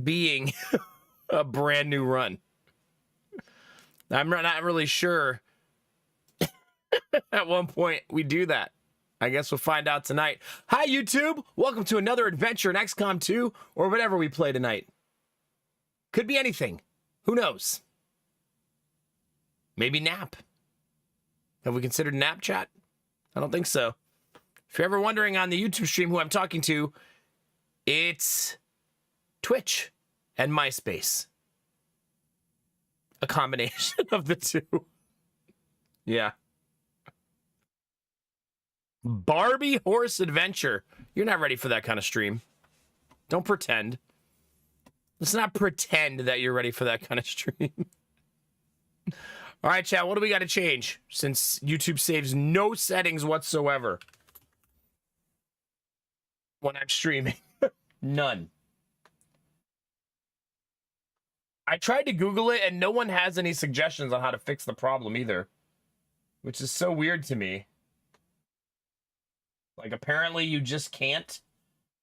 being a brand new run. I'm not really sure at one point we do that. I guess we'll find out tonight. Hi, YouTube. Welcome to another adventure in XCOM 2 or whatever we play tonight. Could be anything. Who knows? Maybe nap. Have we considered nap chat? I don't think so. If you're ever wondering on the YouTube stream who I'm talking to, it's Twitch and MySpace. A combination of the two. Yeah. Barbie Horse Adventure. You're not ready for that kind of stream. Don't pretend. Let's not pretend that you're ready for that kind of stream. All right, chat, what do we got to change since YouTube saves no settings whatsoever when I'm streaming? None. I tried to Google it, and no one has any suggestions on how to fix the problem either, which is so weird to me. Like, apparently you just can't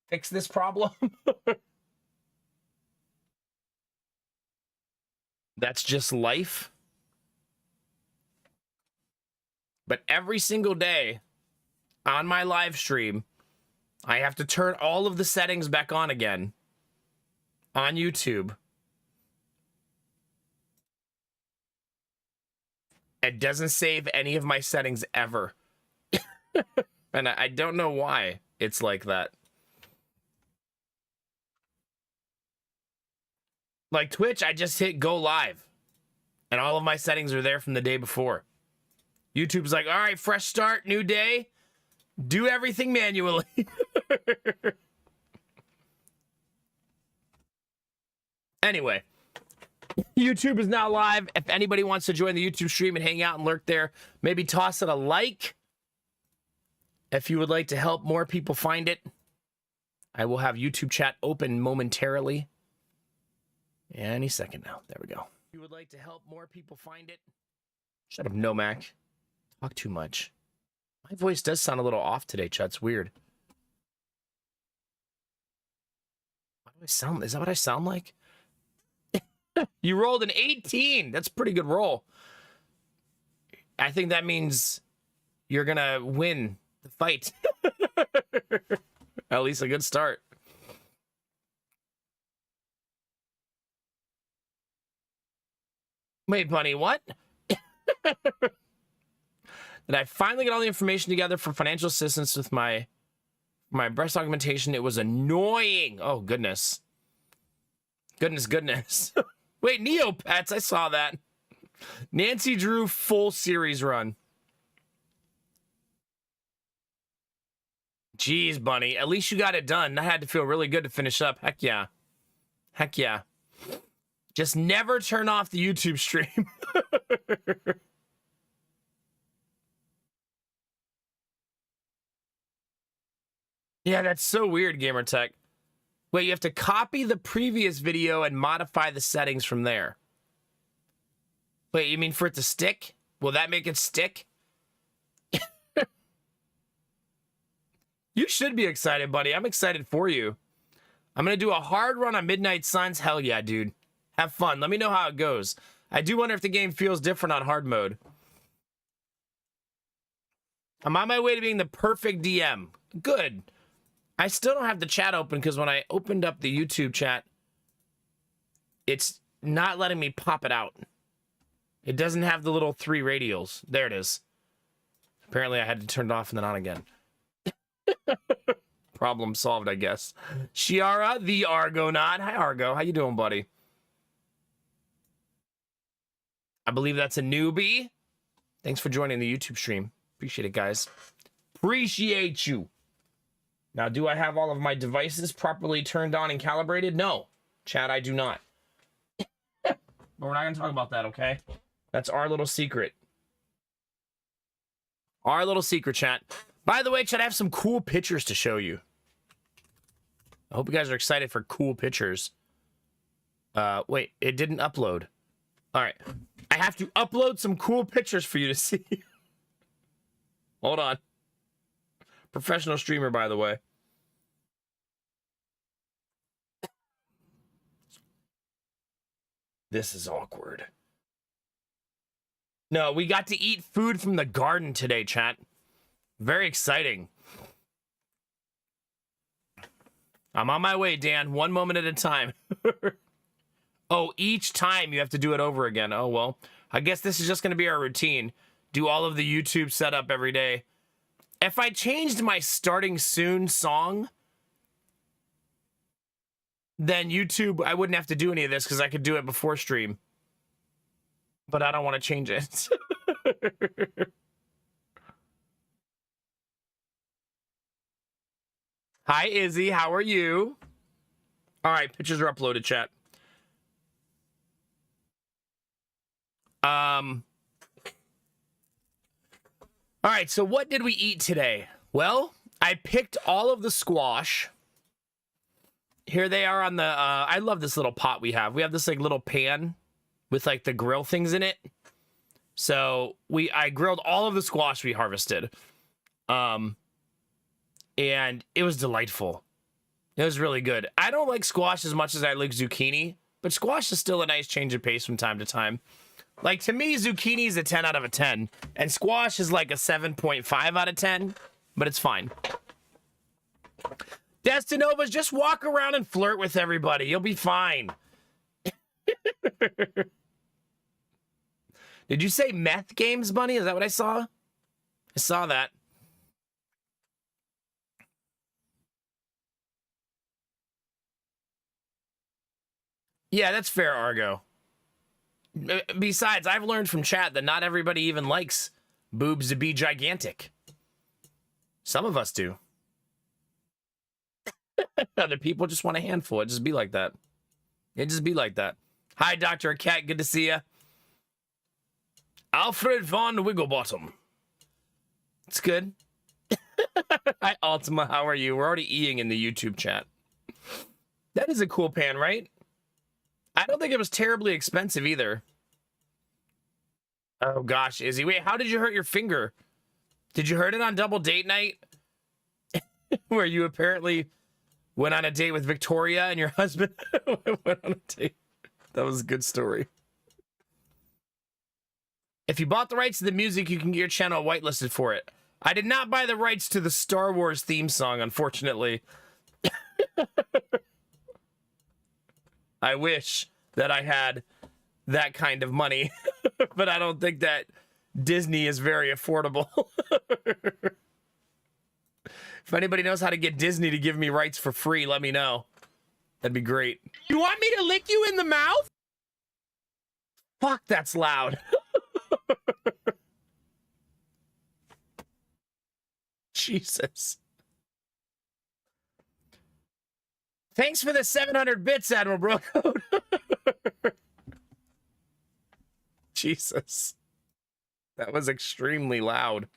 fix this problem. That's just life. But every single day on my live stream, I have to turn all of the settings back on again on YouTube. It doesn't save any of my settings ever. And I don't know why it's like that. Like Twitch, I just hit go live. And all of my settings are there from the day before. YouTube's like, all right, fresh start, new day. Do everything manually. Anyway, YouTube is now live. If anybody wants to join the YouTube stream and hang out and lurk there, maybe toss it a like. If you would like to help more people find it, I will have YouTube chat open momentarily. Any second now. There we go. If you would like to help more people find it. Shut up, Nomac. Talk too much. My voice does sound a little off today, chat. It's weird. How do I sound? Is that what I sound like? You rolled an 18. That's a pretty good roll. I think that means you're going to win the fight. At least a good start. Wait, Bunny, what? Did I finally get all the information together for financial assistance with my breast augmentation? It was annoying. Oh, goodness. Goodness. Wait, Neopets, I saw that. Nancy Drew full series run. Jeez, Bunny. At least you got it done. That had to feel really good to finish up. Heck yeah. Heck yeah. Just never turn off the YouTube stream. Yeah, that's so weird, Gamertech. Wait, you have to copy the previous video and modify the settings from there. Wait, you mean for it to stick? Will that make it stick? You should be excited, buddy. I'm excited for you. I'm going to do a hard run on Midnight Suns. Hell yeah, dude. Have fun. Let me know how it goes. I do wonder if the game feels different on hard mode. I'm on my way to being the perfect DM. Good. I still don't have the chat open because when I opened up the YouTube chat, it's not letting me pop it out. It doesn't have the little 3 radials. There it is. Apparently I had to turn it off and then on again. Problem solved, I guess. Shiara, the Argonaut. Hi, Argo. How you doing, buddy? I believe that's a newbie. Thanks for joining the YouTube stream. Appreciate it, guys. Appreciate you. Now, do I have all of my devices properly turned on and calibrated? No. Chat, I do not. But we're not going to talk about that, okay? That's our little secret. Our little secret, chat. By the way, chat, I have some cool pictures to show you. I hope you guys are excited for cool pictures. Wait, it didn't upload. All right. I have to upload some cool pictures for you to see. Hold on. Professional streamer, by the way. This is awkward. No, we got to eat food from the garden today, chat. Very exciting. I'm on my way, Dan. One moment at a time. Oh, each time you have to do it over again. Oh, well. I guess this is just going to be our routine. Do all of the YouTube setup every day. If I changed my starting soon song, then YouTube, I wouldn't have to do any of this because I could do it before stream. But I don't want to change it. Hi, Izzy. How are you? All right, pictures are uploaded, chat. All right, so what did we eat today? Well, I picked all of the squash. Here they are on the, I love this little pot we have. We have this like little pan with like the grill things in it. So I grilled all of the squash we harvested. And it was delightful. It was really good. I don't like squash as much as I like zucchini, but squash is still a nice change of pace from time to time. Like, to me, zucchini is a 10 out of a 10, and squash is like a 7.5 out of 10, but it's fine. Destinovas, just walk around and flirt with everybody. You'll be fine. Did you say meth games, Bunny? Is that what I saw? I saw that. Yeah, that's fair, Argo. Besides, I've learned from chat that not everybody even likes boobs to be gigantic. Some of us do. Other people just want a handful. It just be like that. It just be like that. Hi, Dr. Cat. Good to see you. Alfred von Wigglebottom. It's good. Hi, Ultima. How are you? We're already eating in the YouTube chat. That is a cool pan, right? I don't think it was terribly expensive either. Oh, gosh, Izzy. Wait, how did you hurt your finger? Did you hurt it on double date night? Where you apparently went on a date with Victoria and your husband went on a date. That was a good story. If you bought the rights to the music, you can get your channel whitelisted for it. I did not buy the rights to the Star Wars theme song, unfortunately. I wish that I had that kind of money, but I don't think that Disney is very affordable. If anybody knows how to get Disney to give me rights for free, let me know. That'd be great. You want me to lick you in the mouth? Fuck, that's loud. Jesus. Thanks for the 700 bits, Admiral Brocode. Jesus. That was extremely loud.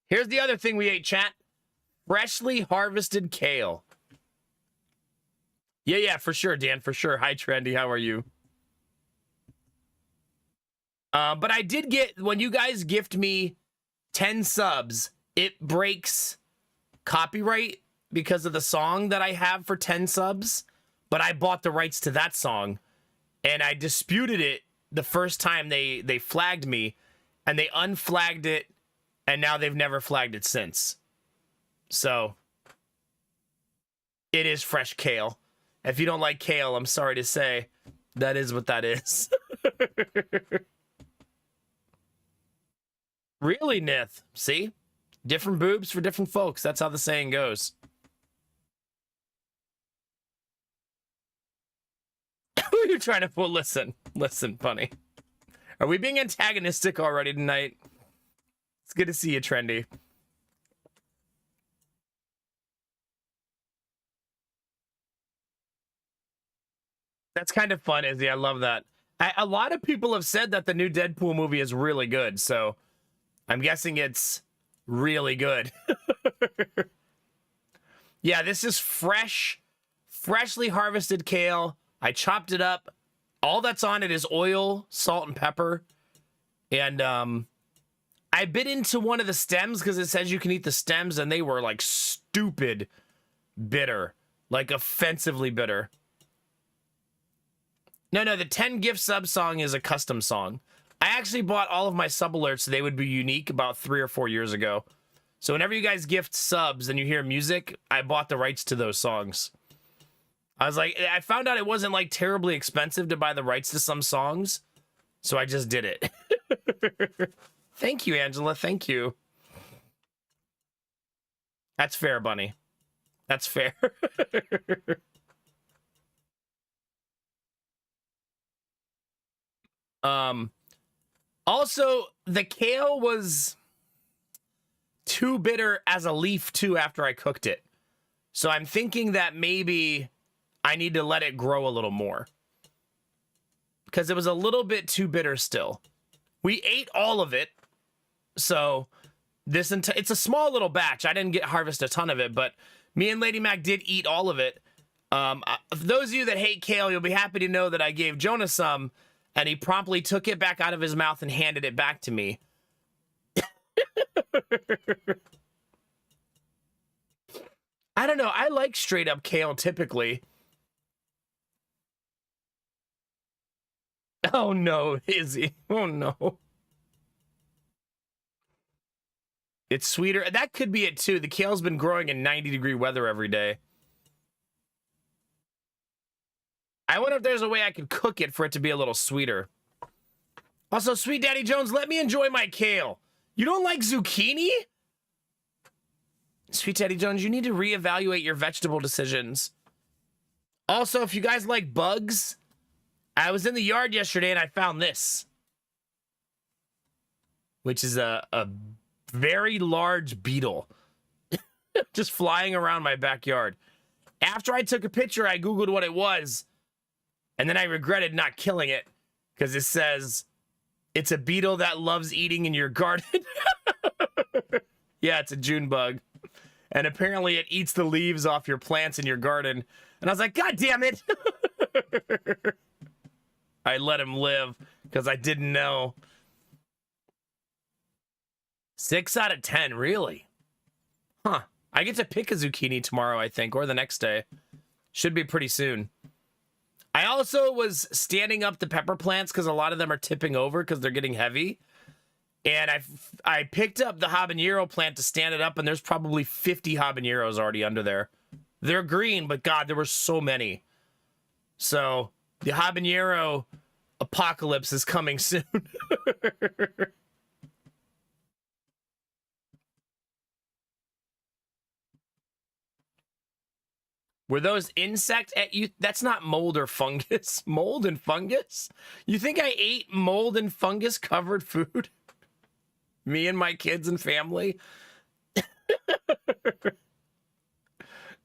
Here's the other thing we ate, chat. Freshly harvested kale. Yeah, for sure, Dan, for sure. Hi, Trendy. How are you? But I did get, when you guys gift me 10 subs, it breaks copyright because of the song that I have for 10 subs, but I bought the rights to that song, and I disputed it the first time they flagged me, and they unflagged it, and now they've never flagged it since. So, it is fresh kale. If you don't like kale, I'm sorry to say, that is what that is. Really, Nith? See? Different boobs for different folks. That's how the saying goes. Who are you trying to pull? Listen, Bunny. Are we being antagonistic already tonight? It's good to see you, Trendy. That's kind of fun, Izzy. I love that. A lot of people have said that the new Deadpool movie is really good, so I'm guessing it's really good. Yeah, this is freshly harvested kale. I chopped it up. All that's on it is oil, salt, and pepper. And I bit into one of the stems because it says you can eat the stems, and they were like stupid bitter, like offensively bitter. No, the 10 gift sub song is a custom song. I actually bought all of my sub alerts so they would be unique about 3 or 4 years ago. So whenever you guys gift subs and you hear music, I bought the rights to those songs. I was like, I found out it wasn't like terribly expensive to buy the rights to some songs. So I just did it. Thank you, Angela. Thank you. That's fair, Bunny. That's fair. Also, the kale was too bitter as a leaf too after I cooked it. So I'm thinking that maybe I need to let it grow a little more. Because it was a little bit too bitter still. We ate all of it. So it's a small little batch. I didn't harvest a ton of it, but me and Lady Mac did eat all of it. For those of you that hate kale, you'll be happy to know that I gave Jonah some, and he promptly took it back out of his mouth and handed it back to me. I don't know. I like straight up kale typically. Oh no, Izzy. Oh no. It's sweeter. That could be it too. The kale's been growing in 90-degree weather every day. I wonder if there's a way I could cook it for it to be a little sweeter. Also, Sweet Daddy Jones, let me enjoy my kale. You don't like zucchini? Sweet Daddy Jones, you need to reevaluate your vegetable decisions. Also, if you guys like bugs, I was in the yard yesterday and I found this. Which is a very large beetle. Just flying around my backyard. After I took a picture, I Googled what it was. And then I regretted not killing it. Because it says, it's a beetle that loves eating in your garden. Yeah, it's a June bug. And apparently it eats the leaves off your plants in your garden. And I was like, God damn it. I let him live because I didn't know. 6 out of 10, really? Huh. I get to pick a zucchini tomorrow, I think, or the next day. Should be pretty soon. I also was standing up the pepper plants because a lot of them are tipping over because they're getting heavy. And I picked up the habanero plant to stand it up, and there's probably 50 habaneros already under there. They're green, but God, there were so many. So the habanero apocalypse is coming soon. Were those insect at you? That's not mold or fungus. Mold and fungus? You think I ate mold and fungus covered food? Me and my kids and family?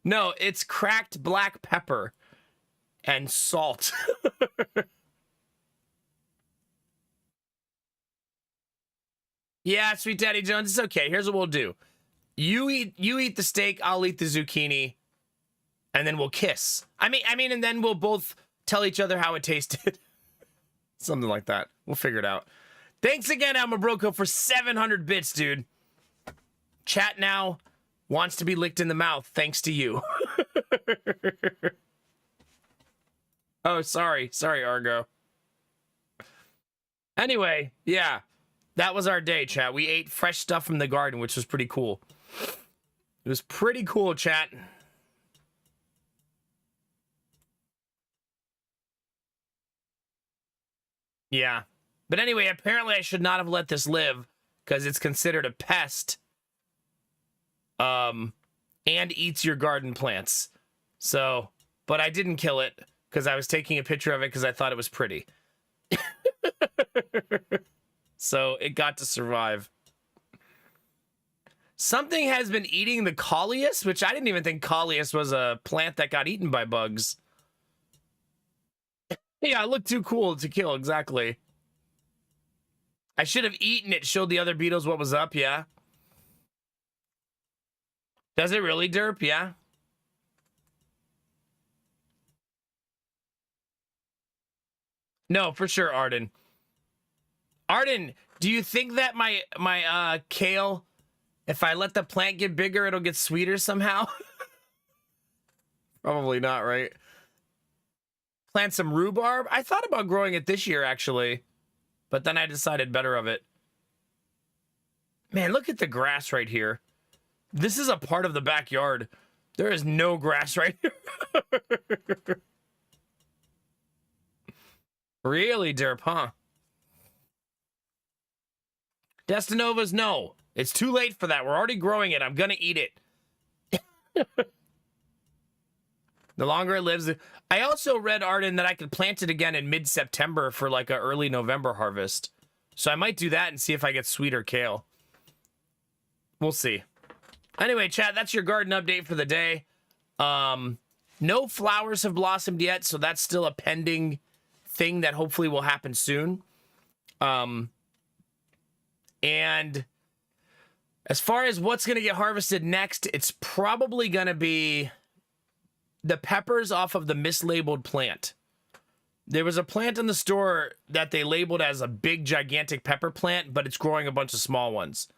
No, it's cracked black pepper and salt. Yeah, Sweet Daddy Jones, it's okay. Here's what we'll do. You eat the steak, I'll eat the zucchini, and then we'll kiss. I mean, and then we'll both tell each other how it tasted. Something like that. We'll figure it out. Thanks again, Almabroko, for 700 bits, dude. Chat now wants to be licked in the mouth thanks to you. Oh, sorry. Sorry, Argo. Anyway, yeah. That was our day, chat. We ate fresh stuff from the garden, which was pretty cool. It was pretty cool, chat. Yeah. But anyway, apparently I should not have let this live because it's considered a pest. And eats your garden plants. So, but I didn't kill it because I was taking a picture of it because I thought it was pretty. So it got to survive. Something has been eating the Coleus, which I didn't even think Coleus was a plant that got eaten by bugs. Yeah, it looked too cool to kill, exactly. I should have eaten it, showed the other beetles what was up, yeah. Does it really, Derp? Yeah. No, for sure, Arden. Arden, do you think that my kale, if I let the plant get bigger, it'll get sweeter somehow? Probably not, right? plant some rhubarb. I thought about growing it this year, actually, but then I decided better of it. Man, look at the grass right here. This is a part of the backyard. There is no grass right here. Really, derp, huh? Destinova's no. It's too late for that. We're already growing it. I'm gonna eat it. The longer it lives. I also read, Arden, that I could plant it again in mid-September for like an early November harvest. So I might do that and see if I get sweeter kale. We'll see. Anyway, chat, that's your garden update for the day. No flowers have blossomed yet, so that's still a pending thing that hopefully will happen soon. And as far as what's going to get harvested next, it's probably going to be the peppers off of the mislabeled plant. There was a plant in the store that they labeled as a big, gigantic pepper plant, but it's growing a bunch of small ones.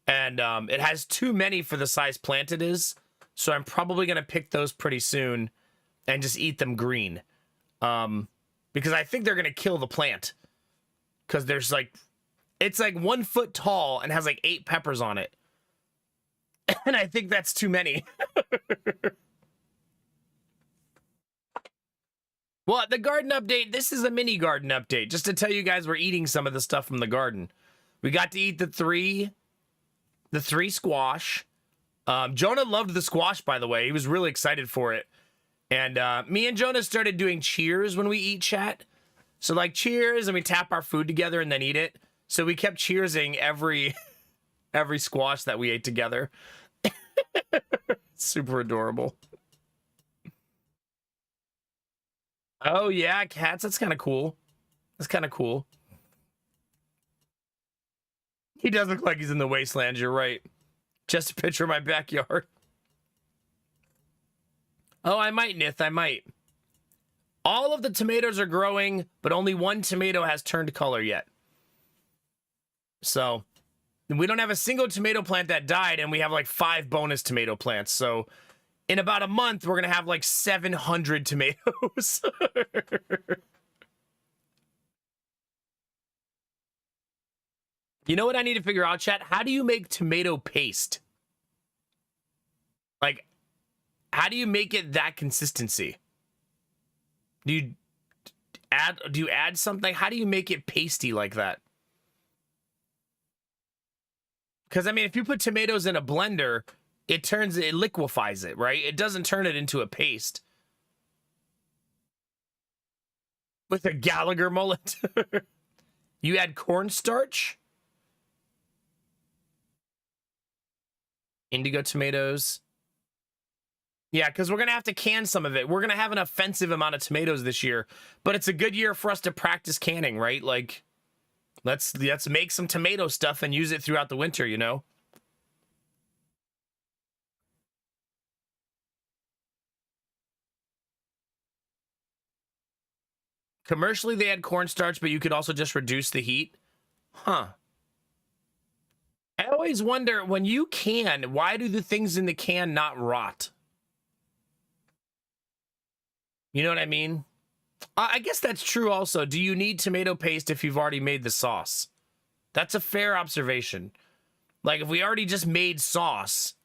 And it has too many for the size plant it is. So I'm probably going to pick those pretty soon and just eat them green. Because I think they're going to kill the plant. Because there's like... It's like 1 foot tall and has like 8 peppers on it. And I think that's too many. Well, the garden update, this is a mini garden update. Just to tell you guys we're eating some of the stuff from the garden. We got to eat the three squash. Jonah loved the squash, by the way. He was really excited for it. And me and Jonah started doing cheers when we eat, chat. So like cheers, and we tap our food together and then eat it. So we kept cheersing every squash that we ate together. Super adorable. Oh yeah, cats. That's kind of cool. That's kind of cool. He does look like he's in the wasteland. You're right. Just a picture of my backyard. Oh, I might, Nith. I might. All of the tomatoes are growing, but only one tomato has turned color yet. So we don't have a single tomato plant that died, and we have like 5 bonus tomato plants. So in about a month, we're going to have like 700 tomatoes. You know what I need to figure out, chat? How do you make tomato paste? Like, how do you make it that consistency? Do you add something? How do you make it pasty like that? Because, I mean, if you put tomatoes in a blender, it liquefies it, right? It doesn't turn it into a paste. With a Gallagher mullet. You add cornstarch? Indigo tomatoes. Yeah, because we're going to have to can some of it. We're going to have an offensive amount of tomatoes this year. But it's a good year for us to practice canning, right? Like... Let's make some tomato stuff and use it throughout the winter, you know? Commercially, they had cornstarch, but you could also just reduce the heat. Huh. I always wonder, when you can, why do the things in the can not rot? You know what I mean? I guess that's true also. Do you need tomato paste if you've already made the sauce? That's a fair observation. Like, if we already just made sauce,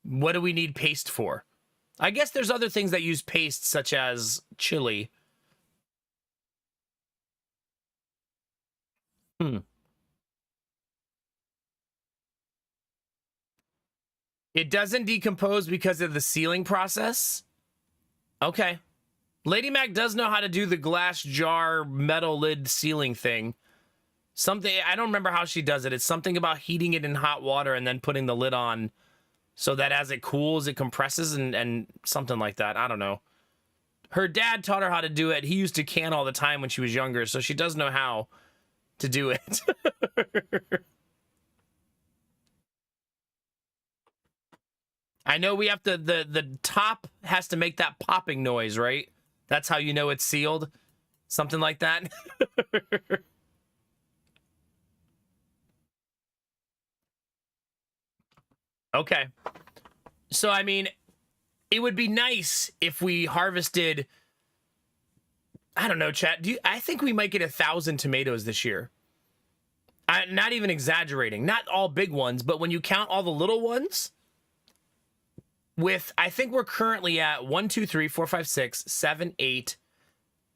what do we need paste for? I guess there's other things that use paste, such as chili. It doesn't decompose because of the sealing process? Okay. Lady Mac does know how to do the glass jar metal lid sealing thing. Something, I don't remember how she does it. It's something about heating it in hot water and then putting the lid on so that as it cools, it compresses and something like that. I don't know. Her dad taught her how to do it. He used to can all the time when she was younger, so she does know how to do it. I know we have to, the top has to make that popping noise, right? That's how you know it's sealed. Something like that. Okay. So, I mean, it would be nice if we harvested I don't know, chat. I think we might get 1,000 tomatoes this year. I'm not even exaggerating. Not all big ones, but when you count all the little ones, I think we're currently at 1, 2, 3, 4, 5, 6, 7, 8,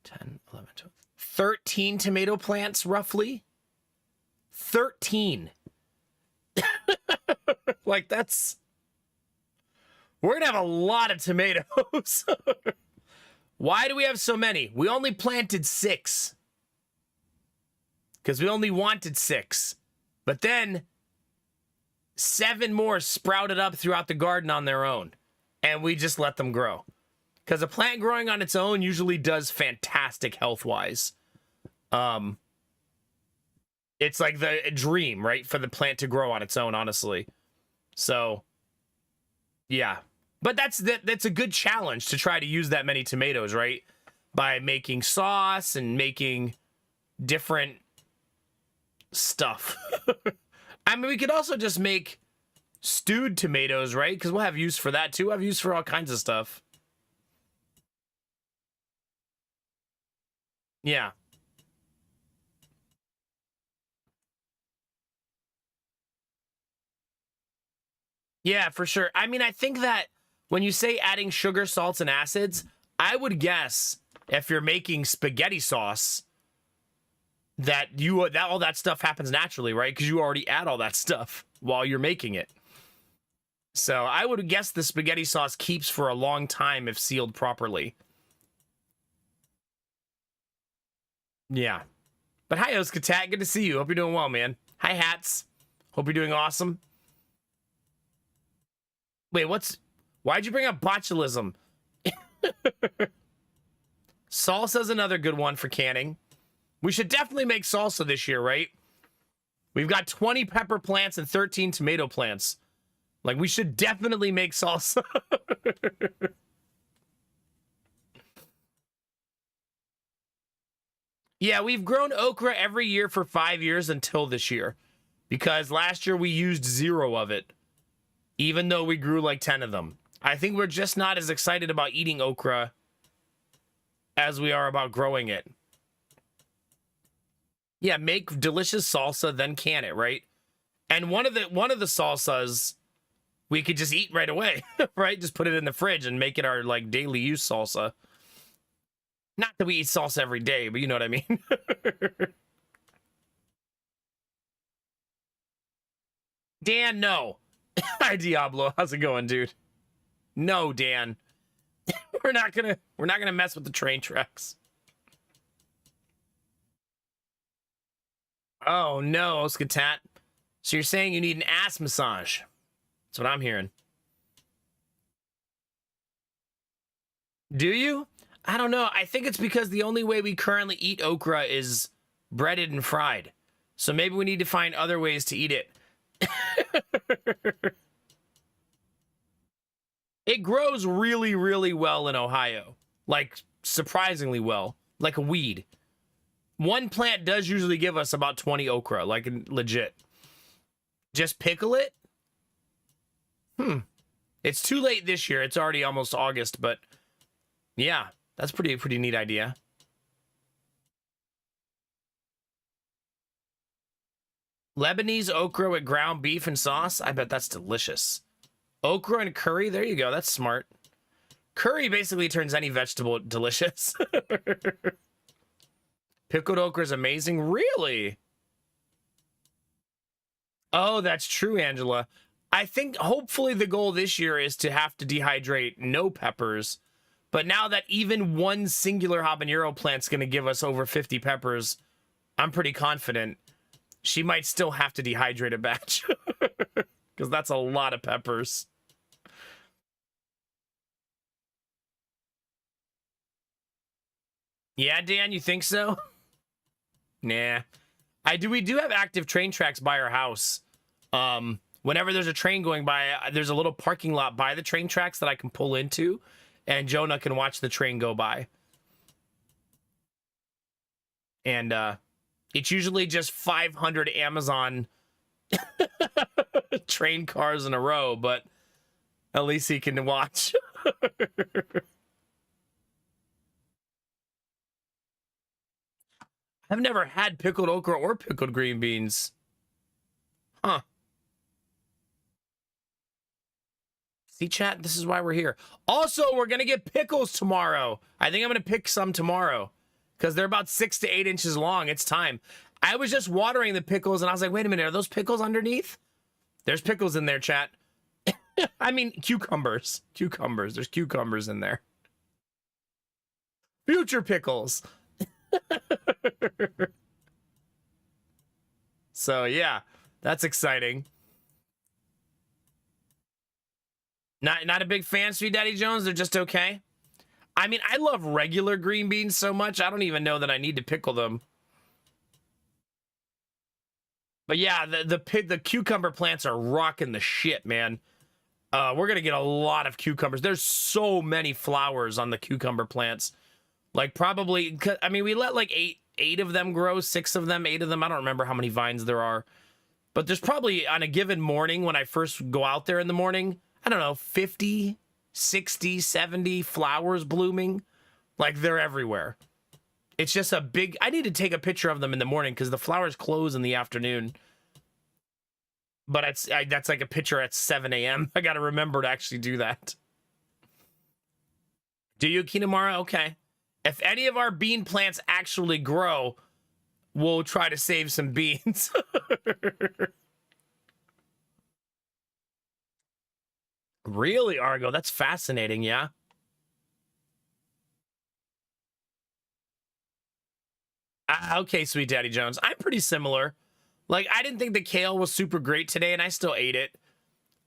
10, 11, 12, 13 tomato plants, roughly. 13. Like, we're going to have a lot of tomatoes. Why do we have so many? We only planted 6. Because we only wanted 6. But then 7 more sprouted up throughout the garden on their own. And we just let them grow. Because a plant growing on its own usually does fantastic health-wise. It's like the dream, right? For the plant to grow on its own, honestly. So, yeah. But that's a good challenge to try to use that many tomatoes, right? By making sauce and making different stuff. I mean, we could also just make stewed tomatoes, right? Because we'll have use for that too. We'll have use for all kinds of stuff. Yeah. Yeah, for sure. I mean, I think that when you say adding sugar, salts, and acids, I would guess if you're making spaghetti sauce, that all that stuff happens naturally, right? Because you already add all that stuff while you're making it. So I would guess the spaghetti sauce keeps for a long time if sealed properly. Yeah. But hi, Oskatat. Good to see you. Hope you're doing well, man. Hi, Hats. Hope you're doing awesome. Wait, why'd you bring up botulism? Salsa's another good one for canning. We should definitely make salsa this year, right? We've got 20 pepper plants and 13 tomato plants. Like, we should definitely make salsa. Yeah, we've grown okra every year for 5 years until this year. Because last year we used 0 of it. Even though we grew like 10 of them. I think we're just not as excited about eating okra as we are about growing it. Yeah, make delicious salsa, then can it, right? And one of the salsas we could just eat right away, right? Just put it in the fridge and make it our like daily use salsa. Not that we eat salsa every day, but you know what I mean. Dan, no. Hi, Diablo. How's it going, dude? No, Dan. We're not gonna mess with the train tracks. Oh no, Skatat. So you're saying you need an ass massage? That's what I'm hearing. Do you? I don't know. I think it's because the only way we currently eat okra is breaded and fried. So maybe we need to find other ways to eat it. It grows really, really well in Ohio. Like, surprisingly well. Like a weed. One plant does usually give us about 20 okra. Like, legit. Just pickle it? It's too late this year. It's already almost August, but... yeah, that's pretty neat idea. Lebanese okra with ground beef and sauce? I bet that's delicious. Okra and curry? There you go. That's smart. Curry basically turns any vegetable delicious. Pickled okra is amazing. Really? Oh, that's true, Angela. I think hopefully the goal this year is to have to dehydrate no peppers. But now that even one singular habanero plant's going to give us over 50 peppers, I'm pretty confident she might still have to dehydrate a batch. Because that's a lot of peppers. Yeah, Dan, you think so? Nah. We do have active train tracks by our house. Whenever there's a train going by, there's a little parking lot by the train tracks that I can pull into, and Jonah can watch the train go by. And it's usually just 500 Amazon train cars in a row, but at least he can watch. I've never had pickled okra or pickled green beans. Huh. See, chat, this is why we're here. Also, we're going to get pickles tomorrow. I think I'm going to pick some tomorrow because they're about 6 to 8 inches long. It's time. I was just watering the pickles, and I was like, wait a minute, are those pickles underneath? There's pickles in there, chat. I mean, cucumbers. Cucumbers. There's cucumbers in there. Future pickles. So, yeah, that's exciting. Not a big fan, Sweet Daddy Jones. They're just okay. I mean, I love regular green beans so much, I don't even know that I need to pickle them. But yeah, the cucumber plants are rocking the shit, man. We're gonna get a lot of cucumbers. There's so many flowers on the cucumber plants. Like probably, I mean, we let like eight of them grow, 6 of them, 8 of them. I don't remember how many vines there are. But there's probably, on a given morning, when I first go out there in the morning, I don't know, 50, 60, 70 flowers blooming. Like, they're everywhere. It's just a big... I need to take a picture of them in the morning because the flowers close in the afternoon. But that's like a picture at 7 a.m. I got to remember to actually do that. Do you, Kinamara? Okay. If any of our bean plants actually grow, we'll try to save some beans. Really, Argo? That's fascinating, yeah? Okay, Sweet Daddy Jones. I'm pretty similar. Like, I didn't think the kale was super great today, and I still ate it.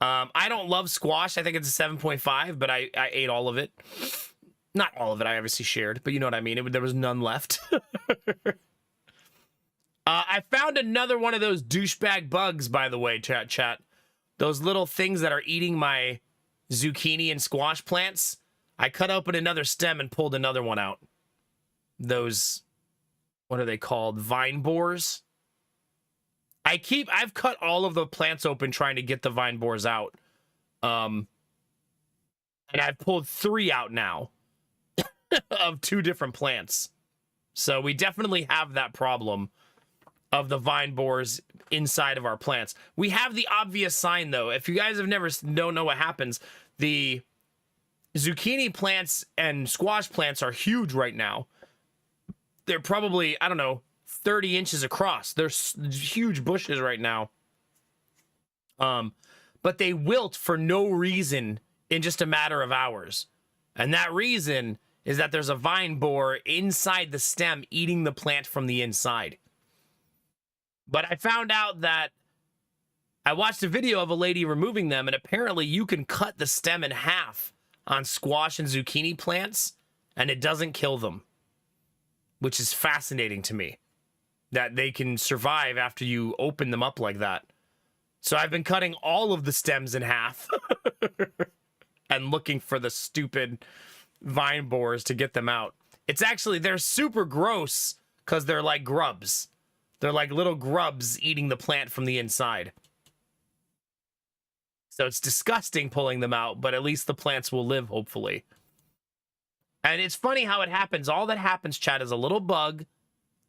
I don't love squash. I think it's a 7.5, but I ate all of it. Not all of it, I obviously shared, but you know what I mean. There was none left. I found another one of those douchebag bugs, by the way, chat. Those little things that are eating my zucchini and squash plants. I cut open another stem and pulled another one out. Those, what are they called? Vine borers. I've cut all of the plants open trying to get the vine borers out. And I've pulled 3 out now of 2 different plants. So we definitely have that problem of the vine borers inside of our plants. We have the obvious sign, though. If you guys have don't know what happens, the zucchini plants and squash plants are huge right now. They're probably, I don't know, 30 inches across. They're huge bushes right now. But they wilt for no reason in just a matter of hours. And that reason is that there's a vine borer inside the stem eating the plant from the inside. But I found out that I watched a video of a lady removing them, and apparently you can cut the stem in half on squash and zucchini plants, and it doesn't kill them, which is fascinating to me, that they can survive after you open them up like that. So I've been cutting all of the stems in half and looking for the stupid vine borers to get them out. It's actually, they're super gross because they're like grubs. They're like little grubs eating the plant from the inside. So it's disgusting pulling them out, but at least the plants will live, hopefully. And it's funny how it happens. All that happens, chat, is a little bug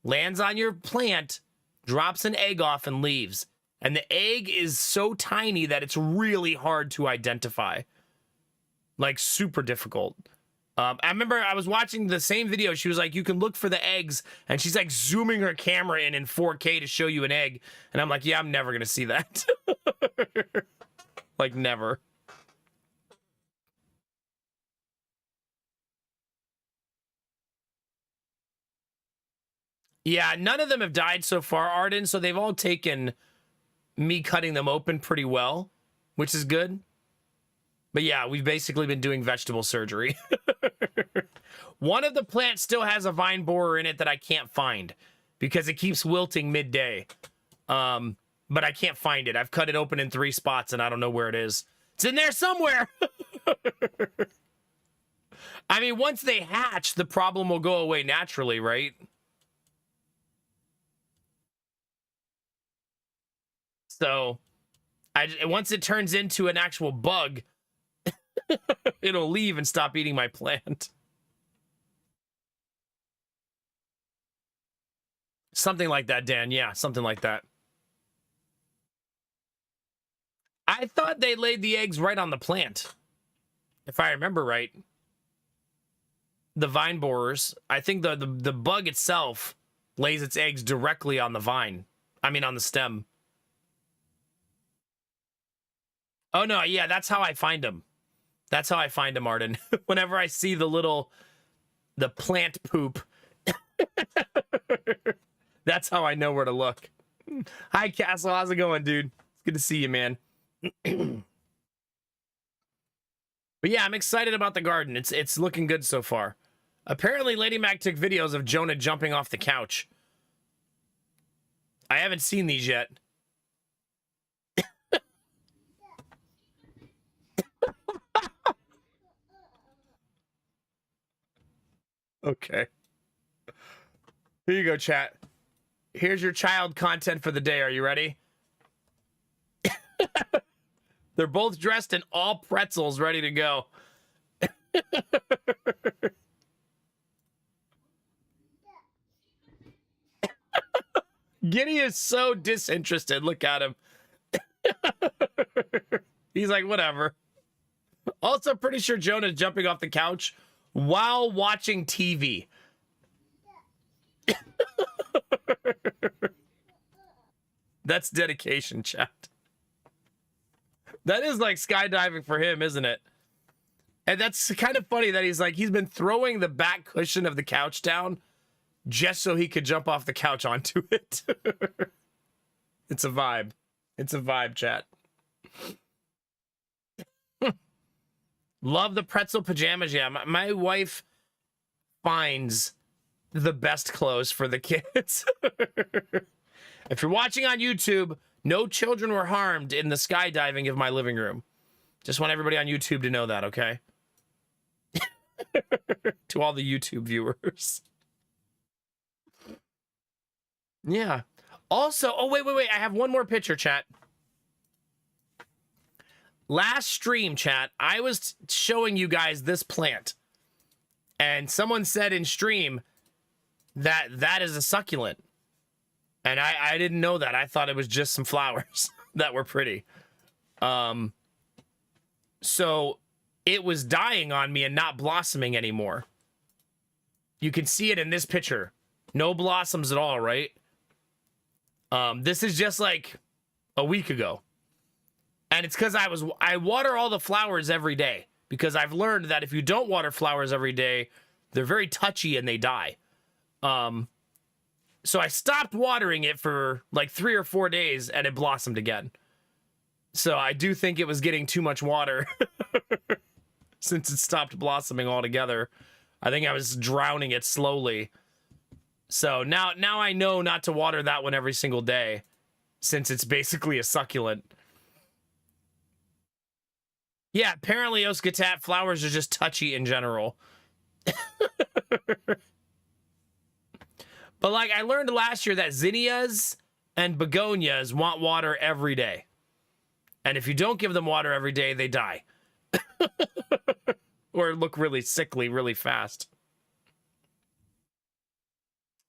lands on your plant, drops an egg off, and leaves. And the egg is so tiny that it's really hard to identify. Like, super difficult. I remember I was watching the same video. She was like, you can look for the eggs. And she's like zooming her camera in 4K to show you an egg. And I'm like, yeah, I'm never going to see that. Like, never. Yeah, none of them have died so far, Arden. So they've all taken me cutting them open pretty well, which is good. But yeah, we've basically been doing vegetable surgery. One of the plants still has a vine borer in it that I can't find because it keeps wilting midday. But I can't find it. I've cut it open in 3 spots and I don't know where it is. It's in there somewhere. I mean, once they hatch, the problem will go away naturally, right? So, once it turns into an actual bug, it'll leave and stop eating my plant. Something like that, Dan. Yeah, something like that. I thought they laid the eggs right on the plant. If I remember right. The vine borers. I think the bug itself lays its eggs directly on the vine. I mean, on the stem. Oh, no. Yeah, that's how I find them. That's how I find them, Arden. Whenever I see the plant poop, that's how I know where to look. Hi, Castle. How's it going, dude? It's good to see you, man. But yeah, I'm excited about the garden. It's looking good so far. Apparently, Lady Mac took videos of Jonah jumping off the couch. I haven't seen these yet. Okay. Here you go, chat. Here's your child content for the day. Are you ready? They're both dressed in all pretzels, ready to go. Giddy is so disinterested. Look at him. He's like, whatever. Also, pretty sure Jonah's jumping off the couch while watching TV. That's dedication, chat. That is like skydiving for him, isn't it? And that's kind of funny that he's been throwing the back cushion of the couch down just so he could jump off the couch onto it. It's a vibe. It's a vibe, chat. Love the pretzel pajamas. Yeah, my wife finds the best clothes for the kids. If you're watching on YouTube, no children were harmed in the skydiving of my living room. Just want everybody on YouTube to know that, okay? To all the YouTube viewers. Yeah. Also, oh, wait. I have one more picture, chat. Last stream, chat, I was showing you guys this plant. And someone said in stream that that is a succulent. And I didn't know that. I thought it was just some flowers that were pretty. So it was dying on me and not blossoming anymore. You can see it in this picture. No blossoms at all, right? This is just like a week ago. And it's because I water all the flowers every day. Because I've learned that if you don't water flowers every day, they're very touchy and they die. So I stopped watering it for like 3 or 4 days and it blossomed again. So I do think it was getting too much water since it stopped blossoming altogether. I think I was drowning it slowly. So now I know not to water that one every single day since it's basically a succulent. Yeah, apparently Oskatat flowers are just touchy in general. But like I learned last year that zinnias and begonias want water every day. And if you don't give them water every day, they die. Or look really sickly really fast.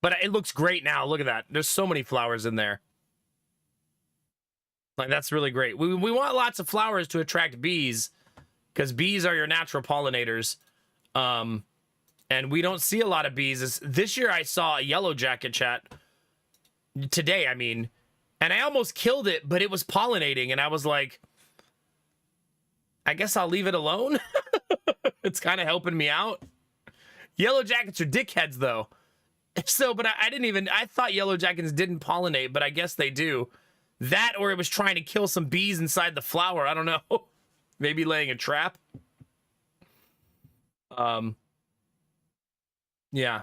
But it looks great now. Look at that. There's so many flowers in there. Like, that's really great. We want lots of flowers to attract bees, because bees are your natural pollinators. And we don't see a lot of bees. This year I saw a yellow jacket, chat. Today, I mean. And I almost killed it, but it was pollinating. And I was like, I guess I'll leave it alone. It's kind of helping me out. Yellow jackets are dickheads, though. So, but I thought yellow jackets didn't pollinate, but I guess they do. That, or it was trying to kill some bees inside the flower. I don't know. Maybe laying a trap. Yeah.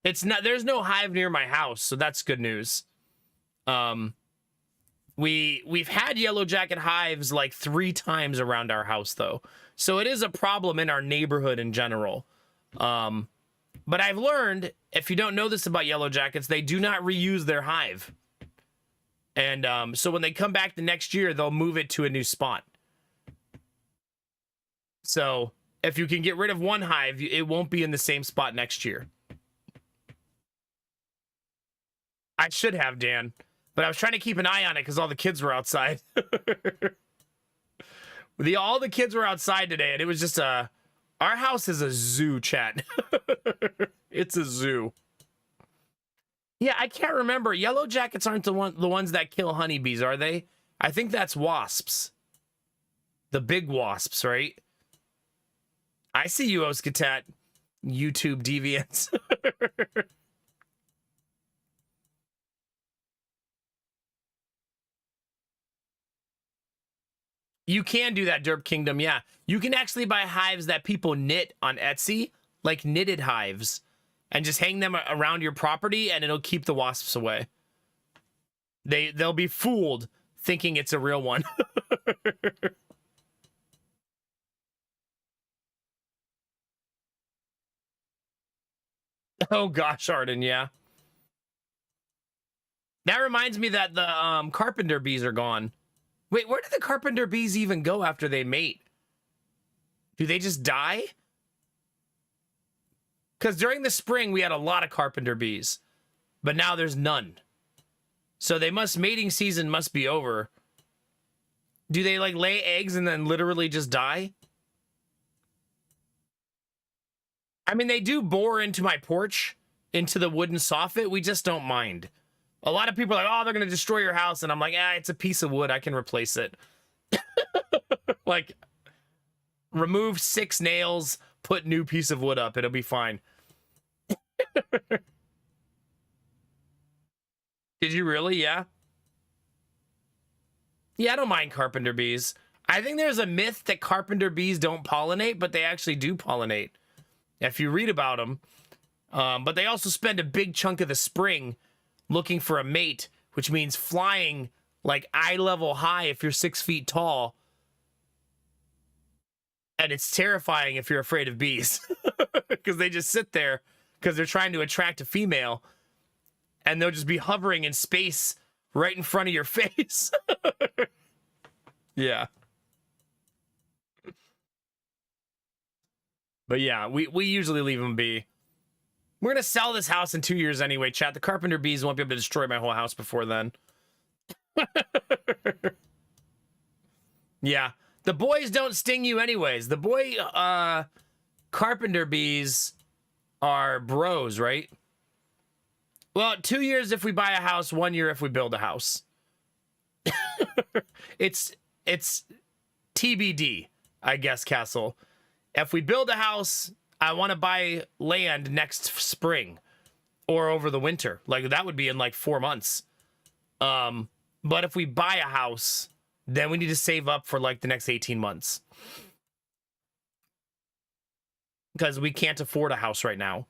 There's no hive near my house, so that's good news. We've had yellow jacket hives like 3 times around our house, though. So it is a problem in our neighborhood in general. But I've learned, if you don't know this about yellow jackets, they do not reuse their hive. And so when they come back the next year, they'll move it to a new spot. So if you can get rid of one hive, it won't be in the same spot next year. I should have, Dan, but I was trying to keep an eye on it because all the kids were outside. All the kids were outside today, and it was just our house is a zoo, chat. It's a zoo. Yeah, I can't remember. Yellow jackets aren't the ones that kill honeybees, are they? I think that's wasps. The big wasps, right? I see you, Oskatat. YouTube deviants. You can do that, Derp Kingdom, yeah. You can actually buy hives that people knit on Etsy, like knitted hives, and just hang them around your property, and it'll keep the wasps away. They'll be fooled thinking it's a real one. Oh gosh, Arden, yeah. That reminds me that the carpenter bees are gone. Wait, where did the carpenter bees even go after they mate? Do they just die? Because during the spring, we had a lot of carpenter bees, but now there's none. So mating season must be over. Do they like lay eggs and then literally just die? I mean, they do bore into my porch, into the wooden soffit. We just don't mind. A lot of people are like, oh, they're going to destroy your house. And I'm like, it's a piece of wood. I can replace it. Like, remove 6 nails, put new piece of wood up. It'll be fine. Did you really? Yeah. Yeah, I don't mind carpenter bees. I think there's a myth that carpenter bees don't pollinate, but they actually do pollinate. If you read about them. But they also spend a big chunk of the spring looking for a mate, which means flying like eye level high if you're 6 feet tall. And it's terrifying if you're afraid of bees. Because they just sit there because they're trying to attract a female. And they'll just be hovering in space right in front of your face. Yeah. But yeah, we usually leave them be. We're going to sell this house in 2 years anyway, chat. The carpenter bees won't be able to destroy my whole house before then. Yeah. The boys don't sting you anyways. The boy carpenter bees are bros, right? Well, 2 years if we buy a house, 1 year if we build a house. It's TBD, I guess, Castle. If we build a house, I want to buy land next spring or over the winter. Like, that would be in like 4 months. But if we buy a house, then we need to save up for like the next 18 months. Because we can't afford a house right now.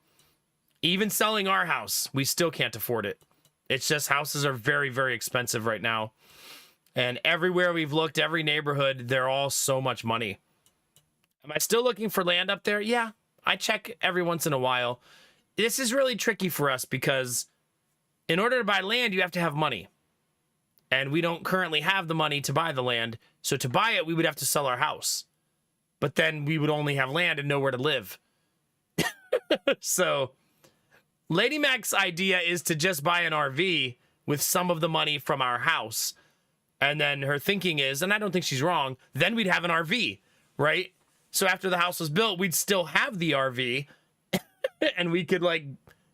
Even selling our house, we still can't afford it. It's just houses are very, very expensive right now. And everywhere we've looked, every neighborhood, they're all so much money. Am I still looking for land up there? Yeah, I check every once in a while. This is really tricky for us because in order to buy land, you have to have money. And we don't currently have the money to buy the land. So to buy it, we would have to sell our house. But then we would only have land and nowhere to live. So Lady Mac's idea is to just buy an RV with some of the money from our house. And then her thinking is, and I don't think she's wrong, then we'd have an RV, right? So after the house was built, we'd still have the RV and we could like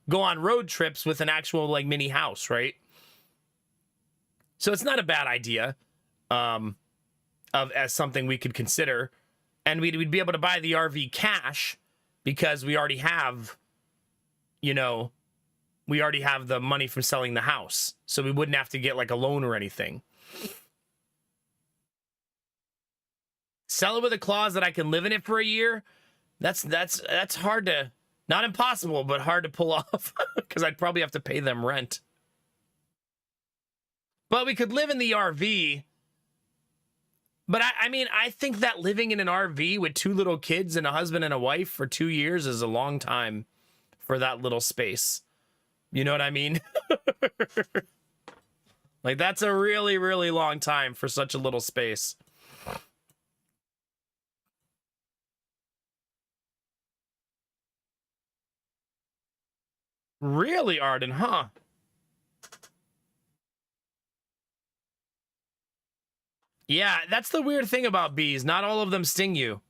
go on road trips with an actual like mini house, right? So it's not a bad idea as something we could consider. And we'd be able to buy the RV cash because we already have, you know, we already have the money from selling the house. So we wouldn't have to get like a loan or anything. Sell it with a clause that I can live in it for a year. That's hard to, not impossible, but hard to pull off because I'd probably have to pay them rent. But we could live in the RV. But I mean, I think that living in an RV with 2 little kids and a husband and a wife for 2 years is a long time for that little space. You know what I mean? Like, that's a really, really long time for such a little space. Really, Arden, huh? Yeah, that's the weird thing about bees. Not all of them sting you.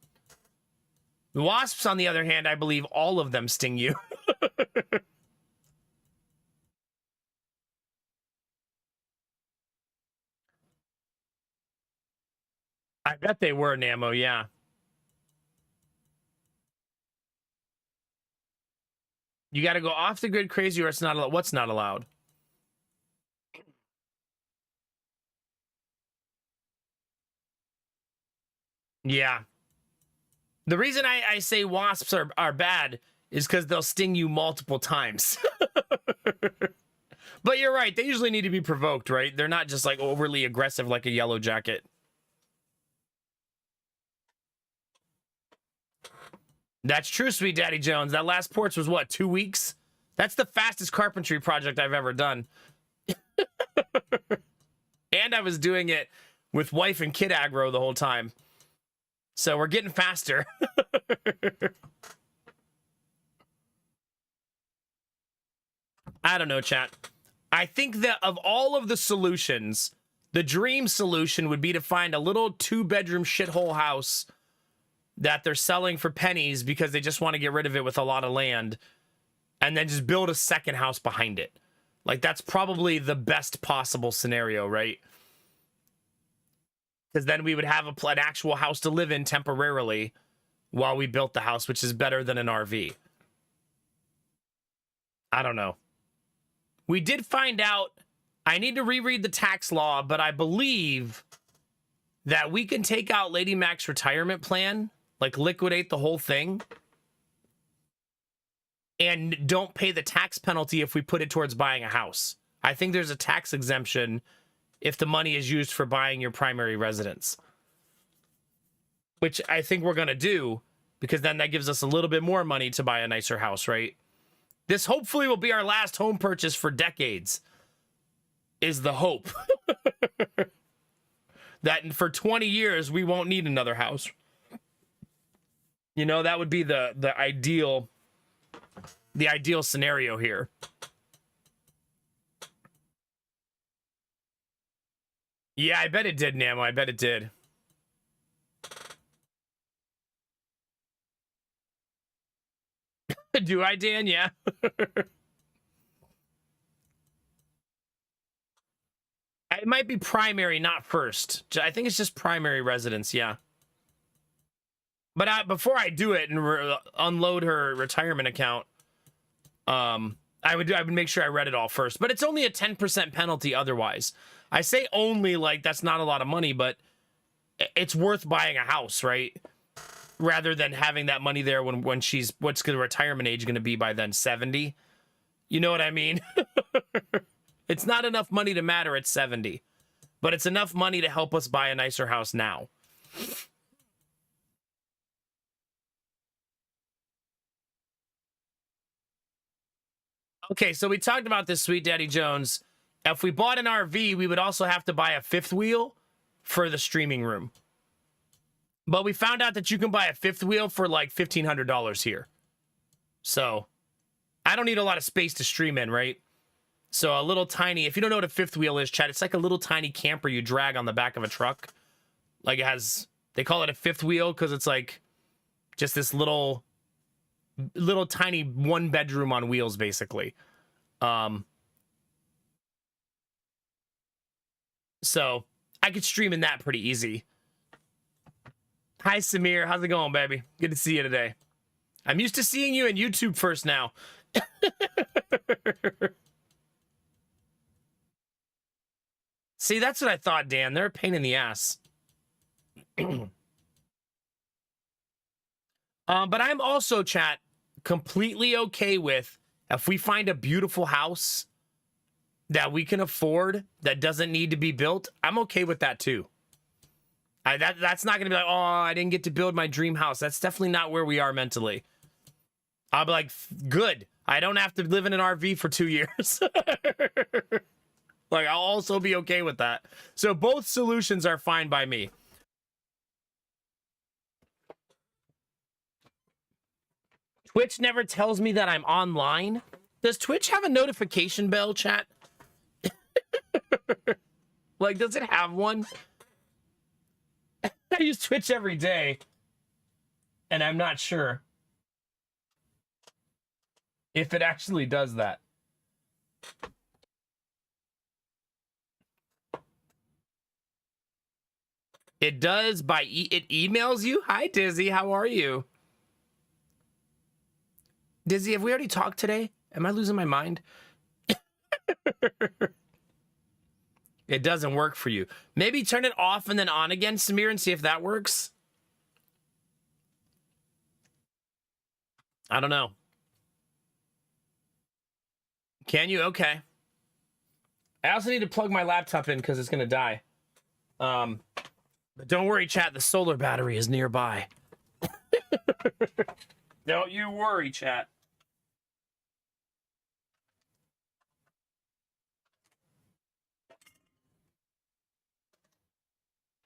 The wasps, on the other hand, I believe all of them sting you. I bet they were, Namo, yeah. You got to go off the grid crazy or it's not allowed. What's not allowed? Yeah. The reason I say wasps are bad is because they'll sting you multiple times. But you're right. They usually need to be provoked, right? They're not just like overly aggressive like a yellow jacket. That's true, Sweet Daddy Jones. That last porch was what, 2 weeks? That's the fastest carpentry project I've ever done. And I was doing it with wife and kid aggro the whole time. So we're getting faster. I don't know, chat. I think that of all of the solutions, the dream solution would be to find a little 2-bedroom shithole house that they're selling for pennies because they just want to get rid of it with a lot of land, and then just build a second house behind it. Like, that's probably the best possible scenario, right? Because then we would have an actual house to live in temporarily while we built the house, which is better than an RV. I don't know. We did find out, I need to reread the tax law, but I believe that we can take out Lady Mac's retirement plan, like liquidate the whole thing, and don't pay the tax penalty if we put it towards buying a house. I think there's a tax exemption if the money is used for buying your primary residence, which I think we're going to do, because then that gives us a little bit more money to buy a nicer house, right? This hopefully will be our last home purchase for decades, is the hope. That for 20 years, we won't need another house. You know, that would be the ideal scenario here. Yeah, I bet it did, Namo. I bet it did. Do I, Dan? Yeah. It might be primary, not first. I think it's just primary residence, yeah. But before I do it and unload her retirement account, I would make sure I read it all first. But it's only a 10% penalty otherwise. I say only like that's not a lot of money, but it's worth buying a house, right? Rather than having that money there when she's, what's the retirement age going to be by then? 70? You know what I mean? It's not enough money to matter at 70, but it's enough money to help us buy a nicer house now. Okay, so we talked about this, Sweet Daddy Jones. If we bought an RV, we would also have to buy a fifth wheel for the streaming room. But we found out that you can buy a fifth wheel for like $1,500 here. So I don't need a lot of space to stream in, right? So a little tiny, if you don't know what a fifth wheel is, chat, it's like a little tiny camper you drag on the back of a truck. Like it has, they call it a fifth wheel because it's like just this little tiny 1 bedroom on wheels, basically. So I could stream in that pretty easy. Hi, Samir. How's it going, baby? Good to see you today. I'm used to seeing you in YouTube first now. See, that's what I thought, Dan. They're a pain in the ass. But I'm also, chat, completely okay with if we find a beautiful house that we can afford that doesn't need to be built. I'm okay with that too. That's not going to be like, oh, I didn't get to build my dream house. That's definitely not where we are mentally. I'll be like, good. I don't have to live in an RV for 2 years. Like, I'll also be okay with that. So both solutions are fine by me. Twitch never tells me that I'm online. Does Twitch have a notification bell, chat? Like, does it have one? I use Twitch every day, and I'm not sure if it actually does that. It does by it emails you. Hi, Dizzy. How are you? Dizzy, have we already talked today? Am I losing my mind? It doesn't work for you. Maybe turn it off and then on again, Samir, and see if that works. I don't know. Can you? Okay. I also need to plug my laptop in because it's going to die. But don't worry, chat. The solar battery is nearby. Don't you worry, chat.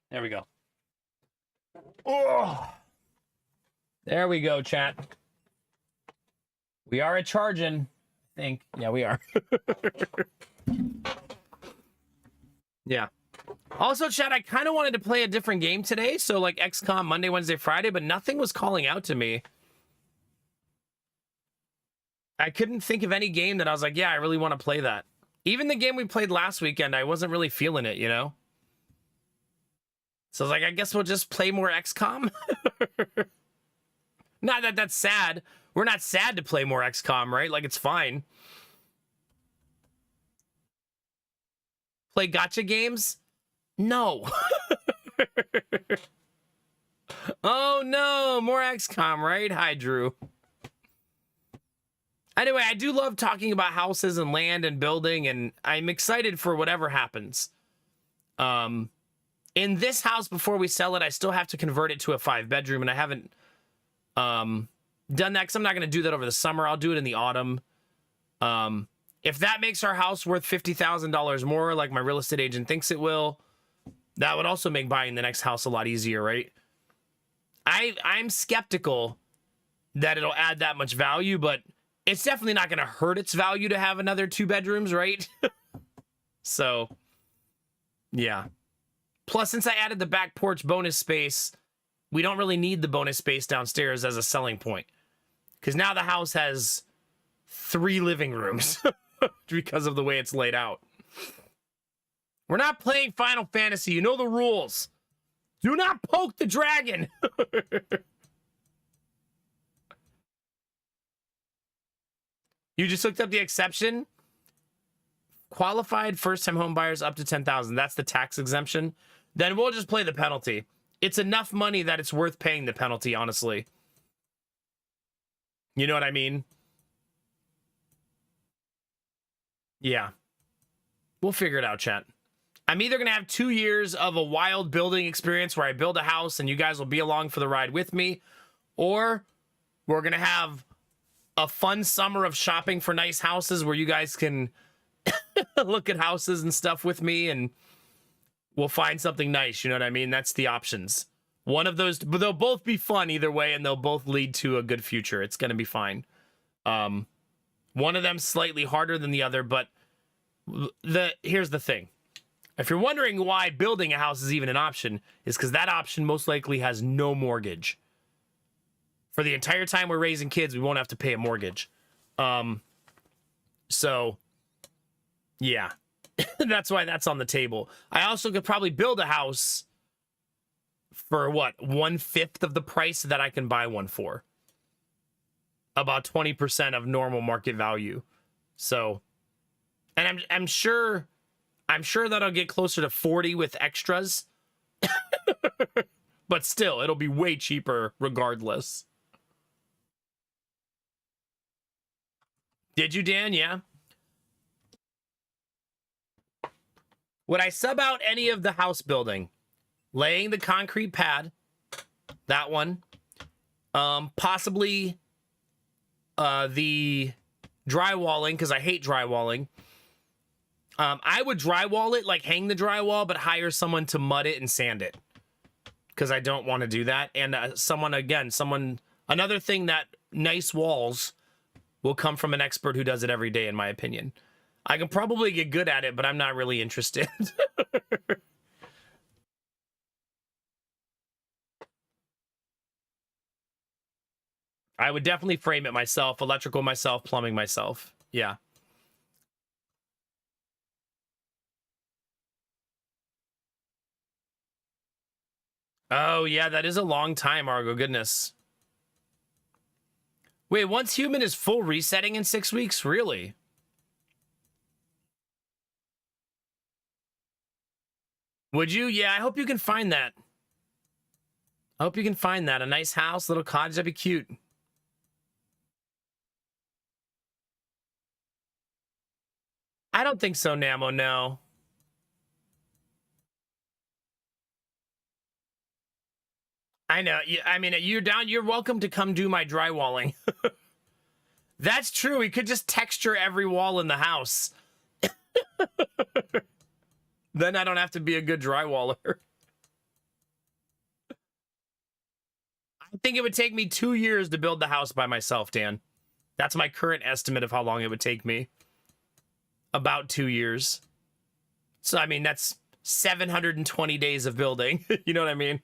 There we go. Oh, there we go, chat. We are a charging, I think. Yeah, we are. Yeah. Also, chat, I kind of wanted to play a different game today. So, like XCOM Monday, Wednesday, Friday, but nothing was calling out to me. I couldn't think of any game that I was like, yeah, I really want to play that. Even the game we played last weekend, I wasn't really feeling it, you know? So I was like, I guess we'll just play more XCOM. Not that that's sad. We're not sad to play more XCOM, right? Like, it's fine. Play gacha games? No. Oh, no. More XCOM, right? Hi, Drew. Anyway, I do love talking about houses and land and building, and I'm excited for whatever happens. In this house, before we sell it, I still have to convert it to a 5-bedroom, and I haven't done that because I'm not going to do that over the summer. I'll do it in the autumn. If that makes our house worth $50,000 more, like my real estate agent thinks it will, that would also make buying the next house a lot easier, right? I'm skeptical that it'll add that much value, but it's definitely not going to hurt its value to have another 2 bedrooms, right? So, yeah. Plus, since I added the back porch bonus space, we don't really need the bonus space downstairs as a selling point. Because now the house has 3 living rooms because of the way it's laid out. We're not playing Final Fantasy. You know the rules. Do not poke the dragon. You just looked up the exception. Qualified first-time home buyers up to $10,000. That's the tax exemption. Then we'll just play the penalty. It's enough money that it's worth paying the penalty, honestly. You know what I mean? Yeah. We'll figure it out, chat. I'm either going to have 2 years of a wild building experience where I build a house and you guys will be along for the ride with me, or we're going to have a fun summer of shopping for nice houses where you guys can look at houses and stuff with me, and we'll find something nice. You know what I mean? That's the options. One of those, but they'll both be fun either way, and they'll both lead to a good future. It's going to be fine. One of them slightly harder than the other, but here's the thing. If you're wondering why building a house is even an option, is because that option most likely has no mortgage. For the entire time we're raising kids, we won't have to pay a mortgage. So, yeah. That's why that's on the table. I also could probably build a house for, what, 1/5 of the price that I can buy one for. About 20% of normal market value. So, and I'm sure that I'll get closer to 40 with extras. But still, it'll be way cheaper regardless. Did you, Dan? Yeah. Would I sub out any of the house building? Laying the concrete pad. That one. Possibly the drywalling, because I hate drywalling. I would drywall it, like hang the drywall, but hire someone to mud it and sand it. Because I don't want to do that. And another thing that nice walls will come from an expert who does it every day, in my opinion. I can probably get good at it, but I'm not really interested. I would definitely frame it myself, electrical myself, plumbing myself. Yeah. Oh, yeah, that is a long time, Argo. Goodness. Wait, once human is full resetting in 6 weeks? Really? Would you? Yeah, I hope you can find that. I hope you can find that. A nice house, little cottage, that'd be cute. I don't think so, Namo, no. I know. I mean, you're down. You're welcome to come do my drywalling. That's true. We could just texture every wall in the house. Then I don't have to be a good drywaller. I think it would take me 2 years to build the house by myself, Dan. That's my current estimate of how long it would take me. About 2 years. So, I mean, that's 720 days of building. You know what I mean?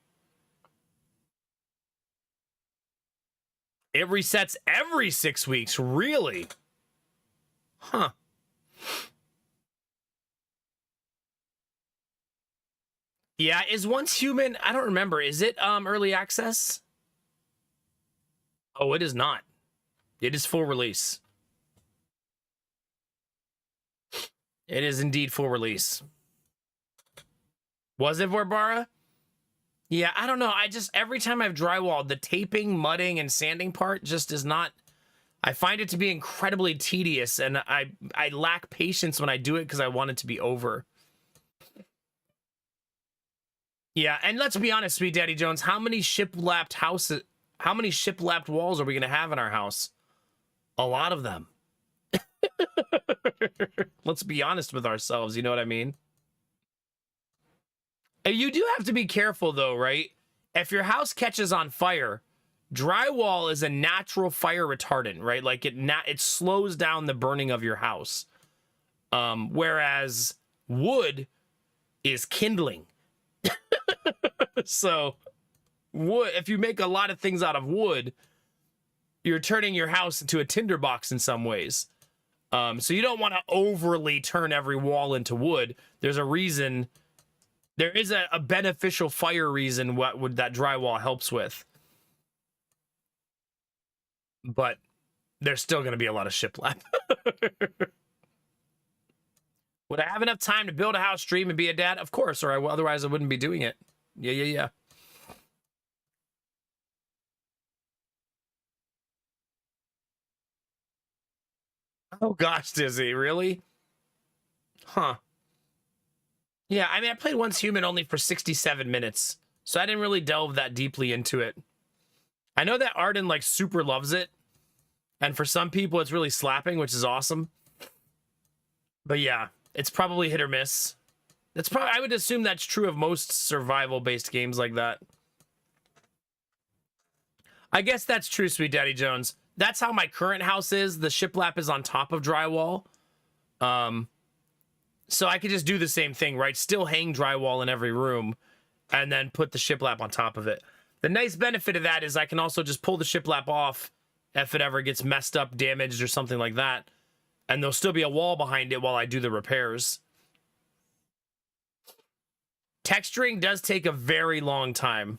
It resets every 6 weeks. Really? Huh. Yeah, is Once Human, I don't remember. Is it early access? Oh, it is not. It is full release. It is indeed full release. Was it Vorbara? Yeah, I don't know. I just, every time I've drywalled, the taping, mudding, and sanding part just is not, I find it to be incredibly tedious, and I lack patience when I do it because I want it to be over. Yeah, and let's be honest, Sweet Daddy Jones, how many shiplapped walls are we going to have in our house? A lot of them. Let's be honest with ourselves, you know what I mean? You do have to be careful, though, right? If your house catches on fire, drywall is a natural fire retardant, right? Like it slows down the burning of your house. Whereas wood is kindling. So wood, if you make a lot of things out of wood, you're turning your house into a tinderbox in some ways. So you don't want to overly turn every wall into wood. There's a reason. There is a beneficial fire reason what would that drywall helps with. But there's still going to be a lot of shiplap. Would I have enough time to build a house, stream, and be a dad? Of course, or otherwise I wouldn't be doing it. Yeah. Oh gosh, Dizzy, really? Huh. Yeah, I mean, I played Once Human only for 67 minutes, so I didn't really delve that deeply into it. I know that Arden, like, super loves it, and for some people, it's really slapping, which is awesome. But yeah, it's probably hit or miss. That's probably, I would assume that's true of most survival-based games like that. I guess that's true, Sweet Daddy Jones. That's how my current house is. The shiplap is on top of drywall. So I could just do the same thing, right? Still hang drywall in every room and then put the shiplap on top of it. The nice benefit of that is I can also just pull the shiplap off if it ever gets messed up, damaged, or something like that. And there'll still be a wall behind it while I do the repairs. Texturing does take a very long time.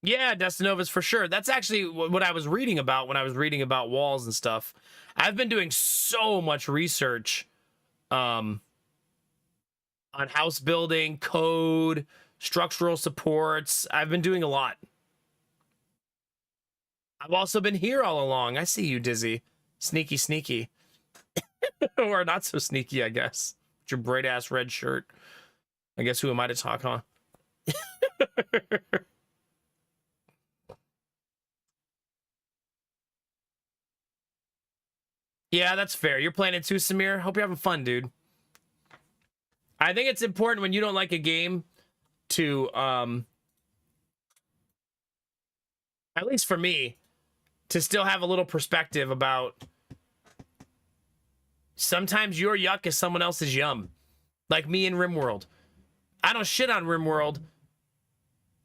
Yeah, Destinova's for sure. That's actually what I was reading about when I was reading about walls and stuff. I've been doing so much research on house building, code, structural supports. I've been doing a lot. I've also been here all along. I see you, Dizzy. Sneaky, sneaky. Or not so sneaky, I guess. With your bright-ass red shirt. I guess who am I to talk, huh? Yeah, that's fair. You're playing it too, Samir. Hope you're having fun, dude. I think it's important when you don't like a game to, at least for me, to still have a little perspective about sometimes your yuck is someone else's yum. Like me in RimWorld. I don't shit on RimWorld,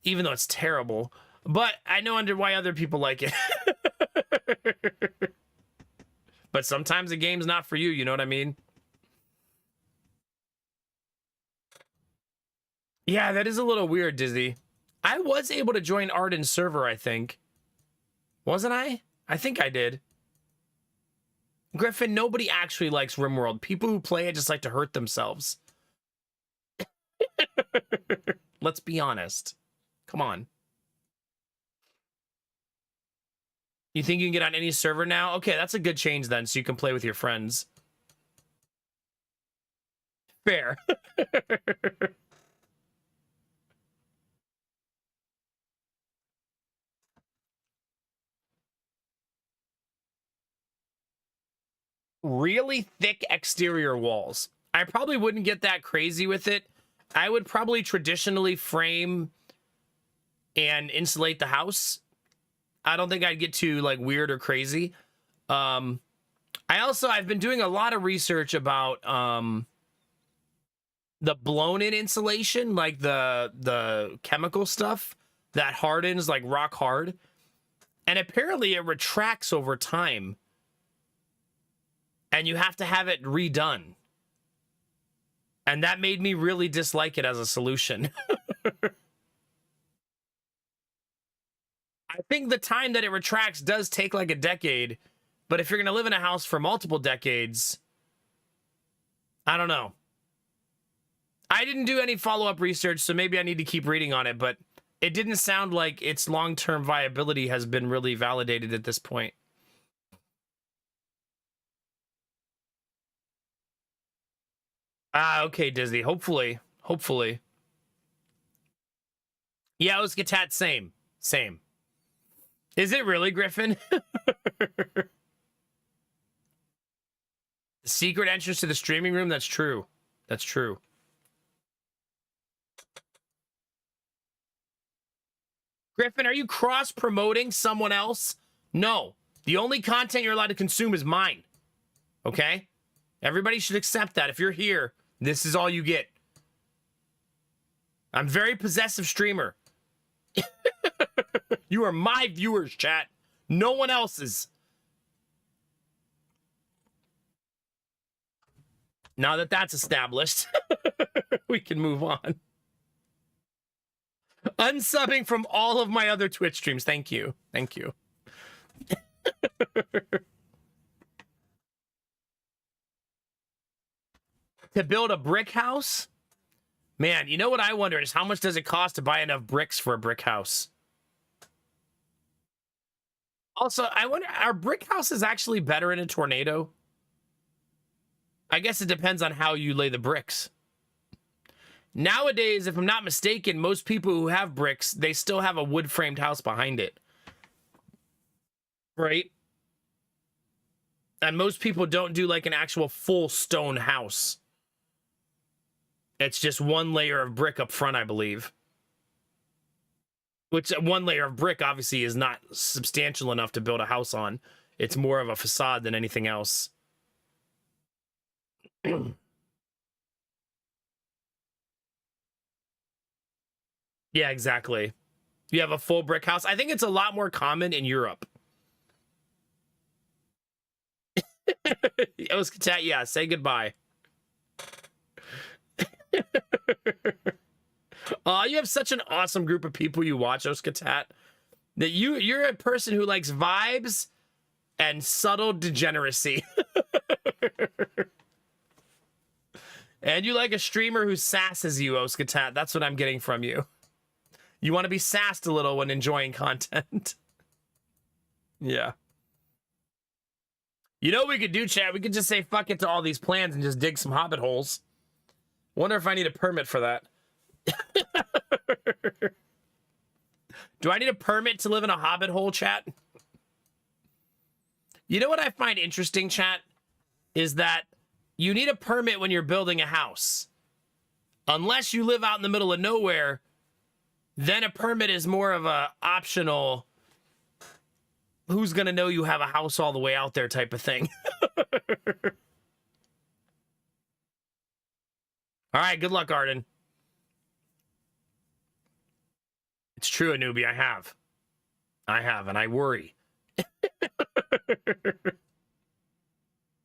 even though it's terrible. But I know why other people like it. But sometimes a game's not for you, you know what I mean? Yeah, that is a little weird, Dizzy. I was able to join Arden's server, I think. Wasn't I? I think I did. Griffin, nobody actually likes RimWorld. People who play it just like to hurt themselves. Let's be honest. Come on. You think you can get on any server now? Okay, that's a good change then, so you can play with your friends. Fair. Really thick exterior walls. I probably wouldn't get that crazy with it. I would probably traditionally frame and insulate the house. I don't think I'd get too like weird or crazy. I've been doing a lot of research about the blown in insulation, like the chemical stuff that hardens like rock hard. And apparently it retracts over time. And you have to have it redone. And that made me really dislike it as a solution. I think the time that it retracts does take like a decade. But if you're going to live in a house for multiple decades, I don't know. I didn't do any follow-up research, so maybe I need to keep reading on it. But it didn't sound like its long-term viability has been really validated at this point. Ah, okay, Disney. Hopefully. Hopefully. Yeah, Oskatat, same. Same. Is it really, Griffin? The secret entrance to the streaming room? That's true. That's true. Griffin, are you cross-promoting someone else? No. The only content you're allowed to consume is mine. Okay? Everybody should accept that. If you're here, this is all you get. I'm a very possessive streamer. You are my viewers, chat. No one else's. Now that that's established, we can move on. Unsubbing from all of my other Twitch streams. Thank you. Thank you. To build a brick house? Man, you know what I wonder is how much does it cost to buy enough bricks for a brick house? Also, I wonder, are brick houses actually better in a tornado? I guess it depends on how you lay the bricks. Nowadays, if I'm not mistaken, most people who have bricks, they still have a wood-framed house behind it. Right? And most people don't do like an actual full stone house. It's just one layer of brick up front, I believe. Which one layer of brick obviously is not substantial enough to build a house on. It's more of a facade than anything else. Yeah, exactly. You have a full brick house. I think it's a lot more common in Europe. Oskatat, yeah, say goodbye. You have such an awesome group of people you watch, Oskatat, that you're a person who likes vibes and subtle degeneracy. And you like a streamer who sasses you, Oskatat. That's what I'm getting from you. You want to be sassed a little when enjoying content. Yeah. You know what we could do, chat? We could just say fuck it to all these plans and just dig some hobbit holes. Wonder if I need a permit for that. Do I need a permit to live in a hobbit hole, chat? You know what I find interesting, chat? Is that you need a permit when you're building a house. Unless you live out in the middle of nowhere, then a permit is more of a optional, who's gonna know you have a house all the way out there type of thing. All right, good luck, Arden. It's true, Anubi, I have. I have, and I worry.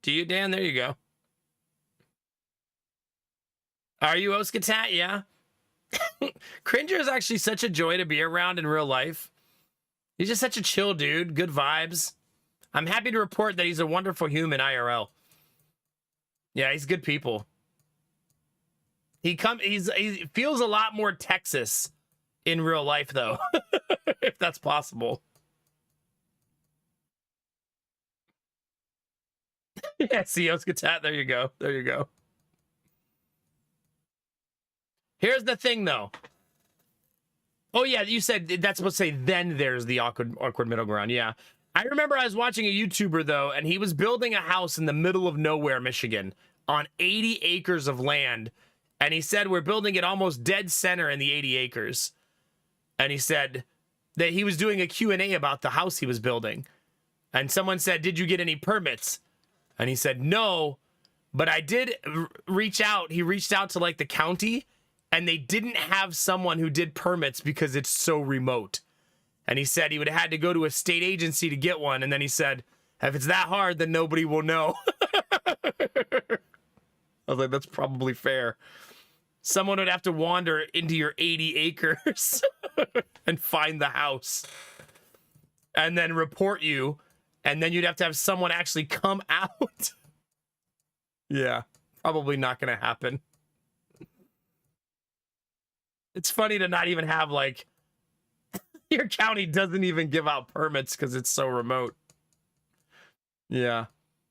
Do you, Dan? There you go. Are you Oskatat? Yeah. Cringer is actually such a joy to be around in real life. He's just such a chill dude. Good vibes. I'm happy to report that he's a wonderful human IRL. Yeah, he's good people. He feels a lot more Texas in real life, though, if that's possible. Yeah, see, Oskatat, there you go. There you go. Here's the thing, though. Oh, yeah, you said that's supposed to say, then there's the awkward middle ground. Yeah. I remember I was watching a YouTuber, though, and he was building a house in the middle of nowhere, Michigan, on 80 acres of land. And he said, we're building it almost dead center in the 80 acres. And he said that he was doing a Q&A about the house he was building. And someone said, did you get any permits? And he said, no, but I did reach out. He reached out to like the county, and they didn't have someone who did permits because it's so remote. And he said he would have had to go to a state agency to get one. And then he said, if it's that hard, then nobody will know. I was like, that's probably fair. Someone would have to wander into your 80 acres and find the house and then report you. And then you'd have to have someone actually come out. Yeah, probably not going to happen. It's funny to not even have, like, your county doesn't even give out permits because it's so remote. Yeah.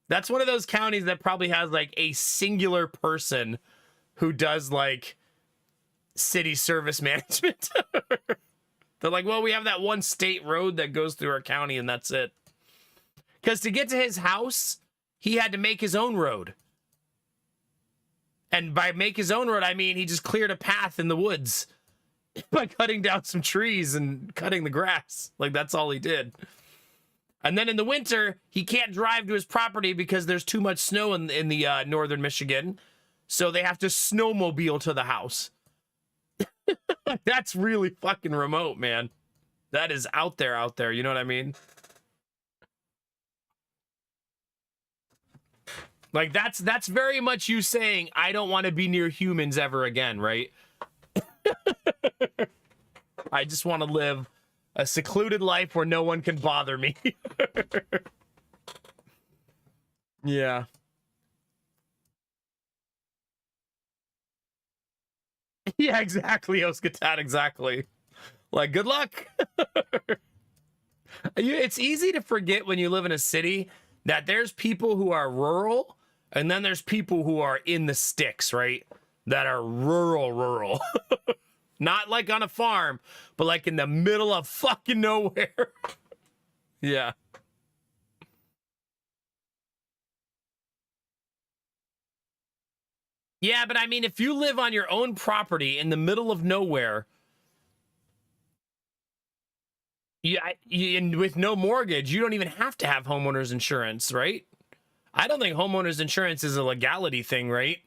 That's one of those counties that probably has, like, a singular person who does, like, city service management. They're like, well, we have that one state road that goes through our county, and that's it. Because to get to his house, he had to make his own road. And by make his own road, I mean he just cleared a path in the woods by cutting down some trees and cutting the grass. Like, that's all he did. And then in the winter, he can't drive to his property because there's too much snow in the northern Michigan. So they have to snowmobile to the house. That's really fucking remote, man. That is out there. You know what I mean? Like, that's very much you saying, I don't want to be near humans ever again, right? I just want to live a secluded life where no one can bother me. Yeah. Yeah, exactly, Oskatat, exactly. Like, good luck. It's easy to forget when you live in a city that there's people who are rural, and then there's people who are in the sticks, right? That are rural. Not like on a farm, but like in the middle of fucking nowhere. Yeah. Yeah, but I mean, if you live on your own property in the middle of nowhere, and with no mortgage, you don't even have to have homeowners insurance, right? I don't think homeowners insurance is a legality thing, right?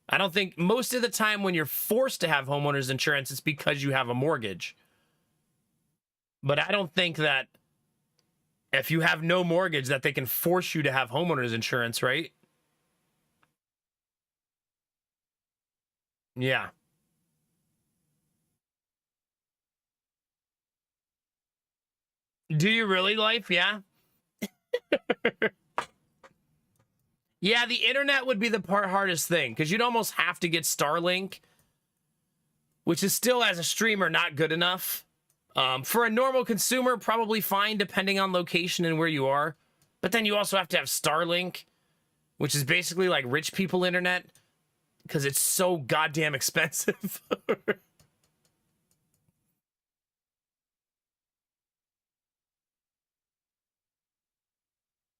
I don't think most of the time when you're forced to have homeowners insurance, it's because you have a mortgage. But I don't think that if you have no mortgage that they can force you to have homeowners insurance, right? Yeah. Do you really, Life? Yeah. Yeah, the internet would be the hardest thing, because you'd almost have to get Starlink, which is still, as a streamer, not good enough. For a normal consumer, probably fine, depending on location and where you are. But then you also have to have Starlink, which is basically like rich people internet, because it's so goddamn expensive.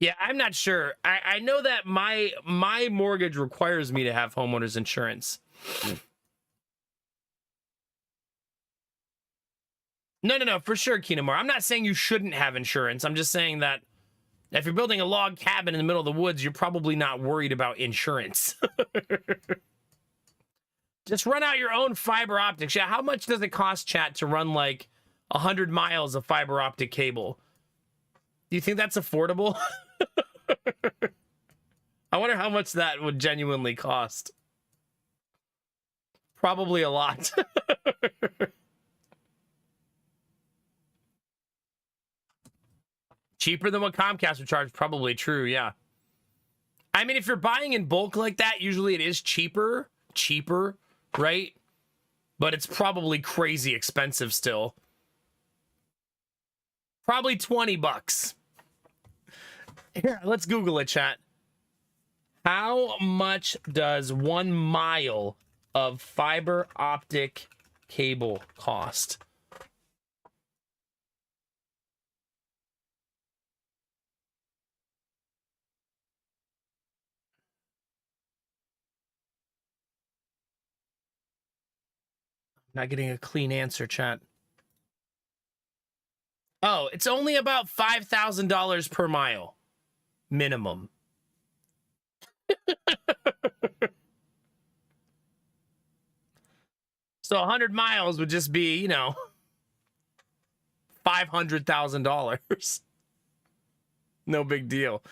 Yeah, I'm not sure. I know that my mortgage requires me to have homeowners insurance. No, for sure, Kinamar. I'm not saying you shouldn't have insurance. I'm just saying that if you're building a log cabin in the middle of the woods, you're probably not worried about insurance. Just run out your own fiber optics. Yeah, how much does it cost, chat, to run, like, 100 miles of fiber optic cable. Do you think that's affordable? I wonder how much that would genuinely cost. Probably a lot. Cheaper than what Comcast would charge, probably true, yeah. I mean, if you're buying in bulk like that, usually it is cheaper, right? But it's probably crazy expensive still. Probably 20 bucks. Here, let's Google it, chat. How much does 1 mile of fiber optic cable cost? Not getting a clean answer, chat. Oh, it's only about $5,000 per mile. Minimum. So 100 miles would just be, you know, $500,000. No big deal.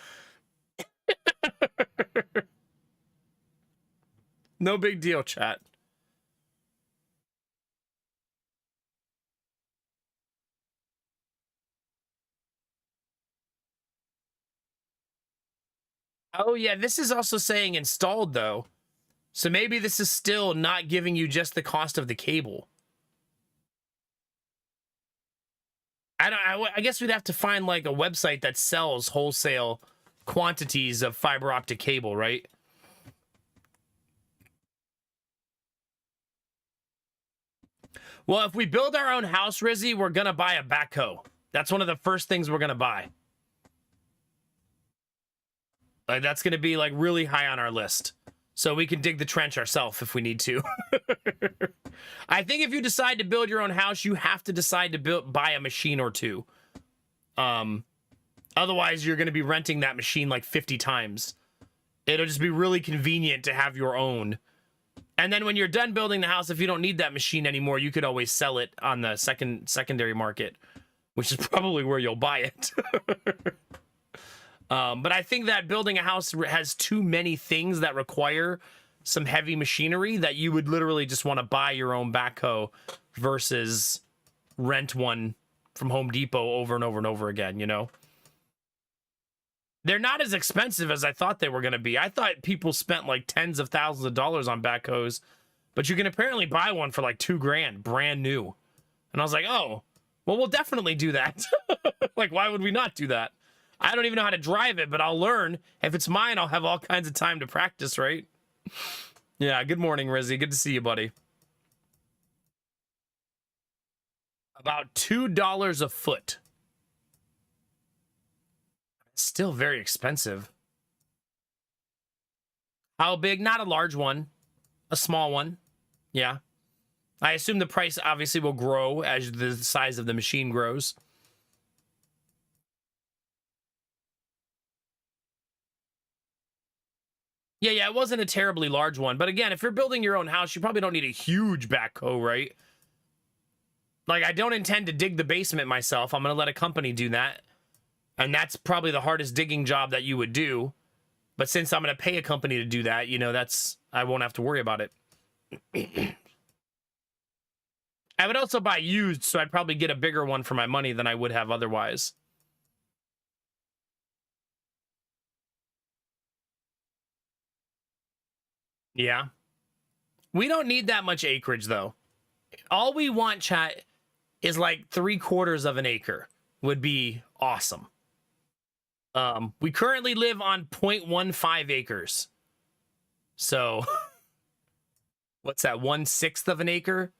No big deal, chat. Oh, yeah, this is also saying installed, though. So maybe this is still not giving you just the cost of the cable. I guess we'd have to find, like, a website that sells wholesale quantities of fiber optic cable, right? Well, if we build our own house, Rizzy, we're going to buy a backhoe. That's one of the first things we're going to buy. Like, that's going to be, like, really high on our list. So we can dig the trench ourselves if we need to. I think if you decide to build your own house, you have to decide to buy a machine or two. Otherwise, you're going to be renting that machine like 50 times. It'll just be really convenient to have your own. And then when you're done building the house, if you don't need that machine anymore, you could always sell it on the secondary market, which is probably where you'll buy it. But I think that building a house has too many things that require some heavy machinery that you would literally just want to buy your own backhoe versus rent one from Home Depot over and over and over again, you know? They're not as expensive as I thought they were going to be. I thought people spent like tens of thousands of dollars on backhoes, but you can apparently buy one for like $2,000, brand new. And I was like, oh, well, we'll definitely do that. Like, why would we not do that? I don't even know how to drive it, but I'll learn. If it's mine, I'll have all kinds of time to practice, right? Yeah, good morning, Rizzy. Good to see you, buddy. About $2 a foot. Still very expensive. How big? Not a large one. A small one. Yeah. I assume the price obviously will grow as the size of the machine grows. Yeah, it wasn't a terribly large one. But again, if you're building your own house, you probably don't need a huge backhoe, right? Like, I don't intend to dig the basement myself. I'm going to let a company do that. And that's probably the hardest digging job that you would do. But since I'm going to pay a company to do that, you know, I won't have to worry about it. I would also buy used, so I'd probably get a bigger one for my money than I would have otherwise. Yeah. We don't need that much acreage, though. All we want, chat, is like 3/4 of an acre would be awesome. We currently live on 0.15 acres. So, what's that, 1/6 of an acre,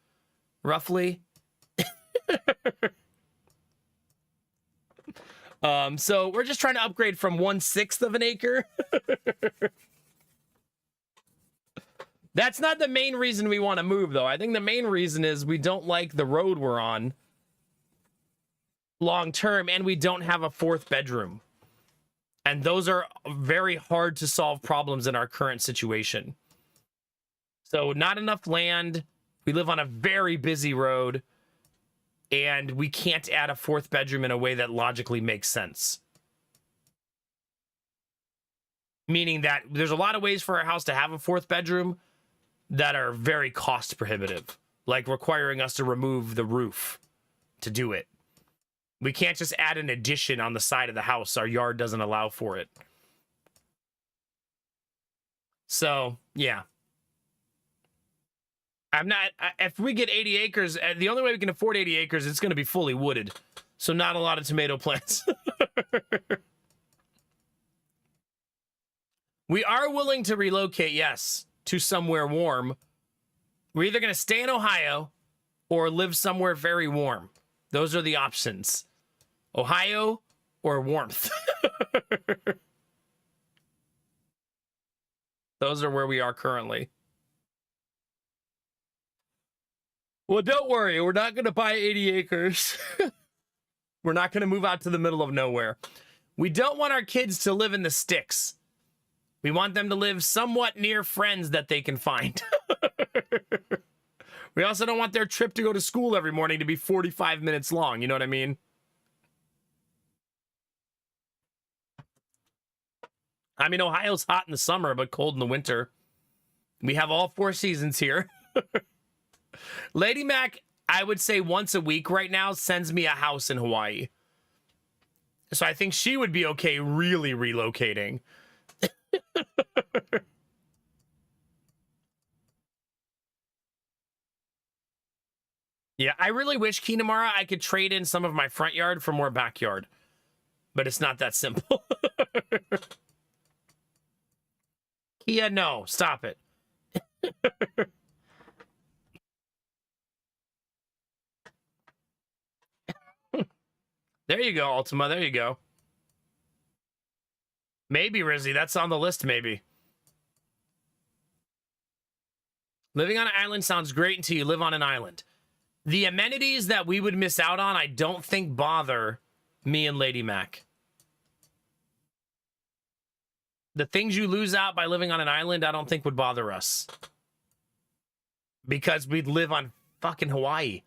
roughly? So we're just trying to upgrade from 1/6 of an acre. That's not the main reason we want to move, though. I think the main reason is we don't like the road we're on long term, and we don't have a 4th bedroom. And those are very hard to solve problems in our current situation. So not enough land. We live on a very busy road. and we can't add a fourth bedroom in a way that logically makes sense. Meaning that there's a lot of ways for our house to have a fourth bedroom that are very cost prohibitive, like requiring us to remove the roof to do it. We can't just add an addition on the side of the house. Our yard doesn't allow for it. So, yeah. If we get 80 acres, the only way we can afford 80 acres, it's going to be fully wooded. So not a lot of tomato plants. We are willing to relocate, yes, to somewhere warm. We're either going to stay in Ohio or live somewhere very warm. Those are the options. Ohio or warmth. Those are where we are currently. Well, don't worry. We're not going to buy 80 acres. We're not going to move out to the middle of nowhere. We don't want our kids to live in the sticks. We want them to live somewhat near friends that they can find. We also don't want their trip to go to school every morning to be 45 minutes long. You know what I mean? I mean, Ohio's hot in the summer, but cold in the winter. We have all 4 seasons here. Lady Mac, I would say once a week right now, sends me a house in Hawaii. So I think she would be okay really relocating. Yeah, I really wish, Kinamara, I could trade in some of my front yard for more backyard. But it's not that simple. Kia, no, stop it. There you go, Ultima, there you go. Maybe, Rizzy, that's on the list, maybe. Living on an island sounds great until you live on an island. The amenities that we would miss out on, I don't think bother me and Lady Mac. The things you lose out by living on an island, I don't think would bother us. Because we'd live on fucking Hawaii.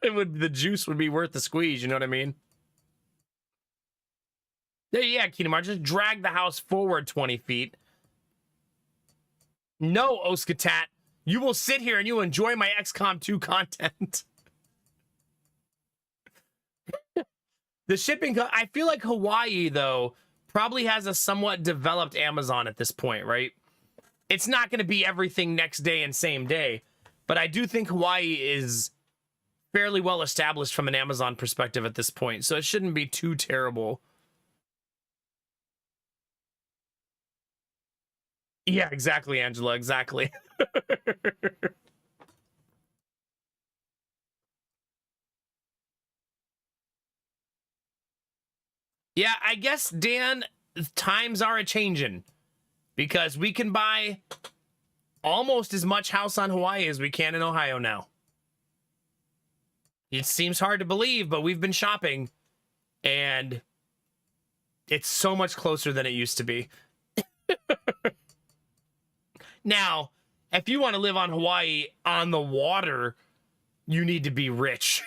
The juice would be worth the squeeze, you know what I mean? Yeah, Kinamar, just drag the house forward 20 feet. No, Oskatat, you will sit here and you will enjoy my XCOM 2 content. The shipping, I feel like Hawaii, though, probably has a somewhat developed Amazon at this point, right? It's not going to be everything next day and same day, but I do think Hawaii is fairly well established from an Amazon perspective at this point, so it shouldn't be too terrible. Yeah, exactly, Angela, exactly. Yeah, I guess, Dan, times are a-changin', because we can buy almost as much house on Hawaii as we can in Ohio now. It seems hard to believe, but we've been shopping, and it's so much closer than it used to be. Now, if you want to live on Hawaii on the water, you need to be rich.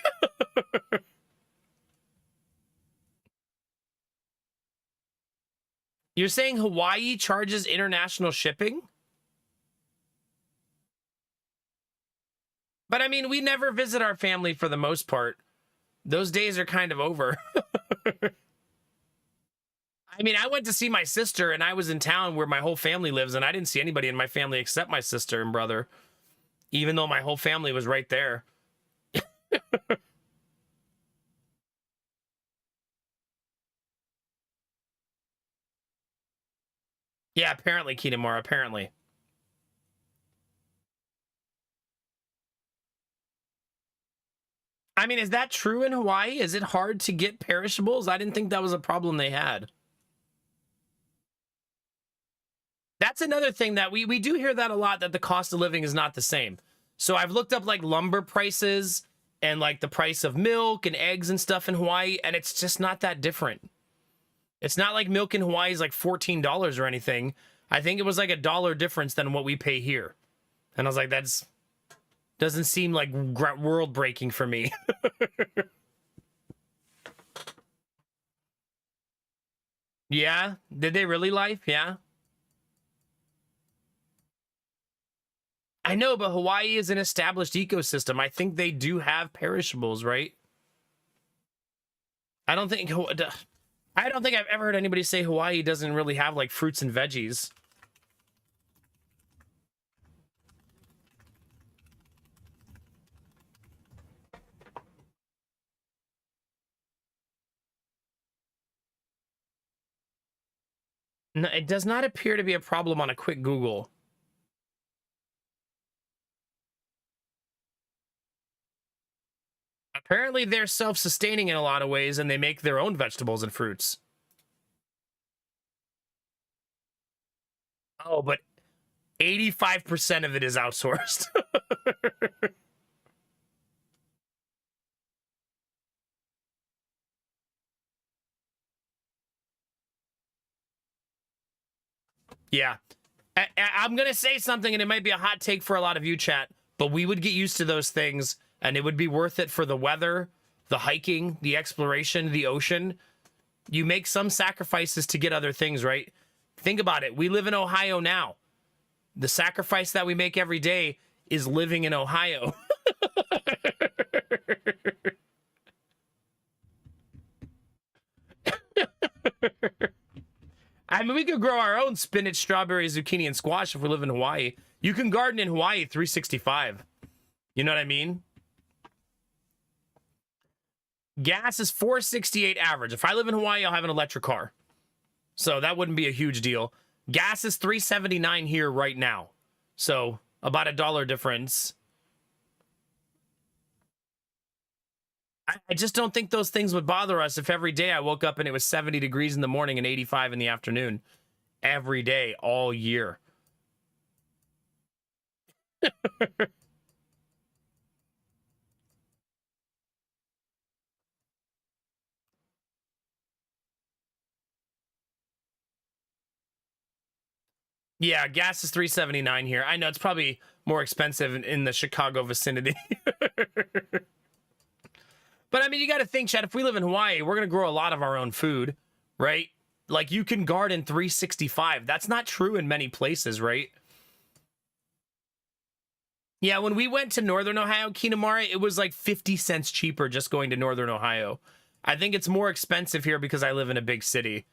You're saying Hawaii charges international shipping? But I mean, we never visit our family for the most part. Those days are kind of over. I mean, I went to see my sister and I was in town where my whole family lives and I didn't see anybody in my family except my sister and brother, even though my whole family was right there. Yeah, apparently, Kinamara, apparently. I mean, is that true in Hawaii? Is it hard to get perishables? I didn't think that was a problem they had. That's another thing that we do hear that a lot, that the cost of living is not the same. So I've looked up like lumber prices and like the price of milk and eggs and stuff in Hawaii, and it's just not that different. It's not like milk in Hawaii is like $14 or anything. I think it was like $1 difference than what we pay here. And I was like, that's Doesn't seem like world breaking for me. Yeah? Did they really life? Yeah. I know, but Hawaii is an established ecosystem. I think they do have perishables, right? I don't think I've ever heard anybody say Hawaii doesn't really have like fruits and veggies. No, it does not appear to be a problem on a quick Google. Apparently, they're self-sustaining in a lot of ways, and they make their own vegetables and fruits. Oh, but 85% of it is outsourced. Yeah. I'm going to say something, and it might be a hot take for a lot of you, chat, but we would get used to those things, and it would be worth it for the weather, the hiking, the exploration, the ocean. You make some sacrifices to get other things, right? Think about it. We live in Ohio now. The sacrifice that we make every day is living in Ohio. I mean, we could grow our own spinach, strawberry, zucchini, and squash if we live in Hawaii. You can garden in Hawaii 365. You know what I mean? Gas is $4.68 average. If I live in Hawaii, I'll have an electric car. So that wouldn't be a huge deal. Gas is $3.79 here right now. So about $1 difference. I just don't think those things would bother us if every day I woke up and it was 70 degrees in the morning and 85 in the afternoon. Every day, all year. Yeah, gas is $3.79 here. I know it's probably more expensive in the Chicago vicinity. But I mean, you got to think, Chad, if we live in Hawaii, we're going to grow a lot of our own food, right? Like you can garden 365. That's not true in many places, right? Yeah, when we went to Northern Ohio, Kinamari, it was like 50 cents cheaper just going to Northern Ohio. I think it's more expensive here because I live in a big city.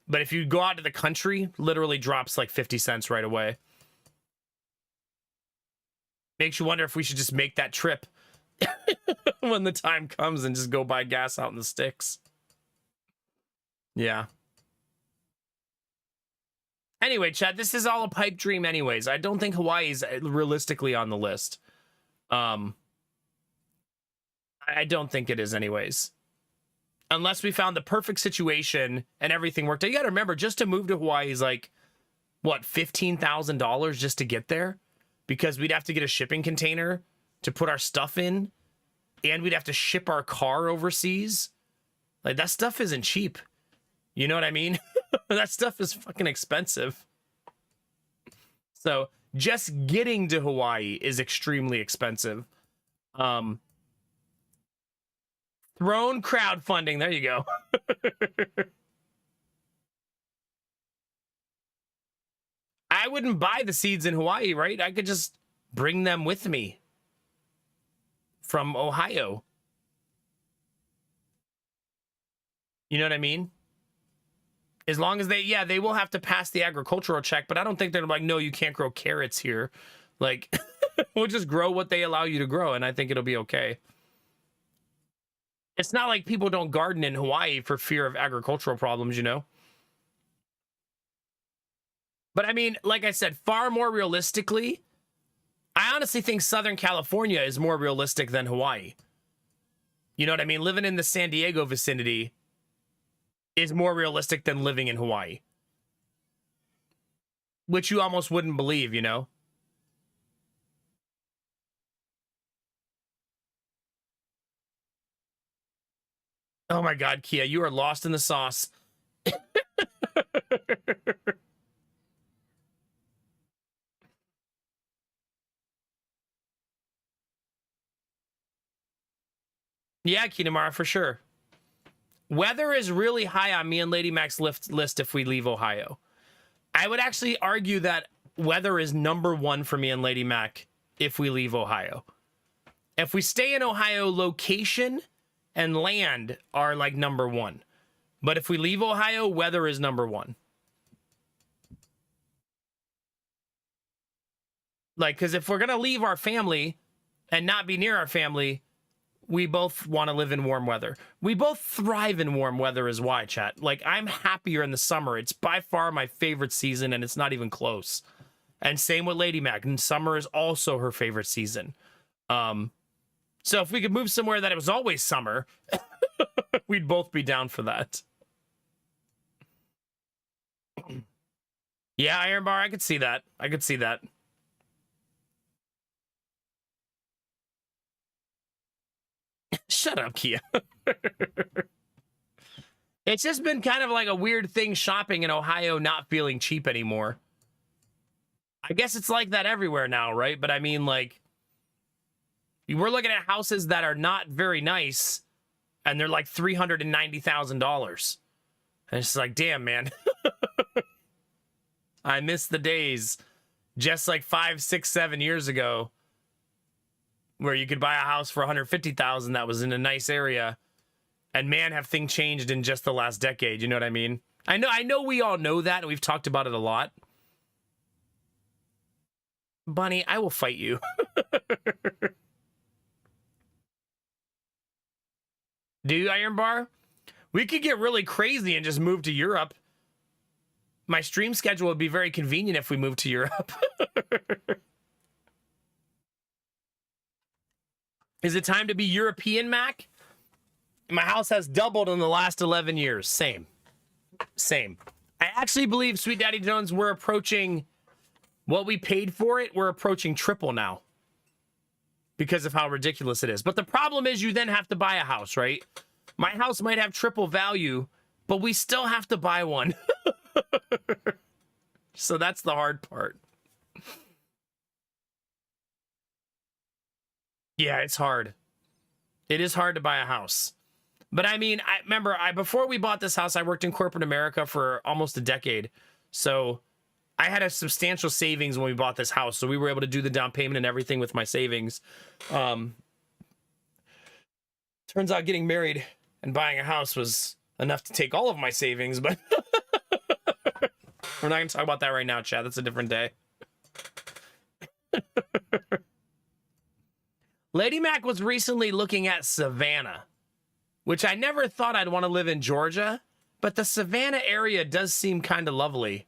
But if you go out to the country, literally drops like 50 cents right away. Makes you wonder if we should just make that trip when the time comes and just go buy gas out in the sticks. Yeah. Anyway, Chad, this is all a pipe dream anyways. I don't think Hawaii's realistically on the list. I don't think it is anyways. Unless we found the perfect situation and everything worked out. You got to remember, just to move to Hawaii is like, what, $15,000 just to get there? Because we'd have to get a shipping container to put our stuff in, and we'd have to ship our car overseas. Like, that stuff isn't cheap. You know what I mean? That stuff is fucking expensive. So just getting to Hawaii is extremely expensive. Throne crowdfunding. There you go. I wouldn't buy the seeds in Hawaii, right? I could just bring them with me from Ohio. You know what I mean? As long as they will have to pass the agricultural check, but I don't think they're like, no, you can't grow carrots here. Like, we'll just grow what they allow you to grow, and I think it'll be okay. It's not like people don't garden in Hawaii for fear of agricultural problems, you know? But I mean, like I said, far more realistically, I honestly think Southern California is more realistic than Hawaii. You know what I mean? Living in the San Diego vicinity is more realistic than living in Hawaii. Which you almost wouldn't believe, you know? Oh my God, Kia, you are lost in the sauce. Yeah, Kinamara, for sure. Weather is really high on me and Lady Mac's list if we leave Ohio. I would actually argue that weather is number one for me and Lady Mac if we leave Ohio. If we stay in Ohio, location and land are like number one. But if we leave Ohio, weather is number one. Like, because if we're going to leave our family and not be near our family, we both want to live in warm weather. We both thrive in warm weather is why, chat. Like, I'm happier in the summer. It's by far my favorite season, and it's not even close. And same with Lady Mac. And summer is also her favorite season. So if we could move somewhere that it was always summer, we'd both be down for that. Yeah, Iron Bar, I could see that. I could see that. Shut up, Kia. It's just been kind of like a weird thing shopping in Ohio not feeling cheap anymore. I guess it's like that everywhere now, right? But I mean, like, we're looking at houses that are not very nice, and they're like $390,000. And it's like, damn, man. I miss the days just like 5, 6, 7 years ago where you could buy a house for $150,000 that was in a nice area, and man, have things changed in just the last decade. You know what I mean? I know we all know that, and we've talked about it a lot. Bunny, I will fight you. Do you, Iron Bar? We could get really crazy and just move to Europe. My stream schedule would be very convenient if we moved to Europe. Is it time to be European, Mac? My house has doubled in the last 11 years. Same. Same. I actually believe, Sweet Daddy Jones, we're approaching what we paid for it. We're approaching triple now because of how ridiculous it is. But the problem is you then have to buy a house, right? My house might have triple value, but we still have to buy one. So that's the hard part. Yeah, it's hard. It is hard to buy a house. But I mean, I remember before we bought this house, I worked in corporate America for almost a decade. So I had a substantial savings when we bought this house. So we were able to do the down payment and everything with my savings. Turns out getting married and buying a house was enough to take all of my savings, but we're not going to talk about that right now, Chad. That's a different day. Lady Mac was recently looking at Savannah, which I never thought I'd want to live in Georgia, but the Savannah area does seem kind of lovely.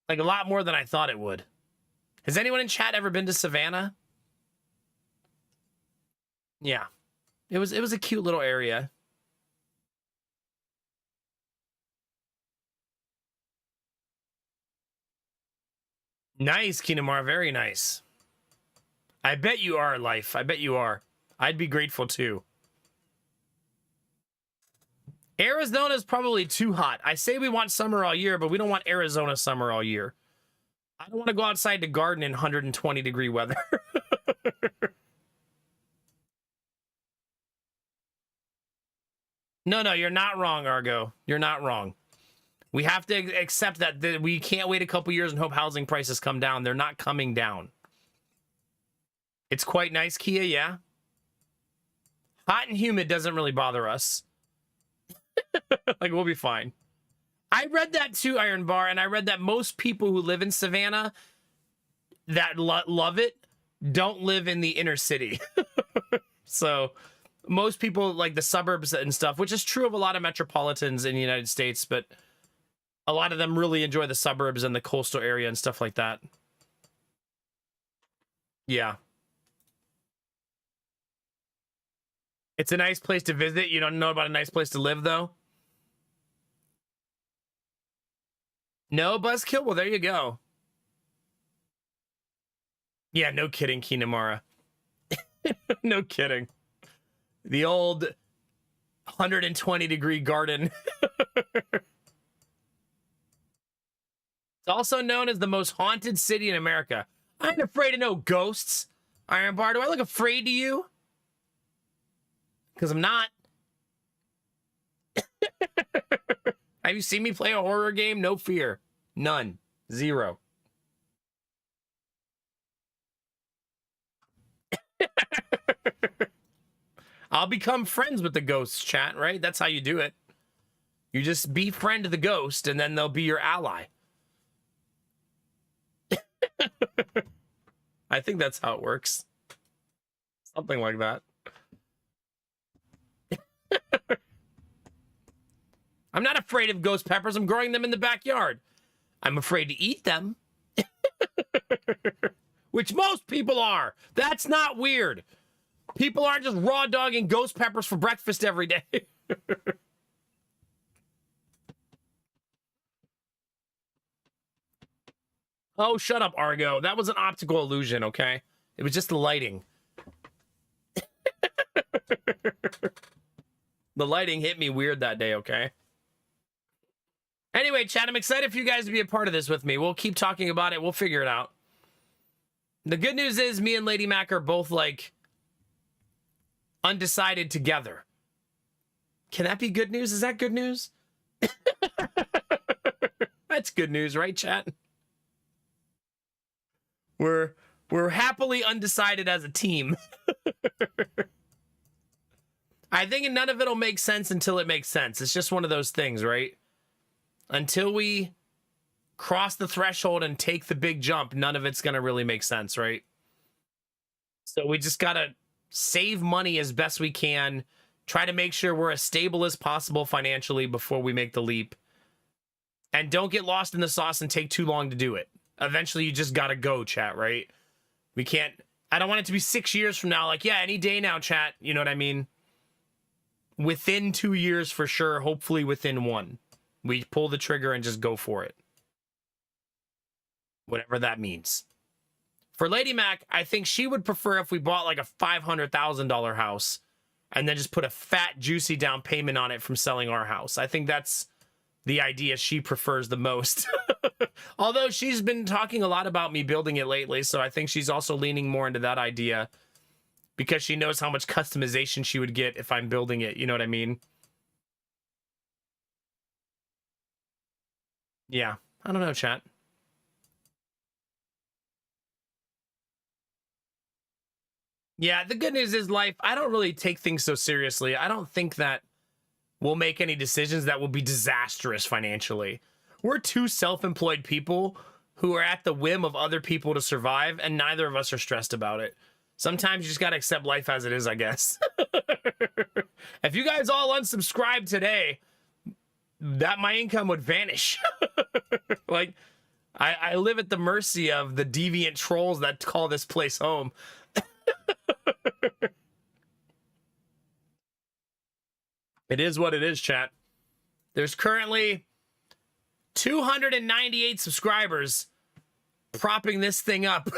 Like a lot more than I thought it would. Has anyone in chat ever been to Savannah? Yeah. It was a cute little area. Nice, Kinamar, very nice. I bet you are, Life. I bet you are. I'd be grateful too. Arizona's probably too hot. I say we want summer all year, but we don't want Arizona summer all year. I don't want to go outside to garden in 120-degree weather. No, you're not wrong, Argo. You're not wrong. We have to accept that we can't wait a couple years and hope housing prices come down. They're not coming down. It's quite nice, Kia, yeah. Hot and humid doesn't really bother us. Like, we'll be fine. I read that too, Iron Bar, and I read that most people who live in Savannah that love it don't live in the inner city. So most people like the suburbs and stuff, which is true of a lot of metropolitans in the United States, but a lot of them really enjoy the suburbs and the coastal area and stuff like that. Yeah. It's a nice place to visit. You don't know about a nice place to live, though? No, Buzzkill? Well, there you go. Yeah, no kidding, Kinamara. No kidding. The old 120-degree garden. It's also known as the most haunted city in America. I'm afraid of no ghosts. Iron Bar, do I look afraid to you? Because I'm not. Have you seen me play a horror game? No fear. None. Zero. I'll become friends with the ghosts, chat, right? That's how you do it. You just befriend the ghost, and then they'll be your ally. I think that's how it works. Something like that. I'm not afraid of ghost peppers. I'm growing them in the backyard. I'm afraid to eat them. Which most people are. That's not weird. People aren't just raw dogging ghost peppers for breakfast every day. Oh, shut up, Argo. That was an optical illusion, okay? It was just the lighting. The lighting hit me weird that day, okay? Anyway, chat, I'm excited for you guys to be a part of this with me. We'll keep talking about it. We'll figure it out. The good news is me and Lady Mac are both, like, undecided together. Can that be good news? Is that good news? That's good news, right, chat? We're happily undecided as a team. I think none of it'll make sense until it makes sense. It's just one of those things, right? Until we cross the threshold and take the big jump, none of it's going to really make sense, right? So we just got to save money as best we can, try to make sure we're as stable as possible financially before we make the leap. And don't get lost in the sauce and take too long to do it. Eventually, you just got to go, chat, right? We can't... I don't want it to be 6 years from now. Like, yeah, any day now, chat. You know what I mean? Within 2 years for sure. Hopefully within 1. We pull the trigger and just go for it. Whatever that means. For Lady Mac, I think she would prefer if we bought like a $500,000 house and then just put a fat, juicy down payment on it from selling our house. I think that's the idea she prefers the most. Although she's been talking a lot about me building it lately, so I think she's also leaning more into that idea because she knows how much customization she would get if I'm building it. You know what I mean? Yeah. I don't know, chat. Yeah, the good news is life. I don't really take things so seriously. I don't think that we'll make any decisions that will be disastrous financially. We're two self-employed people who are at the whim of other people to survive, and neither of us are stressed about it. Sometimes you just gotta accept life as it is, I guess. If you guys all unsubscribe today, that my income would vanish. Like, I live at the mercy of the deviant trolls that call this place home. It is what it is, chat. There's currently 298 subscribers propping this thing up.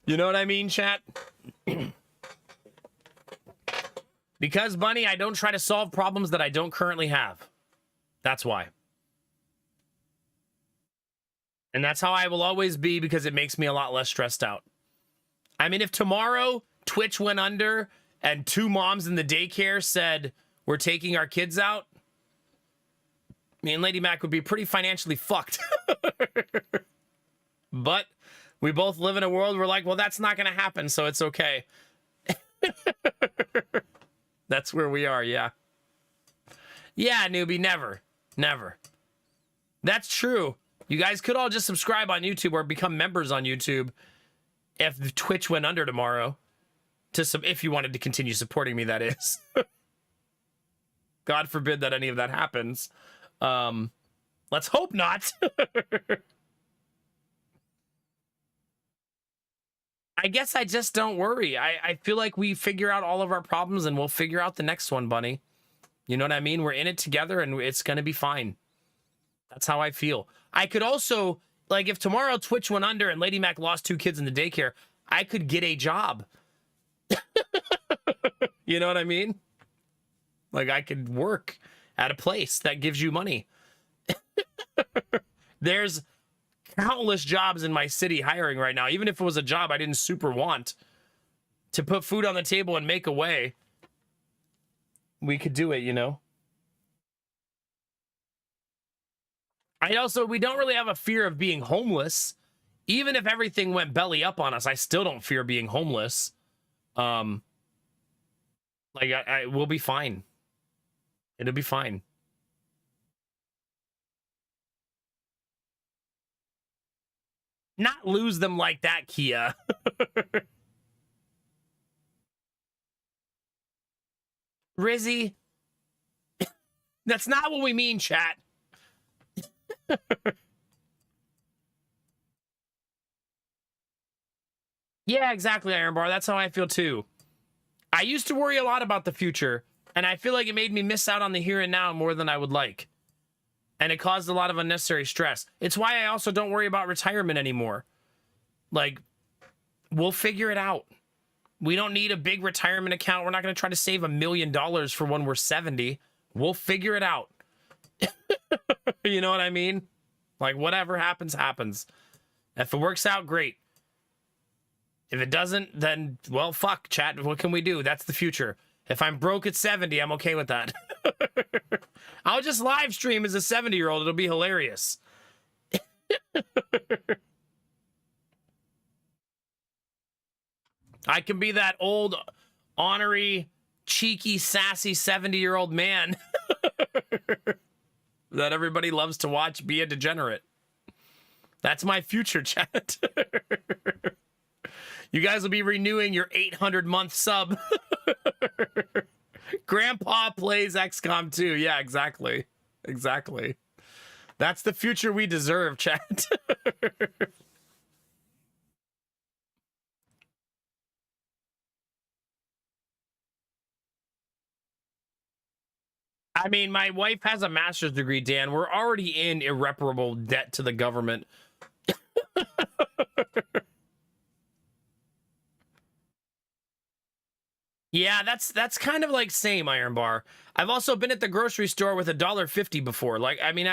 You know what I mean, chat? Because, Bunny, I don't try to solve problems that I don't currently have. That's why. And that's how I will always be, because it makes me a lot less stressed out. I mean, if tomorrow Twitch went under and 2 moms in the daycare said, we're taking our kids out, me and Lady Mac would be pretty financially fucked. But we both live in a world where, like, well, that's not going to happen, so it's okay. That's where we are, yeah. Yeah, newbie, never. Never. That's true. You guys could all just subscribe on YouTube or become members on YouTube if Twitch went under tomorrow. If you wanted to continue supporting me, that is. God forbid that any of that happens. Let's hope not. I guess I just don't worry. I feel like we figure out all of our problems and we'll figure out the next one, Bunny. You know what I mean? We're in it together and it's going to be fine. That's how I feel. I could also, like, if tomorrow Twitch went under and Lady Mac lost 2 kids in the daycare, I could get a job. You know what I mean? Like, I could work at a place that gives you money. There's countless jobs in my city hiring right now, even if it was a job I didn't super want. to put food on the table and make a way, we could do it, you know? We don't really have a fear of being homeless. Even if everything went belly up on us, I still don't fear being homeless. We'll be fine. It'll be fine. Not lose them like that, Kia. Rizzy. That's not what we mean, chat. Yeah, exactly, Iron Bar. That's how I feel too. I used to worry a lot about the future, and I feel like it made me miss out on the here and now more than I would like. And it caused a lot of unnecessary stress. It's why I also don't worry about retirement anymore. Like, we'll figure it out. We don't need a big retirement account. We're not going to try to save $1 million for when we're 70. We'll figure it out. You know what I mean? Like, whatever happens, happens. If it works out, great. If it doesn't, then, well, fuck, chat. What can we do? That's the future. If I'm broke at 70, I'm okay with that. I'll just live stream as a 70-year-old. It'll be hilarious. I can be that old, ornery, cheeky, sassy 70-year-old man that everybody loves to watch be a degenerate. That's my future, chat. You guys will be renewing your 800-month sub. Grandpa plays XCOM 2. Yeah, exactly. Exactly. That's the future we deserve, chat. I mean, my wife has a master's degree, Dan. We're already in irreparable debt to the government. Yeah, that's kind of like same, Iron Bar. I've also been at the grocery store with $1.50 before. Like, I mean,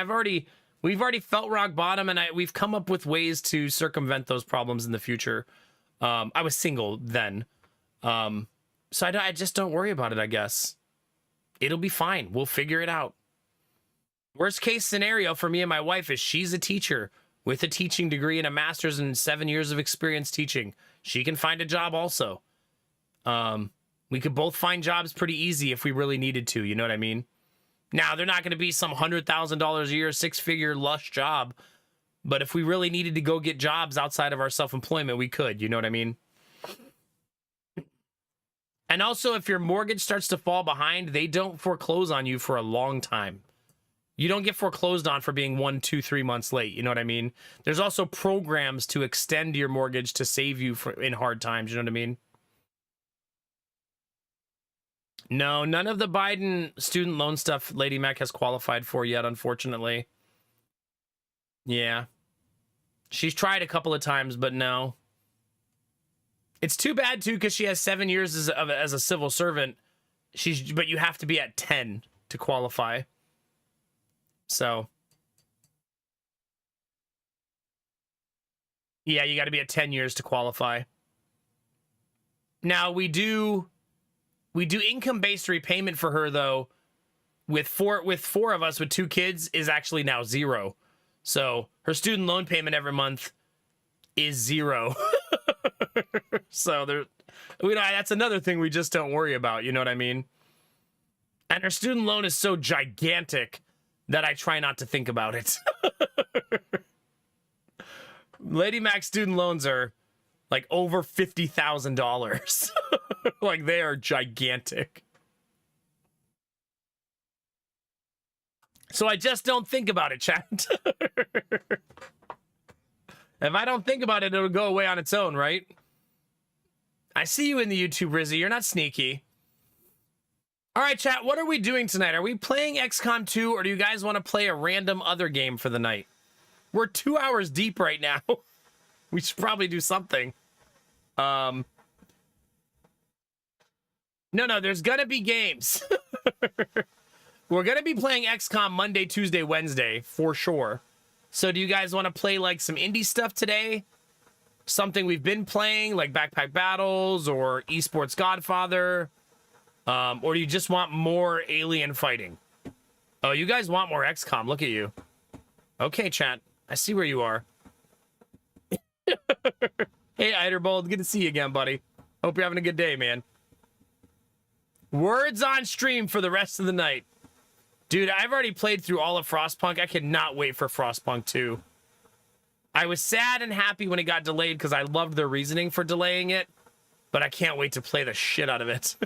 we've already felt rock bottom, and we've come up with ways to circumvent those problems in the future. I was single then, so I just don't worry about it. I guess it'll be fine. We'll figure it out. Worst case scenario for me and my wife is she's a teacher with a teaching degree and a master's and 7 years of experience teaching. She can find a job also. We could both find jobs pretty easy if we really needed to, you know what I mean? Now, they're not going to be some $100,000 a year, 6-figure lush job. But if we really needed to go get jobs outside of our self-employment, we could, you know what I mean? And also, if your mortgage starts to fall behind, they don't foreclose on you for a long time. You don't get foreclosed on for being 1, 2, 3 months late, you know what I mean? There's also programs to extend your mortgage to save you in hard times, you know what I mean? No, none of the Biden student loan stuff Lady Mac has qualified for yet, unfortunately. Yeah. She's tried a couple of times, but no. It's too bad, too, because she has 7 years as a civil servant. But you have to be at 10 to qualify. So. Yeah, you got to be at 10 years to qualify. Now, we do income-based repayment for her, though. With four of us with 2 kids is actually now 0. So her student loan payment every month is 0. So that's another thing we just don't worry about. You know what I mean? And her student loan is so gigantic that I try not to think about it. Lady Mac's student loans are like over $50,000. Like, they are gigantic. So I just don't think about it, chat. If I don't think about it, it'll go away on its own, right? I see you in the YouTube, Rizzy. You're not sneaky. All right, chat, what are we doing tonight? Are we playing XCOM 2, or do you guys want to play a random other game for the night? We're 2 hours deep right now. We should probably do something. No, there's gonna be games. We're gonna be playing XCOM Monday, Tuesday, Wednesday, for sure. So do you guys want to play, like, some indie stuff today? something we've been playing, like Backpack Battles or Esports Godfather? Or do you just want more alien fighting? Oh, you guys want more XCOM. Look at you. Okay, chat. I see where you are. Hey, Eiderbold. Good to see you again, buddy. Hope you're having a good day, man. Words on stream for the rest of the night. Dude, I've already played through all of Frostpunk. I cannot wait for Frostpunk 2. I was sad and happy when it got delayed because I loved their reasoning for delaying it. But I can't wait to play the shit out of it.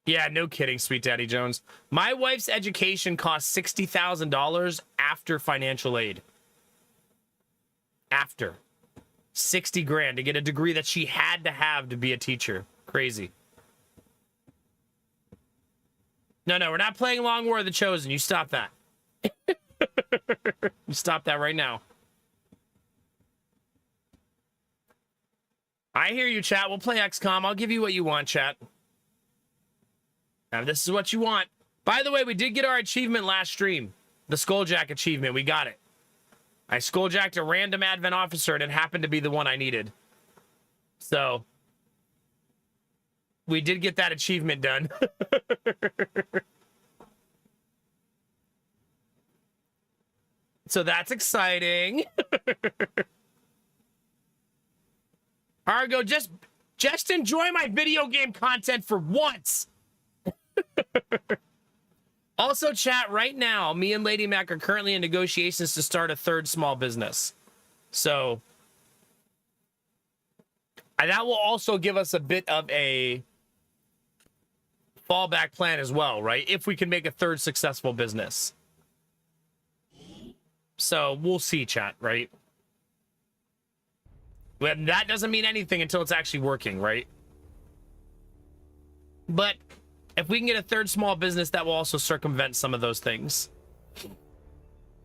Yeah, no kidding, Sweet Daddy Jones. My wife's education cost $60,000 after financial aid. After. 60 grand to get a degree that she had to have to be a teacher. Crazy. No, we're not playing Long War of the Chosen. You stop that. You stop that right now. I hear you, chat. We'll play XCOM. I'll give you what you want, chat. Now, this is what you want. By the way, we did get our achievement last stream. The Skulljack achievement. We got it. I skulljacked a random Advent officer, and it happened to be the one I needed. So, we did get that achievement done. So that's exciting. Argo, just enjoy my video game content for once. Also, chat, right now, me and Lady Mac are currently in negotiations to start a third small business. So, and that will also give us a bit of a fallback plan as well, right? If we can make a third successful business. So, we'll see, chat, right? Well, that doesn't mean anything until it's actually working, right? But if we can get a third small business, that will also circumvent some of those things.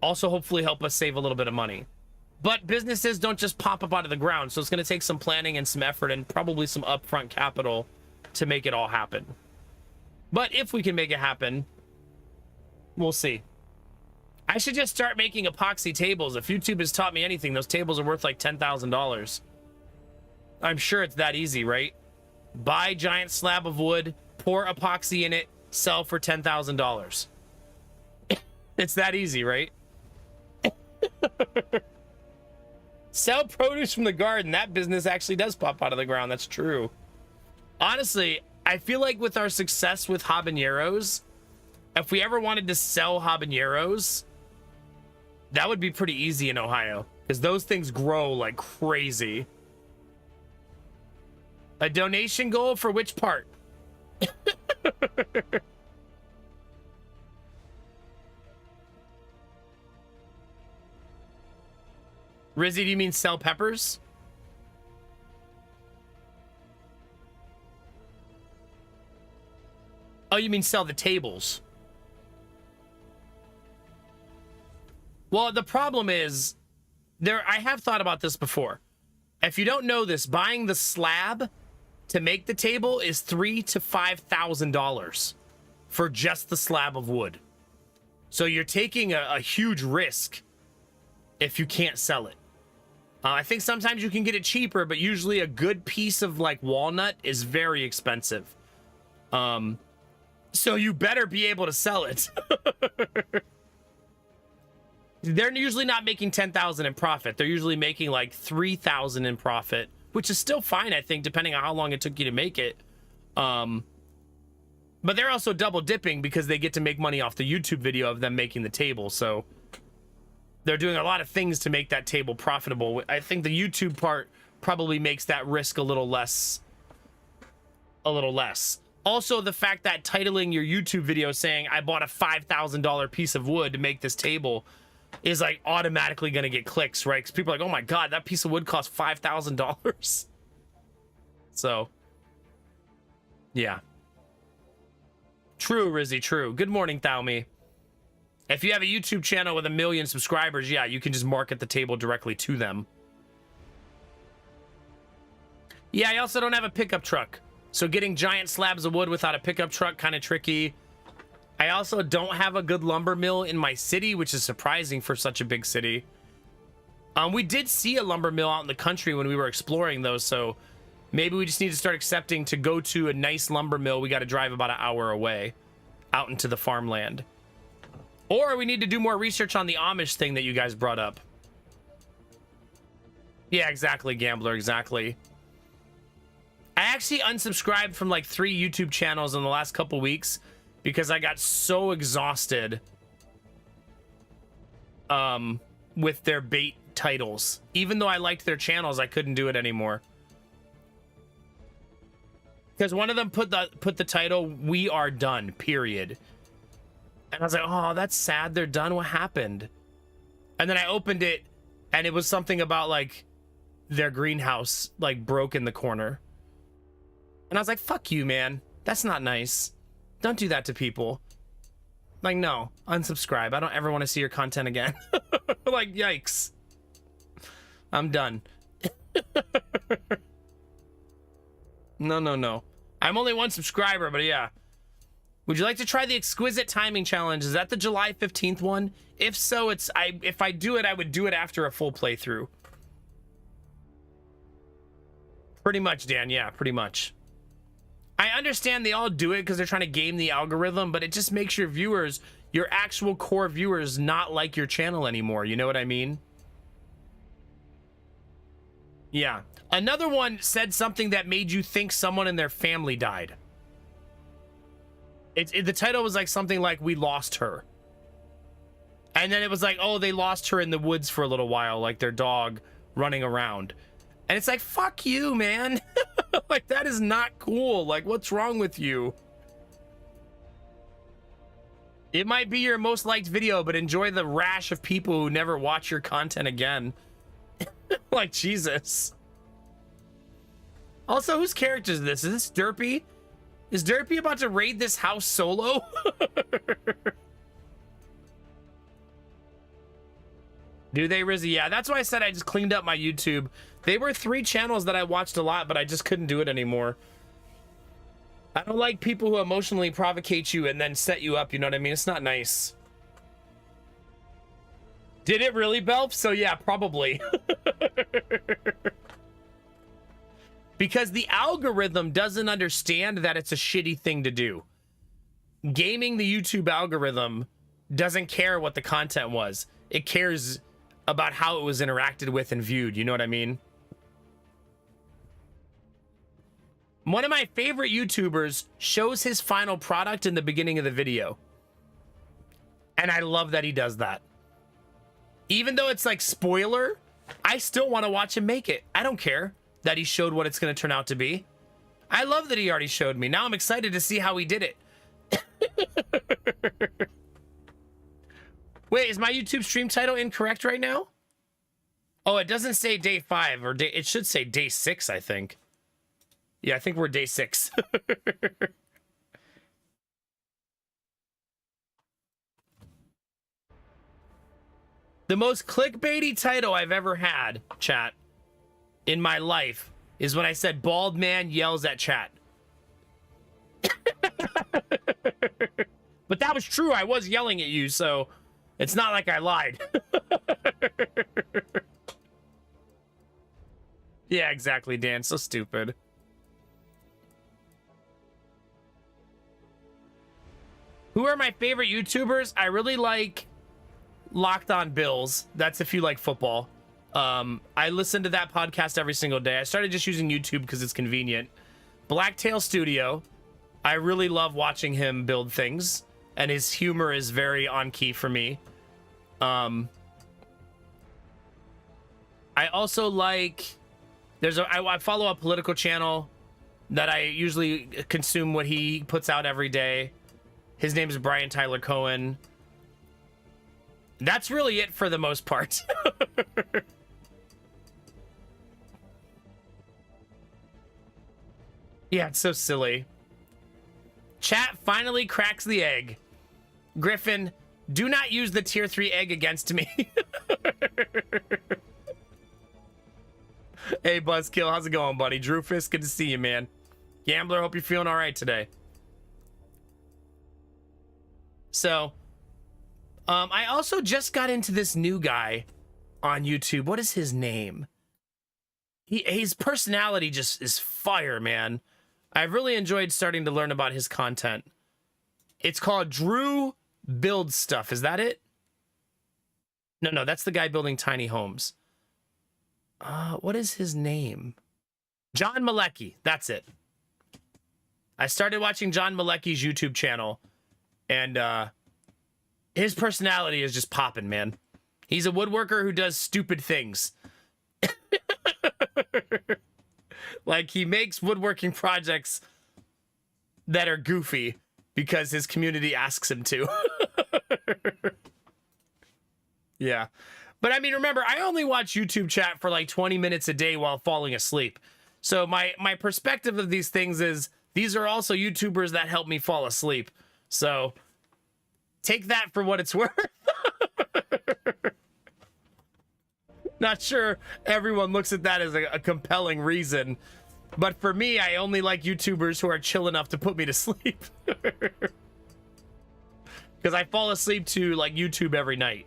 Also, hopefully help us save a little bit of money. But businesses don't just pop up out of the ground, so it's going to take some planning and some effort and probably some upfront capital to make it all happen. But if we can make it happen, we'll see. I should just start making epoxy tables. If YouTube has taught me anything, those tables are worth like $10,000. I'm sure it's that easy, right? Buy a giant slab of wood, pour epoxy in it, sell for $10,000. It's that easy, right? Sell produce from the garden. That business actually does pop out of the ground. That's true. Honestly, I feel like with our success with habaneros, if we ever wanted to sell habaneros, that would be pretty easy in Ohio because those things grow like crazy. A donation goal for which part? Rizzy, do you mean sell peppers? Oh, you mean sell the tables? Well, the problem is, I have thought about this before. If you don't know this, buying the slab to make the table is $3,000 to $5,000 for just the slab of wood. So you're taking a huge risk if you can't sell it. I think sometimes you can get it cheaper, but usually a good piece of like walnut is very expensive. So you better be able to sell it. They're usually not making 10,000 in profit. They're usually making like 3,000 in profit, which is still fine, I think, depending on how long it took you to make it. But they're also double dipping because they get to make money off the YouTube video of them making the table. So they're doing a lot of things to make that table profitable. I think the YouTube part probably makes that risk a little less. Also, the fact that titling your YouTube video saying, I bought a $5,000 piece of wood to make this table is like automatically going to get clicks, right? Because people are like, oh my God, that piece of wood cost $5,000. So, yeah. True, Rizzy, true. Good morning, Thaumi. If you have a YouTube channel with 1 million subscribers, yeah, you can just market the table directly to them. Yeah, I also don't have a pickup truck. So getting giant slabs of wood without a pickup truck, kind of tricky. I also don't have a good lumber mill in my city, which is surprising for such a big city. We did see a lumber mill out in the country when we were exploring those, so maybe we just need to start accepting to go to a nice lumber mill. We got to drive about an hour away out into the farmland. Or we need to do more research on the Amish thing that you guys brought up. Yeah, exactly, Gambler, exactly. I actually unsubscribed from like 3 YouTube channels in the last couple weeks because I got so exhausted with their bait titles. Even though I liked their channels, I couldn't do it anymore. Because one of them put the title, "We are done, period." And I was like, oh, that's sad. They're done. What happened? And then I opened it, and it was something about, like, their greenhouse, like, broke in the corner. And I was like, fuck you, man. That's not nice. Don't do that to people. Like, no. Unsubscribe. I don't ever want to see your content again. Like, yikes. I'm done. No. I'm only 1 subscriber, but yeah. Would you like to try the Exquisite Timing Challenge? Is that the July 15th one? If so, if I do it, I would do it after a full playthrough. Pretty much, Dan. Yeah, pretty much. I understand they all do it because they're trying to game the algorithm, but it just makes your viewers, your actual core viewers, not like your channel anymore. You know what I mean? Yeah. Another one said something that made you think someone in their family died. The title was like something like, "We lost her." And then it was like, oh, they lost her in the woods for a little while, like their dog running around. And it's like, fuck you, man. Like, that is not cool. Like, what's wrong with you? It might be your most liked video, but enjoy the rash of people who never watch your content again. Like, Jesus. Also, whose character is this? Is this Derpy? Is Derpy about to raid this house solo? Do they, Rizzy? Yeah, that's why I said I just cleaned up my YouTube. They were 3 channels that I watched a lot, but I just couldn't do it anymore. I don't like people who emotionally provocate you and then set you up, you know what I mean? It's not nice. Did it really, Belp? So yeah, probably. Because the algorithm doesn't understand that it's a shitty thing to do. Gaming the YouTube algorithm doesn't care what the content was. It cares about how it was interacted with and viewed. You know what I mean? One of my favorite YouTubers shows his final product in the beginning of the video. And I love that he does that. Even though it's like spoiler, I still want to watch him make it. I don't care that he showed what it's going to turn out to be. I love that he already showed me. Now I'm excited to see how he did it. Wait, is my YouTube stream title incorrect right now? Oh, it doesn't say day 5 or it should say day 6, I think. Yeah, I think we're day 6. The most clickbaity title I've ever had, chat, in my life is when I said bald man yells at chat. But that was true. I was yelling at you, so it's not like I lied. Yeah, exactly, Dan. So stupid. Who are my favorite YouTubers? I really like Locked On Bills. That's if you like football. I listen to that podcast every single day. I started just using YouTube because it's convenient. Blacktail Studio. I really love watching him build things, and his humor is very on key for me. I also like... I follow a political channel that I usually consume what he puts out every day. His name is Brian Tyler Cohen. That's really it for the most part. Yeah, it's so silly. Chat finally cracks the egg. Griffin, do not use the tier 3 egg against me. Hey, Buzzkill, how's it going, buddy? Drew Fisk, good to see you, man. Gambler, hope you're feeling all right today. So, I also just got into this new guy on YouTube. What is his name? His personality just is fire, man. I've really enjoyed starting to learn about his content. It's called Drew Builds Stuff. Is that it? No, that's the guy building tiny homes. What is his name? John Malecki. That's it. I started watching John Malecki's YouTube channel, and his personality is just popping, man. He's a woodworker who does stupid things. Like, he makes woodworking projects that are goofy because his community asks him to. Yeah. But I mean, remember, I only watch YouTube chat for like 20 minutes a day while falling asleep. So my perspective of these things is, these are also YouTubers that help me fall asleep. So take that for what it's worth. Not sure everyone looks at that as a compelling reason. But for me, I only like YouTubers who are chill enough to put me to sleep. Because I fall asleep to like YouTube every night.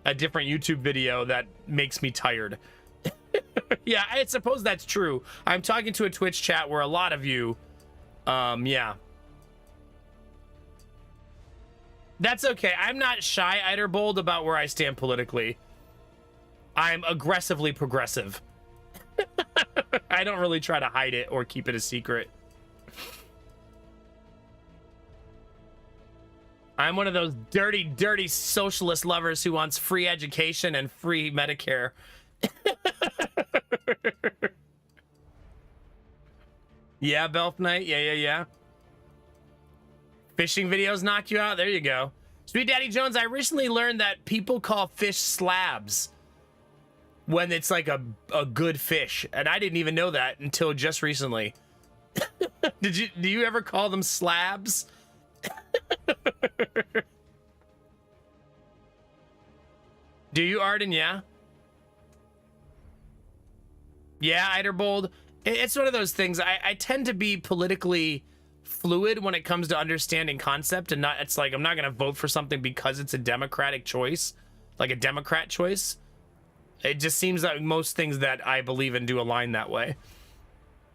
A different YouTube video that makes me tired. Yeah, I suppose that's true. I'm talking to a Twitch chat where a lot of you, yeah. That's okay. I'm not shy, Eiderbold, about where I stand politically. I'm aggressively progressive. I don't really try to hide it or keep it a secret. I'm one of those dirty, dirty socialist lovers who wants free education and free Medicare. Yeah, Belf Knight. Yeah. Fishing videos knock you out. There you go. Sweet Daddy Jones, I recently learned that people call fish slabs when it's like a good fish. And I didn't even know that until just recently. Do you ever call them slabs? Do you, Arden? Yeah. Yeah, Eiderbold. It's one of those things. I tend to be politically fluid when it comes to understanding concept, and it's like, I'm not going to vote for something because it's a democratic choice, like a Democrat choice. It just seems that most things that I believe in do align that way.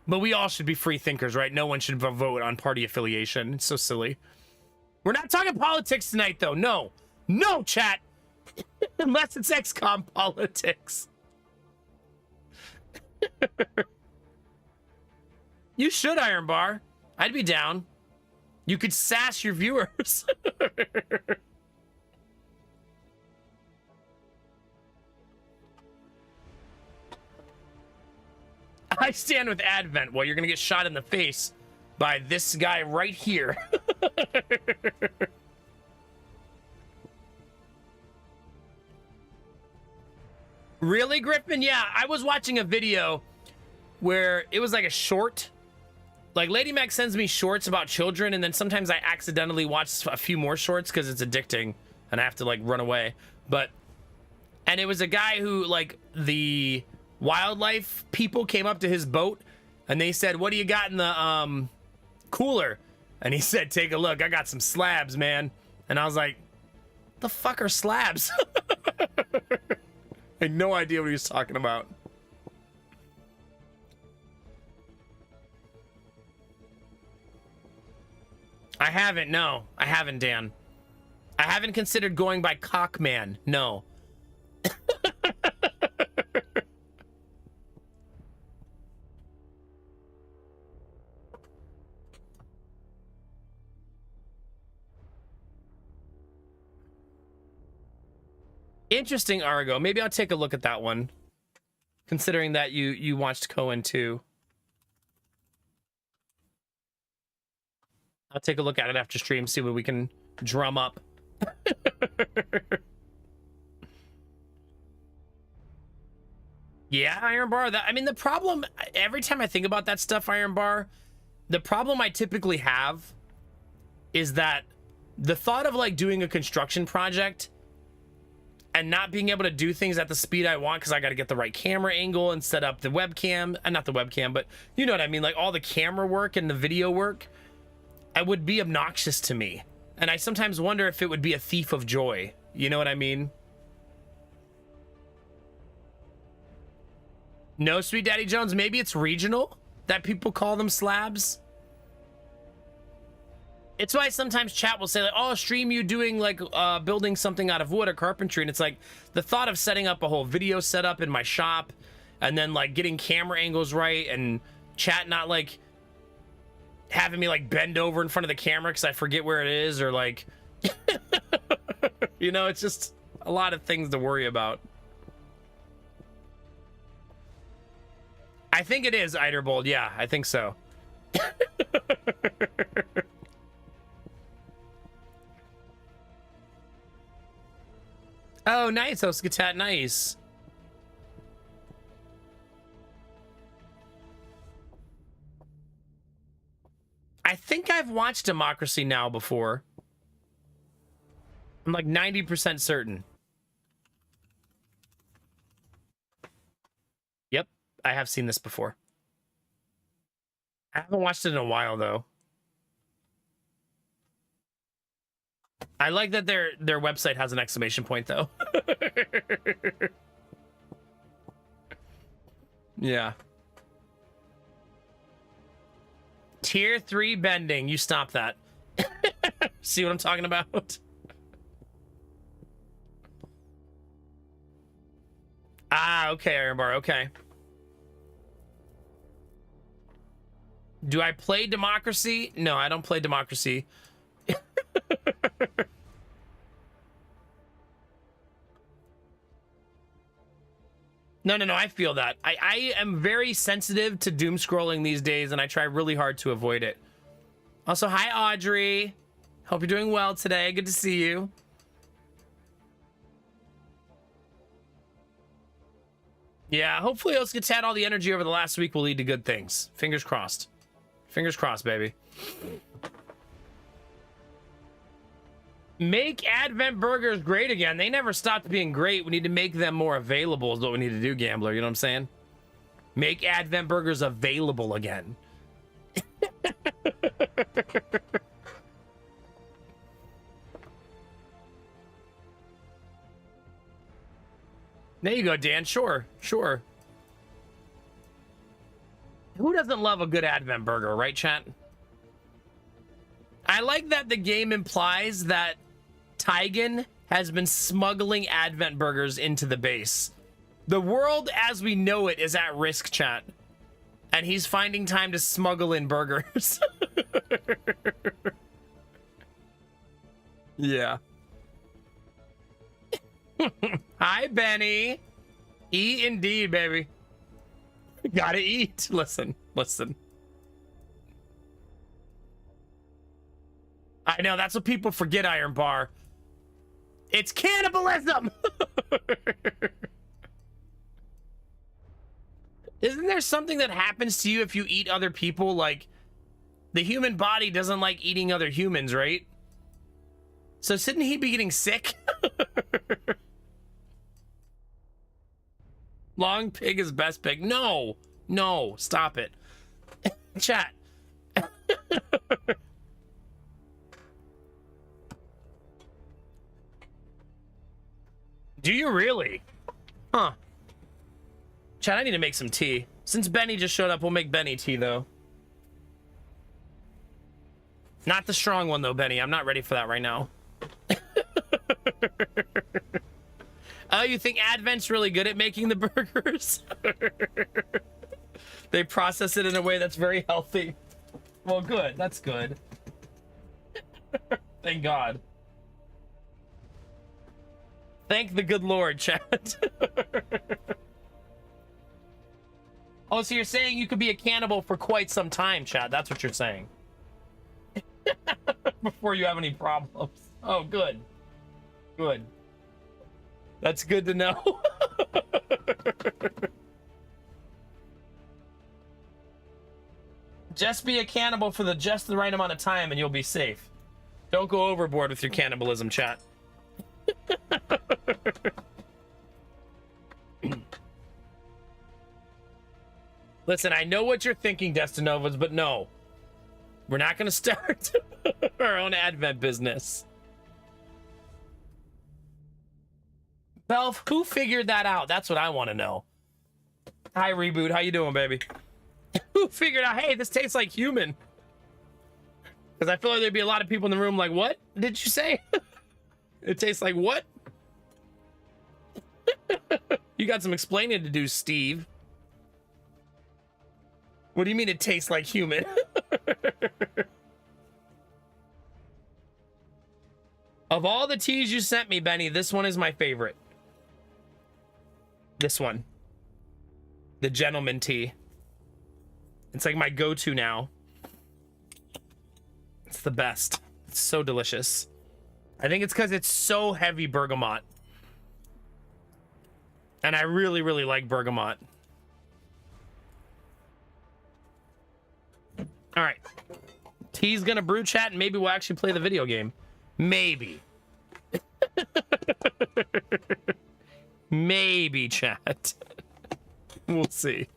But we all should be free thinkers, right? No one should vote on party affiliation. It's so silly. We're not talking politics tonight, though. No, chat. Unless it's XCOM politics. You should, Iron Bar. I'd be down. You could sass your viewers. I stand with Advent. Well, you're gonna get shot in the face by this guy right here. Really, Griffin? Yeah, I was watching a video where it was like a short. Like, Lady Mac sends me shorts about children, and then sometimes I accidentally watch a few more shorts because it's addicting, and I have to, like, run away. And it was a guy who, like, the wildlife people came up to his boat, and they said, "What do you got in the, cooler?" And he said, "Take a look, I got some slabs, man." And I was like, the fuck are slabs? I had no idea what he was talking about. I haven't, no. I haven't, Dan. I haven't considered going by Cockman, no. Interesting, Argo. Maybe I'll take a look at that one. Considering that you watched Cohen too. I'll take a look at it after stream, see what we can drum up. Yeah, Iron Bar. I mean, the problem, every time I think about that stuff, Iron Bar, the problem I typically have is that the thought of like doing a construction project and not being able to do things at the speed I want because I got to get the right camera angle and set up the webcam, and not the webcam, but you know what I mean, like all the camera work and the video work, it would be obnoxious to me. And I sometimes wonder if it would be a thief of joy. You know what I mean? No, Sweet Daddy Jones, maybe it's regional that people call them slabs. It's why sometimes chat will say like, oh, stream you doing like building something out of wood or carpentry. And it's like the thought of setting up a whole video setup in my shop and then like getting camera angles right and chat not like having me like bend over in front of the camera because I forget where it is or like, you know, it's just a lot of things to worry about. I think it is Eiderbold. Yeah, I think so. Oh, nice. Oskatat, nice. I think I've watched Democracy Now! Before. I'm like 90% certain. Yep, I have seen this before. I haven't watched it in a while, though. I like that their website has an exclamation point, though. Yeah. Tier 3 bending. You stop that. See what I'm talking about? Ah, okay, Iron Bar. Okay. Do I play Democracy? No, I don't play Democracy. No, I feel that. I am very sensitive to doom scrolling these days, and I try really hard to avoid it. Also, hi, Audrey. Hope you're doing well today. Good to see you. Yeah, hopefully Oskatat, all the energy over the last week will lead to good things. Fingers crossed. Fingers crossed, baby. Make Advent burgers great again. They never stopped being great. We need to make them more available is what we need to do, Gambler. You know what I'm saying? Make Advent burgers available again. There you go, Dan. Sure. Who doesn't love a good Advent burger, right, chat? I like that the game implies that Tygan has been smuggling Advent burgers into the base. The world as we know it is at risk, chat. And he's finding time to smuggle in burgers. Yeah. Hi, Benny. Eat indeed, baby. Gotta eat. Listen. I know, that's what people forget, Iron Bar. It's cannibalism! Isn't there something that happens to you if you eat other people? Like, the human body doesn't like eating other humans, right? So shouldn't he be getting sick? Long pig is best pig. No, stop it. Chat. Do you really? Huh. Chat, I need to make some tea. Since Benny just showed up, we'll make Benny tea, though. Not the strong one, though, Benny. I'm not ready for that right now. Oh, you think Advent's really good at making the burgers? They process it in a way that's very healthy. Well, good. That's good. Thank God. Thank the good Lord, chat. Oh, so you're saying you could be a cannibal for quite some time, chat. That's what you're saying. Before you have any problems. Oh, good. Good. That's good to know. Just be a cannibal for just the right amount of time and you'll be safe. Don't go overboard with your cannibalism, chat. Listen, I know what you're thinking, Destinovas, but no. We're not going to start our own advent business. Belf, who figured that out? That's what I want to know. Hi, Reboot. How you doing, baby? Who figured out, hey, this tastes like human? Because I feel like there'd be a lot of people in the room like, what did you say? It tastes like what? You got some explaining to do, Steve. What do you mean it tastes like human? Of all the teas you sent me, Benny, this one is my favorite. This one. The gentleman tea. It's like my go-to now. It's the best. It's so delicious. I think it's because it's so heavy bergamot. And I really, really like bergamot. All right. Tea's gonna brew, chat, and maybe we'll actually play the video game. Maybe. Maybe, chat. We'll see.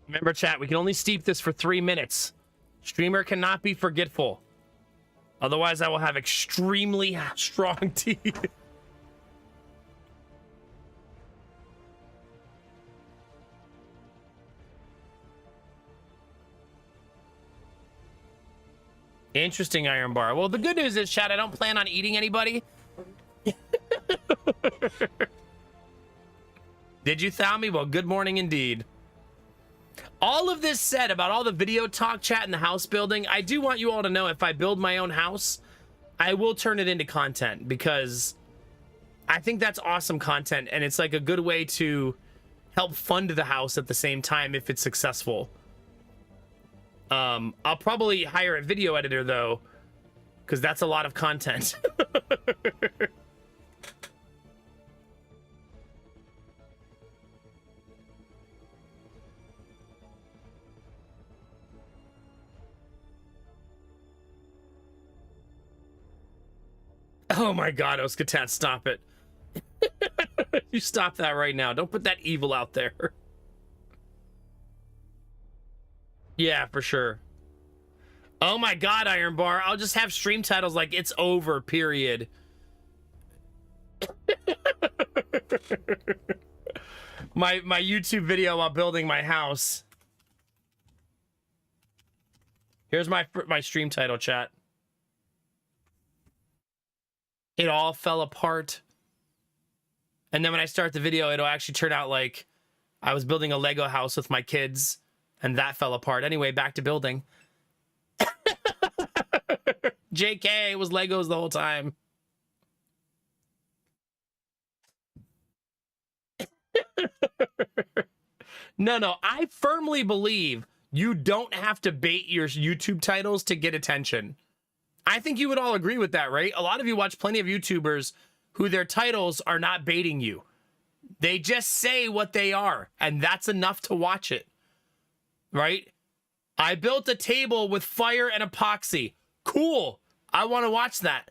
Remember, chat, we can only steep this for 3 minutes. Streamer cannot be forgetful. Otherwise, I will have extremely strong tea. Interesting, Iron Bar. Well, the good news is, chat, I don't plan on eating anybody. Did you thaw me? Well, good morning indeed. All of this said about all the video talk, chat, and the house building, I do want you all to know if I build my own house, I will turn it into content because I think that's awesome content, and it's like a good way to help fund the house at the same time if it's successful. I'll probably hire a video editor though, because that's a lot of content. Oh my God, Oskatat, stop it. You stop that right now. Don't put that evil out there. Yeah, for sure. Oh my God, Iron Bar. I'll just have stream titles like "It's over," period. my YouTube video while building my house. Here's my stream title, chat. It all fell apart. And then when I start the video, it'll actually turn out like I was building a Lego house with my kids and that fell apart. Anyway, back to building. JK, it was Legos the whole time. No, I firmly believe you don't have to bait your YouTube titles to get attention. I think you would all agree with that, right? A lot of you watch plenty of YouTubers who their titles are not baiting you. They just say what they are, and that's enough to watch it, right? I built a table with fire and epoxy. Cool. I want to watch that.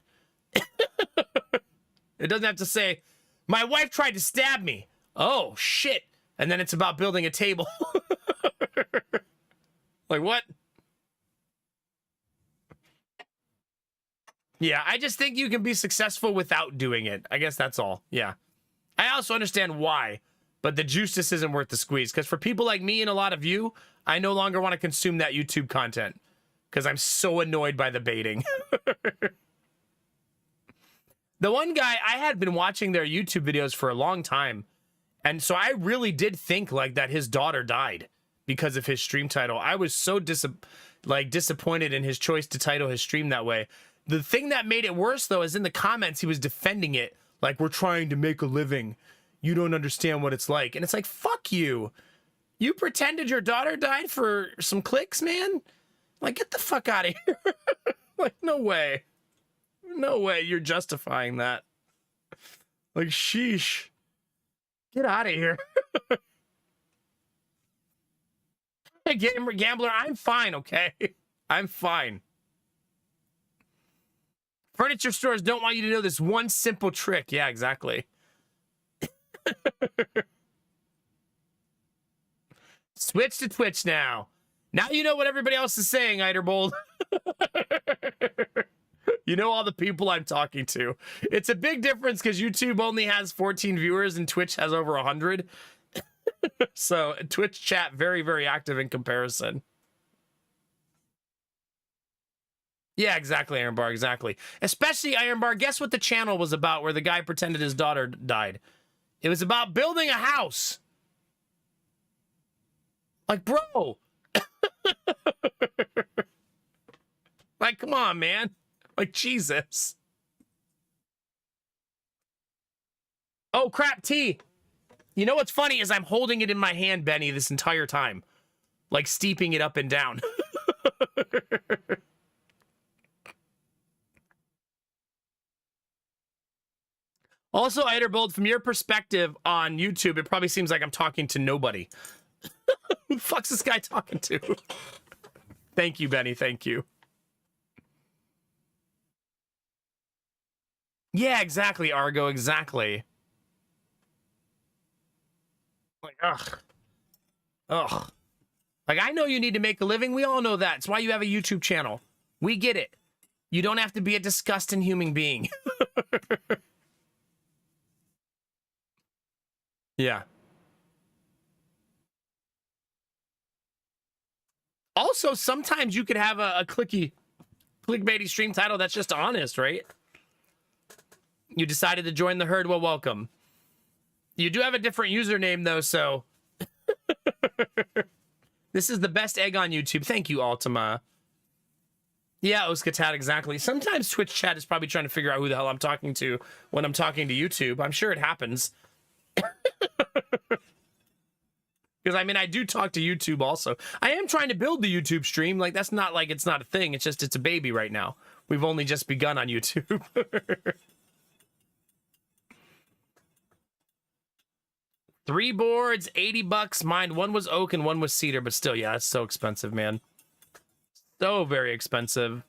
It doesn't have to say, my wife tried to stab me. Oh, shit. And then it's about building a table. Like, what? Yeah, I just think you can be successful without doing it. I guess that's all. Yeah. I also understand why, but the juice just isn't worth the squeeze. Because for people like me and a lot of you, I no longer want to consume that YouTube content. Because I'm so annoyed by the baiting. The one guy, I had been watching their YouTube videos for a long time. And so I really did think like that his daughter died because of his stream title. I was so disappointed in his choice to title his stream that way. The thing that made it worse, though, is in the comments, he was defending it. Like, we're trying to make a living. You don't understand what it's like. And it's like, fuck you. You pretended your daughter died for some clicks, man? Like, get the fuck out of here. Like, no way. No way you're justifying that. Like, sheesh. Get out of here. Hey, Gambler, I'm fine, okay? I'm fine. Furniture stores don't want you to know this one simple trick. Yeah, exactly. Switch to Twitch now. Now you know what everybody else is saying, Eiderbold. You know all the people I'm talking to. It's a big difference because YouTube only has 14 viewers and Twitch has over 100. So Twitch chat very, very active in comparison. Yeah, exactly, Ironbar, exactly. Especially, Ironbar, guess what the channel was about where the guy pretended his daughter died? It was about building a house. Like, bro. Like, come on, man. Like, Jesus. Oh, crap, tea. You know what's funny is I'm holding it in my hand, Benny, this entire time. Like, steeping it up and down. Also, Eiderbold, from your perspective on YouTube, it probably seems like I'm talking to nobody. Who the fuck's this guy talking to? Thank you, Benny. Thank you. Yeah, exactly, Argo. Exactly. Like, ugh. Ugh. Like, I know you need to make a living. We all know that. It's why you have a YouTube channel. We get it. You don't have to be a disgusting human being. Yeah. Also, sometimes you could have a clickbaity stream title that's just honest, right? You decided to join the herd, well, welcome. You do have a different username, though, so... This is the best egg on YouTube. Thank you, Ultima. Yeah, Oskatat, exactly. Sometimes Twitch chat is probably trying to figure out who the hell I'm talking to when I'm talking to YouTube. I'm sure it happens. Because, I mean, I do talk to YouTube also. I am trying to build the YouTube stream. Like, that's not like it's not a thing. It's just, it's a baby right now. We've only just begun on YouTube. 3 boards, 80 bucks. Mine, one was oak and one was cedar, but still, yeah, it's so expensive, man. So very expensive.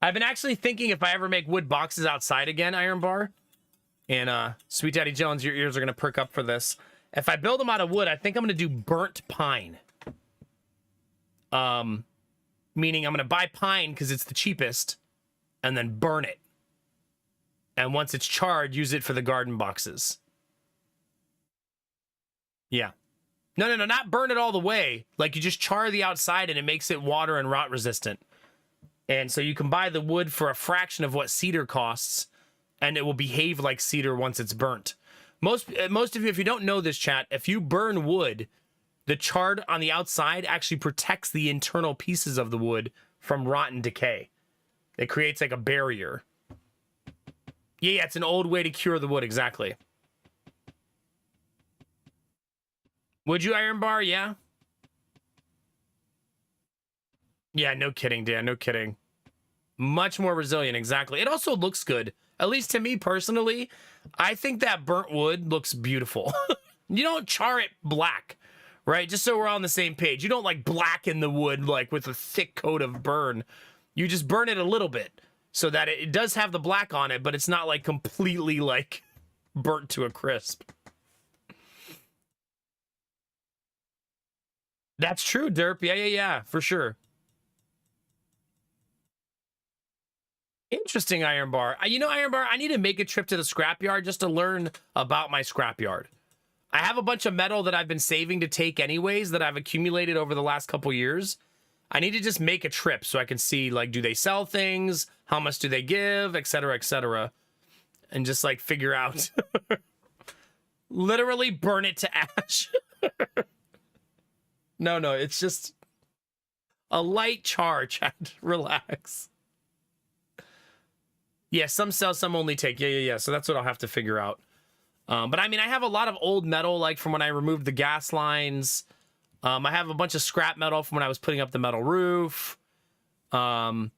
I've been actually thinking if I ever make wood boxes outside again, Ironbar. And Sweet Daddy Jones, your ears are going to perk up for this. If I build them out of wood, I think I'm going to do burnt pine. Meaning I'm going to buy pine because it's the cheapest and then burn it. And once it's charred, use it for the garden boxes. Yeah. No, not burn it all the way. Like, you just char the outside and it makes it water and rot resistant. And so you can buy the wood for a fraction of what cedar costs, and it will behave like cedar once it's burnt. Most of you, if you don't know this, chat, if you burn wood, the chard on the outside actually protects the internal pieces of the wood from rot and decay. It creates like a barrier. Yeah, it's an old way to cure the wood, exactly. Would you, Ironbar? Yeah? Yeah, no kidding, Dan, no kidding. Much more resilient, exactly. It also looks good. At least to me personally, I think that burnt wood looks beautiful. You don't char it black, right? Just so we're on the same page. You don't like blacken the wood like with a thick coat of burn. You just burn it a little bit so that it does have the black on it, but it's not like completely like burnt to a crisp. That's true, Derp. Yeah, for sure. Interesting, Ironbar. You know, Ironbar, I need to make a trip to the scrapyard just to learn about my scrapyard. I have a bunch of metal that I've been saving to take anyways that I've accumulated over the last couple years. I need to just make a trip so I can see, like, do they sell things? How much do they give? Etc., etc. And just, like, figure out. Literally burn it to ash. No, it's just a light char, chat. Relax. Yeah, some sell, some only take. Yeah. So that's what I'll have to figure out. But I mean, I have a lot of old metal, like from when I removed the gas lines. I have a bunch of scrap metal from when I was putting up the metal roof. I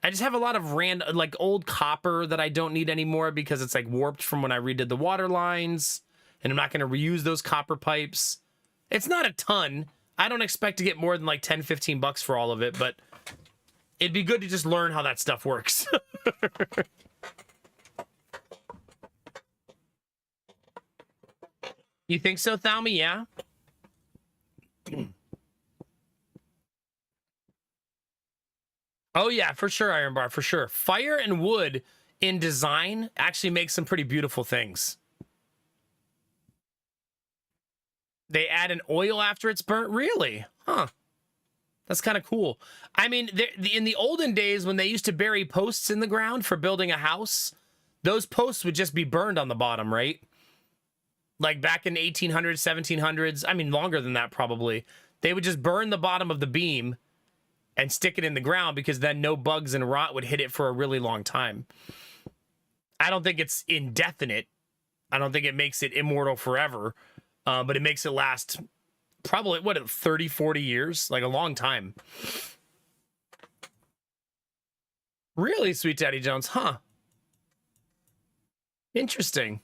just have a lot of like old copper that I don't need anymore because it's like warped from when I redid the water lines. And I'm not going to reuse those copper pipes. It's not a ton. I don't expect to get more than like 10, 15 bucks for all of it, but it'd be good to just learn how that stuff works. You think so, Thalmy? Yeah? Oh yeah, for sure, Iron Bar, for sure. Fire and wood in design actually makes some pretty beautiful things. They add an oil after it's burnt? Really? Huh. That's kind of cool. I mean, in the olden days when they used to bury posts in the ground for building a house, those posts would just be burned on the bottom, right? Like back in 1800s, 1700s, I mean, longer than that probably. They would just burn the bottom of the beam and stick it in the ground because then no bugs and rot would hit it for a really long time. I don't think it's indefinite. I don't think it makes it immortal forever, but it makes it last probably, what, 30, 40 years? Like a long time. Really, Sweet Daddy Jones? Huh. Interesting.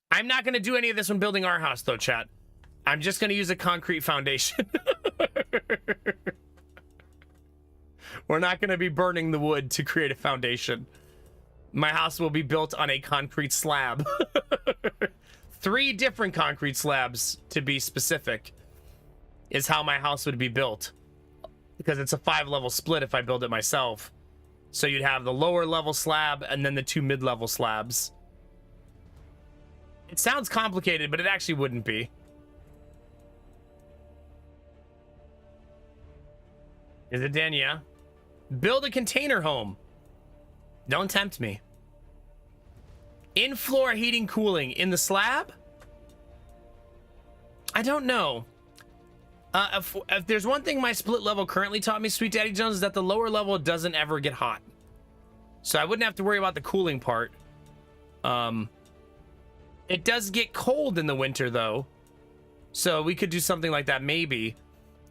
I'm not going to do any of this when building our house, though, chat. I'm just going to use a concrete foundation. We're not going to be burning the wood to create a foundation. My house will be built on a concrete slab. 3 different concrete slabs, to be specific, is how my house would be built. Because it's a 5-level split if I build it myself. So you'd have the lower level slab and then the 2 mid-level slabs. It sounds complicated, but it actually wouldn't be. Is it Dan? Yeah. Build a container home. Don't tempt me. In-floor heating, cooling. In the slab? I don't know. If there's one thing my split level currently taught me, Sweet Daddy Jones, is that the lower level doesn't ever get hot. So I wouldn't have to worry about the cooling part. It does get cold in the winter, though. So we could do something like that, maybe.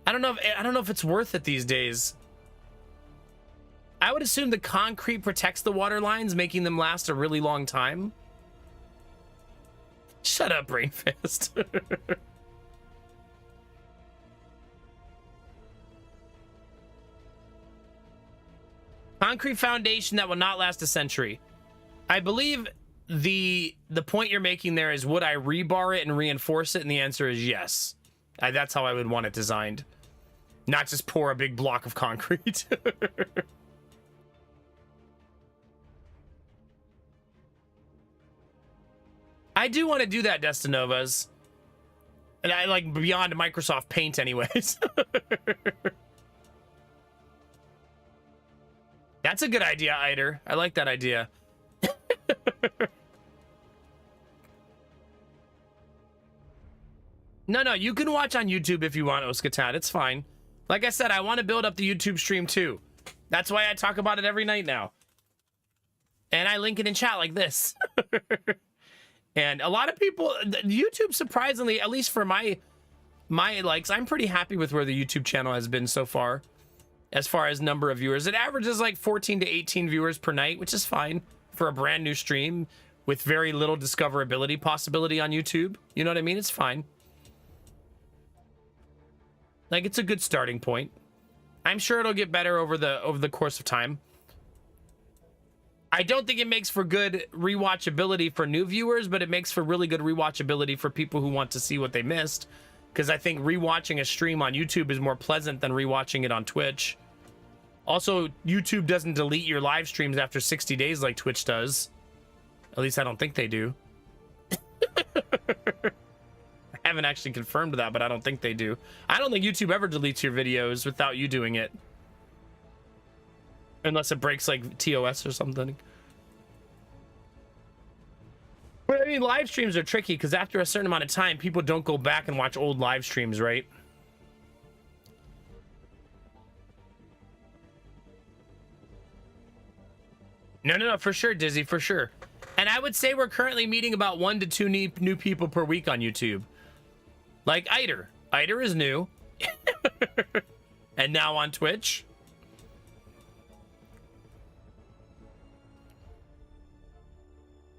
I don't know if it's worth it these days. I would assume the concrete protects the water lines, making them last a really long time. Shut up, Brainfist. Concrete foundation that will not last a century. I believe the point you're making there is, would I rebar it and reinforce it? And the answer is yes. That's how I would want it designed. Not just pour a big block of concrete. I do want to do that, Destinovas. And I like beyond Microsoft Paint anyways. That's a good idea, Eider. I like that idea. No, you can watch on YouTube if you want, Oskatat. It's fine. Like I said, I want to build up the YouTube stream too. That's why I talk about it every night now. And I link it in chat like this. And a lot of people, YouTube, surprisingly, at least for my likes, I'm pretty happy with where the YouTube channel has been so far. As far as number of viewers, it averages like 14 to 18 viewers per night, which is fine for a brand new stream with very little discoverability possibility on YouTube. You know what I mean? It's fine. Like, it's a good starting point. I'm sure it'll get better over the course of time. I don't think it makes for good rewatchability for new viewers, but it makes for really good rewatchability for people who want to see what they missed. Because I think rewatching a stream on YouTube is more pleasant than rewatching it on Twitch. Also, YouTube doesn't delete your live streams after 60 days like Twitch does. At least I don't think they do. I haven't actually confirmed that, but I don't think they do. I don't think YouTube ever deletes your videos without you doing it. Unless it breaks like TOS or something. But I mean, live streams are tricky because after a certain amount of time, people don't go back and watch old live streams, right? No, for sure, Dizzy, for sure. And I would say we're currently meeting about 1 to 2 new people per week on YouTube. Like Eider. Eider is new. And now on Twitch.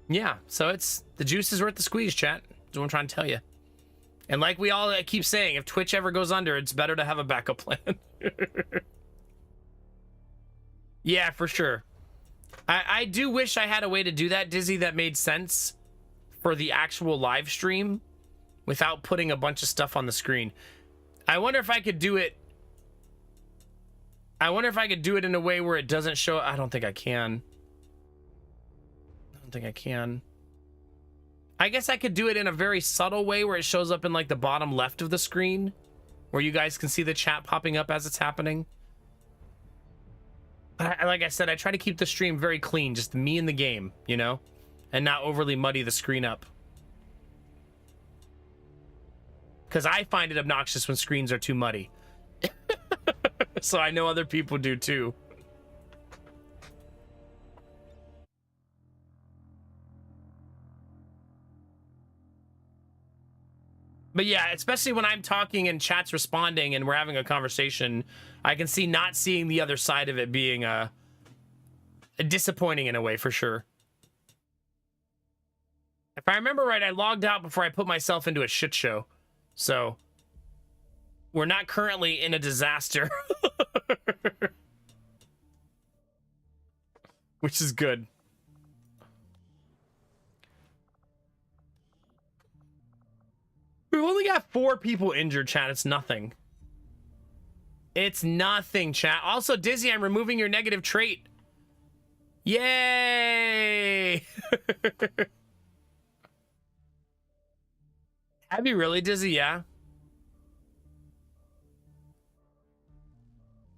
Yeah, so it's the juice is worth the squeeze, chat. That's what I'm trying to tell you. And like we all keep saying, if Twitch ever goes under, it's better to have a backup plan. Yeah, for sure. I do wish I had a way to do that, Dizzy, that made sense for the actual live stream without putting a bunch of stuff on the screen. I wonder if I could do it. I wonder if I could do it in a way where it doesn't show. I don't think I can. I don't think I can. I guess I could do it in a very subtle way where it shows up in like the bottom left of the screen, where you guys can see the chat popping up as it's happening. But like I said, I try to keep the stream very clean, just me and the game, you know, and not overly muddy the screen up. Because I find it obnoxious when screens are too muddy. So I know other people do too. But yeah, especially when I'm talking and chat's responding and we're having a conversation, I can see not seeing the other side of it being disappointing in a way, for sure. If I remember right, I logged out before I put myself into a shit show. So we're not currently in a disaster. Which is good. We've only got 4 people injured, chat. It's nothing. It's nothing, chat. Also, Dizzy, I'm removing your negative trait. Yay! Have you really, Dizzy? Yeah.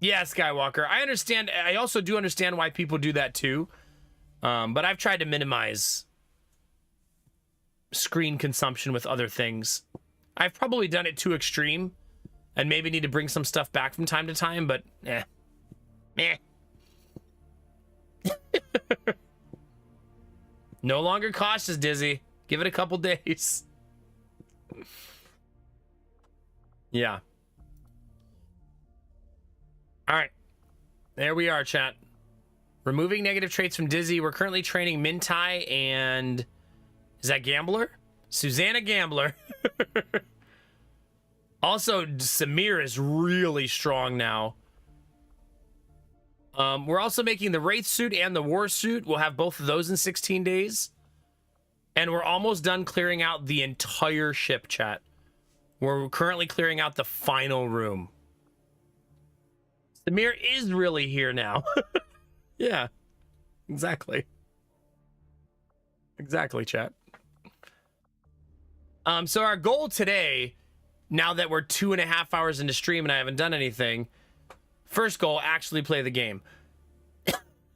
Yeah, Skywalker. I understand. I also do understand why people do that too. But I've tried to minimize screen consumption with other things. I've probably done it too extreme and maybe need to bring some stuff back from time to time, but eh. No longer cautious, Dizzy. Give it a couple days. Yeah. All right. There we are, chat. Removing negative traits from Dizzy. We're currently training Mintai and... Is that Gambler? Susanna Gambler. Also, Samir is really strong now. We're also making the Wraith suit and the War suit. We'll have both of those in 16 days. And we're almost done clearing out the entire ship, chat. We're currently clearing out the final room. Samir is really here now. Yeah, exactly. Exactly, chat. So our goal today, now that we're 2.5 hours into stream and I haven't done anything, first goal, actually play the game.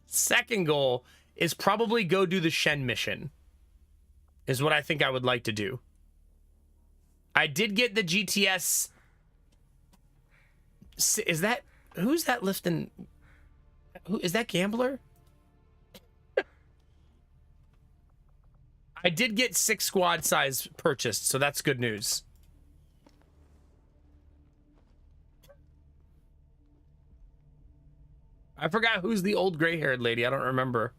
Second goal is probably go do the Shen mission, is what I think I would like to do. I did get the GTS. Is that, who's that lifting? Who is that, Gambler? I did get 6 squad size purchased, so that's good news. I forgot who's the old gray-haired lady. I don't remember.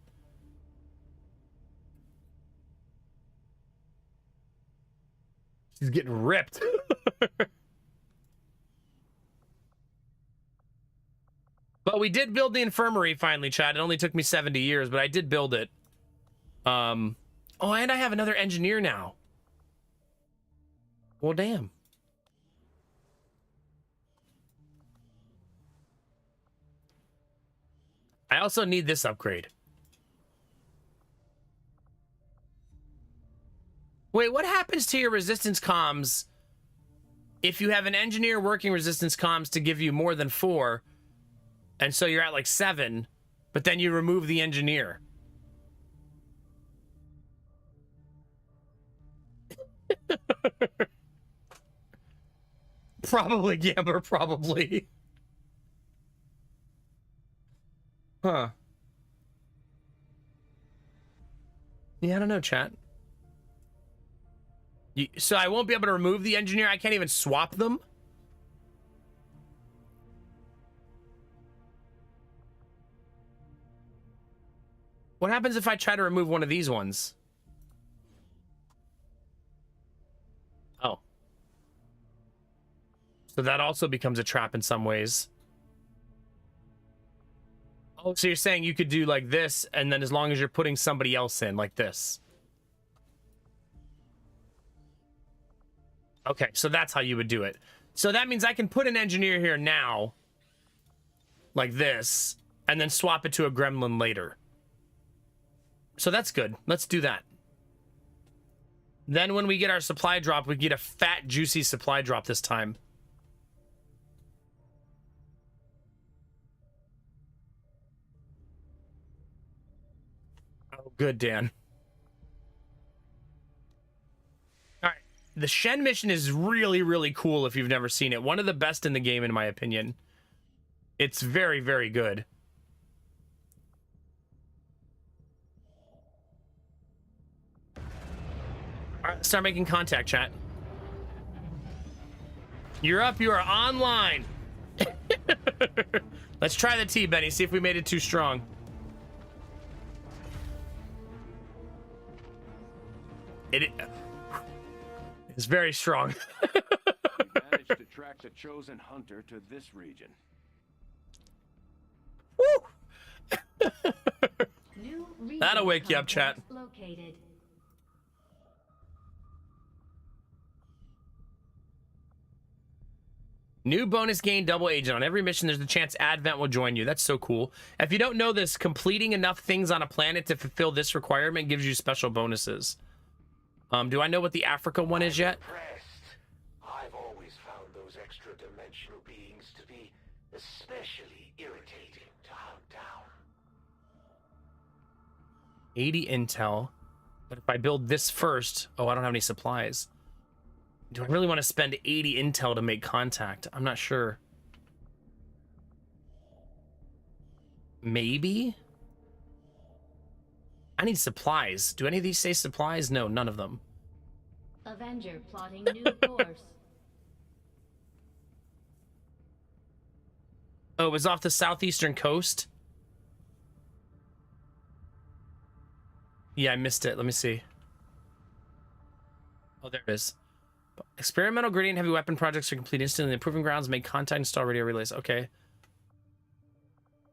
She's getting ripped. But we did build the infirmary finally, chat. It only took me 70 years, but I did build it. Oh, and I have another engineer now. Well, damn. I also need this upgrade. Wait, what happens to your resistance comms if you have an engineer working resistance comms to give you more than 4, and so you're at like 7, but then you remove the engineer? Probably, Gambler, probably. Huh. Yeah, I don't know, chat. So I won't be able to remove the engineer? I can't even swap them? What happens if I try to remove one of these ones? Oh. So that also becomes a trap in some ways. Oh, so you're saying you could do like this, and then as long as you're putting somebody else in, like this. Okay, so that's how you would do it. So that means I can put an engineer here now. like this, and then swap it to a gremlin later. So that's good. Let's do that. Then when we get our supply drop, we get a fat, juicy supply drop this time. Oh, good, Dan. All right. The Shen mission is really, really cool if you've never seen it. One of the best in the game, in my opinion. It's very, very good. All right, start making contact, chat. You're up. You are online. Let's try the tea, Benny. See if we made it too strong. It's very strong. We managed to track the chosen hunter to this region. Woo! New region That'll wake you up, chat. Located. New bonus gain, double agent. On every mission, there's a chance Advent will join you. That's so cool. If you don't know this, completing enough things on a planet to fulfill this requirement gives you special bonuses. Do I know what the Africa one is yet? I've always found those extra-dimensional beings to be especially irritating to hunt down. 80 intel. But if I build this first... Oh, I don't have any supplies. Do I really want to spend 80 intel to make contact? I'm not sure. Maybe? I need supplies. Do any of these say supplies? No, none of them. Avenger plotting new course. Oh, it was off the southeastern coast? Yeah, I missed it. Let me see. Oh, there it is. Experimental gradient heavy weapon projects are complete instantly. The proving grounds make contact install radio relays. Okay.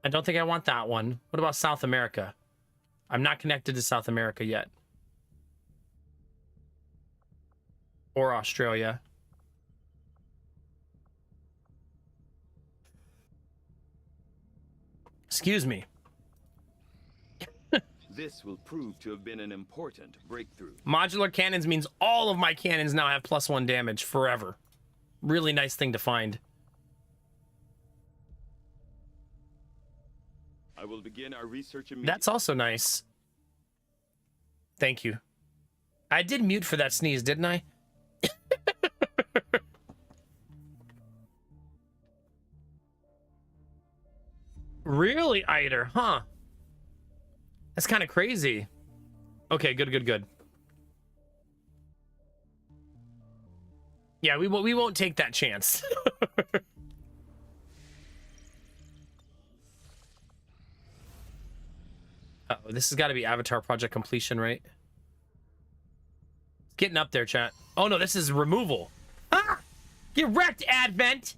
I don't think I want that one. What about South America? I'm not connected to South America yet. Or Australia. Excuse me. This will prove to have been an important breakthrough. Modular cannons means all of my cannons now have +1 damage forever. Really nice thing to find. I will begin our research immediately. That's also nice. Thank you. I did mute for that sneeze, didn't I? Really, Eider? Huh. That's kind of crazy. Okay, good. Yeah, we won't take that chance. Uh-oh, this has got to be Avatar Project completion, right? It's getting up there, chat. Oh no, this is removal. Ah! Get wrecked, Advent!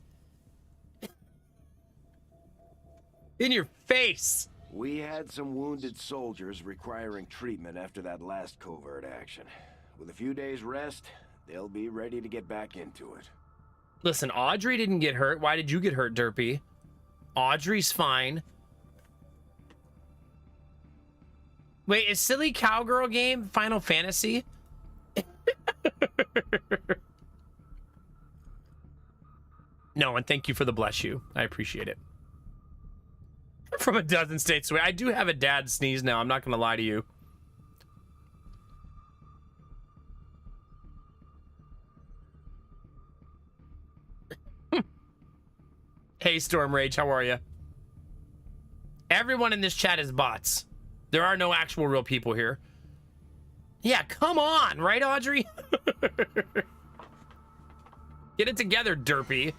In your face! We had some wounded soldiers requiring treatment after that last covert action. With a few days rest, they'll be ready to get back into it. Listen, Audrey didn't get hurt. Why did you get hurt, Derpy? Audrey's fine. Wait, is Silly Cowgirl game Final Fantasy? No, and thank you for the bless you. I appreciate it. From a dozen states away. I do have a dad sneeze now. I'm not going to lie to you. Hey, Storm Rage, how are you? Everyone in this chat is bots. There are no actual real people here. Yeah, come on, right, Audrey? Get it together, Derpy.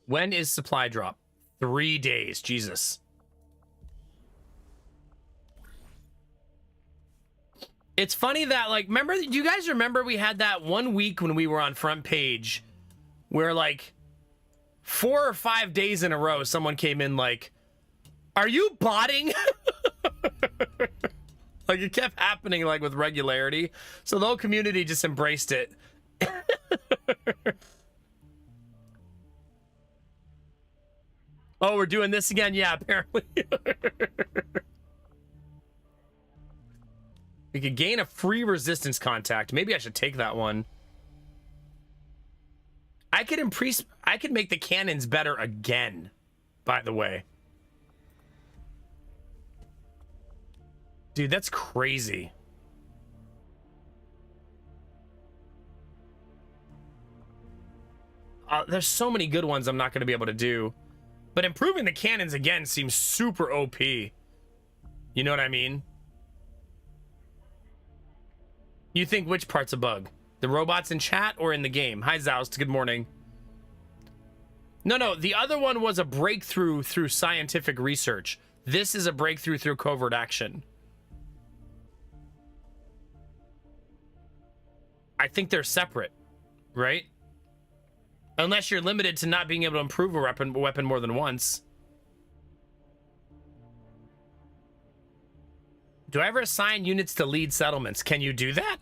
When is supply drop? 3 days, Jesus. It's funny that, like, remember, do you guys remember we had that 1 week when we were on front page where, like, 4 or 5 days in a row, someone came in like, are you botting? Like, it kept happening, like, with regularity. So the whole community just embraced it. Oh, we're doing this again? Yeah, apparently. We could gain a free resistance contact. Maybe I should take that one. I could make the cannons better again, by the way. Dude, that's crazy. There's so many good ones I'm not going to be able to do. But improving the cannons again seems super OP. You know what I mean? You think which part's a bug? The robots in chat or in the game? Hi, Zoust. Good morning. No, the other one was a breakthrough through scientific research. This is a breakthrough through covert action. I think they're separate, right? Unless you're limited to not being able to improve a weapon more than once. Do I ever assign units to lead settlements? Can you do that?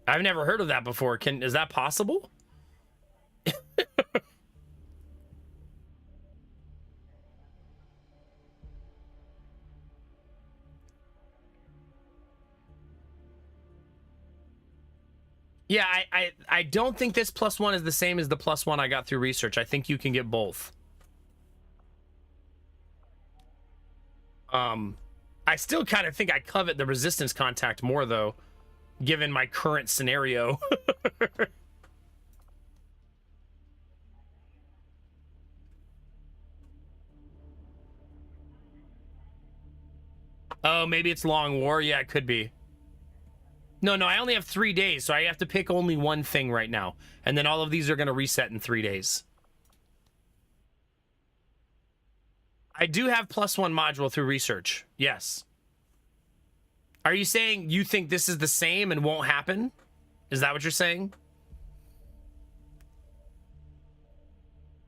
I've never heard of that before. Is that possible? Yeah, I don't think this +1 is the same as the +1 I got through research. I think you can get both. I still kind of think I covet the resistance contact more, though, given my current scenario. Oh, maybe it's long war. Yeah, it could be. No, I only have 3 days, so I have to pick only one thing right now. And then all of these are going to reset in 3 days. I do have +1 module through research. Yes. Are you saying you think this is the same and won't happen? Is that what you're saying?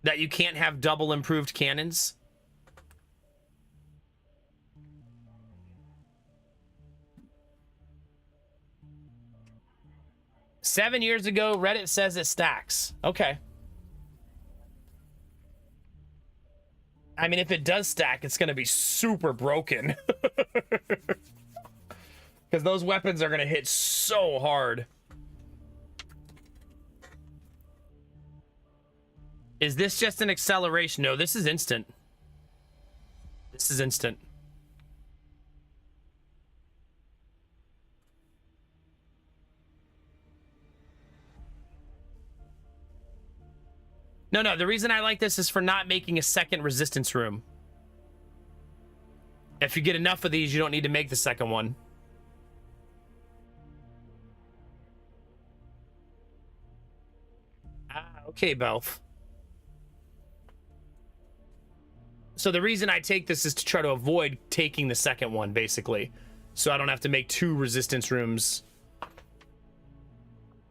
That you can't have double improved cannons? "7 years ago, Reddit says it stacks." Okay. I mean, if it does stack, it's going to be super broken. Because those weapons are going to hit so hard. Is this just an acceleration? No, this is instant. This is instant. No, the reason I like this is for not making a second resistance room. If you get enough of these, you don't need to make the second one. Okay, Belf. So the reason I take this is to try to avoid taking the second one, basically. So I don't have to make 2 resistance rooms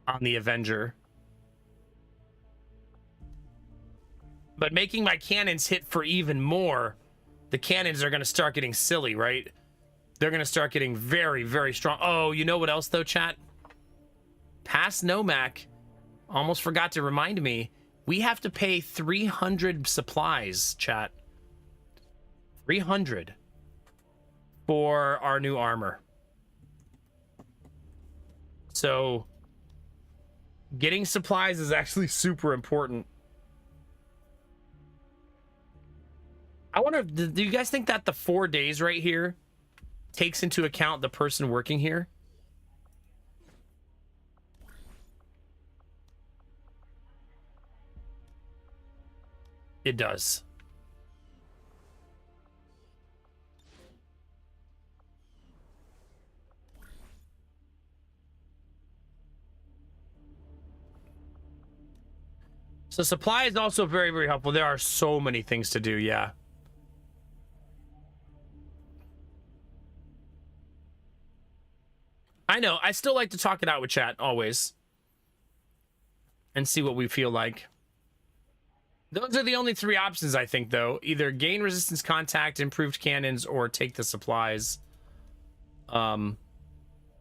on the Avenger. But making my cannons hit for even more, the cannons are going to start getting silly, right? They're going to start getting very, very strong. Oh, you know what else, though, chat? Past Nomac almost forgot to remind me. We have to pay 300 supplies, chat. 300 for our new armor. So getting supplies is actually super important. I wonder, do you guys think that the 4 days right here takes into account the person working here? It does. So supply is also very, very helpful. There are so many things to do, yeah. I know. I still like to talk it out with chat, always. And see what we feel like. Those are the only 3 options, I think, though. Either gain resistance contact, improved cannons, or take the supplies.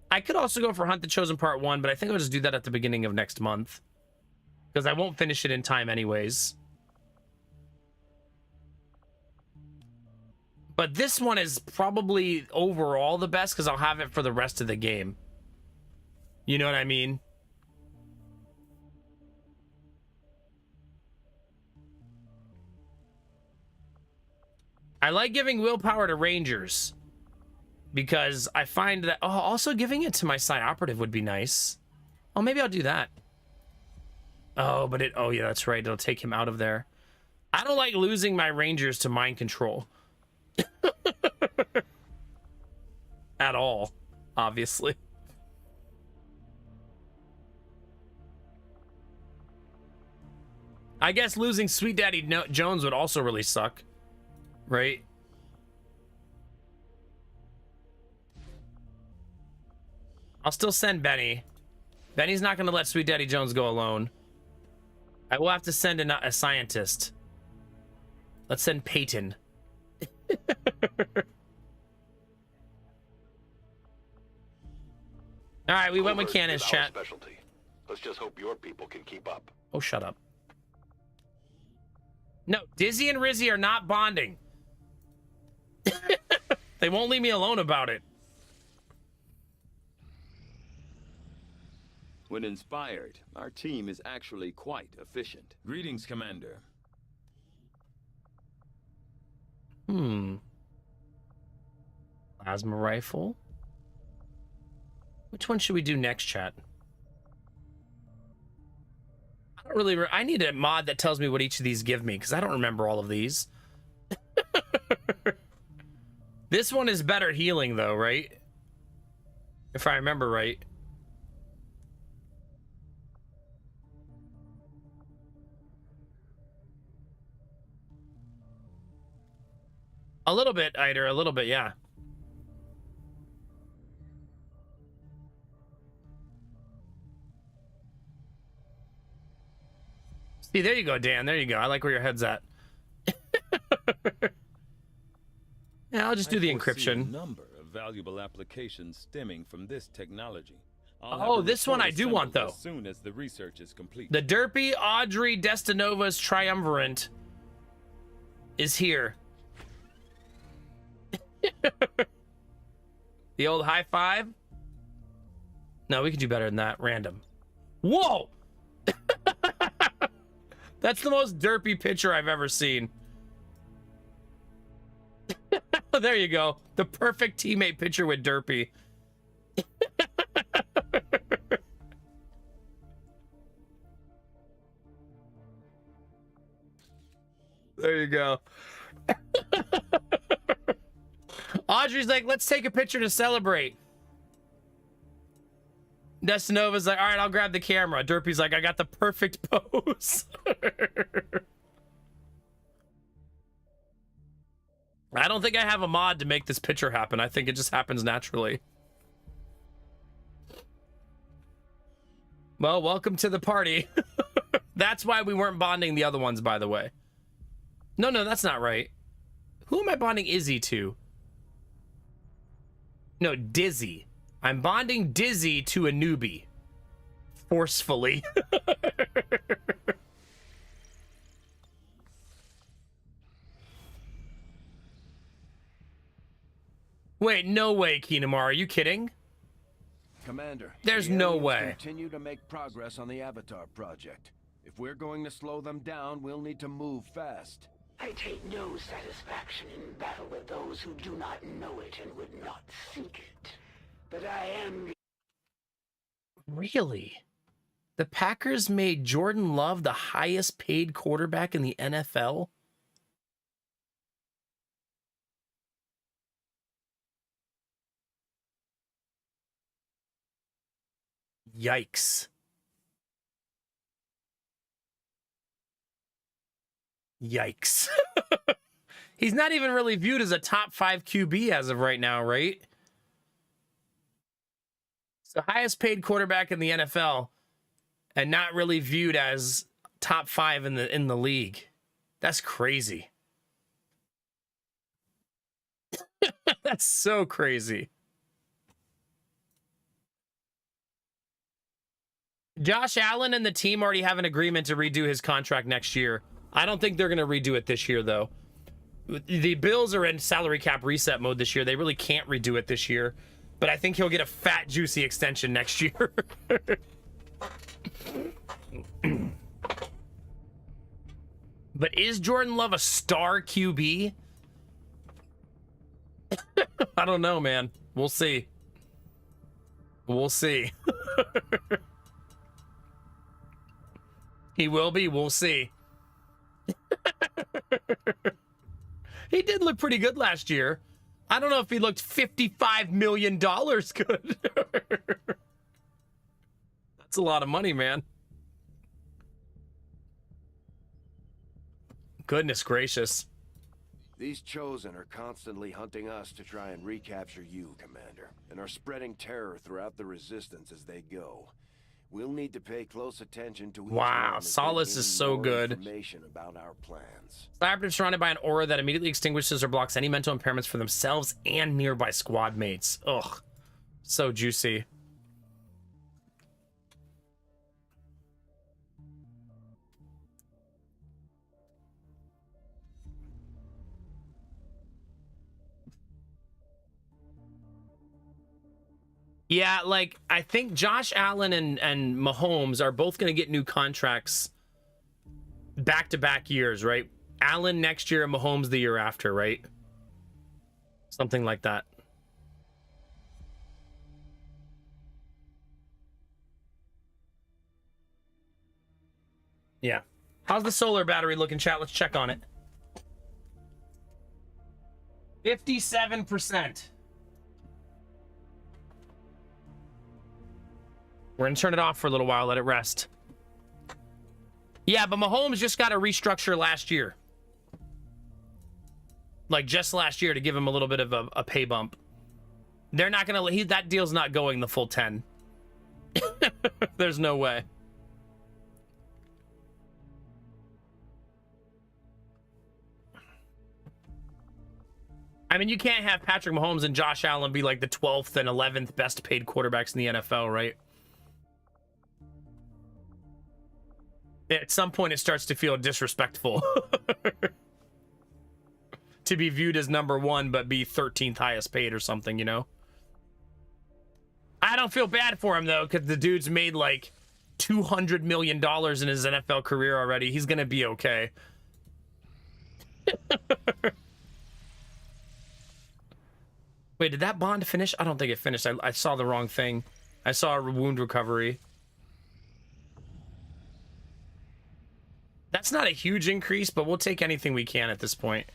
I could also go for Hunt the Chosen Part 1, but I think I'll just do that at the beginning of next month. Because I won't finish it in time anyways. But this one is probably overall the best because I'll have it for the rest of the game. You know what I mean? I like giving willpower to rangers. Because I find that... Oh, also giving it to my side operative would be nice. Oh, maybe I'll do that. Oh, but it... Oh, yeah, that's right. It'll take him out of there. I don't like losing my rangers to mind control. At all, obviously. I guess losing Sweet Daddy Jones would also really suck. Right? I'll still send Benny. Benny's not going to let Sweet Daddy Jones go alone. I will have to send a scientist. Let's send Peyton. All right, we went with cannons, chat. Specialty. Let's just hope your people can keep up. Oh, shut up. No, Dizzy and Rizzy are not bonding. They won't leave me alone about it. When inspired, our team is actually quite efficient. Greetings, Commander. Plasma rifle. Which one should we do next, chat? I don't really... I need a mod that tells me what each of these give me, because I don't remember all of these. This one is better healing, though, right? If I remember right. A little bit, Eider, a little bit, yeah. See, there you go, Dan. There you go. I like where your head's at. Yeah, I'll just do the encryption. A number of valuable applications stemming from this technology. Oh, this one I do want, though. As soon as the research is complete. The Derpy Audrey Destinova's Triumvirate is here. The old high five? No, we could do better than that. Random. Whoa! That's the most derpy picture I've ever seen. There you go. The perfect teammate picture with Derpy. There you go. Audrey's like, let's take a picture to celebrate. Destinova's like, all right, I'll grab the camera. Derpy's like, I got the perfect pose. I don't think I have a mod to make this picture happen. I think it just happens naturally. Well, welcome to the party. That's why we weren't bonding the other ones, by the way. No, that's not right. Who am I bonding Izzy to? No, Dizzy. I'm bonding Dizzy to a newbie. Forcefully. Wait, no way, Kinamar. Are you kidding? Commander, There's the no aliens way. Continue to make progress on the Avatar project. If we're going to slow them down, we'll need to move fast. I take no satisfaction in battle with those who do not know it and would not seek it. But I am... Really? The Packers made Jordan Love the highest paid quarterback in the NFL? Yikes. Yikes. He's not even really viewed as a top 5 QB as of right now, right? It's the highest paid quarterback in the NFL and not really viewed as top 5 in the league. That's crazy. That's so crazy. Josh Allen and the team already have an agreement to redo his contract next year. I don't think they're going to redo it this year, though. The Bills are in salary cap reset mode this year. They really can't redo it this year. But I think he'll get a fat, juicy extension next year. But is Jordan Love a star QB? I don't know, man. We'll see. We'll see. He will be. We'll see. He did look pretty good last year. I don't know if he looked $55 million good. That's a lot of money, man. Goodness gracious. These Chosen are constantly hunting us to try and recapture you, Commander, and are spreading terror throughout the Resistance as they go. We'll need to pay close attention to each Wow, one as they Solace gain is so more good. Information about our plans. Operative surrounded by an aura that immediately extinguishes or blocks any mental impairments for themselves and nearby squad mates. Ugh. So juicy. Yeah, like, I think Josh Allen and Mahomes are both going to get new contracts back-to-back years, right? Allen next year and Mahomes the year after, right? Something like that. Yeah. How's the solar battery looking, chat? Let's check on it. 57%. We're going to turn it off for a little while, let it rest. Yeah, but Mahomes just got a restructure last year. Like, just last year to give him a little bit of a pay bump. They're not going to... that deal's not going the full 10. There's no way. I mean, you can't have Patrick Mahomes and Josh Allen be like the 12th and 11th best paid quarterbacks in the NFL, right? At some point, it starts to feel disrespectful to be viewed as number one, but be 13th highest paid or something, you know? I don't feel bad for him, though, because the dude's made like $200 million in his NFL career already. He's going to be okay. Wait, did that bond finish? I don't think it finished. I saw the wrong thing. I saw a wound recovery. That's not a huge increase, but we'll take anything we can at this point.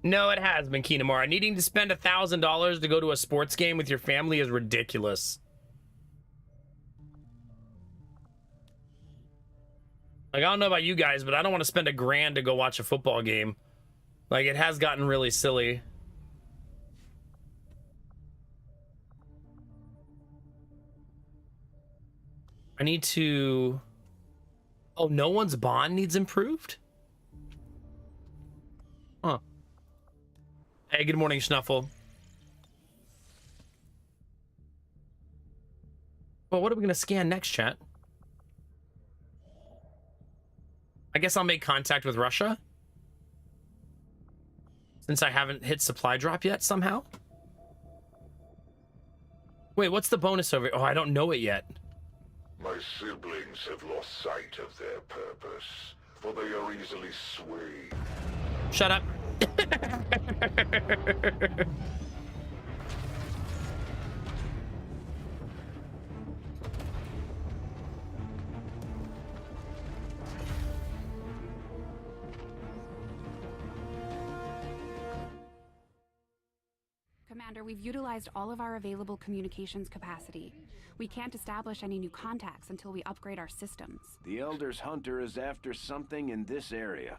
No, it has been Kinamara. Needing to spend $1,000 to go to a sports game with your family is ridiculous. Like, I don't know about you guys, but I don't want to spend $1,000 to go watch a football game. Like, it has gotten really silly. I need to... Oh, no one's bond needs improved? Huh. Hey, good morning, Schnuffle. Well, what are we going to scan next, chat? I guess I'll make contact with Russia. Since I haven't hit supply drop yet, somehow. Wait, what's the bonus over? Oh, I don't know it yet. My siblings have lost sight of their purpose, for they are easily swayed. Shut up. Commander, we've utilized all of our available communications capacity. We can't establish any new contacts until we upgrade our systems. The Elder's Hunter is after something in this area.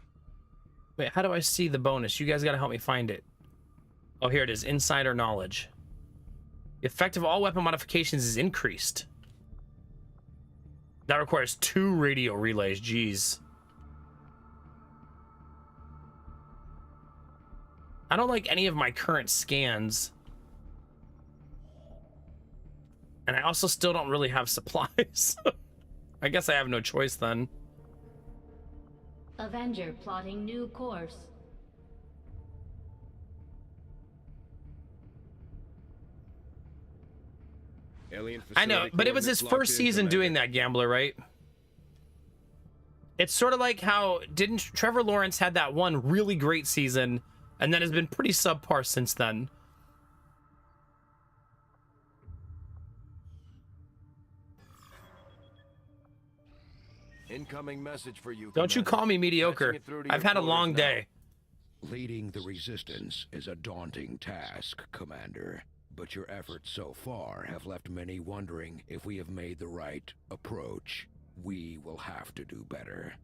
Wait, how do I see the bonus? You guys gotta help me find it. Oh, here it is. Insider knowledge. The effect of all weapon modifications is increased. That requires 2 radio relays. Jeez. I don't like any of my current scans. And I also still don't really have supplies. I guess I have no choice then. Avenger plotting new course. Alien I know, facility but it was his coordinates first locked in, season doing Commander. that, Gambler, right? It's sort of like how didn't Trevor Lawrence had that one really great season and then has been pretty subpar since then. Incoming message for you, Don't you Commander. call me mediocre. Patching it through to I've your had a quarters long now. day. Leading the resistance is a daunting task, Commander. But your efforts so far have left many wondering if we have made the right approach. We will have to do better.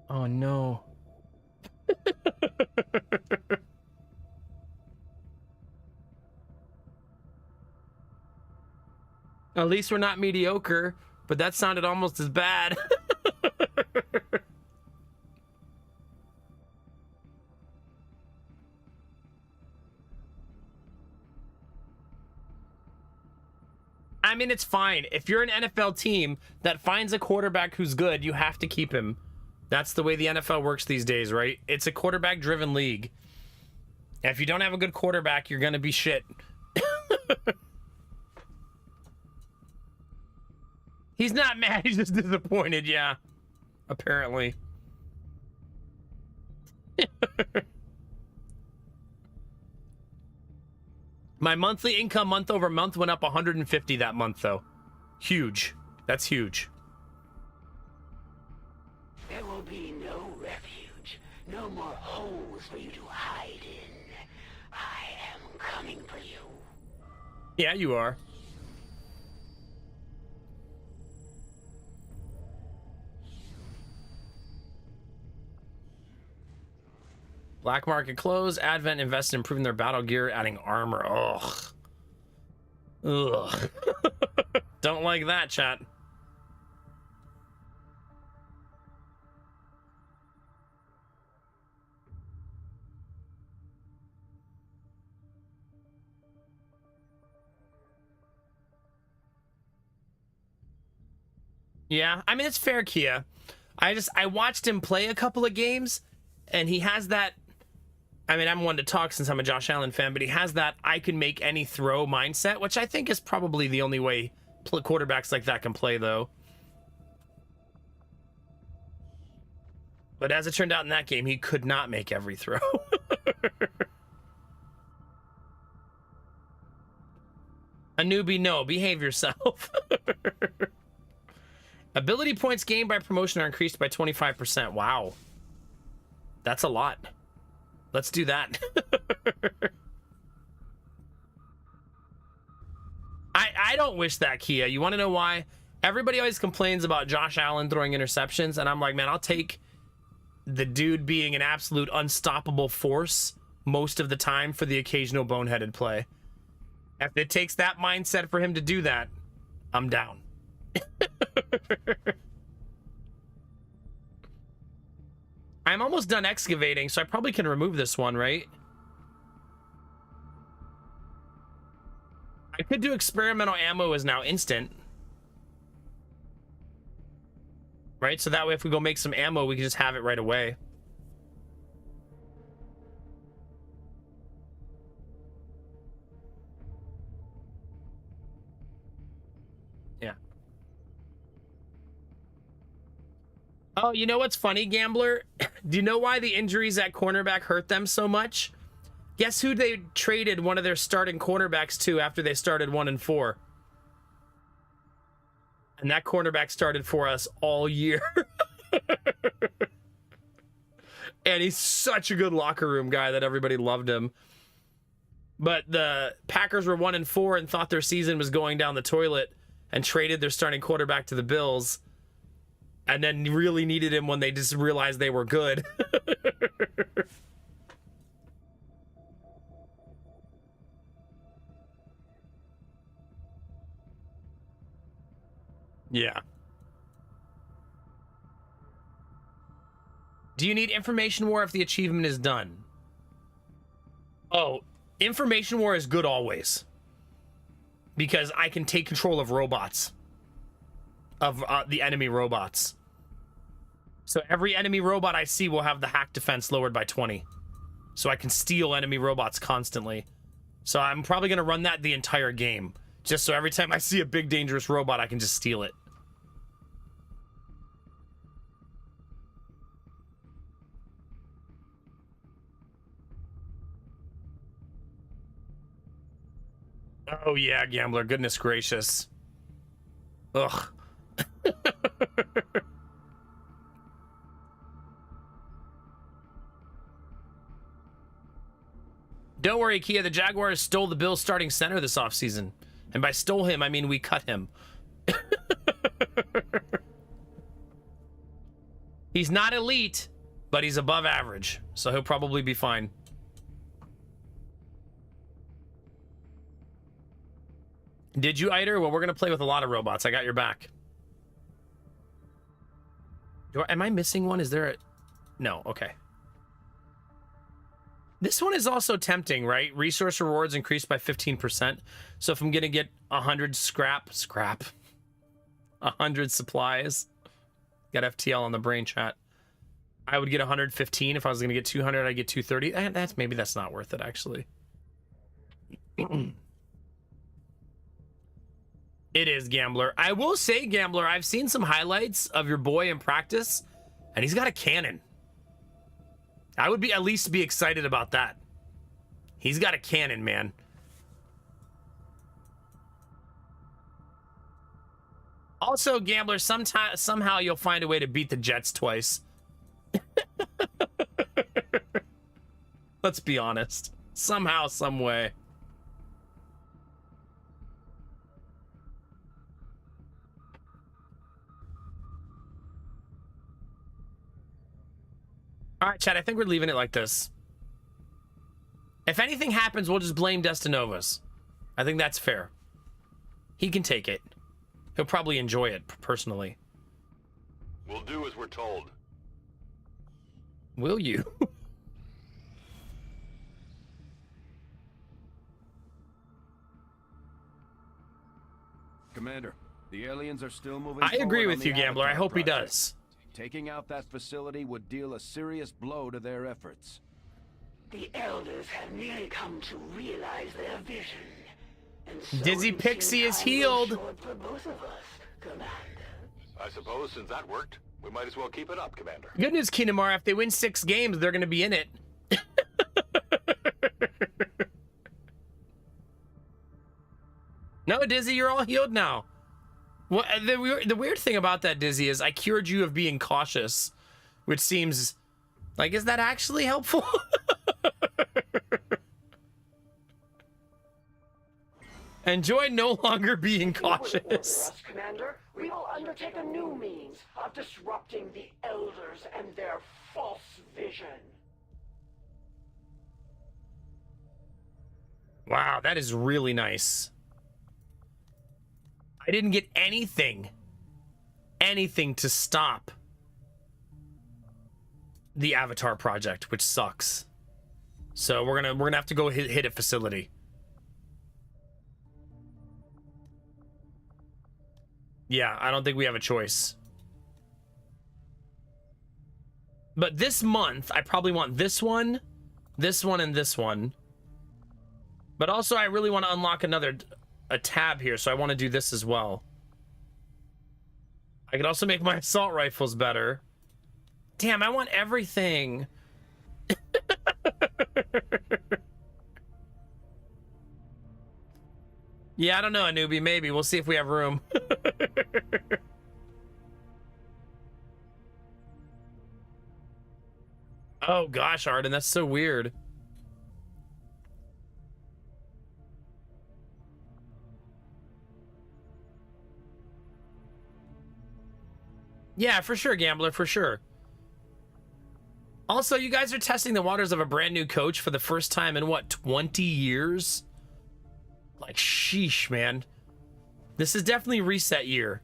Oh no. At least we're not mediocre, but that sounded almost as bad. I mean, it's fine. If you're an NFL team that finds a quarterback who's good, you have to keep him. That's the way the NFL works these days, right? It's a quarterback-driven league. And if you don't have a good quarterback, you're going to be shit. He's not mad. He's just disappointed, yeah. Apparently. My monthly income month over month went up 150 that month, though. Huge. That's huge. There will be no refuge, no more holes for you to hide in. I am coming for you. Yeah, you are. Black market clothes. Advent invest in improving their battle gear, adding armor. Ugh. Ugh. Don't like that, chat. Yeah, I mean, it's fair, Kia. I watched him play a couple of games, and he has that. I mean, I'm one to talk since I'm a Josh Allen fan, but he has that I can make any throw mindset, which I think is probably the only way quarterbacks like that can play, though. But as it turned out in that game, he could not make every throw. A newbie, no. Behave yourself. Ability points gained by promotion are increased by 25%. Wow. That's a lot. Let's do that. I don't wish that, Kia. You want to know why? Everybody always complains about Josh Allen throwing interceptions, and I'm like, man, I'll take the dude being an absolute unstoppable force most of the time for the occasional boneheaded play. If it takes that mindset for him to do that, I'm down. I'm almost done excavating, so I probably can remove this one, right? I could do experimental ammo is now instant. Right? So that way if we go make some ammo, we can just have it right away. Yeah. Oh, you know what's funny, Gambler? Do you know why the injuries at cornerback hurt them so much? Guess who they traded one of their starting cornerbacks to after they started 1-4? And that cornerback started for us all year. And he's such a good locker room guy that everybody loved him. But the Packers were 1-4 and thought their season was going down the toilet and traded their starting quarterback to the Bills. And then really needed him when they just realized they were good. Yeah. Do you need information war if the achievement is done? Oh, information war is good always. Because I can take control of robots. Of the enemy robots. So every enemy robot I see will have the hack defense lowered by 20. So I can steal enemy robots constantly. So I'm probably going to run that the entire game. Just so every time I see a big dangerous robot, I can just steal it. Oh yeah, Gambler. Goodness gracious. Ugh. Don't worry, Kia. The Jaguars stole the Bills starting center this offseason. And by stole him, I mean we cut him. He's not elite, but he's above average. So he'll probably be fine. Did you, Eider? Well, we're going to play with a lot of robots. I got your back. Am I missing one? Is there a... No, okay. This one is also tempting, right? Resource rewards increased by 15%. So if I'm going to get 100 scrap, 100 supplies. Got FTL on the brain chat. I would get 115. If I was going to get 200, I'd get 230. Maybe that's not worth it, actually. It is, Gambler. I will say, Gambler, I've seen some highlights of your boy in practice, and he's got a cannon. I would at least be excited about that. He's got a cannon, man. Also, Gambler, somehow you'll find a way to beat the Jets twice. Let's be honest. Somehow, some way. All right, Chad, I think we're leaving it like this. If anything happens, we'll just blame Destinovas. I think that's fair. He can take it. He'll probably enjoy it, personally. We'll do as we're told. Will you? Commander, the aliens are still moving I agree forward with on you, the Gambler. I Avatar hope he project. does. Taking out that facility would deal a serious blow to their efforts. The Elders have nearly come to realize their vision. And so Dizzy it Pixie seems is time healed. short for both of us, Commander. I suppose since that worked, we might as well keep it up, Commander. Good news, Kinamar. If they win 6 games, they're going to be in it. No, Dizzy, you're all healed now. Well, the weird thing about that, Dizzy, is I cured you of being cautious, which seems like, is that actually helpful? Enjoy no longer being If you would order cautious. us, Commander, we will undertake a new means of disrupting the Elders and their false vision. Wow, that is really nice. I didn't get anything to stop the Avatar project, which sucks. So we're gonna have to go hit a facility. Yeah, I don't think we have a choice. But this month, I probably want this one, and this one. But also, I really want to unlock a tab here, so I want to do this as well. I could also make my assault rifles better. Damn, I want everything. Yeah, I don't know, Anubi. Maybe. We'll see if we have room. Oh, gosh, Arden, that's so weird. Yeah, for sure, Gambler, for sure. Also, you guys are testing the waters of a brand new coach for the first time in, what, 20 years? Like, sheesh, man. This is definitely reset year.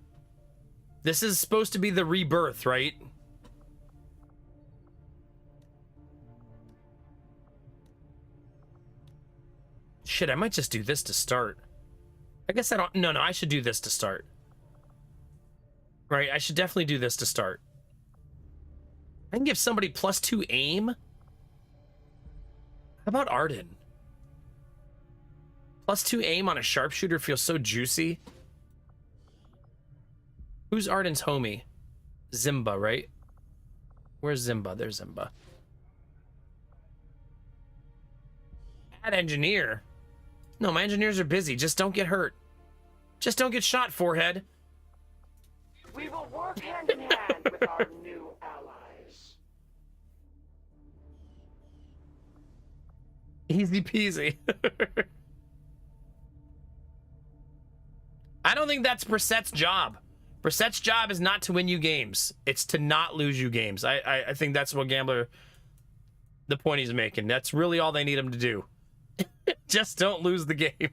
This is supposed to be the rebirth, right? Shit, I might just do this to start. I guess I don't... No, I should do this to start. Right, I should definitely do this to start. I can give somebody +2 aim. How about Arden? +2 aim on a sharpshooter feels so juicy. Who's Arden's homie? Zimba, right? Where's Zimba? There's Zimba. Add engineer. No, my engineers are busy. Just don't get hurt. Just don't get shot, forehead. We will work hand in hand with our new allies. Easy peasy. I don't think that's Brissett's job. Brissett's job is not to win you games. It's to not lose you games. I think that's what Gambler, the point he's making. That's really all they need him to do. Just don't lose the game.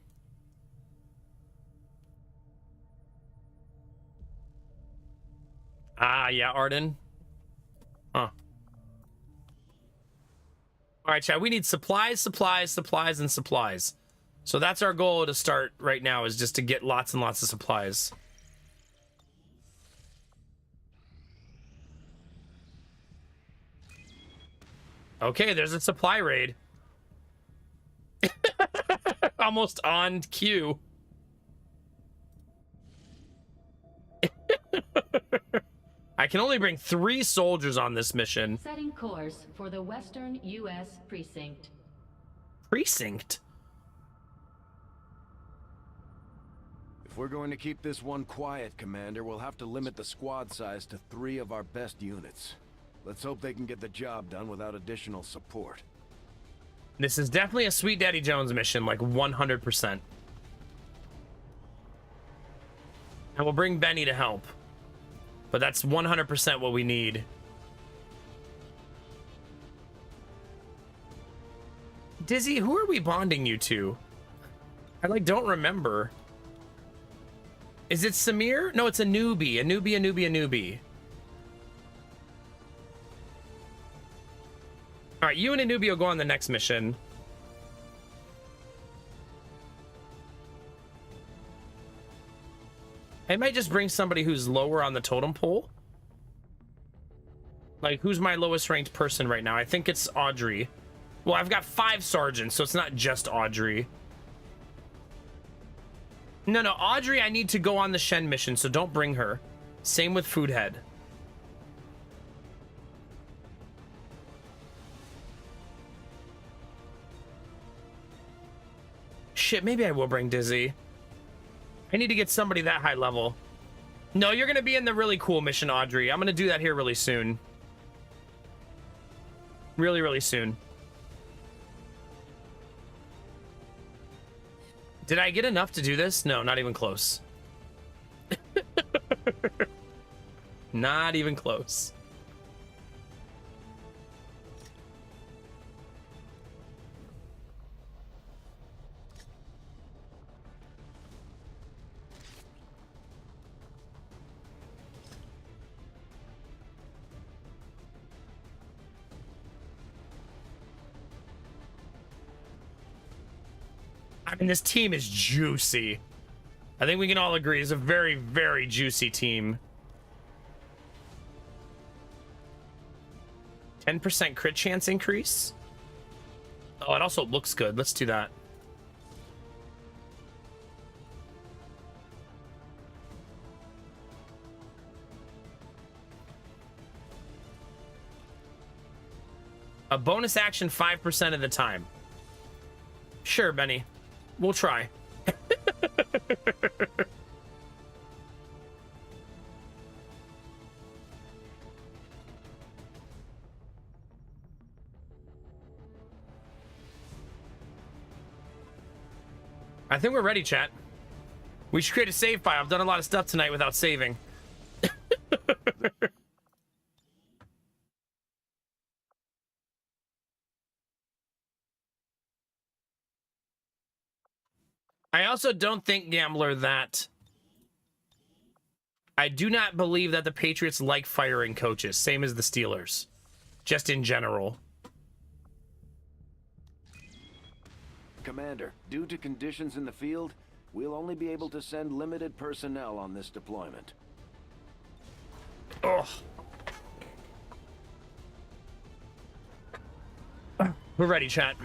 Ah, yeah, Arden. Huh. All right, chat. We need supplies, supplies, supplies, and supplies. So that's our goal to start right now, is just to get lots and lots of supplies. Okay, there's a supply raid. Almost on cue. I can only bring 3 soldiers on this mission. Setting course for the Western U.S. Precinct. Precinct? If we're going to keep this one quiet, Commander, we'll have to limit the squad size to 3 of our best units. Let's hope they can get the job done without additional support. This is definitely a Sweet Daddy Jones mission, like 100%. And we'll bring Benny to help. But that's 100% what we need. Dizzy, who are we bonding you to? I, like, don't remember. Is it Samir? No, it's a newbie. A newbie. All right, you and a newbie will go on the next mission. I might just bring somebody who's lower on the totem pole. Like, who's my lowest ranked person right now? I think it's Audrey. Well, I've got 5 sergeants, so it's not just Audrey. No, Audrey, I need to go on the Shen mission, so don't bring her. Same with Foodhead. Shit, maybe I will bring Dizzy. I need to get somebody that high level. No, you're gonna be in the really cool mission, Audrey. I'm gonna do that here really soon. Really soon. Did I get enough to do this? No, not even close. Not even close. I mean, this team is juicy. I think we can all agree it's a very, very juicy team. 10% crit chance increase. Oh, it also looks good. Let's do that. A bonus action 5% of the time. Sure, Benny. We'll try. I think we're ready, chat. We should create a save file. I've done a lot of stuff tonight without saving. I also don't think, Gambler, that... I do not believe that the Patriots like firing coaches, same as the Steelers. Just in general. Commander, due to conditions in the field, we'll only be able to send limited personnel on this deployment. Ugh. We're ready, chat.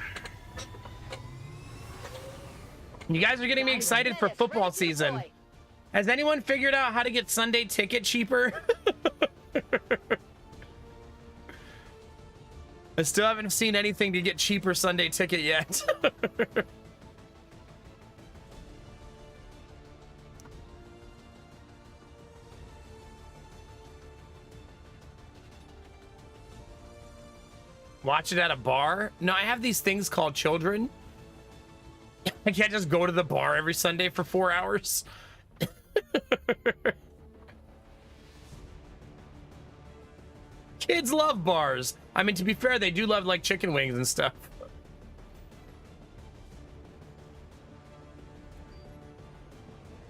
You guys are getting me excited for football season. Has anyone figured out how to get Sunday ticket cheaper? I still haven't seen anything to get cheaper Sunday ticket yet. Watch it at a bar? No, I have these things called children. I can't just go to the bar every Sunday for 4 hours. Kids love bars. I mean, to be fair, they do love like chicken wings and stuff.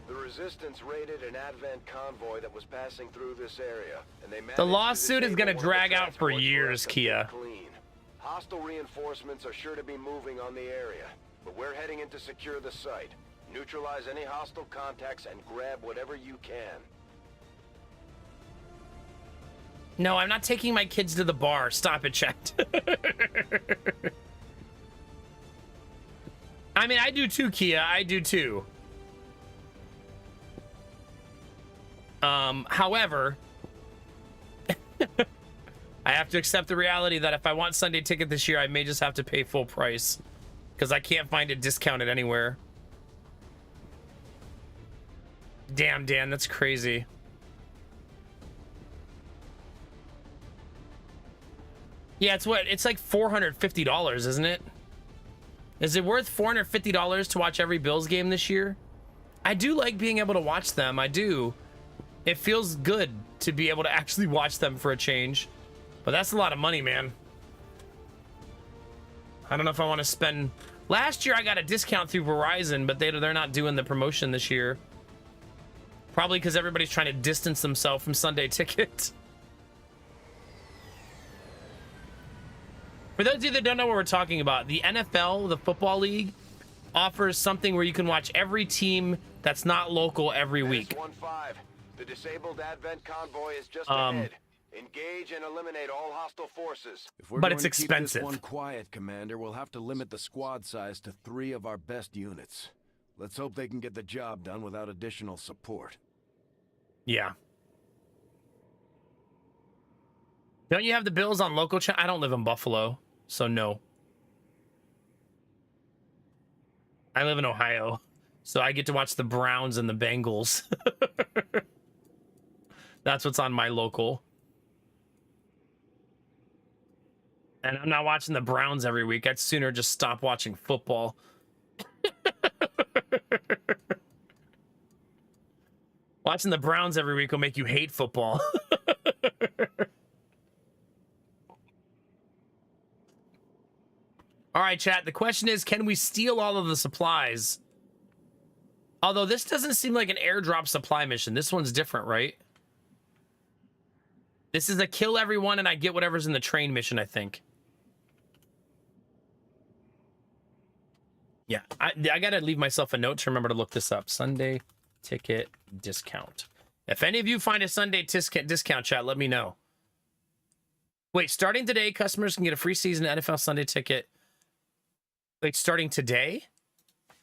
The Resistance raided an Advent convoy that was passing through this area, and they managed The lawsuit is going to disable one of the drag out for transports years, rest of Kia. the clean. Hostile reinforcements are sure to be moving on the area, but we're heading in to secure the site. Neutralize any hostile contacts and grab whatever you can. No, I'm not taking my kids to the bar. Stop it, chat. I mean, I do too, Kia. I do too. However, I have to accept the reality that if I want Sunday ticket this year, I may just have to pay full price because I can't find it discounted anywhere. Damn, Dan, that's crazy. Yeah, it's like $450, isn't it? Is it worth $450 to watch every Bills game this year? I do like being able to watch them. I do. It feels good to be able to actually watch them for a change. But that's a lot of money, man. I don't know if I want to spend... Last year I got a discount through Verizon, but they're not doing the promotion this year. Probably because everybody's trying to distance themselves from Sunday ticket. For those of you that don't know what we're talking about, the NFL, the Football League, offers something where you can watch every team that's not local every week. S-15, the disabled Advent convoy is just ahead. Engage and eliminate all hostile forces. If we're But going it's to keep expensive. this one quiet, Commander, we'll have to limit the squad size to 3 of our best units. Let's hope they can get the job done without additional support. Yeah. Don't you have the Bills on local channel? I don't live in Buffalo, so no. I live in Ohio, so I get to watch the Browns and the Bengals. That's what's on my local. And I'm not watching the Browns every week. I'd sooner just stop watching football. Watching the Browns every week will make you hate football. All right, chat. The question is, can we steal all of the supplies? Although this doesn't seem like an airdrop supply mission. This one's different, right? This is a kill everyone and I get whatever's in the train mission, I think. Yeah, I gotta leave myself a note to remember to look this up. Sunday ticket discount. If any of you find a Sunday discount, chat, let me know. Wait, starting today, customers can get a free season NFL Sunday ticket. Wait, starting today?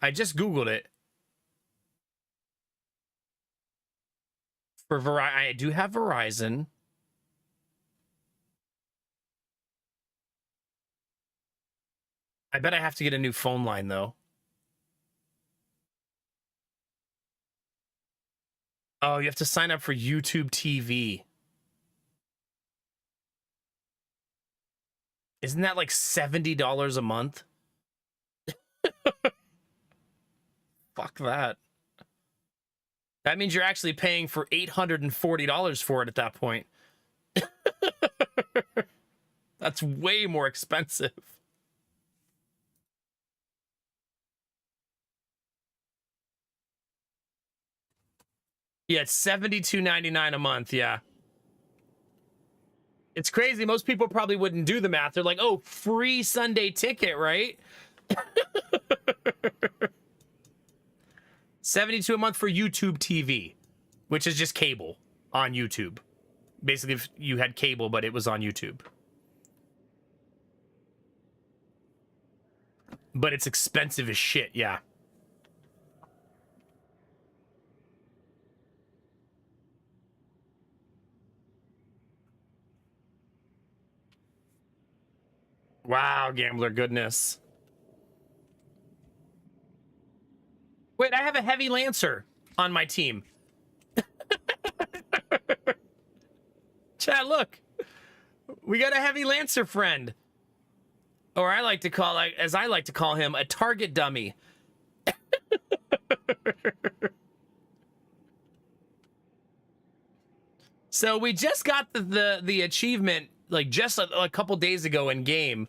I just Googled it. For Verizon, I do have Verizon. I bet I have to get a new phone line, though. Oh, you have to sign up for YouTube TV. Isn't that like $70 a month? Fuck that. That means you're actually paying for $840 for it at that point. That's way more expensive. Yeah, it's $72.99 a month, yeah. It's crazy. Most people probably wouldn't do the math. They're like, oh, free Sunday ticket, right? $72 a month for YouTube TV, which is just cable on YouTube. Basically, if you had cable, but it was on YouTube. But it's expensive as shit, yeah. Wow, gambler goodness. Wait, I have a heavy lancer on my team. Chat, look. We got a heavy lancer friend. Or I like to call, as I like to call him, a target dummy. So we just got the achievement, like just a couple days ago in game,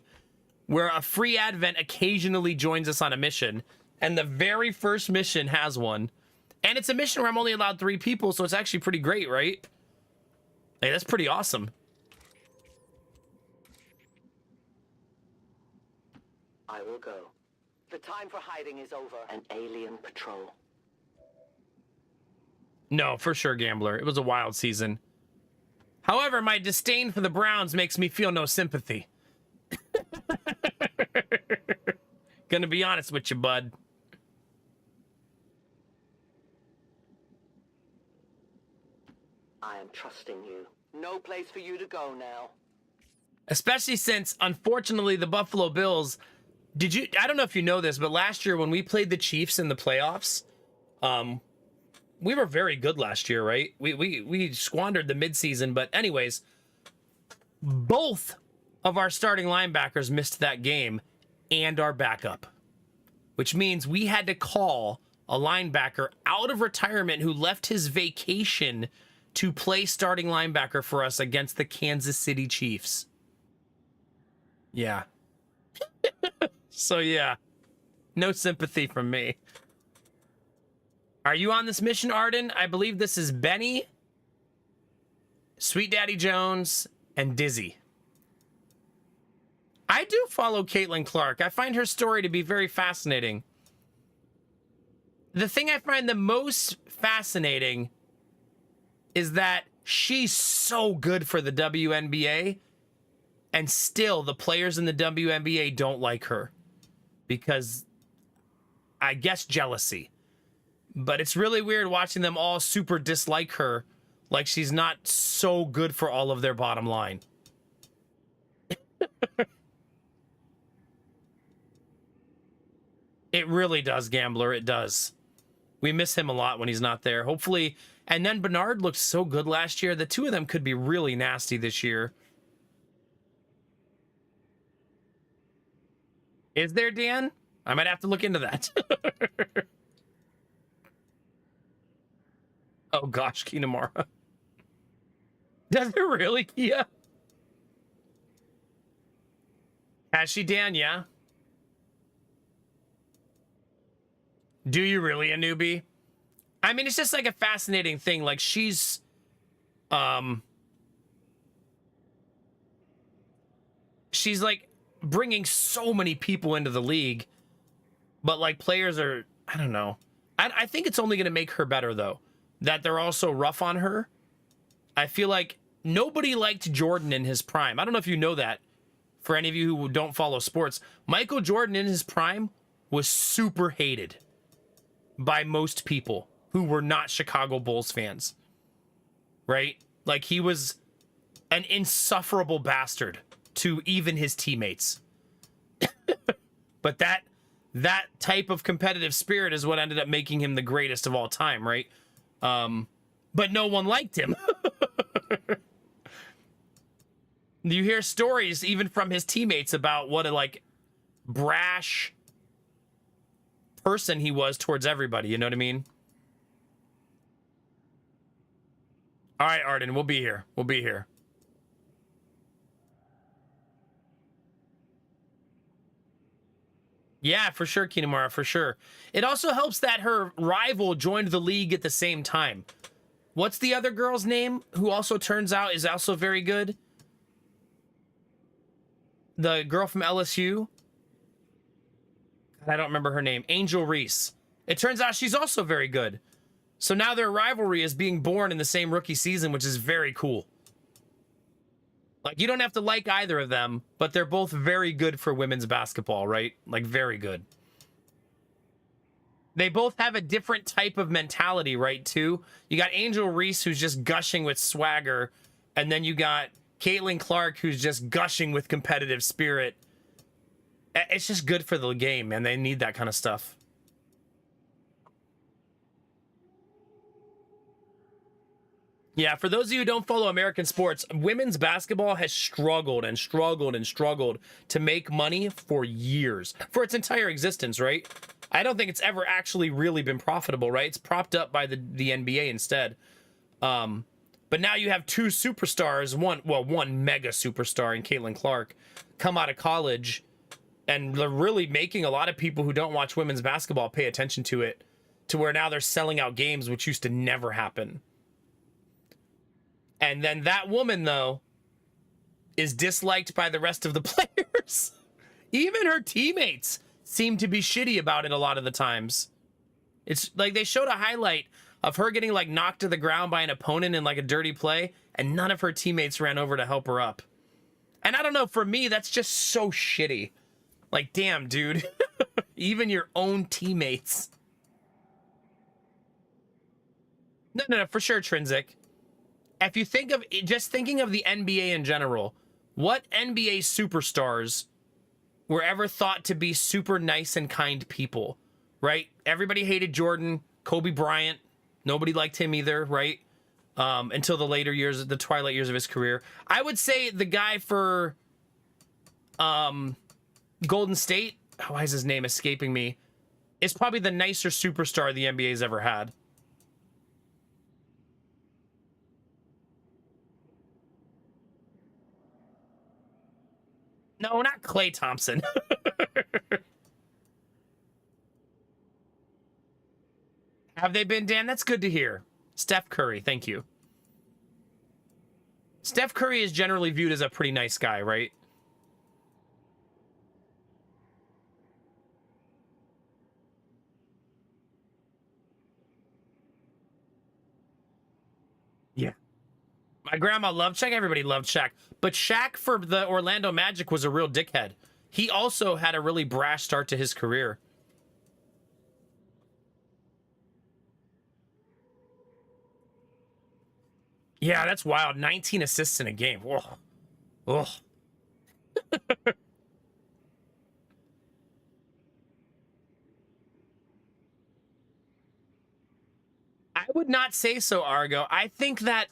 where a free advent occasionally joins us on a mission, and the very first mission has one, and it's a mission where I'm only allowed 3 people, so it's actually pretty great, right? Hey, that's pretty awesome. I will go. The time for hiding is over. An alien patrol. No, for sure, gambler. It was a wild season. However, my disdain for the Browns makes me feel no sympathy. Gonna be honest with you, bud. I am trusting you. No place for you to go now. Especially since, unfortunately, the Buffalo Bills... I don't know if you know this, but last year when we played the Chiefs in the playoffs, we were very good last year, right? We squandered the midseason, but anyways, both of our starting linebackers missed that game and our backup, which means we had to call a linebacker out of retirement who left his vacation to play starting linebacker for us against the Kansas City Chiefs. Yeah. So yeah, no sympathy from me. Are you on this mission, Arden? I believe this is Benny, Sweet Daddy Jones, and Dizzy. I do follow Caitlin Clark. I find her story to be very fascinating. The thing I find the most fascinating is that she's so good for the WNBA, and still the players in the WNBA don't like her. Because, I guess, jealousy. But it's really weird watching them all super dislike her, like she's not so good for all of their bottom line. It really does, Gambler, it does. We miss him a lot when he's not there. Hopefully, and then Bernard looked so good last year. The two of them could be really nasty this year. Is there, Dan? I might have to look into that. Oh gosh, Kinamara. Does it really, Kia? Has she, Dan? Yeah. Do you really, a newbie? I mean, it's just like a fascinating thing. Like she's, she's like bringing so many people into the league, but like players are, I don't know. I think it's only going to make her better though, that they're also rough on her. I feel like nobody liked Jordan in his prime. I don't know if you know that. For any of you who don't follow sports, Michael Jordan in his prime was super hated by most people who were not Chicago Bulls fans, right? Like he was an insufferable bastard to even his teammates. But that type of competitive spirit is what ended up making him the greatest of all time, right? But no one liked him. You hear stories even from his teammates about what a like brash person he was towards everybody, you know what I mean? All right, Arden, we'll be here. We'll be here. Yeah, for sure, Kinamara, for sure. It also helps that her rival joined the league at the same time. What's the other girl's name who also turns out is also very good? The girl from LSU? I don't remember her name. Angel Reese. It turns out she's also very good. So now their rivalry is being born in the same rookie season, which is very cool. Like, you don't have to like either of them, but they're both very good for women's basketball, right? Like, very good. They both have a different type of mentality, right, too? You got Angel Reese, who's just gushing with swagger, and then you got Caitlin Clark, who's just gushing with competitive spirit. It's just good for the game, man. They need that kind of stuff. Yeah, for those of you who don't follow American sports, women's basketball has struggled and struggled and struggled to make money for years, for its entire existence, right? I don't think it's ever actually really been profitable, right? It's propped up by the NBA instead. But now you have two superstars, one mega superstar in Caitlin Clark, come out of college, and they're really making a lot of people who don't watch women's basketball pay attention to it, to where now they're selling out games, which used to never happen. And then that woman, though, is disliked by the rest of the players. Even her teammates seem to be shitty about it a lot of the times. It's like they showed a highlight of her getting like knocked to the ground by an opponent in like a dirty play, and none of her teammates ran over to help her up. And I don't know, for me, that's just so shitty. Like, damn, dude. Even your own teammates. No, for sure, Trinsic. If you think of just thinking of the NBA in general, what NBA superstars were ever thought to be super nice and kind people, right? Everybody hated Jordan, Kobe Bryant. Nobody liked him either, right? Until the later years, the twilight years of his career. I would say the guy for Golden State, why is his name escaping me, is probably the nicer superstar the NBA's ever had. No, not Klay Thompson. Have they been, Dan? That's good to hear. Steph Curry, thank you. Steph Curry is generally viewed as a pretty nice guy, right? Yeah. My grandma loved Shaq. Everybody loved Shaq. But Shaq for the Orlando Magic was a real dickhead. He also had a really brash start to his career. Yeah, that's wild. 19 assists in a game. Whoa. Ugh. I would not say so, Argo. I think that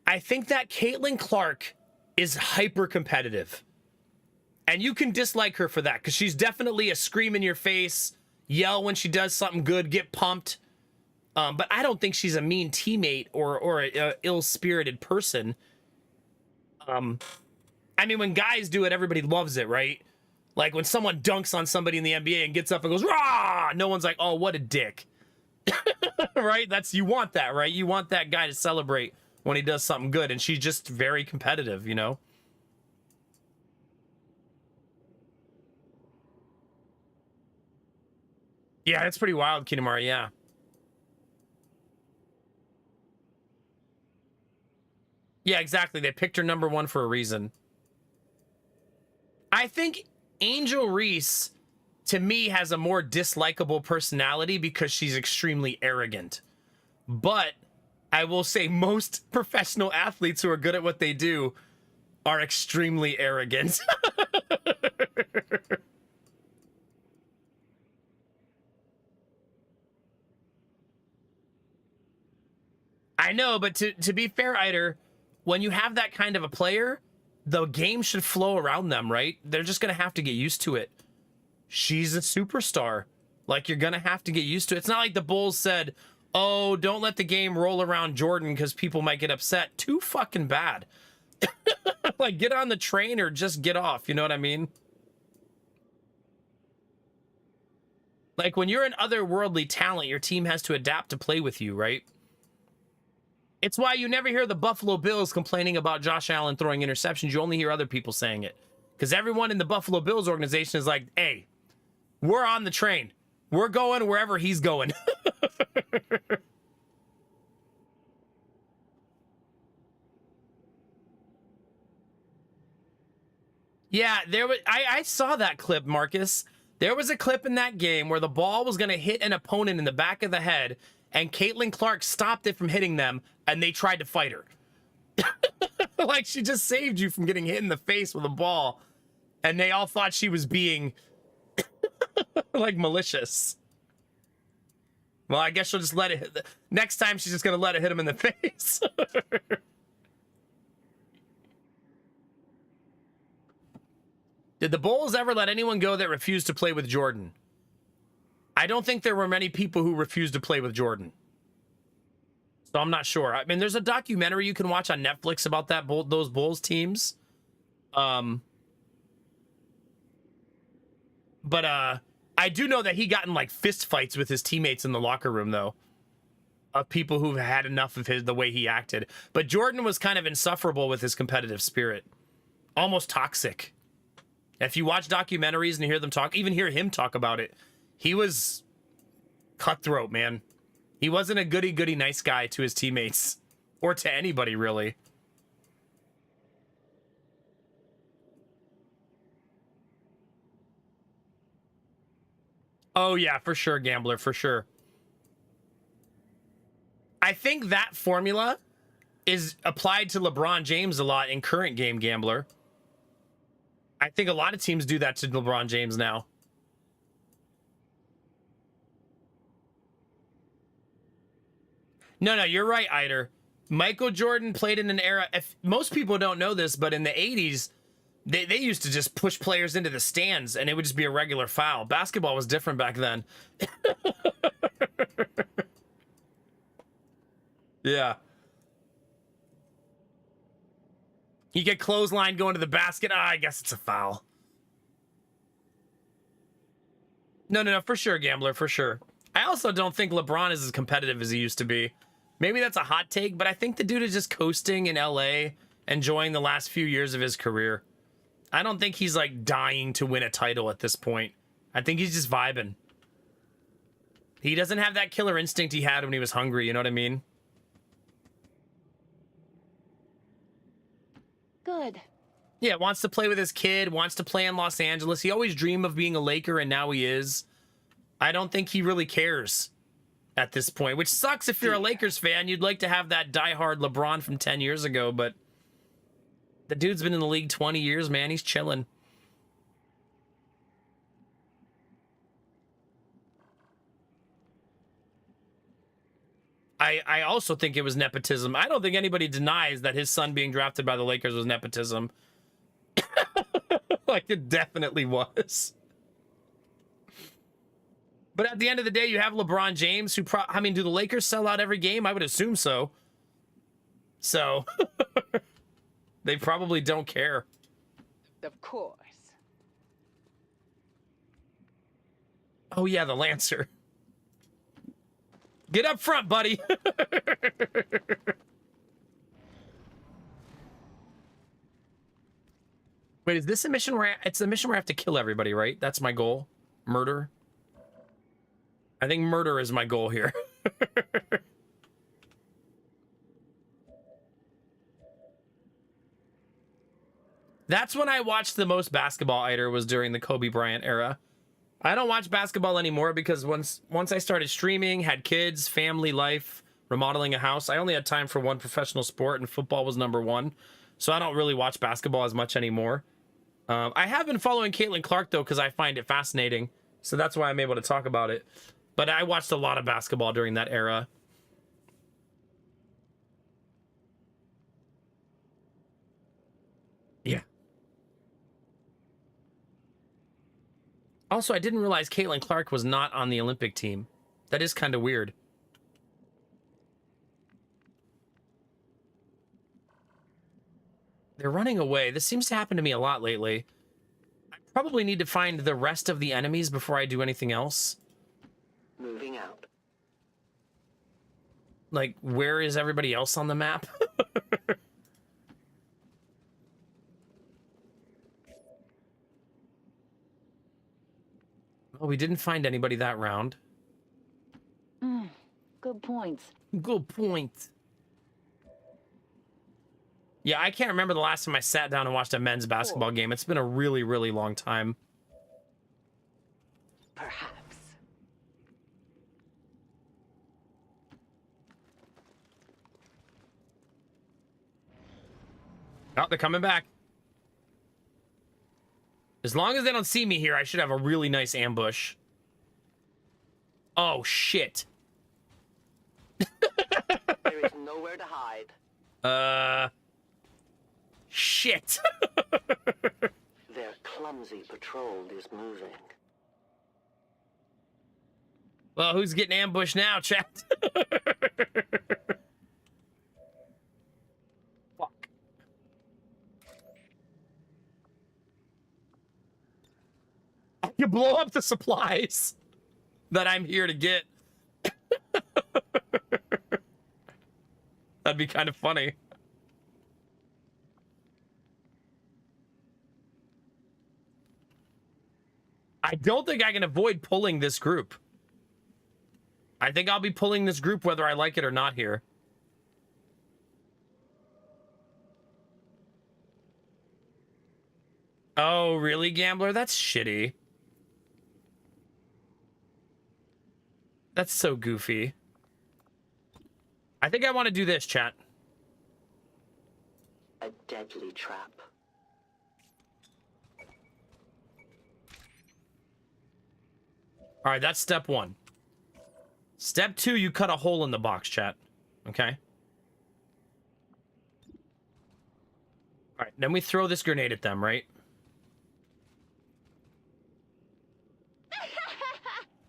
Caitlin Clark is hyper competitive. And you can dislike her for that, because she's definitely a scream in your face, yell when she does something good, get pumped. But I don't think she's a mean teammate or a ill-spirited person. I mean, when guys do it, everybody loves it, right? Like when someone dunks on somebody in the NBA and gets up and goes, rah! No one's like, oh, what a dick. Right? You want that, right? You want that guy to celebrate when he does something good, and she's just very competitive, you know? Yeah, that's pretty wild, Kinamara, yeah. Yeah, exactly. They picked her number one for a reason. I think Angel Reese, to me, has a more dislikable personality because she's extremely arrogant. But I will say most professional athletes who are good at what they do are extremely arrogant. I know, but to be fair, Eider, when you have that kind of a player, the game should flow around them, right? They're just going to have to get used to it. She's a superstar. Like, you're going to have to get used to it. It's not like the Bulls said, oh, don't let the game roll around Jordan because people might get upset. Too fucking bad. Like, get on the train or just get off. You know what I mean? Like, when you're an otherworldly talent, your team has to adapt to play with you, right? It's why you never hear the Buffalo Bills complaining about Josh Allen throwing interceptions. You only hear other people saying it. Because everyone in the Buffalo Bills organization is like, hey, We're on the train. We're going wherever he's going. Yeah, I saw that clip, Marcus. There was a clip in that game where the ball was going to hit an opponent in the back of the head, and Caitlin Clark stopped it from hitting them, and they tried to fight her. Like, she just saved you from getting hit in the face with a ball, and they all thought she was being, like, malicious. Well, I guess she'll just let it hit. Next time, she's just going to let it hit him in the face. Did the Bulls ever let anyone go that refused to play with Jordan? I don't think there were many people who refused to play with Jordan. So I'm not sure. I mean, there's a documentary you can watch on Netflix about those Bulls teams. But I do know that he got in like fist fights with his teammates in the locker room, though, of people who've had enough of the way he acted. But Jordan was kind of insufferable with his competitive spirit, almost toxic. If you watch documentaries and hear them talk, even hear him talk about it, he was cutthroat, man. He wasn't a goody-goody nice guy to his teammates or to anybody, really. Oh, yeah, for sure, Gambler, for sure. I think that formula is applied to LeBron James a lot in current game, Gambler. I think a lot of teams do that to LeBron James now. No, you're right, Eider. Michael Jordan played in an era, if most people don't know this, but in the 80s, they used to just push players into the stands and it would just be a regular foul. Basketball was different back then. Yeah. You get clothesline going to the basket. I guess it's a foul. No, for sure, Gambler, for sure. I also don't think LeBron is as competitive as he used to be. Maybe that's a hot take, but I think the dude is just coasting in LA, enjoying the last few years of his career. I don't think he's like dying to win a title at this point. I think he's just vibing. He doesn't have that killer instinct he had when he was hungry, you know what I mean? Good. Yeah, wants to play with his kid, wants to play in Los Angeles. He always dreamed of being a Laker, and now he is. I don't think he really cares at this point, which sucks if you're a Lakers fan. You'd like to have that diehard LeBron from 10 years ago, but the dude's been in the league 20 years, man. He's chilling. I also think it was nepotism. I don't think anybody denies that his son being drafted by the Lakers was nepotism. Like, it definitely was. But at the end of the day, you have LeBron James, who I mean, do the Lakers sell out every game? I would assume so. So, they probably don't care. Of course. Oh, yeah, the Lancer. Get up front, buddy. Wait, is this a mission where it's a mission where I have to kill everybody, right? That's my goal. Murder. I think murder is my goal here. That's when I watched the most basketball, Eider, was during the Kobe Bryant era. I don't watch basketball anymore because once I started streaming, had kids, family life, remodeling a house, I only had time for one professional sport, and football was number one. So I don't really watch basketball as much anymore. I have been following Caitlin Clark, though, because I find it fascinating. So that's why I'm able to talk about it. But I watched a lot of basketball during that era. Yeah. Also, I didn't realize Caitlin Clark was not on the Olympic team. That is kind of weird. They're running away. This seems to happen to me a lot lately. I probably need to find the rest of the enemies before I do anything else. Moving out. Like, where is everybody else on the map? Well, we didn't find anybody that round. Good points. Good point. Yeah, I can't remember the last time I sat down and watched a men's basketball game. It's been a really, really long time. Perhaps. Oh, they're coming back. As long as they don't see me here, I should have a really nice ambush. Oh, shit. There is nowhere to hide. Shit. Their clumsy patrol is moving. Well, who's getting ambushed now, chat? Fuck. You blow up the supplies that I'm here to get. That'd be kind of funny. I don't think I can avoid pulling this group. I think I'll be pulling this group whether I like it or not here. Oh, really, Gambler? That's shitty. That's so goofy. I think I want to do this, chat. A deadly trap. All right, that's step one. Step two, you cut a hole in the box, chat. Okay? All right, then we throw this grenade at them, right?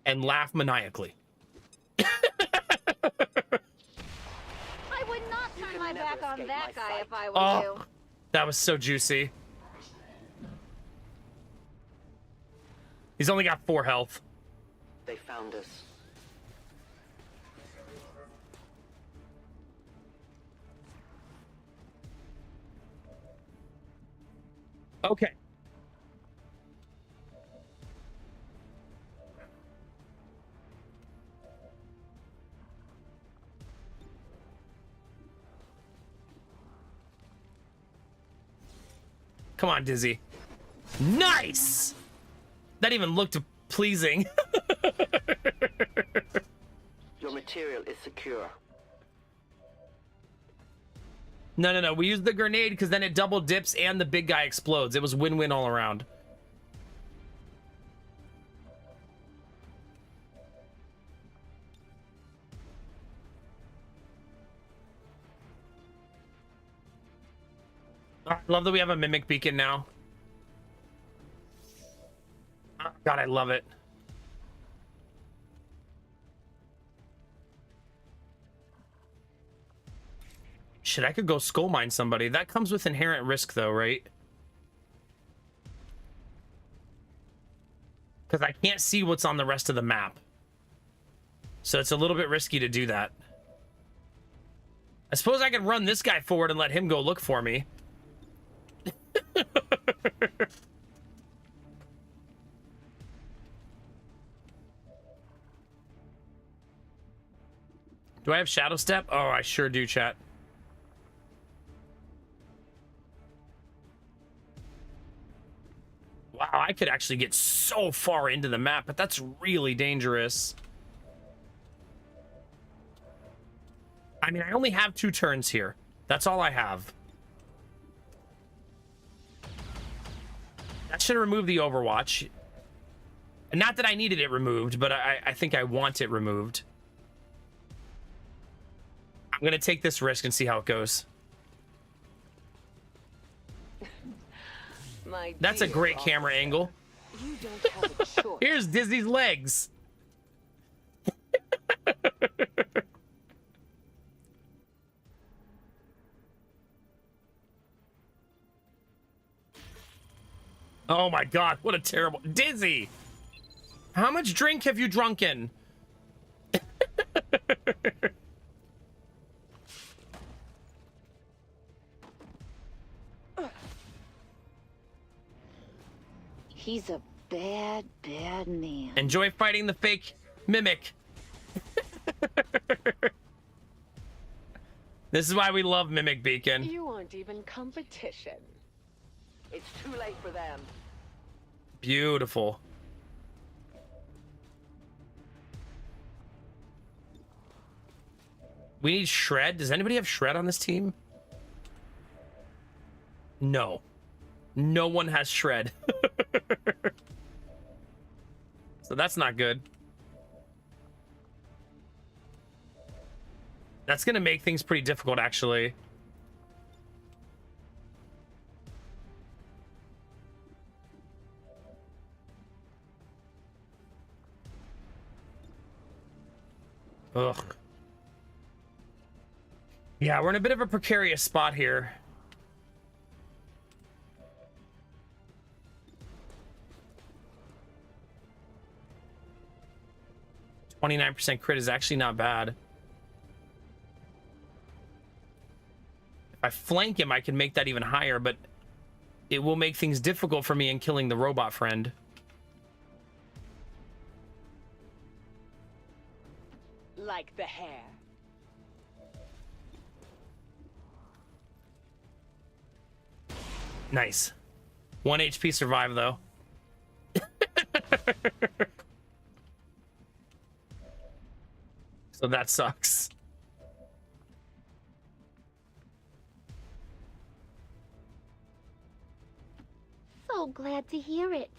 And laugh maniacally. I would not turn my back on that guy if I were you. That was so juicy. He's only got 4 health. They found us. Okay. Come on, Dizzy. Nice! That even looked pleasing. Your material is secure. No. We used the grenade because then it double dips and the big guy explodes. It was win-win all around. I love that we have a mimic beacon now. Oh, God, I love it. Shit, I could go skull mine somebody. That comes with inherent risk, though, right? Because I can't see what's on the rest of the map. So it's a little bit risky to do that. I suppose I could run this guy forward and let him go look for me. Do I have Shadow Step? Oh, I sure do, chat. Wow, I could actually get so far into the map, but that's really dangerous. I mean, I only have 2 turns here. That's all I have. That should remove the Overwatch. Not that I needed it removed, but I think I want it removed. I'm going to take this risk and see how it goes. That's a great camera angle. You don't have a choice. Here's Disney's legs. Oh my God, what a terrible... Dizzy! How much drink have you drunken? He's a bad, bad man. Enjoy fighting the fake mimic. This is why we love Mimic Beacon. You aren't even competition. It's too late for them. Beautiful. We need Shred. Does anybody have Shred on this team? No. No one has Shred. So that's not good. That's gonna make things pretty difficult, actually. Ugh. Yeah, we're in a bit of a precarious spot here. %29 crit is actually not bad. If I flank him, I can make that even higher, but it will make things difficult for me in killing the robot friend. Like the hair. Nice. 1 HP survive, though. So that sucks. So glad to hear it.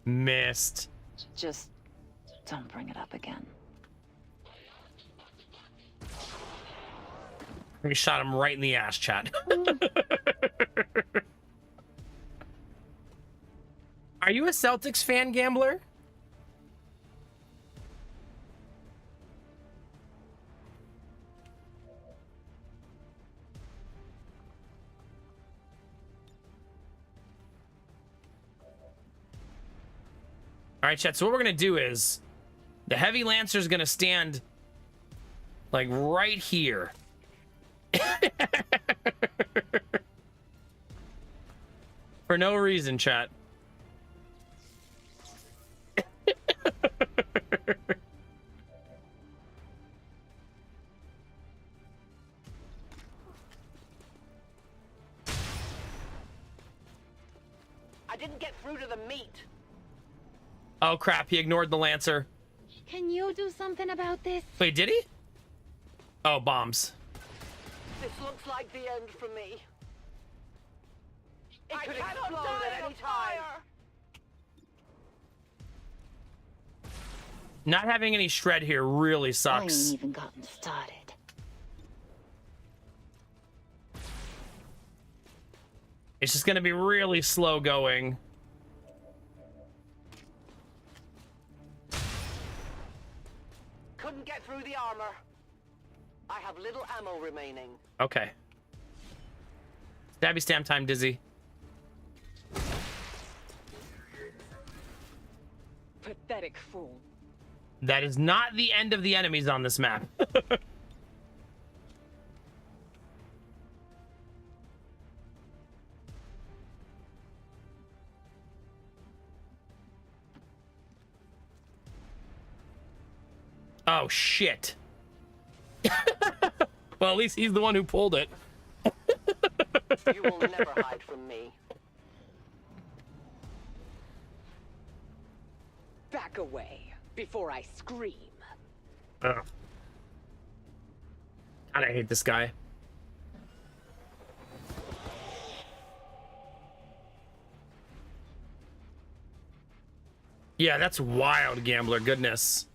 Missed. Just don't bring it up again. We shot him right in the ass, chat. Are you a Celtics fan, Gambler? All right, chat. So what we're gonna do is the Heavy Lancer is gonna stand like right here. For no reason, chat. I didn't get through to the meat. Oh crap, he ignored the Lancer. Can you do something about this? Wait, did he? Oh, bombs. This looks like the end for me. It could explode at any time. Not having any Shred here really I ain't sucks. even gotten started. It's just gonna be really slow going. Couldn't get through the armor. I have little ammo remaining. Okay. Stabby stamp time, Dizzy. Pathetic fool. That is not the end of the enemies on this map. Oh, shit. Well, at least he's the one who pulled it. You will never hide from me. Back away before I scream. Oh. God, I hate this guy. Yeah, that's wild, Gambler. Goodness.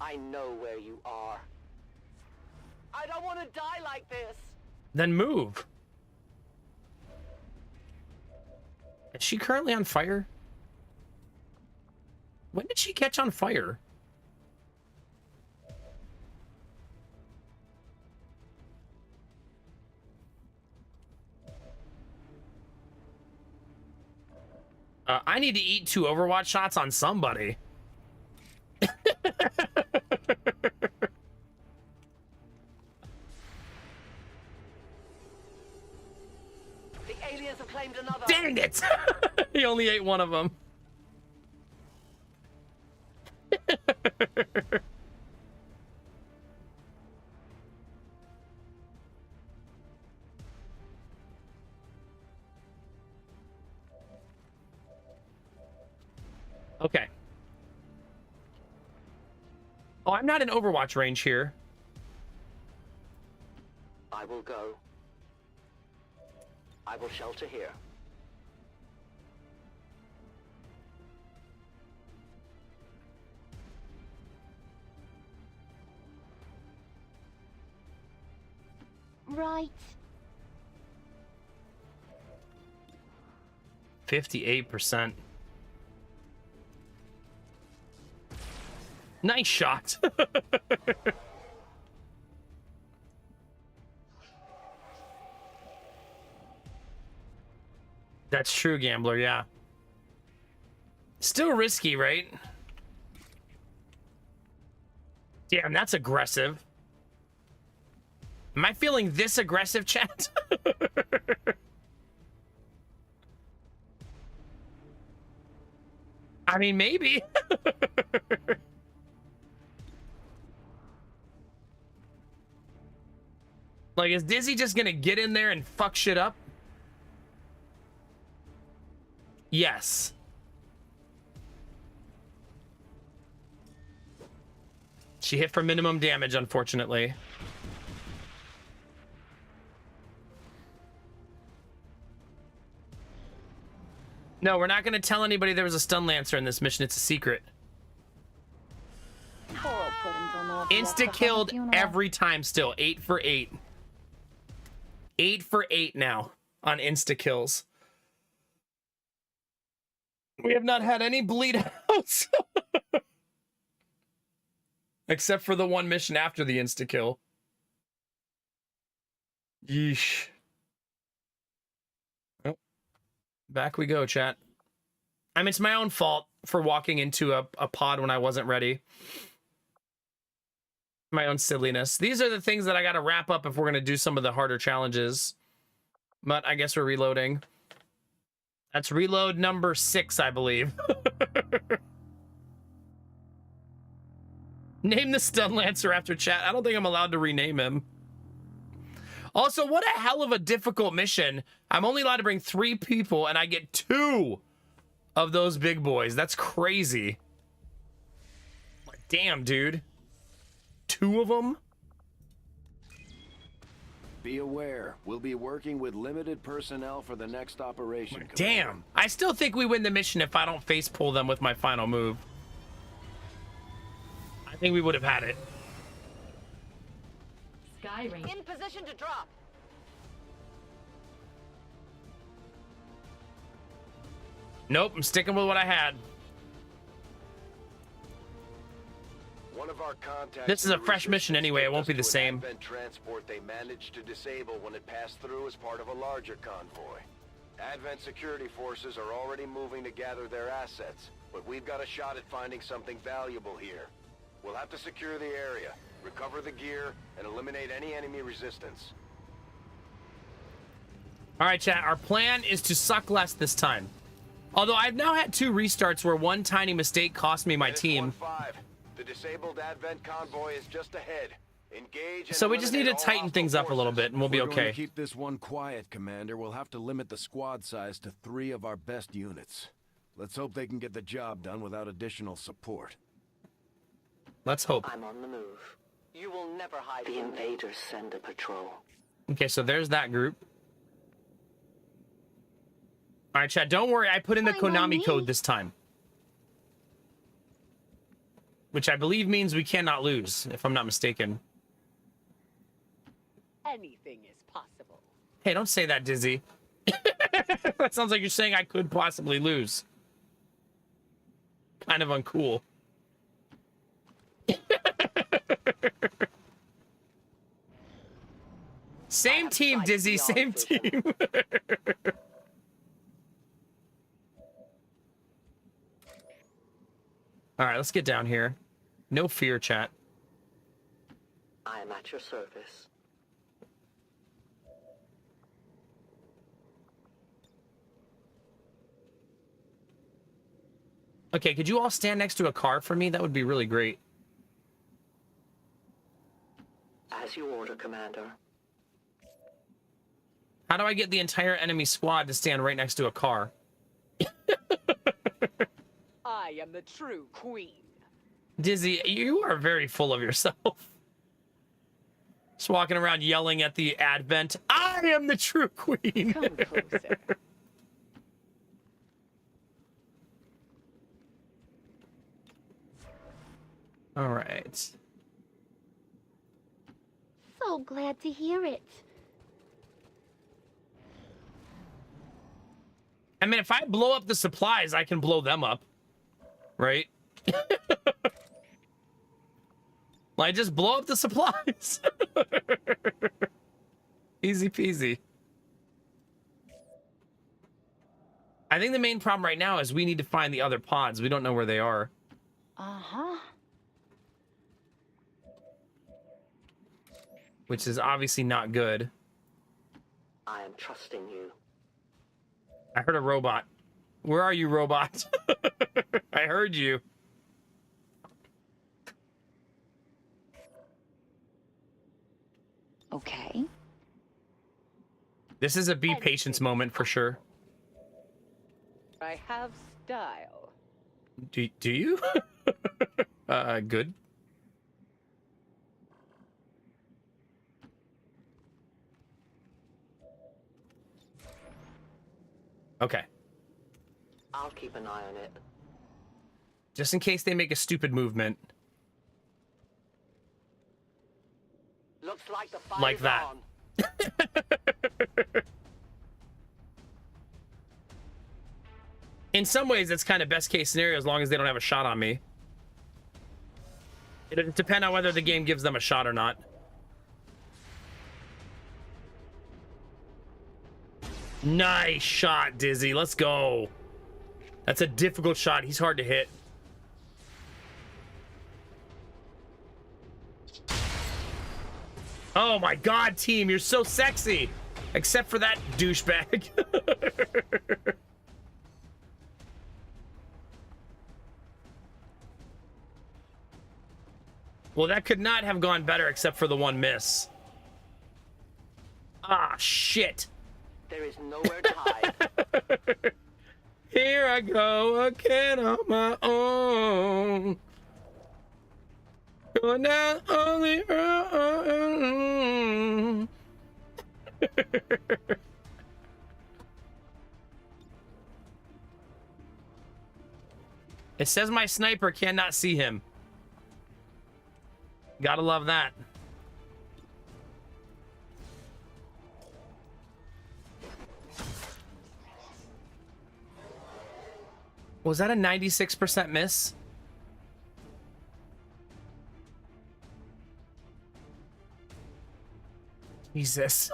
I know where you are. I don't want to die like this. Then move. Is she currently on fire? When did she catch on fire? I need to eat 2 Overwatch shots on somebody. Dang it! He only ate one of them. Okay. Oh, I'm not in Overwatch range here. I will go. I will shelter here. Right. 58%. Nice shot. That's true, Gambler, yeah. Still risky, right? Damn, that's aggressive. Am I feeling this aggressive, chat? I mean, maybe. Like, is Dizzy just gonna get in there and fuck shit up? Yes. She hit for minimum damage, unfortunately. No, we're not going to tell anybody there was a stun lancer in this mission. It's a secret. Insta-killed every time still. 8 for 8. 8 for 8 now on insta-kills. We have not had any bleed outs. Except for the one mission after the insta-kill. Yeesh. Oh. Back we go, chat. I mean, it's my own fault for walking into a pod when I wasn't ready. My own silliness. These are the things that I got to wrap up if we're going to do some of the harder challenges. But I guess we're reloading. That's reload number 6, I believe. Name the stun lancer after chat. I don't think I'm allowed to rename him. Also, what a hell of a difficult mission. I'm only allowed to bring 3 people, and I get 2 of those big boys. That's crazy. Like, damn, dude. 2 of them? Be aware, we'll be working with limited personnel for the next operation. Damn. I still think we win the mission if I don't face pull them with my final move. I think we would have had it. Skyring. In position to drop. Nope, I'm sticking with what I had. One of our contacts. This is a fresh mission anyway. It won't be the same. Advent transport they managed to disable when it passed through as part of a larger convoy. Advent security forces are already moving to gather their assets, but we've got a shot at finding something valuable here. We'll have to secure the area, recover the gear, and eliminate any enemy resistance. All right, chat. Our plan is to suck less this time. Although I've now had 2 restarts where one tiny mistake cost me my team. 1-5. The disabled Advent convoy is just ahead. Engage and So we just need to eliminate all tighten hostile things up a little forces. bit, and we'll be If we're going okay. to keep this one quiet, Commander, we'll have to limit the squad size to 3 of our best units. Let's hope they can get the job done without additional support. Let's hope. I'm on the move. You will never hide. The invaders send a patrol. Okay, so there's that group. All right, chat, don't worry. I put in the Konami code this time. Which I believe means we cannot lose, if I'm not mistaken. Anything is possible. Hey, don't say that, Dizzy. That sounds like you're saying I could possibly lose. Kind of uncool. Same team, Dizzy, same team. All right, let's get down here. No fear, chat. I am at your service. Okay, could you all stand next to a car for me? That would be really great. As you order, Commander. How do I get the entire enemy squad to stand right next to a car? I am the true queen. Dizzy, you are very full of yourself. Just walking around yelling at the Advent, I am the true queen. Come closer. All right. So glad to hear it. I mean, if I blow up the supplies, I can blow them up. Right? Like, just blow up the supplies. Easy peasy. I think the main problem right now is we need to find the other pods. We don't know where they are. Uh-huh. Which is obviously not good. I am trusting you. I heard a robot. Where are you, robot? I heard you. Okay. This is a be patience moment for sure. I have style. Do you? Good. Okay. I'll keep an eye on it. Just in case they make a stupid movement. Looks like the fight Like is that. on. In some ways, it's kind of best case scenario as long as they don't have a shot on me. It'll depend on whether the game gives them a shot or not. Nice shot, Dizzy. Let's go. That's a difficult shot. He's hard to hit. Oh my god, team, you're so sexy. Except for that douchebag. Well, that could not have gone better except for the one miss. Ah, shit. There is nowhere to hide. Here I go again on my own. Going down on the road. It says my sniper cannot see him. Gotta love that. Was that a 96% miss? Jesus.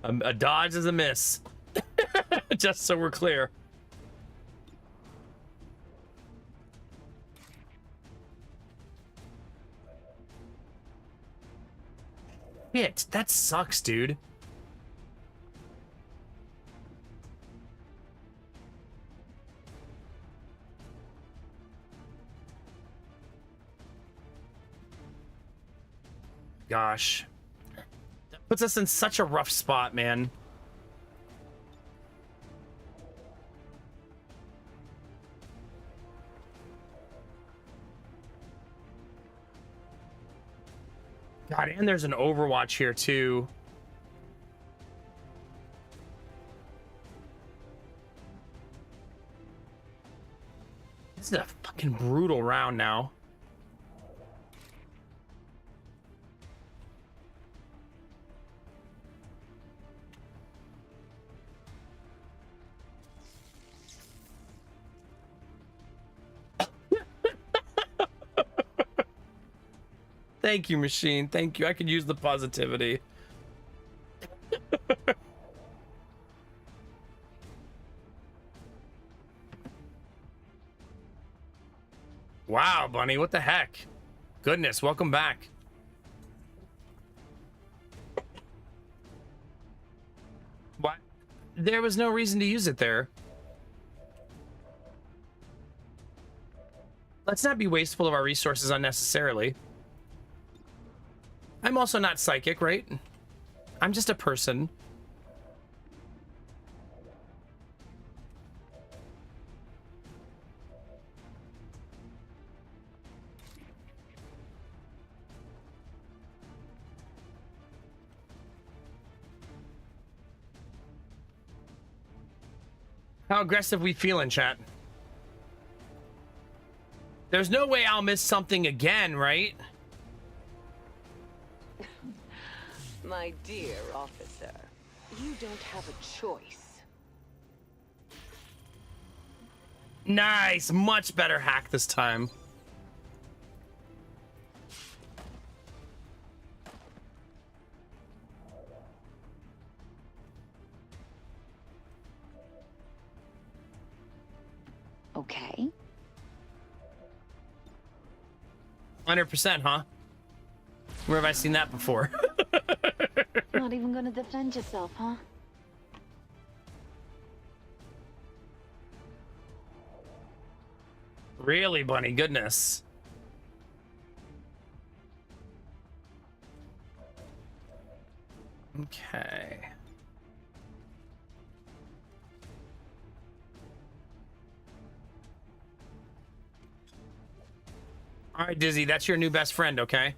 A dodge is a miss. Just so we're clear. Shit, that sucks, dude. Gosh. That puts us in such a rough spot, man. God, and there's an Overwatch here too. This is a fucking brutal round now. Thank you, machine. Thank you. I could use the positivity. Wow, Bunny, what the heck? Goodness, welcome back. What? There was no reason to use it there. Let's not be wasteful of our resources unnecessarily. I'm also not psychic, right? I'm just a person. How aggressive we feeling, chat? There's no way I'll miss something again, right? My dear officer, you don't have a choice. Nice, much better hack this time. Okay. 100%, huh? Where have I seen that before? Not even gonna defend yourself, huh? Really, Bunny? Goodness. Okay. All right, Dizzy, that's your new best friend, okay?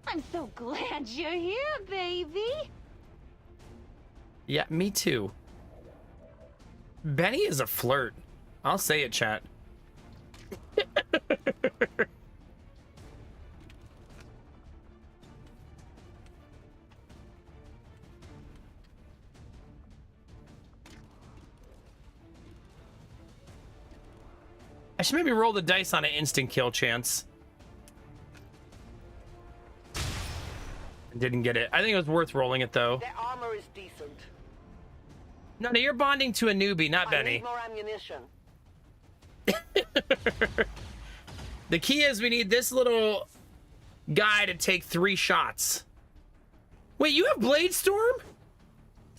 I'm so glad you're here, baby. Yeah, me too. Benny is a flirt. I'll say it, chat. I should maybe roll the dice on an instant kill chance. Didn't get it. I think it was worth rolling it, though. Their armor is decent. No, you're bonding to a newbie, not I Benny. need more ammunition. The key is we need this little guy to take 3 shots. Wait, you have Blade Storm?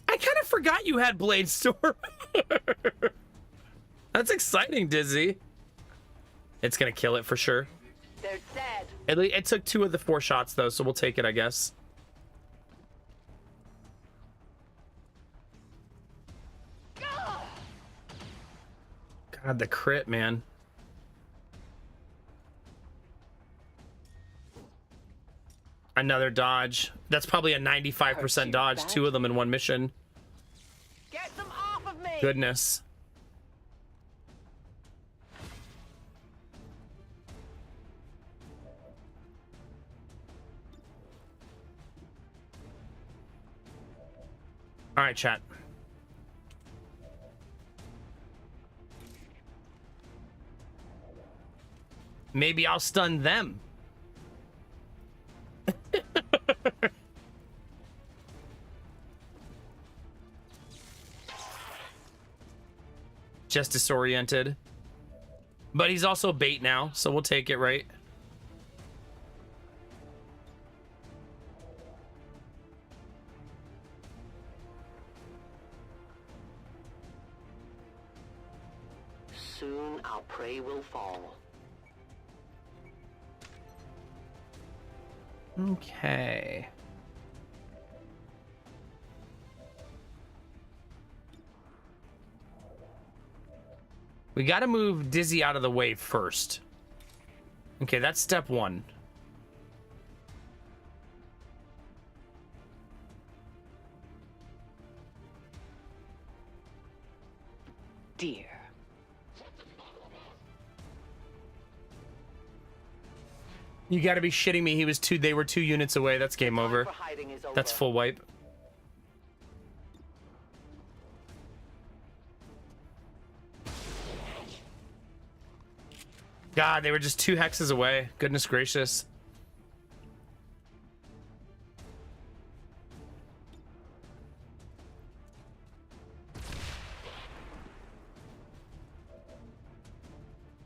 I kind of forgot you had Blade Storm. That's exciting, Dizzy. It's gonna kill it for sure. They're dead. It took 2 of the 4 shots, though, so we'll take it, I guess. God, the crit, man. Another dodge. That's probably a 95% dodge. 2 of them in one mission. Get them off of me. Goodness. All right, chat. Maybe I'll stun them. Just disoriented. But he's also bait now, so we'll take it, right? Soon our prey will fall. Okay. We got to move Dizzy out of the way first. Okay, that's step 1. Dear. You got to be shitting me. They were 2 units away. That's game over. That's full wipe. God, they were just 2 hexes away. Goodness gracious.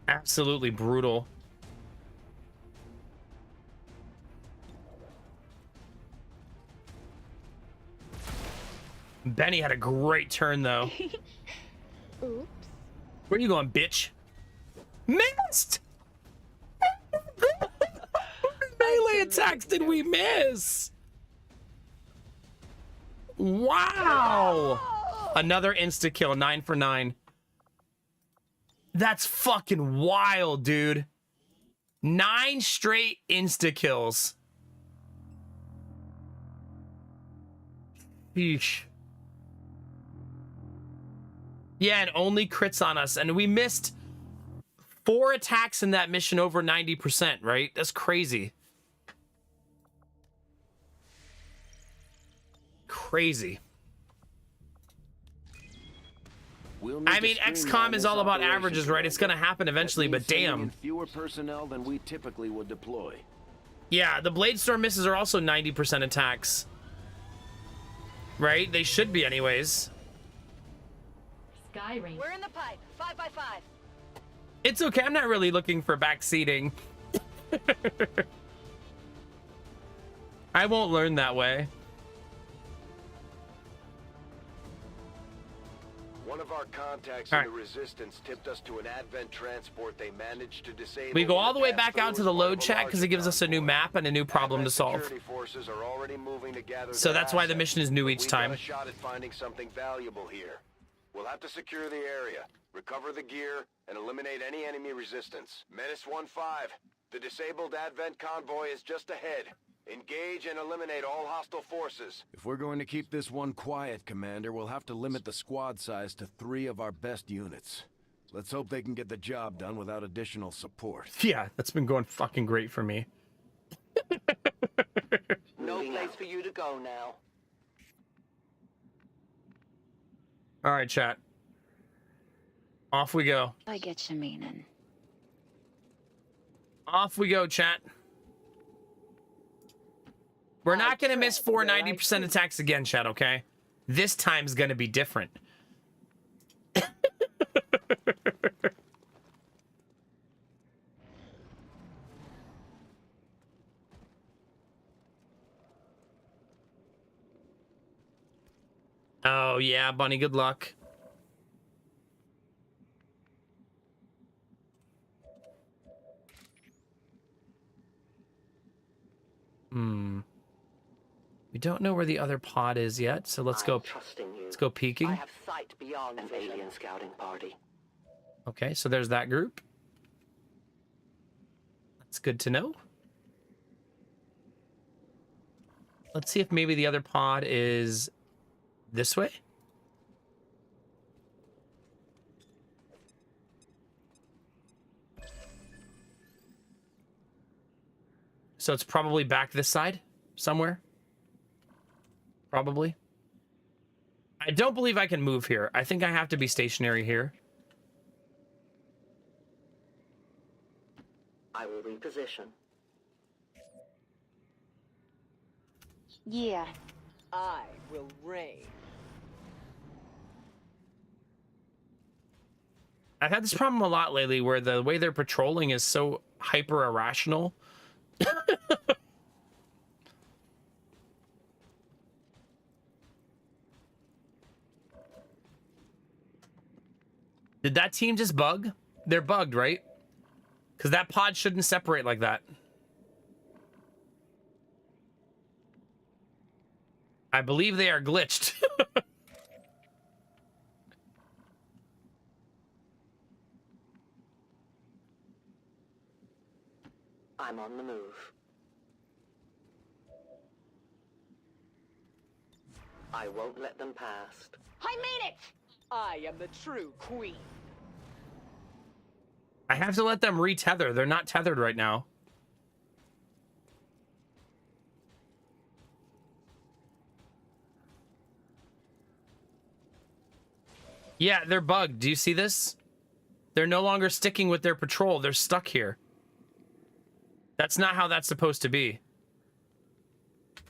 Absolutely brutal. Benny had a great turn, though. Oops. Where are you going, bitch? Missed! Melee attacks did we miss? Wow! Another insta-kill, 9 for 9. That's fucking wild, dude. 9 straight insta-kills. Yeesh. Yeah, and only crits on us. And we missed 4 attacks in that mission over 90%, right? That's crazy. Crazy. I mean, XCOM is all about averages, right? It's going to happen eventually, but damn. Fewer personnel than we typically would deploy. Yeah, the Bladestorm misses are also 90% attacks. Right? They should be anyways. Skyrim. We're in the pipe. 5x5. It's okay. I'm not really looking for backseating. I won't learn that way. One of our contacts in the Resistance tipped us to an Advent transport they managed to disable. We go all the way back out to the load chat because it gives us a new map and a new problem to solve. So that's why the mission is new each time. We've got a shot at finding something valuable here. We'll have to secure the area, recover the gear, and eliminate any enemy resistance. Menace 1-5. The disabled Advent convoy is just ahead. Engage and eliminate all hostile forces. If we're going to keep this one quiet, Commander, we'll have to limit the squad size to 3 of our best units. Let's hope they can get the job done without additional support. Yeah, that's been going fucking great for me. No place for you to go now. All right, chat. Off we go. I get you meaning. Off we go, chat. We're not going to miss 4 90% attacks again, chat, okay? This time's going to be different. Oh, yeah, Bunny, good luck. We don't know where the other pod is yet, so let's go. Let's go peeking. I have sight beyond an alien scouting party. Okay, so there's that group. That's good to know. Let's see if maybe the other pod is this way. So it's probably back this side somewhere. Probably. I don't believe I can move here. I think I have to be stationary here. I will reposition. Yeah. I will reign. I've had this problem a lot lately where the way they're patrolling is so hyper irrational. Did that team just bug? They're bugged, right? Because that pod shouldn't separate like that. I believe they are glitched. I'm on the move. I won't let them past. I mean it! I am the true queen. I have to let them retether. They're not tethered right now. Yeah, they're bugged. Do you see this? They're no longer sticking with their patrol. They're stuck here. That's not how that's supposed to be.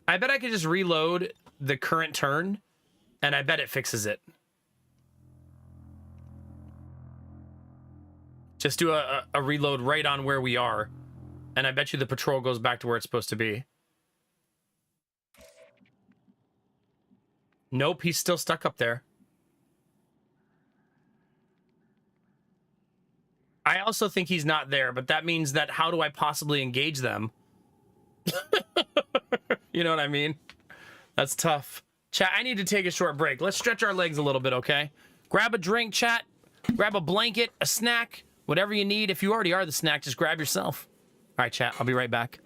I bet I could just reload the current turn, and I bet it fixes it. Just do a reload right on where we are, and I bet you the patrol goes back to where it's supposed to be. Nope, he's still stuck up there. I also think he's not there, but that means that how do I possibly engage them? You know what I mean? That's tough. Chat, I need to take a short break. Let's stretch our legs a little bit, okay? Grab a drink, chat. Grab a blanket, a snack, whatever you need. If you already are the snack, just grab yourself. All right, chat, I'll be right back.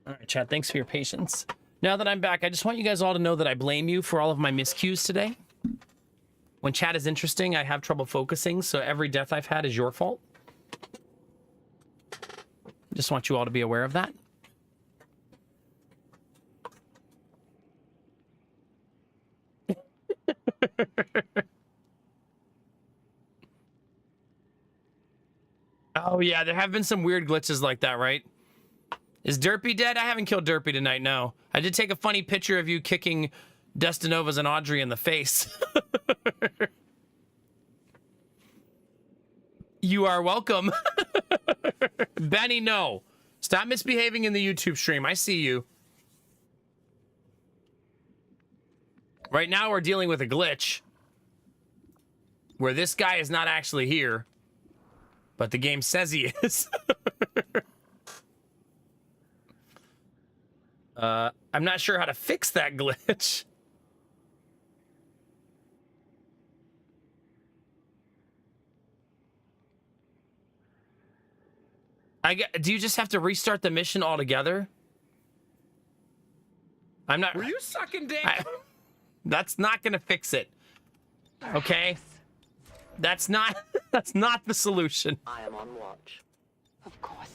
All right, chat, thanks for your patience. Now that I'm back, I just want you guys all to know that I blame you for all of my miscues today. When chat is interesting, I have trouble focusing, so every death I've had is your fault. Just want you all to be aware of that. Oh, yeah, there have been some weird glitches like that, right? Is Derpy dead? I haven't killed Derpy tonight, no. I did take a funny picture of you kicking Destinovas and Audrey in the face. You are welcome. Benny, no. Stop misbehaving in the YouTube stream. I see you. Right now, we're dealing with a glitch where this guy is not actually here, but the game says he is. I'm not sure how to fix that glitch. Do you just have to restart the mission altogether? I'm not. Were you sucking dick? That's not gonna fix it. Okay? That's not the solution. I am on watch. Of course.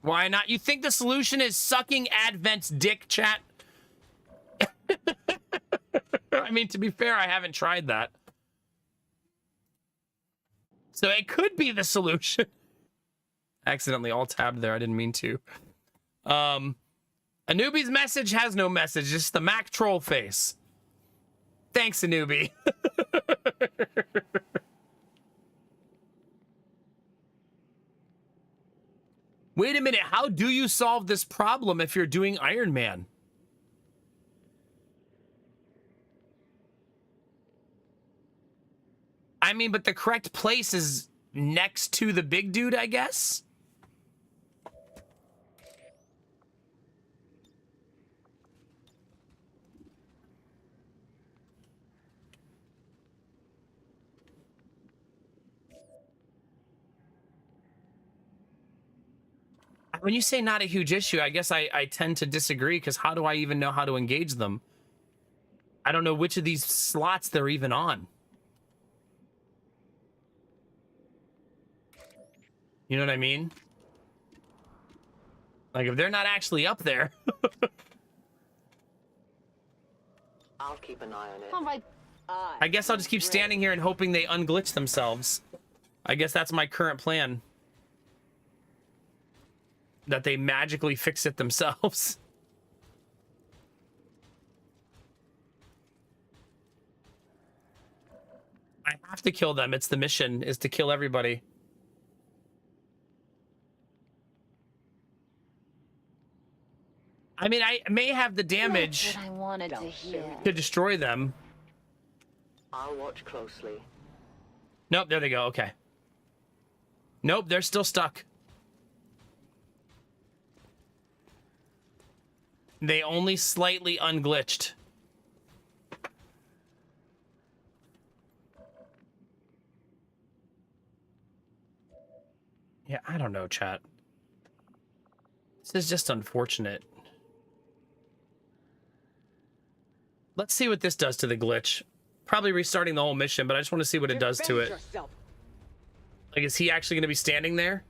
Why not? You think the solution is sucking Advent's dick, chat? I mean, to be fair, I haven't tried that. So it could be the solution. Accidentally alt-tabbed there. I didn't mean to. A newbie's message has no message. Just the Mac troll face. Thanks, a newbie. Wait a minute. How do you solve this problem if you're doing Iron Man? I mean, but the correct place is next to the big dude, I guess? When you say not a huge issue, I guess I tend to disagree, because how do I even know how to engage them? I don't know which of these slots they're even on. You know what I mean? Like, if they're not actually up there. I'll keep an eye on it. All right. I guess I'll just keep standing here and hoping they unglitch themselves. I guess that's my current plan. That they magically fix it themselves. I have to kill them. It's the mission, is to kill everybody. I mean, I may have the damage I wanted to hear. to destroy them. I'll watch closely. Nope, there they go. Okay. Nope, they're still stuck. They only slightly unglitched. Yeah, I don't know, chat. This is just unfortunate. Let's see what this does to the glitch. Probably restarting the whole mission, but I just want to see what it does to it. Yourself. Like, is he actually going to be standing there?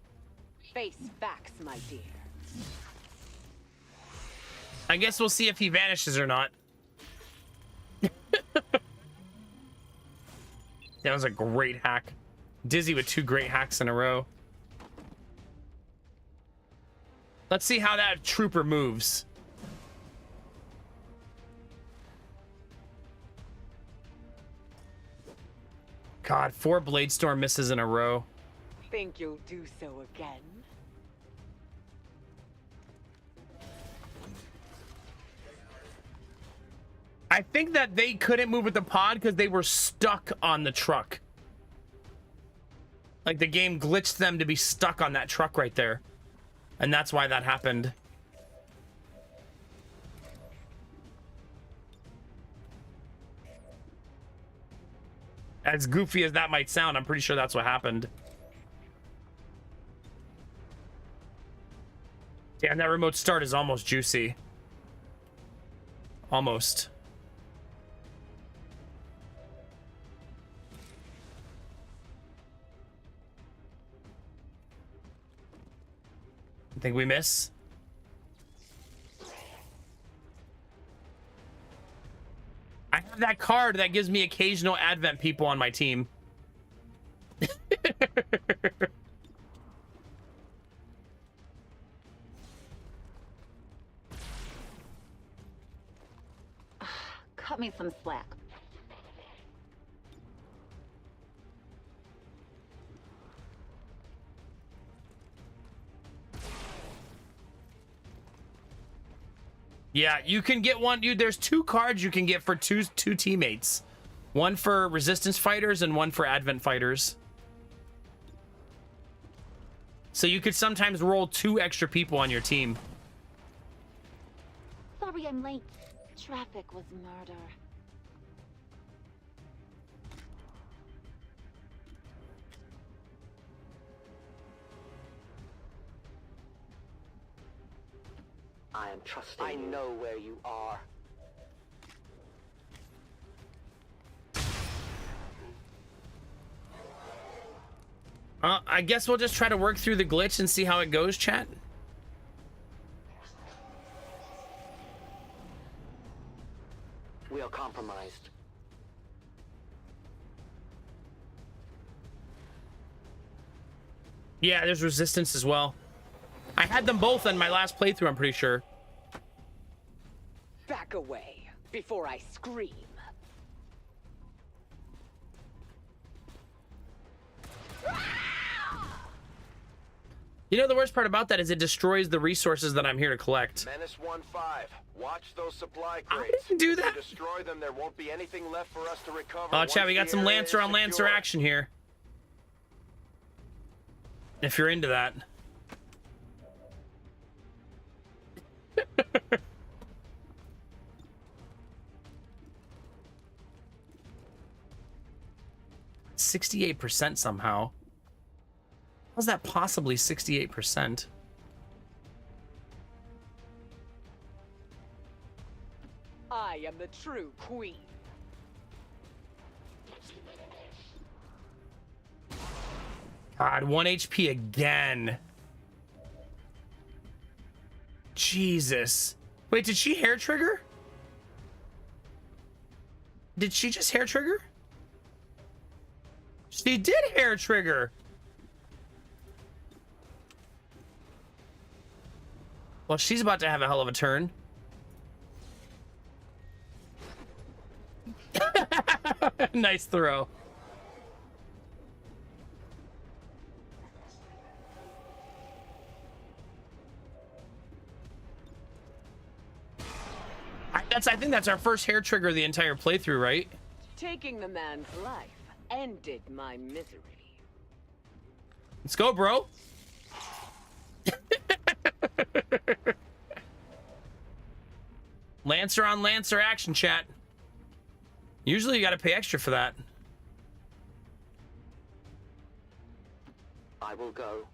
Face facts, my dear. I guess we'll see if he vanishes or not. That was a great hack. Dizzy with 2 great hacks in a row. Let's see how that trooper moves. God, 4 Blade Storm misses in a row. Think you'll do so again? I think that they couldn't move with the pod because they were stuck on the truck. Like, the game glitched them to be stuck on that truck right there. And that's why that happened. As goofy as that might sound, I'm pretty sure that's what happened. Damn, that remote start is almost juicy. Almost. Think we miss? I have that card that gives me occasional Advent people on my team. Cut me some slack. Yeah, you can get one. There's 2 cards you can get for two teammates. One for resistance fighters and one for Advent fighters. So you could sometimes roll 2 extra people on your team. Sorry I'm late. Traffic was murder. I am trusting. I know where you are. I guess we'll just try to work through the glitch and see how it goes, chat. We are compromised. Yeah, there's resistance as well. I had them both in my last playthrough, I'm pretty sure. Back away before I scream. You know, the worst part about that is it destroys the resources that I'm here to collect. Menace 1-5. Watch those supply I crates. didn't do that. If you destroy them, there won't be anything left for us to recover. Oh, chat, we got some Lancer on Lancer secure. action here. If you're into that. %68% somehow. How's that possibly 68%? I am the true queen. God, 1 HP again. Jesus. Wait, did she hair trigger? Did she just hair trigger? She did hair trigger. Well, she's about to have a hell of a turn. Nice throw. I think that's our first hair trigger of the entire playthrough, right? Taking the man's life ended my misery. Let's go, bro. Lancer on Lancer action, chat. Usually you gotta pay extra for that. I will go.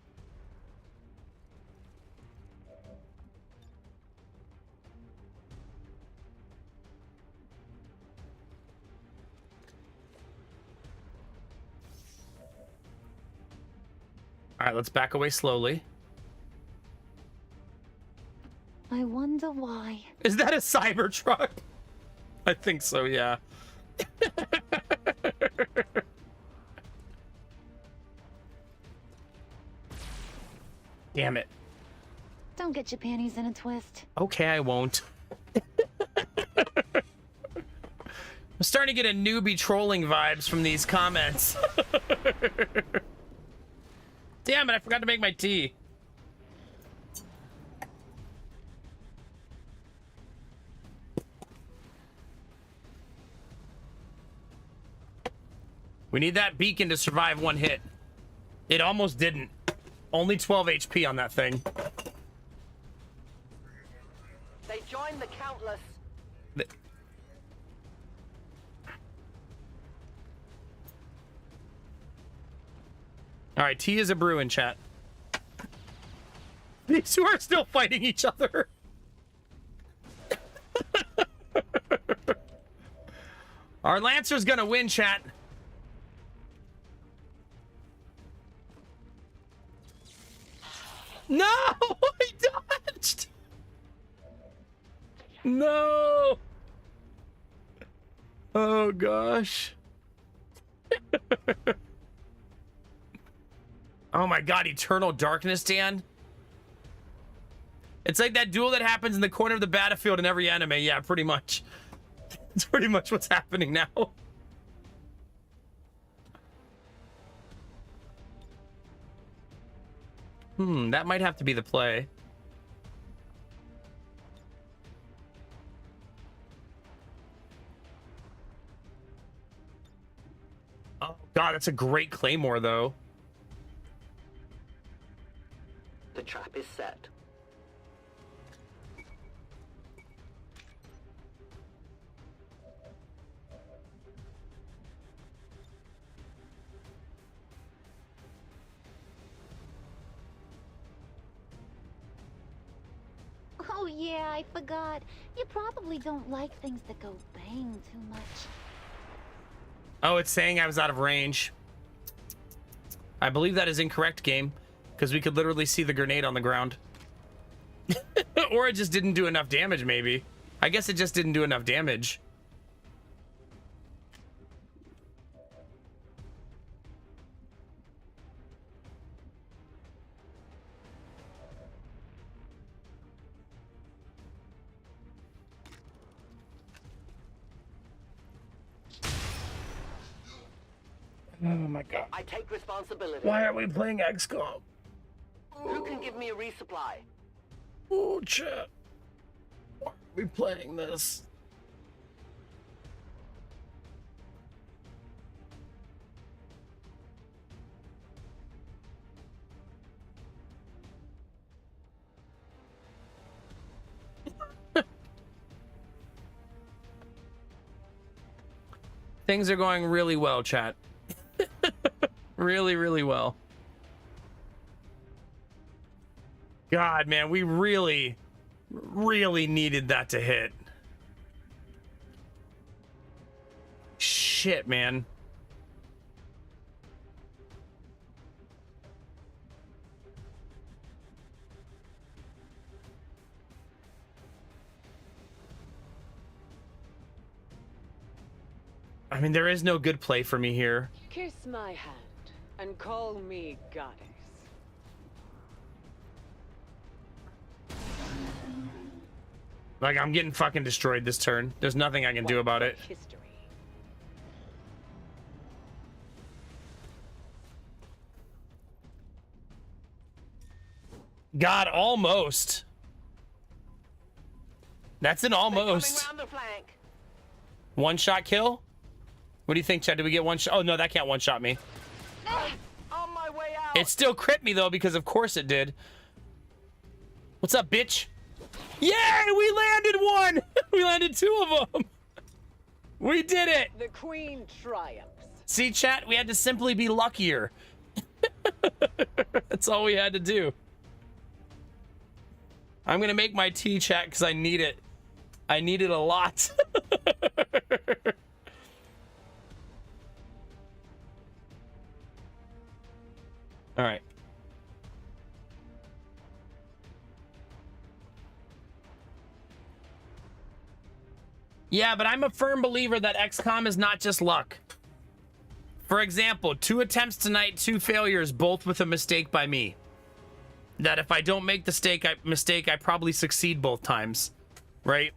All right, let's back away slowly. I wonder why. Is that a Cybertruck? I think so, yeah. Damn it. Don't get your panties in a twist. Okay, I won't. I'm starting to get a newbie trolling vibes from these comments. Damn it, I forgot to make my tea. We need that beacon to survive one hit. It almost didn't. Only 12 HP on that thing. They joined the Countless. All right, tea is a brew in chat. These two are still fighting each other. Our Lancer's gonna win, chat. No! I dodged! No! Oh, gosh. Oh my god, Eternal Darkness, Dan? It's like that duel that happens in the corner of the battlefield in every anime. Yeah, pretty much. It's pretty much what's happening now. That might have to be the play. Oh god, that's a great claymore, though. The trap is set. Oh yeah, I forgot. You probably don't like things that go bang too much. Oh, it's saying I was out of range. I believe that is incorrect, game, because we could literally see the grenade on the ground. Or it just didn't do enough damage, maybe. I guess it just didn't do enough damage. Oh my god. I take responsibility. Why are we playing XCOM? Who can give me a resupply? Oh, chat. Why are we playing this? Things are going really well, chat. Really, really well. God, man, we really, really needed that to hit. Shit, man. I mean, there is no good play for me here. Kiss my hand and call me goddess. Like, I'm getting fucking destroyed this turn. There's nothing I can do about it. History. God, almost. That's an almost. Coming round the flank. One shot kill? What do you think, Chad? Did we get one shot? Oh, no, that can't one-shot me. On my way out. It still crit me, though, because of course it did. What's up, bitch? Yeah, we landed one! We landed 2 of them! We did it! The queen triumphs. See, chat, we had to simply be luckier. That's all we had to do. I'm gonna make my tea, chat, because I need it. I need it a lot. All right. Yeah, but I'm a firm believer that XCOM is not just luck. For example, 2 attempts tonight, 2 failures, both with a mistake by me. That if I don't make the mistake, I probably succeed both times, right?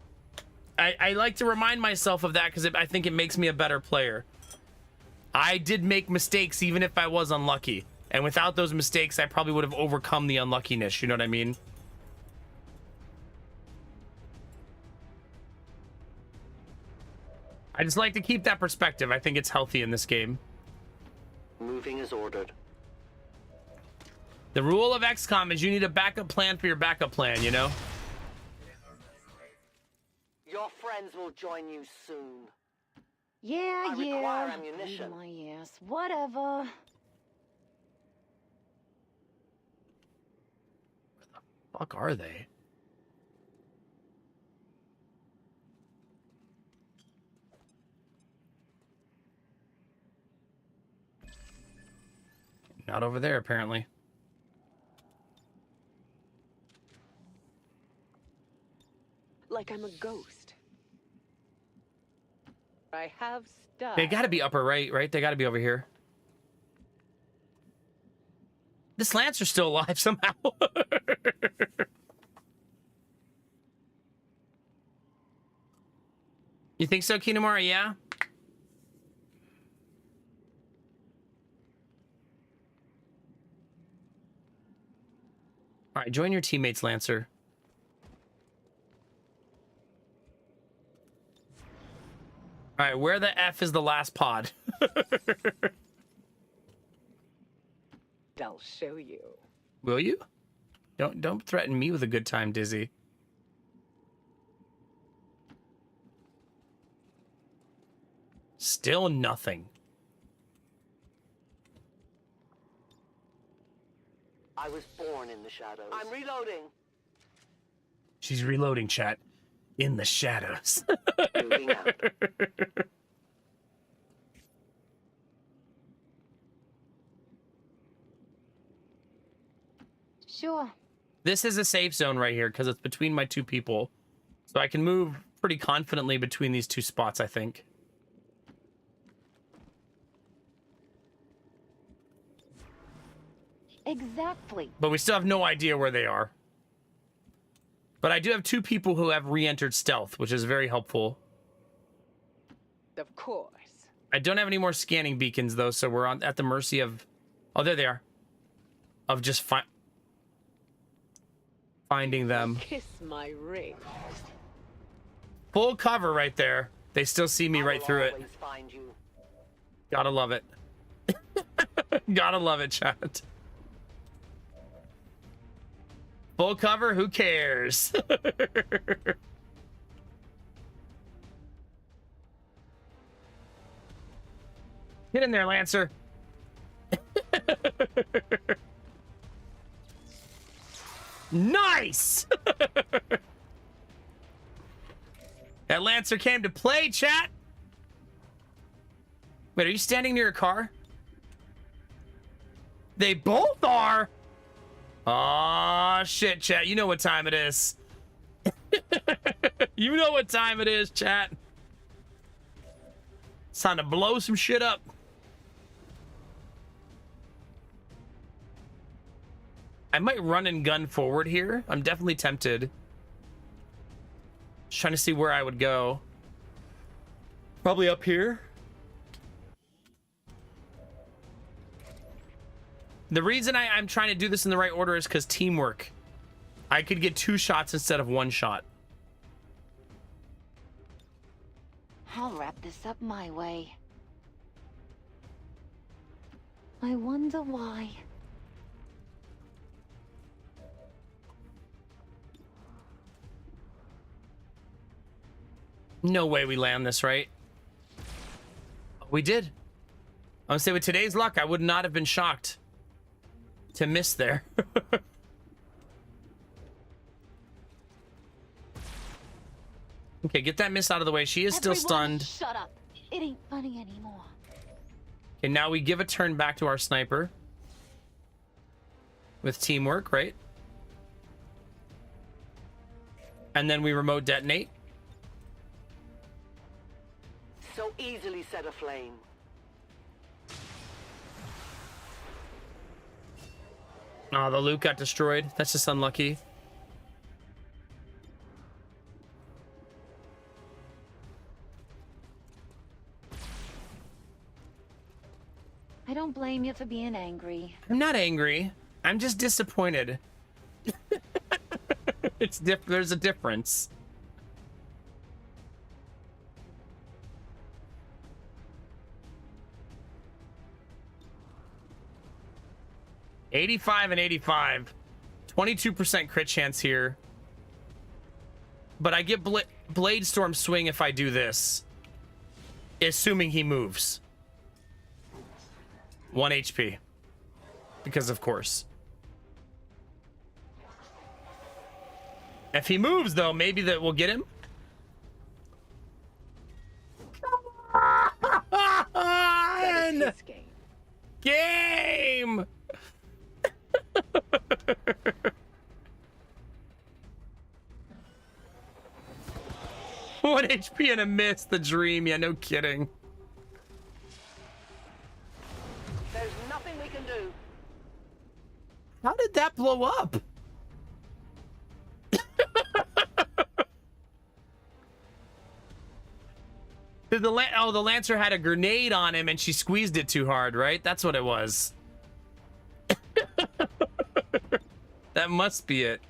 I like to remind myself of that because I think it makes me a better player. I did make mistakes even if I was unlucky. And without those mistakes, I probably would have overcome the unluckiness, you know what I mean? I just like to keep that perspective. I think it's healthy in this game. Moving as ordered. The rule of XCOM is you need a backup plan for your backup plan, you know? Your friends will join you soon. Yeah, I yeah. require ammunition. My ass. Whatever. Fuck are they? Not over there, apparently. Like I'm a ghost. I have stuff. They gotta be upper right? They gotta be over here. This Lancer's still alive somehow. You think so, Kinamara? Yeah? All right, join your teammates, Lancer. All right, where the F is the last pod? I'll show you. Will you? Don't threaten me with a good time, Dizzy. Still nothing. I was born in the shadows. I'm reloading. She's reloading, chat. In the shadows. Moving out. Sure. This is a safe zone right here because it's between my 2 people. So I can move pretty confidently between these 2 spots, I think. Exactly. But we still have no idea where they are. But I do have 2 people who have re-entered stealth, which is very helpful. Of course. I don't have any more scanning beacons, though, so we're at the mercy of... Oh, there they are. Of just finding them. Kiss my ring. Full cover right there. They still see me right through it. Find you. Gotta love it. Gotta love it, chat. Full cover, who cares? Get in there, Lancer. Nice! That Lancer came to play, chat. Wait, are you standing near a car? They both are. Aw, shit, chat. You know what time it is. You know what time it is, chat. It's time to blow some shit up. I might run and gun forward here. I'm definitely tempted. Just trying to see where I would go. Probably up here. The reason I'm trying to do this in the right order is because teamwork. I could get 2 shots instead of 1 shot. I'll wrap this up my way. I wonder why. No way we land this, right? We did. I would say with today's luck, I would not have been shocked to miss there. Okay, get that miss out of the way. She is still stunned. Shut up. It ain't funny anymore. Okay, now we give a turn back to our sniper. With teamwork, right? And then we remote detonate. So easily set aflame. Oh, the loot got destroyed. That's just unlucky. I don't blame you for being angry. I'm not angry. I'm just disappointed. There's a difference. $85 and $85. 22% crit chance here. But I get Blade Storm swing if I do this. Assuming he moves. 1 HP. Because of course. If he moves though, maybe that will get him. Come on! Game! 1 HP and a miss, the dream. Yeah, no kidding. There's nothing we can do. How did that blow up? Did the Lancer had a grenade on him and she squeezed it too hard, right? That's what it was. That must be it.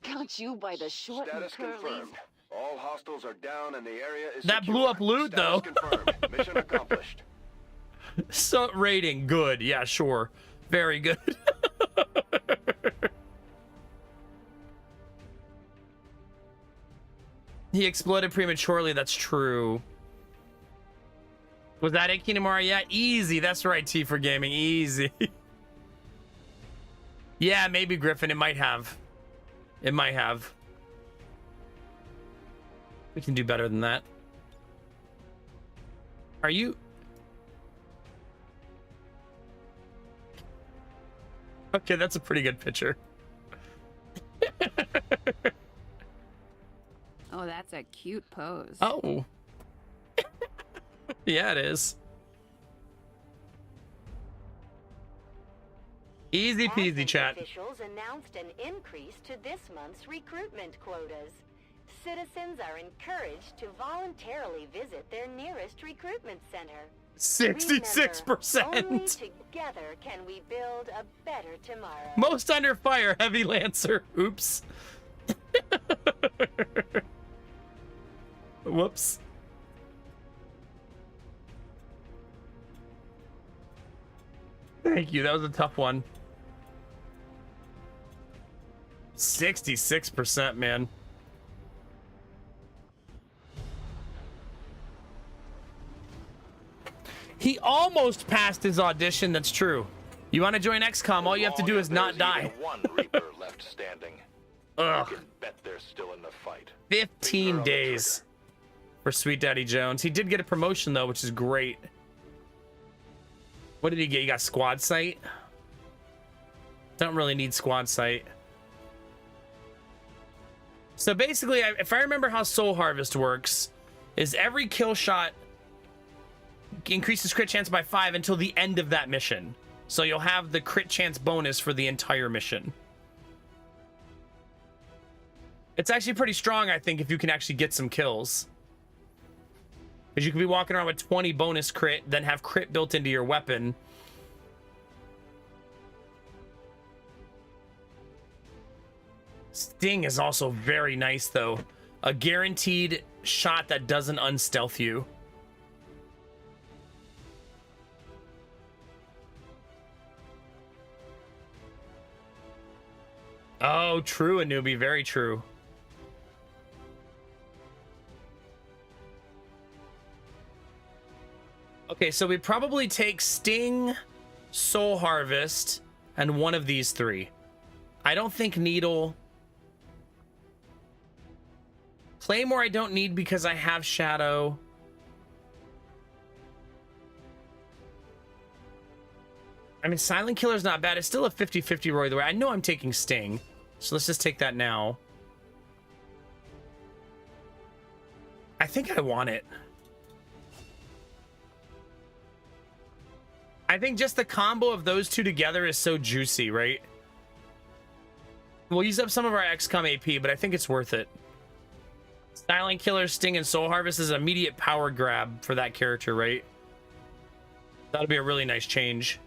Got you by the short Status and curlies. confirmed. All hostiles are down and the area is That secure. blew up loot, Status though. confirmed. Mission accomplished. So rating, good. Yeah, sure. Very good. He exploded prematurely. That's true. Was that it, Kinamara? Yeah, easy. That's right, T for Gaming. Easy. Yeah, maybe Griffin. It might have. It might have. We can do better than that. Are you... Okay, that's a pretty good picture. Oh, that's a cute pose. Oh. Yeah, it is. Easy peasy, chat. Officials announced an increase to this month's recruitment quotas. Citizens are encouraged to voluntarily visit their nearest recruitment center. 66%. Only together can we build a better tomorrow. Most under fire, Heavy Lancer. Oops. Whoops. Thank you. That was a tough one. 66%, man. He almost passed his audition. That's true. You want to join XCOM? All you have to do is not die. One Reaper left standing. Ugh. You can bet they're still in the fight. 15 days for Sweet Daddy Jones. He did get a promotion though, which is great. What did he get? He got squad sight. Don't really need squad sight. So basically, if I remember how Soul Harvest works, is every kill shot increases crit chance by 5 until the end of that mission. So you'll have the crit chance bonus for the entire mission. It's actually pretty strong, I think, if you can actually get some kills. Because you can be walking around with 20 bonus crit, then have crit built into your weapon. Sting is also very nice, though. A guaranteed shot that doesn't unstealth you. Oh, true, Anubi. Very true. Okay, so we probably take Sting, Soul Harvest, and one of these three. I don't think Needle. Claymore I don't need because I have Shadow. I mean, Silent Killer's not bad. It's still a 50-50 Roy the way. I know I'm taking Sting. So let's just take that now. I think I want it. I think just the combo of those two together is so juicy, right? We'll use up some of our XCOM AP, but I think it's worth it. Silent Killer, Sting, and Soul Harvest is an immediate power grab for that character, right? That'll be a really nice change.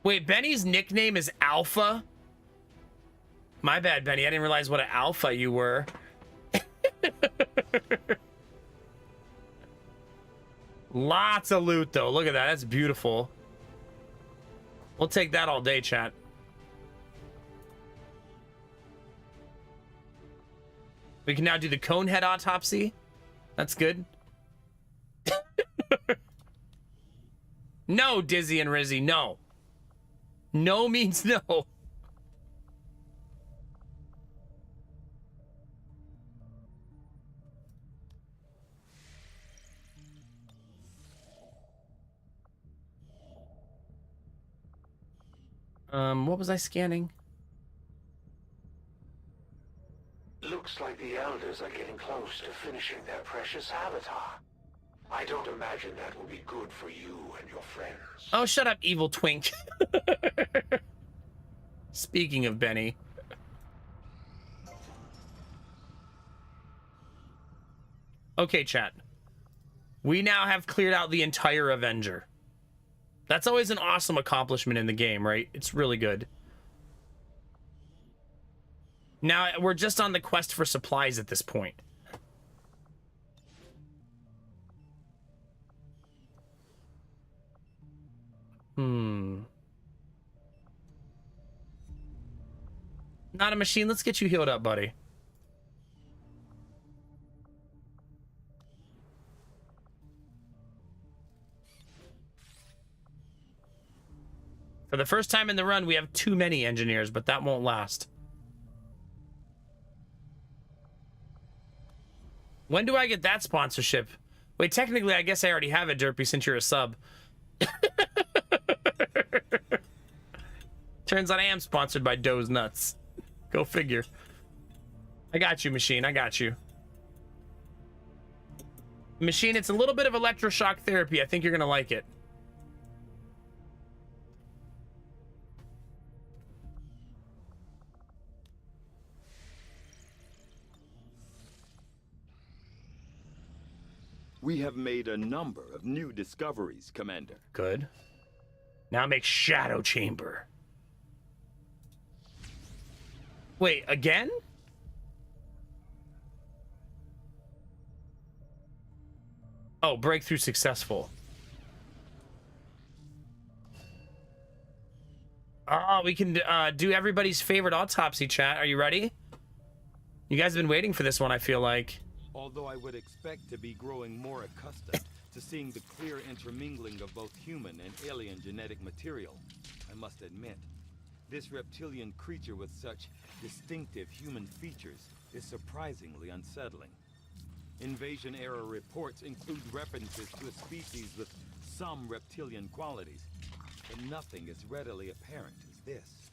Wait, Benny's nickname is Alpha? My bad, Benny. I didn't realize what an alpha you were. Lots of loot, though. Look at that. That's beautiful. We'll take that all day, chat. We can now do the Conehead autopsy. That's good. No, Dizzy and Rizzy, no. No means no. What was I scanning? Looks like the Elders are getting close to finishing their precious avatar. I don't imagine that will be good for you and your friends. Oh, shut up, evil twink. Speaking of Benny. Okay, chat. We now have cleared out the entire Avenger. That's always an awesome accomplishment in the game, right? It's really good. Now, we're just on the quest for supplies at this point. Not a machine. Let's get you healed up, buddy. For the first time in the run, we have too many engineers, but that won't last. When do I get that sponsorship? Wait, technically, I guess I already have it, Derpy, since you're a sub. Turns out I am sponsored by Doe's Nuts. Go figure. I got you, Machine. I got you. Machine, it's a little bit of electroshock therapy. I think you're going to like it. We have made a number of new discoveries, Commander. Good. Now make Shadow Chamber. Wait, again? Oh, breakthrough successful. Oh, we can do everybody's favorite autopsy, chat. Are you ready? You guys have been waiting for this one, I feel like. Although I would expect to be growing more accustomed to seeing the clear intermingling of both human and alien genetic material, I must admit, this reptilian creature with such distinctive human features is surprisingly unsettling. Invasion-era reports include references to a species with some reptilian qualities, but nothing as readily apparent as this.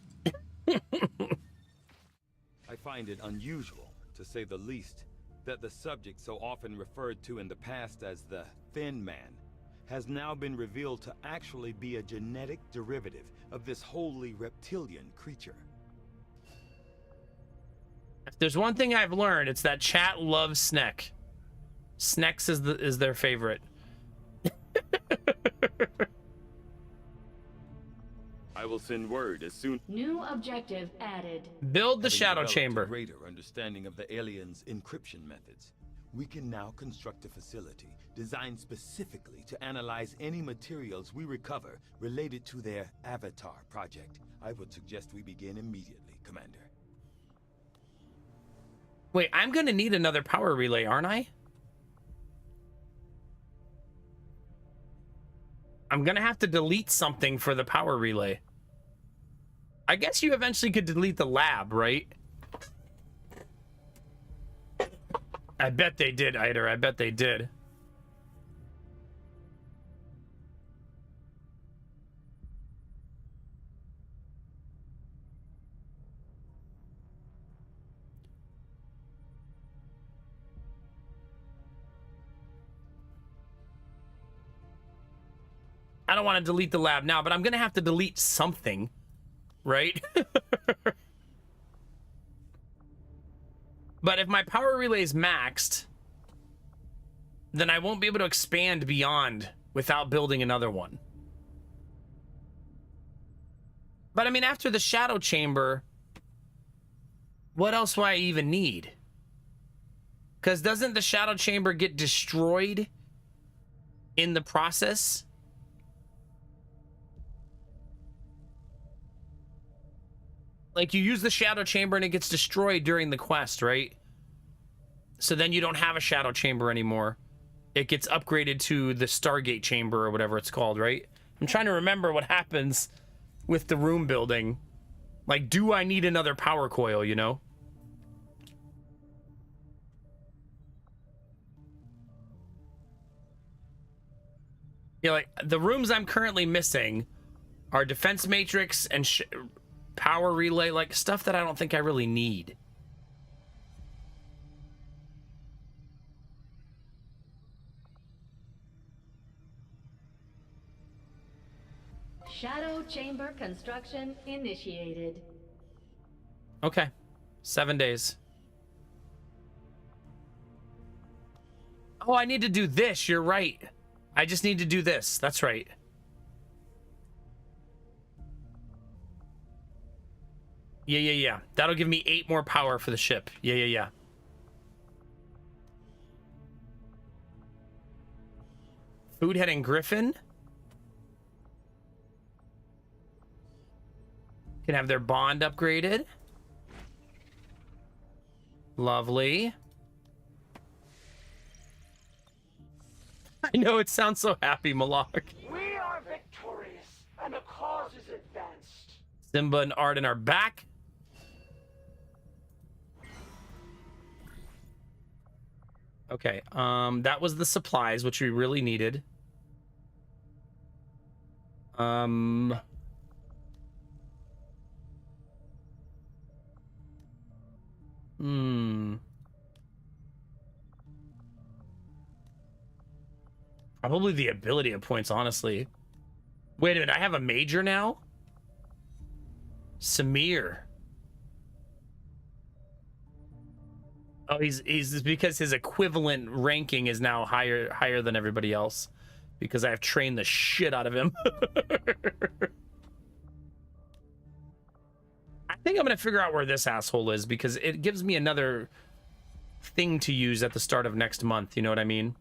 I find it unusual, to say the least, that the subject so often referred to in the past as the Thin Man has now been revealed to actually be a genetic derivative of this wholly reptilian creature. If there's one thing I've learned, it's that chat loves Snek. Snex is their favorite. I I will send word as soon. New objective added. Build the Having shadow developed chamber. A greater understanding of the aliens' encryption methods, we can now construct a facility designed specifically to analyze any materials we recover related to their Avatar project. I would suggest we begin immediately, Commander. Wait, I'm gonna need another power relay, aren't I? I'm gonna have to delete something for the power relay. I guess you eventually could delete the lab, right? I bet they did, Eider. I bet they did. I don't want to delete the lab now, but I'm going to have to delete something, right? But if my power relay is maxed, then I won't be able to expand beyond without building another one. But I mean, after the shadow chamber, what else do I even need? Because doesn't the shadow chamber get destroyed in the process? Like, you use the shadow chamber and it gets destroyed during the quest, right? So then you don't have a shadow chamber anymore. It gets upgraded to the Stargate chamber or whatever it's called, right? I'm trying to remember what happens with the room building. Like, do I need another power coil, you know? Yeah, like, the rooms I'm currently missing are defense matrix and power relay, like stuff that I don't think I really need. Shadow chamber construction initiated. Okay. 7 days. Oh, I need to do this. You're right. I just need to do this. That's right. Yeah. That'll give me 8 more power for the ship. Yeah. Foodhead and Griffin can have their bond upgraded. Lovely. I know, it sounds so happy, Malak. We are victorious, and the cause is advanced. Simba and Arden are back. Okay, that was the supplies, which we really needed. Probably the ability of points, honestly. Wait a minute, I have a major now? Samir. Oh, he's because his equivalent ranking is now higher than everybody else, because I have trained the shit out of him. I think I'm gonna figure out where this asshole is, because it gives me another thing to use at the start of next month. You know what I mean?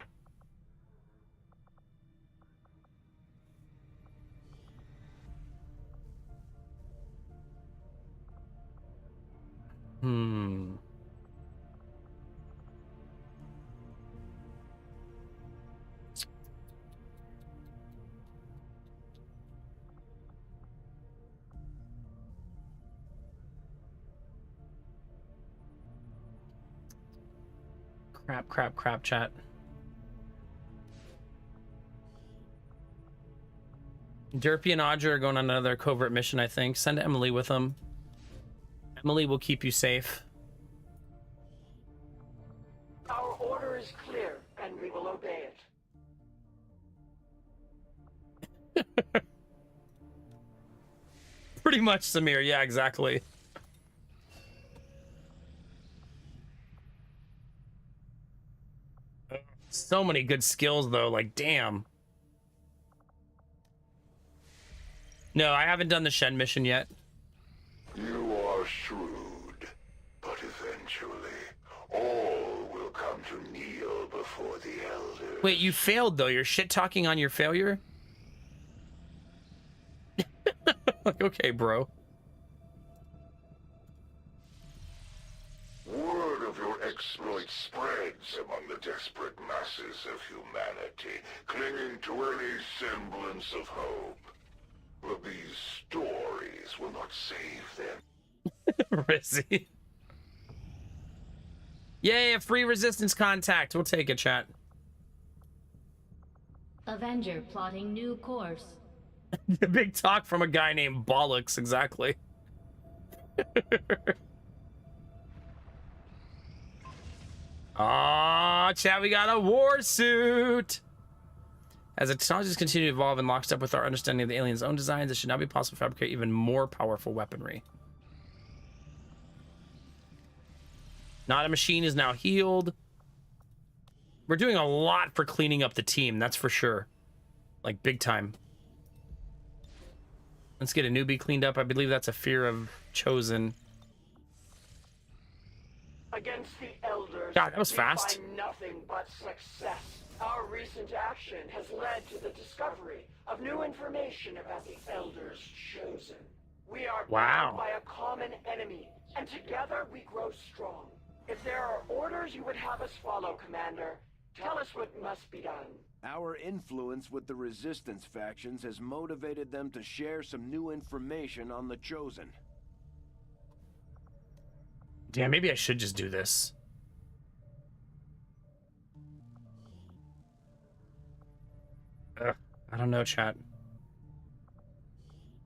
Crap, chat. Derpy and Audrey are going on another covert mission, I think. Send Emily with them. Emily will keep you safe. Our order is clear, and we will obey it. Pretty much, Samir. Yeah, exactly. So many good skills, though. Like, damn. No, I haven't done the Shen mission yet. You are shrewd, but eventually, all will come to kneel before the elders. Wait, you failed though. You're shit talking on your failure? Like, okay, bro. Word of your exploits spreads among the desperate masses of humanity, clinging to any semblance of hope. But these stories will not save them. Rizzy. Yay, a free resistance contact. We'll take it, chat. Avenger plotting new course. Big talk from a guy named Bollocks, exactly. Ah, chat, we got a war suit. As the technologies continue to evolve in lockstep with our understanding of the aliens' own designs, it should now be possible to fabricate even more powerful weaponry. Not a machine is now healed. We're doing a lot for cleaning up the team, that's for sure. Like, big time. Let's get a newbie cleaned up. I believe that's a fear of Chosen. Against the elders, God, that was we fast. find nothing but success. Our recent action has led to the discovery of new information about the elders chosen. We are bound by a common enemy, and together we grow strong. If there are orders you would have us follow, Commander, tell us what must be done. Our influence with the Resistance factions has motivated them to share some new information on the Chosen. Damn, maybe I should just do this. I don't know, chat.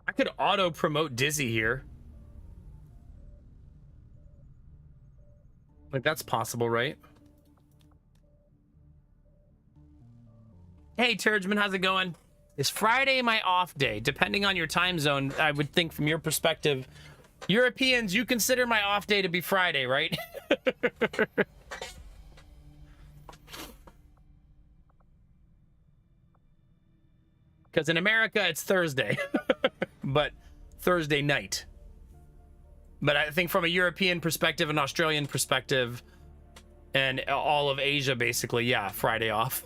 I could auto-promote Dizzy here. Like, that's possible, right? Hey, Turgeman, how's it going? Is Friday my off day? Depending on your time zone, I would think from your perspective, Europeans, you consider my off day to be Friday, right? Because in America, it's Thursday, but Thursday night. But I think from a European perspective, an Australian perspective, and all of Asia, basically, yeah, Friday off.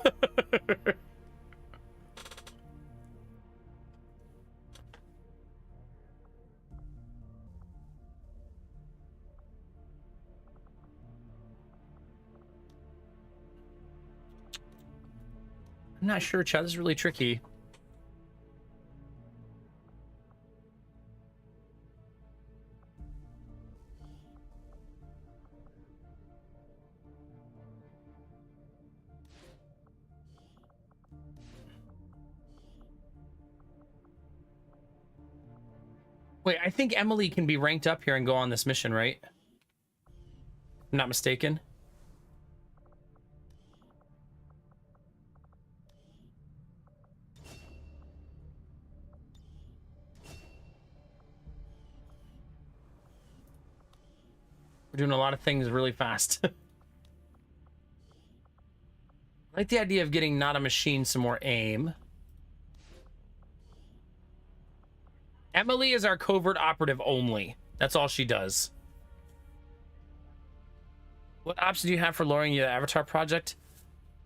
I'm not sure, Chad. This is really tricky. Wait, I think Emily can be ranked up here and go on this mission, right? I'm not mistaken. We're doing a lot of things really fast. I like the idea of getting Not a Machine some more aim. Emily is our covert operative only. That's all she does. What option do you have for lowering your Avatar project?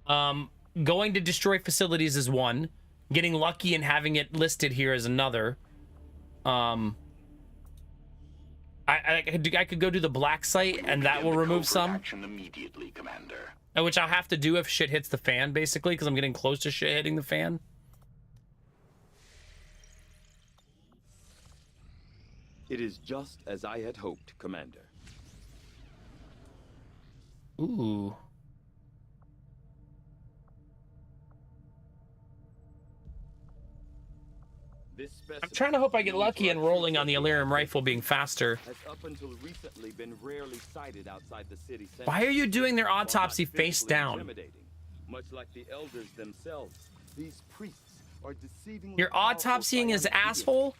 Going to destroy facilities is one. Getting lucky and having it listed here is another. I could go do the black site and that will remove some. Action immediately, Commander. Which I'll have to do if shit hits the fan, basically, because I'm getting close to shit hitting the fan. It is just as I had hoped, Commander. Ooh. I'm trying to hope I get lucky and rolling on the Illyrium rifle being faster. Has up until recently been rarely sighted outside the city center. Why are you doing their autopsy face down? Much like the elders themselves, these priests are deceiving. You're autopsying his asshole?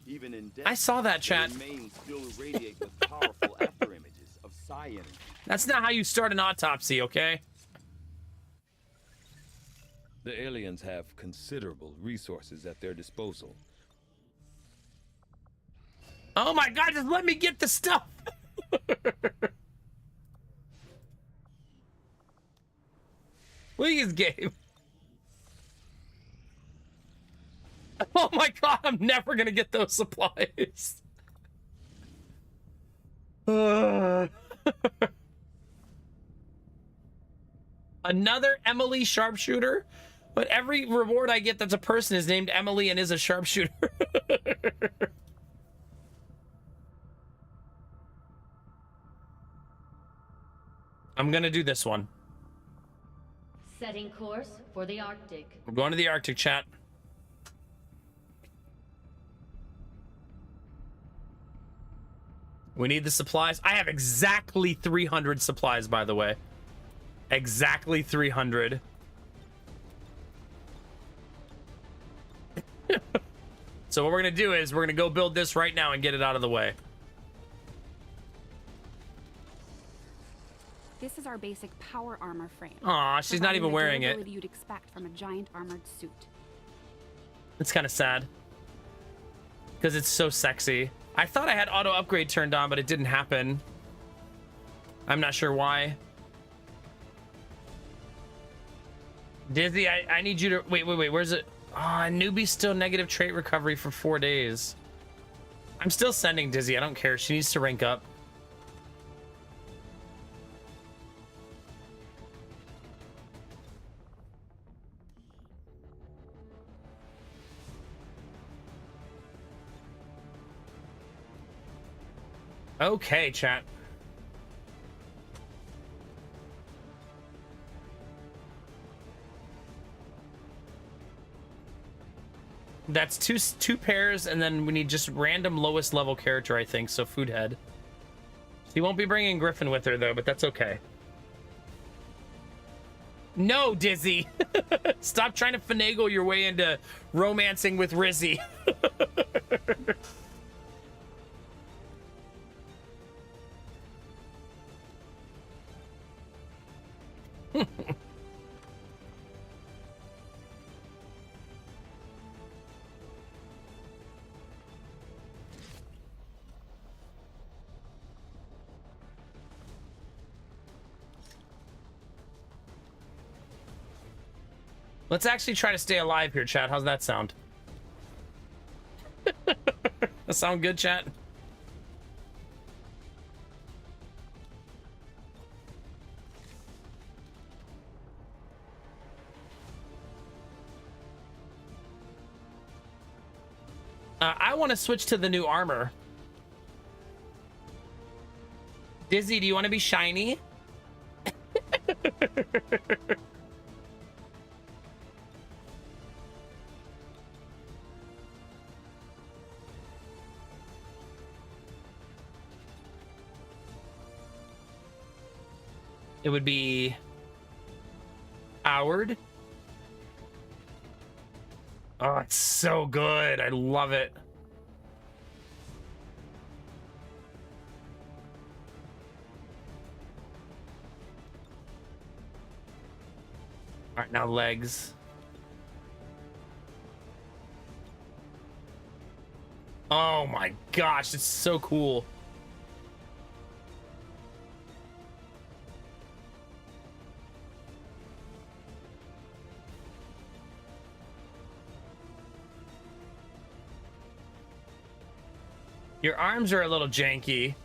Even in death, I saw that, chat. Still radiate with powerful after images of psi energy. That's not how you start an autopsy, okay? The aliens have considerable resources at their disposal. Oh my god, just let me get the stuff. Please, game. Oh my god, I'm never gonna get those supplies. Another Emily sharpshooter? But every reward I get that's a person is named Emily and is a sharpshooter. I'm gonna do this one. Setting course for the Arctic. We're going to the Arctic, chat. We need the supplies. I have exactly 300 supplies, by the way. Exactly 300. So what we're gonna do is we're gonna go build this right now and get it out of the way. This is our basic power armor frame. Aw, she's not even wearing it. You'd expect from a giant armored suit. It's kind of sad. Because it's so sexy. I thought I had auto upgrade turned on, but it didn't happen. I'm not sure why. Dizzy, I need you to... Wait, where's it? Ah, newbie still negative trait recovery for 4 days. I'm still sending Dizzy. I don't care. She needs to rank up. Okay, chat. That's two pairs, and then we need just random lowest level character, I think. So food head. She won't be bringing Griffin with her though, but that's okay. No, Dizzy. Stop trying to finagle your way into romancing with Rizzy. Let's actually try to stay alive here, chat. How's that sound? That sound good, chat? I want to switch to the new armor. Dizzy, do you want to be shiny? It would be Howard. Oh, it's so good. I love it. All right, now legs. Oh my gosh, it's so cool. Your arms are a little janky.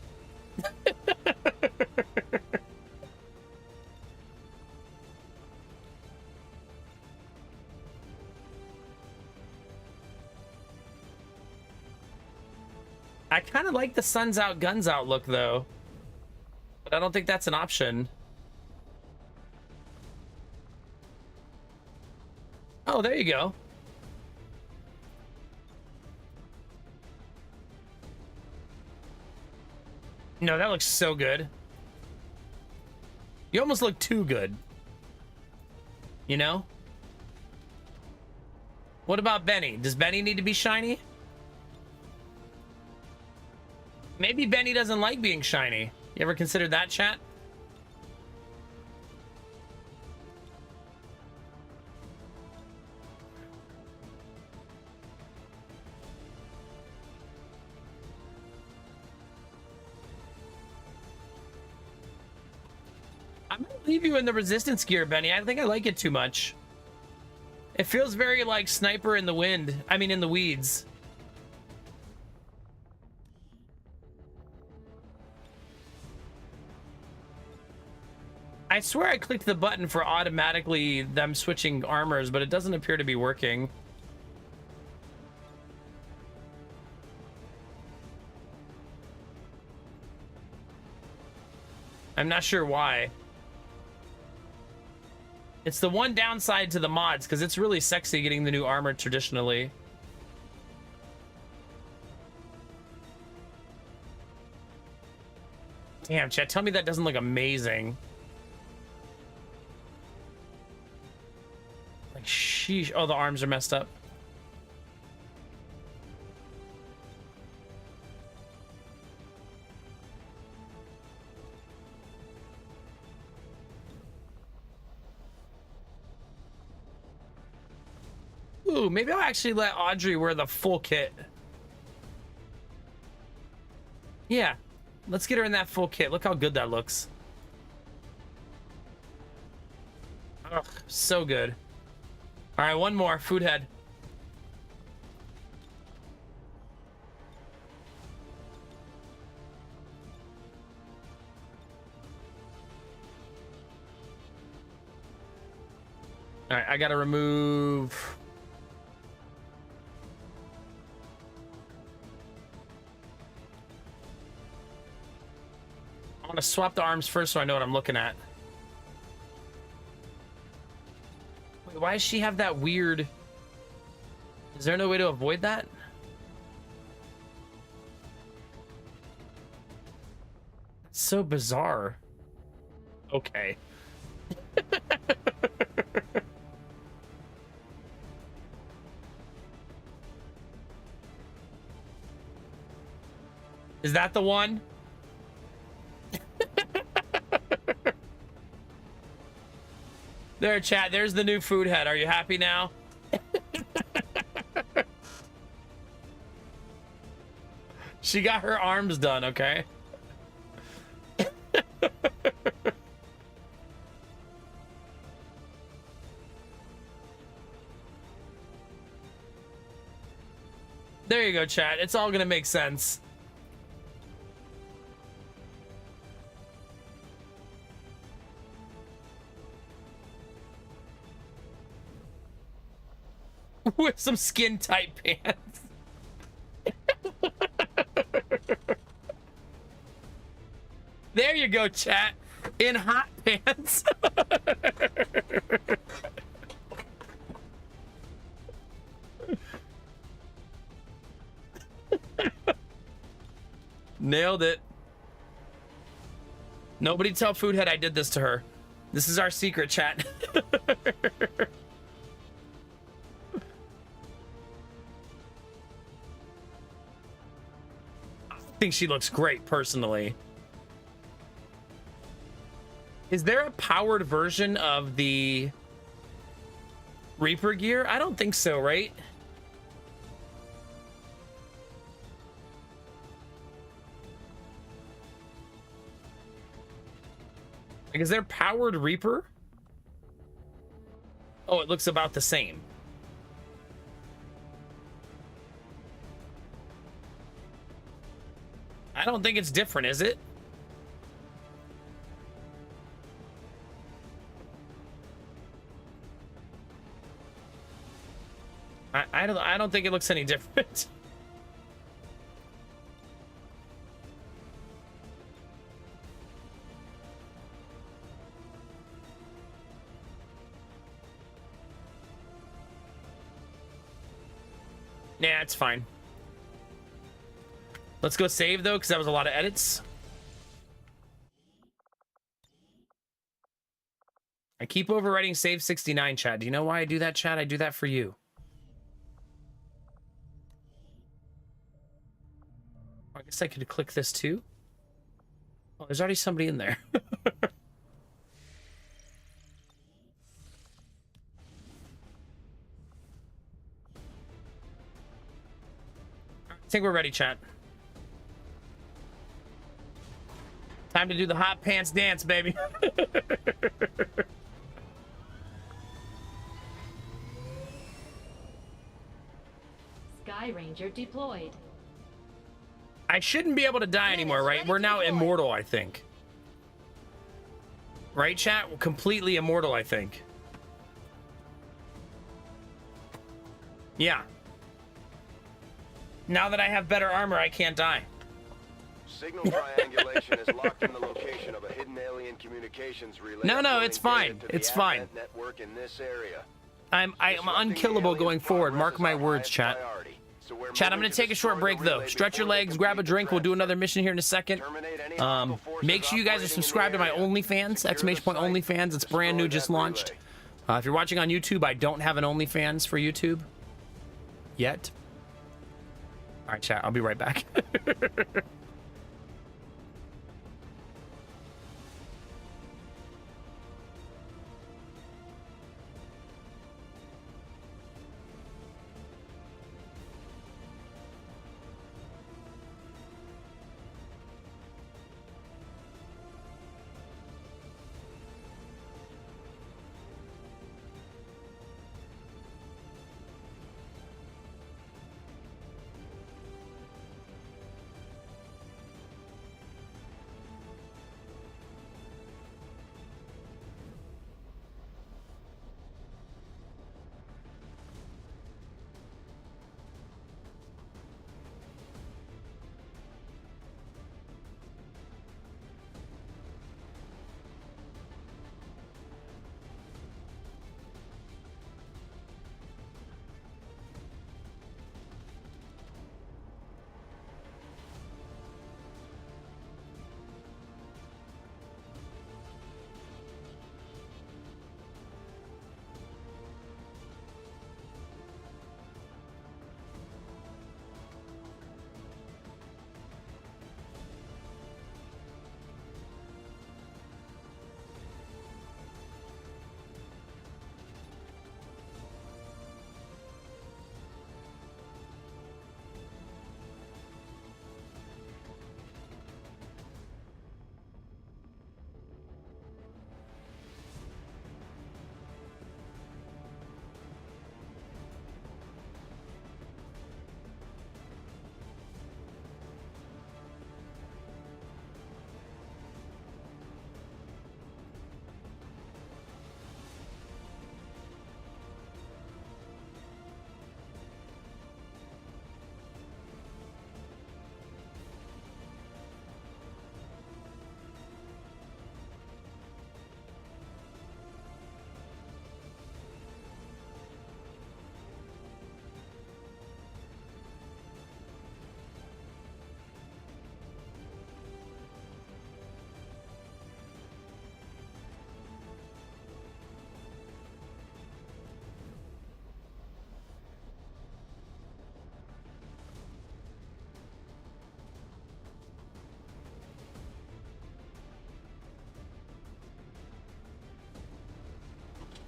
I kind of like the sun's out, guns out look, though. But I don't think that's an option. Oh, there you go. No, that looks so good. You almost look too good. You know? What about Benny? Does Benny need to be shiny? Maybe Benny doesn't like being shiny. You ever considered that, chat? Leave you in the resistance gear, Benny. I think I like it too much. It feels very like Sniper in the Wind. I mean, in the Weeds. I swear I clicked the button for automatically them switching armors, but it doesn't appear to be working. I'm not sure why. It's the one downside to the mods, because it's really sexy getting the new armor traditionally. Damn, chat, tell me that doesn't look amazing. Like, sheesh. Oh, the arms are messed up. Ooh, maybe I'll actually let Audrey wear the full kit. Yeah, let's get her in that full kit. Look how good that looks. Ugh, so good. All right, one more. Food head. All right, I gotta remove... I want to swap the arms first so I know what I'm looking at. Wait, why does she have that weird... Is there no way to avoid that? It's so bizarre. Okay. Is that the one? There, chat. There's the new food head. Are you happy now? She got her arms done, okay? There you go, chat. It's all gonna make sense. With some skin tight pants. There you go, chat. In hot pants. Nailed it. Nobody tell Foodhead I did this to her. This is our secret, chat. I think she looks great personally. Is there a powered version of the Reaper gear? I don't think so, right? Like, is there powered Reaper? Oh, it looks about the same. I don't think it's different, is it? I don't think it looks any different. Nah, it's fine. Let's go save, though, because that was a lot of edits. I keep overwriting save 69, chat. Do you know why I do that, chat? I do that for you. I guess I could click this, too. Oh, there's already somebody in there. I think we're ready, chat. Time to do the hot pants dance, baby. Sky Ranger deployed. I shouldn't be able to die anymore, right? We're now immortal, I think. Right, chat? We're completely immortal, I think. Yeah. Now that I have better armor, I can't die. Signal triangulation is locked in the location of a hidden alien communications relay. No, it's fine. It's fine. Network in this area. I'm unkillable going forward. Mark my words, chat. Chat, I'm going to take a short break, though. Stretch your legs, grab a drink. We'll do another mission here in a second. Make sure you guys are subscribed to my OnlyFans, exclamation point OnlyFans. It's brand new, just launched. If you're watching on YouTube, I don't have an OnlyFans for YouTube yet. All right, chat, I'll be right back.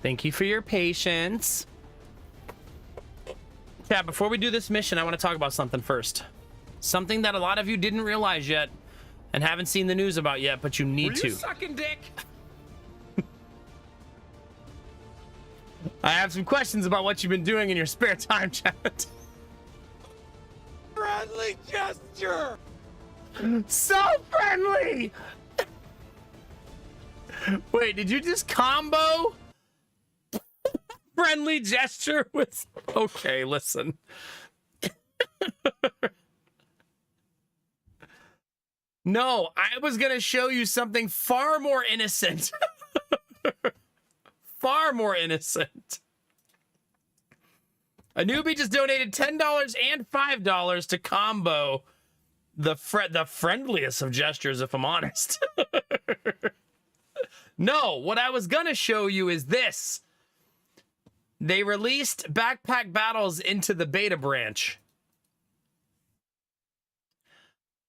Thank you for your patience. Yeah, before we do this mission, I want to talk about something first. Something that a lot of you didn't realize yet and haven't seen the news about yet, but you need to. Sucking dick. I have some questions about what you've been doing in your spare time, chat. Friendly gesture. So friendly. Wait, did you just combo friendly gesture with... Okay, listen. No, I was gonna show you something far more innocent. Far more innocent. A newbie just donated $10 and $5 to combo the friendliest of gestures, if I'm honest. No, what I was gonna show you is this. They released Backpack Battles into the beta branch.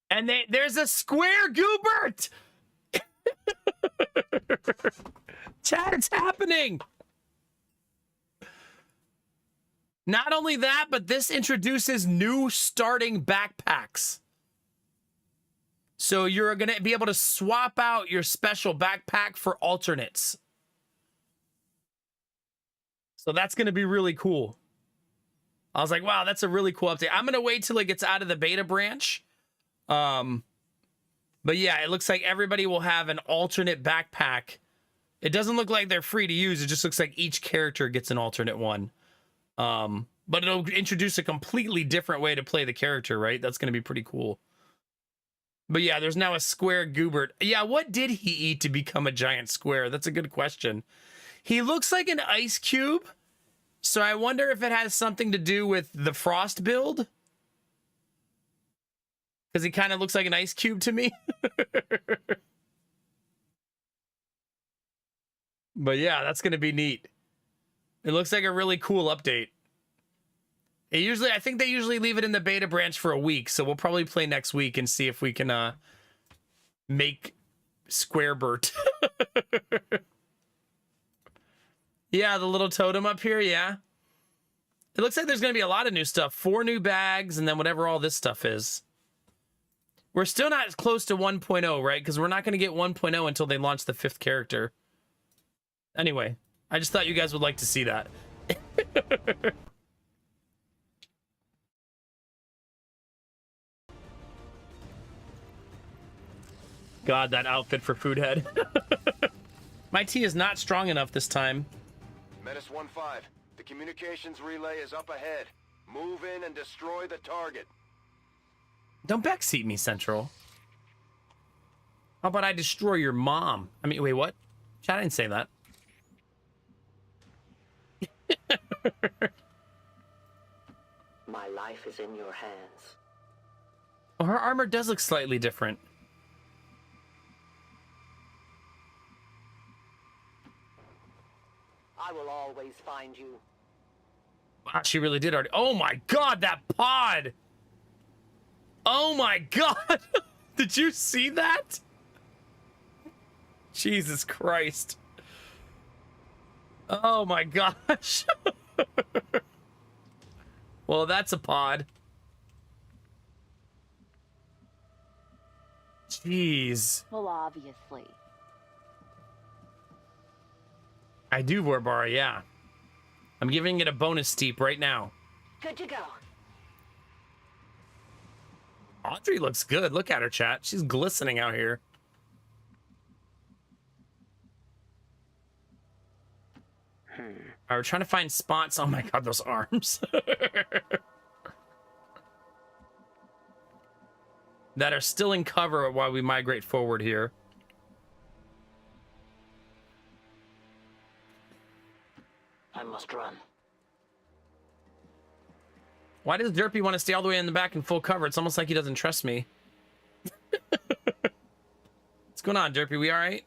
And there's a square Goobert! Chat, it's happening! Not only that, but this introduces new starting backpacks. So you're going to be able to swap out your special backpack for alternates. So that's going to be really cool. I was like, wow, that's a really cool update. I'm going to wait till it gets out of the beta branch. But yeah, it looks like everybody will have an alternate backpack. It doesn't look like they're free to use. It just looks like each character gets an alternate one. But it'll introduce a completely different way to play the character, right? That's going to be pretty cool. But yeah, there's now a square Goobert. Yeah, what did he eat to become a giant square? That's a good question. He looks like an ice cube. So I wonder if it has something to do with the Frost build. Because he kind of looks like an ice cube to me. But yeah, that's going to be neat. It looks like a really cool update. I think they usually leave it in the beta branch for a week, so we'll probably play next week and see if we can make Squarebert. Yeah, the little totem up here, yeah. It looks like there's going to be a lot of new stuff. 4 new bags, and then whatever all this stuff is. We're still not close to 1.0, right? Because we're not going to get 1.0 until they launch the 5th character. Anyway, I just thought you guys would like to see that. God, that outfit for Foodhead. My tea is not strong enough this time. Menace 1-5, the communications relay is up ahead. Move in and destroy the target. Don't backseat me, Central. How about I destroy your mom? I mean, wait, what? Chat, I didn't say that. My life is in your hands. Oh, her armor does look slightly different. I will always find you. Wow, she really did already. Oh my God, that pod! Oh my God! Did you see that? Jesus Christ. Oh my gosh. Well, that's a pod. Jeez. Well, obviously. I do, Warbara, yeah. I'm giving it a bonus steep right now. Good to go. Audrey looks good. Look at her, chat. She's glistening out here. We're trying to find spots. Oh my God, those arms. That are still in cover while we migrate forward here. I must run. Why does Derpy want to stay all the way in the back in full cover? It's almost like he doesn't trust me. What's going on, Derpy? We all right?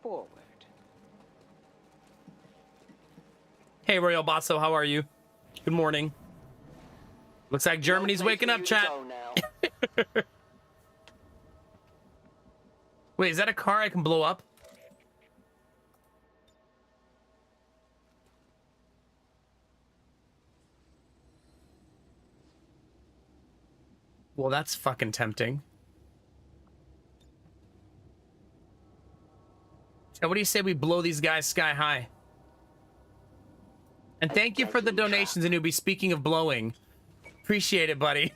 Forward. Hey, Royal Basso, how are you? Good morning. Looks like Germany's waking up, chat. Wait, is that a car I can blow up? Well, that's fucking tempting. So what do you say we blow these guys sky high? And thank you for the donations, Anubi. Speaking of blowing. Appreciate it, buddy.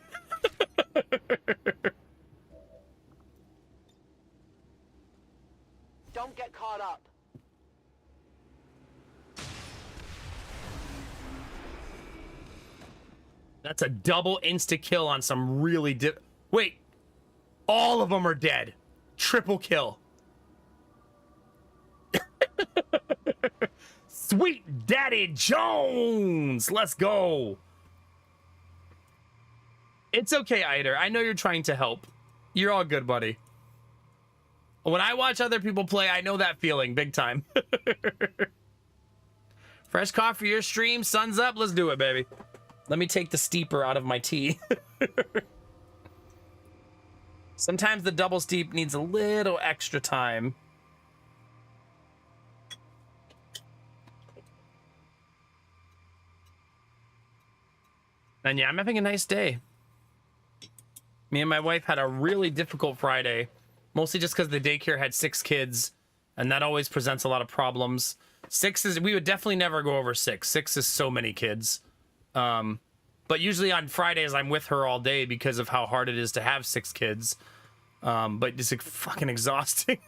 Don't get caught up. That's a double insta-kill on some really Wait. All of them are dead. Triple kill. Sweet Daddy Jones! Let's go. It's okay, Eider. I know you're trying to help. You're all good, buddy. When I watch other people play, I know that feeling big time. Fresh coffee for your stream. Sun's up. Let's do it, baby. Let me take the steeper out of my tea. Sometimes the double steep needs a little extra time. And yeah, I'm having a nice day. Me and my wife had a really difficult Friday, mostly just because the daycare had 6 kids, and that always presents a lot of problems. 6 is, we would definitely never go over 6. 6 is so many kids. But usually on Fridays, I'm with her all day because of how hard it is to have 6 kids. But it's like fucking exhausting.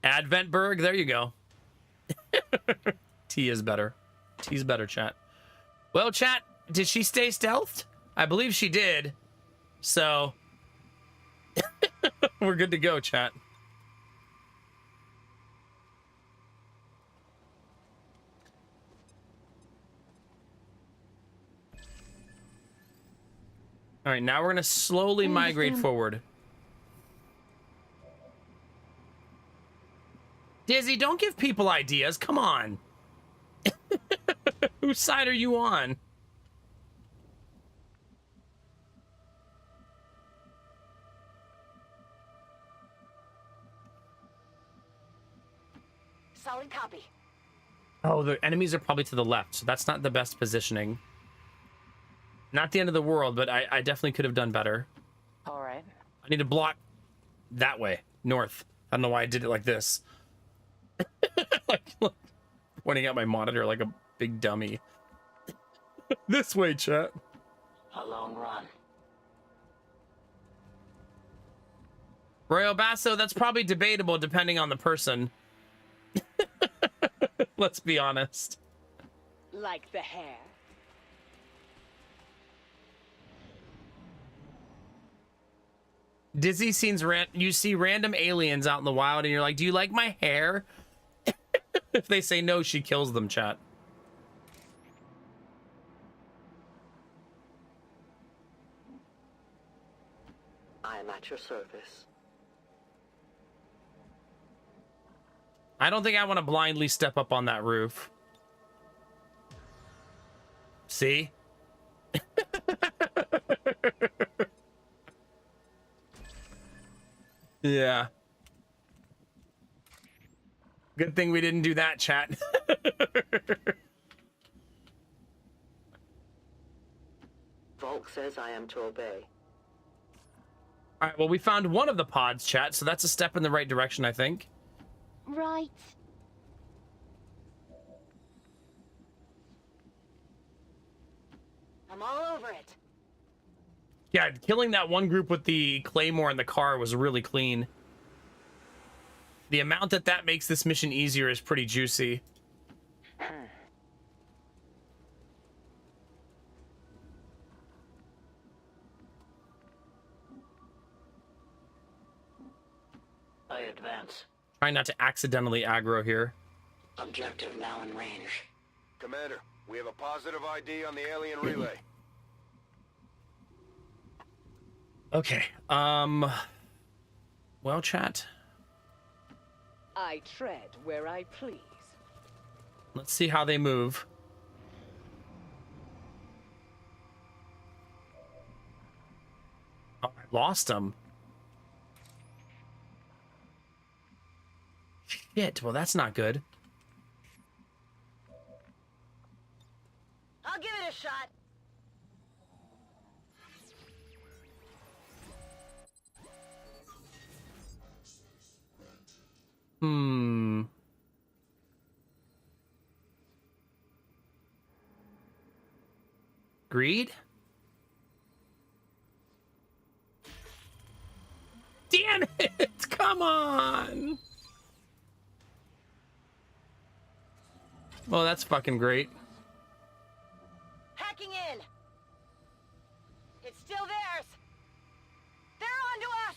Adventberg, there you go. T is better. T's better, chat. Well, chat, did she stay stealthed? I believe she did. So, we're good to go, chat. All right, now we're going to slowly migrate forward. Dizzy, don't give people ideas. Come on. Whose side are you on? Solid copy. Oh, the enemies are probably to the left, so that's not the best positioning. Not the end of the world, but I definitely could have done better. All right. I need to block that way, north. I don't know why I did it like this. like, pointing at my monitor like a big dummy. This way, chat. A long run. Royal Basso, that's probably debatable depending on the person. Let's be honest. Like the hair. Dizzy scenes, you see random aliens out in the wild and you're like, do you like my hair? If they say no, she kills them, chat. I am at your service. I don't think I want to blindly step up on that roof. See? Yeah. Good thing we didn't do that, chat. Volk says I am to obey. All right, well, we found one of the pods, chat, so that's a step in the right direction, I think. Right. I'm all over it. Yeah, killing that one group with the claymore in the car was really clean. The amount that makes this mission easier is pretty juicy. I advance. Trying not to accidentally aggro here. Objective now in range. Commander, we have a positive ID on the alien relay. Okay, well, chat, I tread where I please. let's see how they move. Oh, I lost them. Shit, well, that's not good. I'll give it a shot. Greed? Damn it! Come on! Well, that's fucking great. Hacking in. It's still theirs. They're onto us.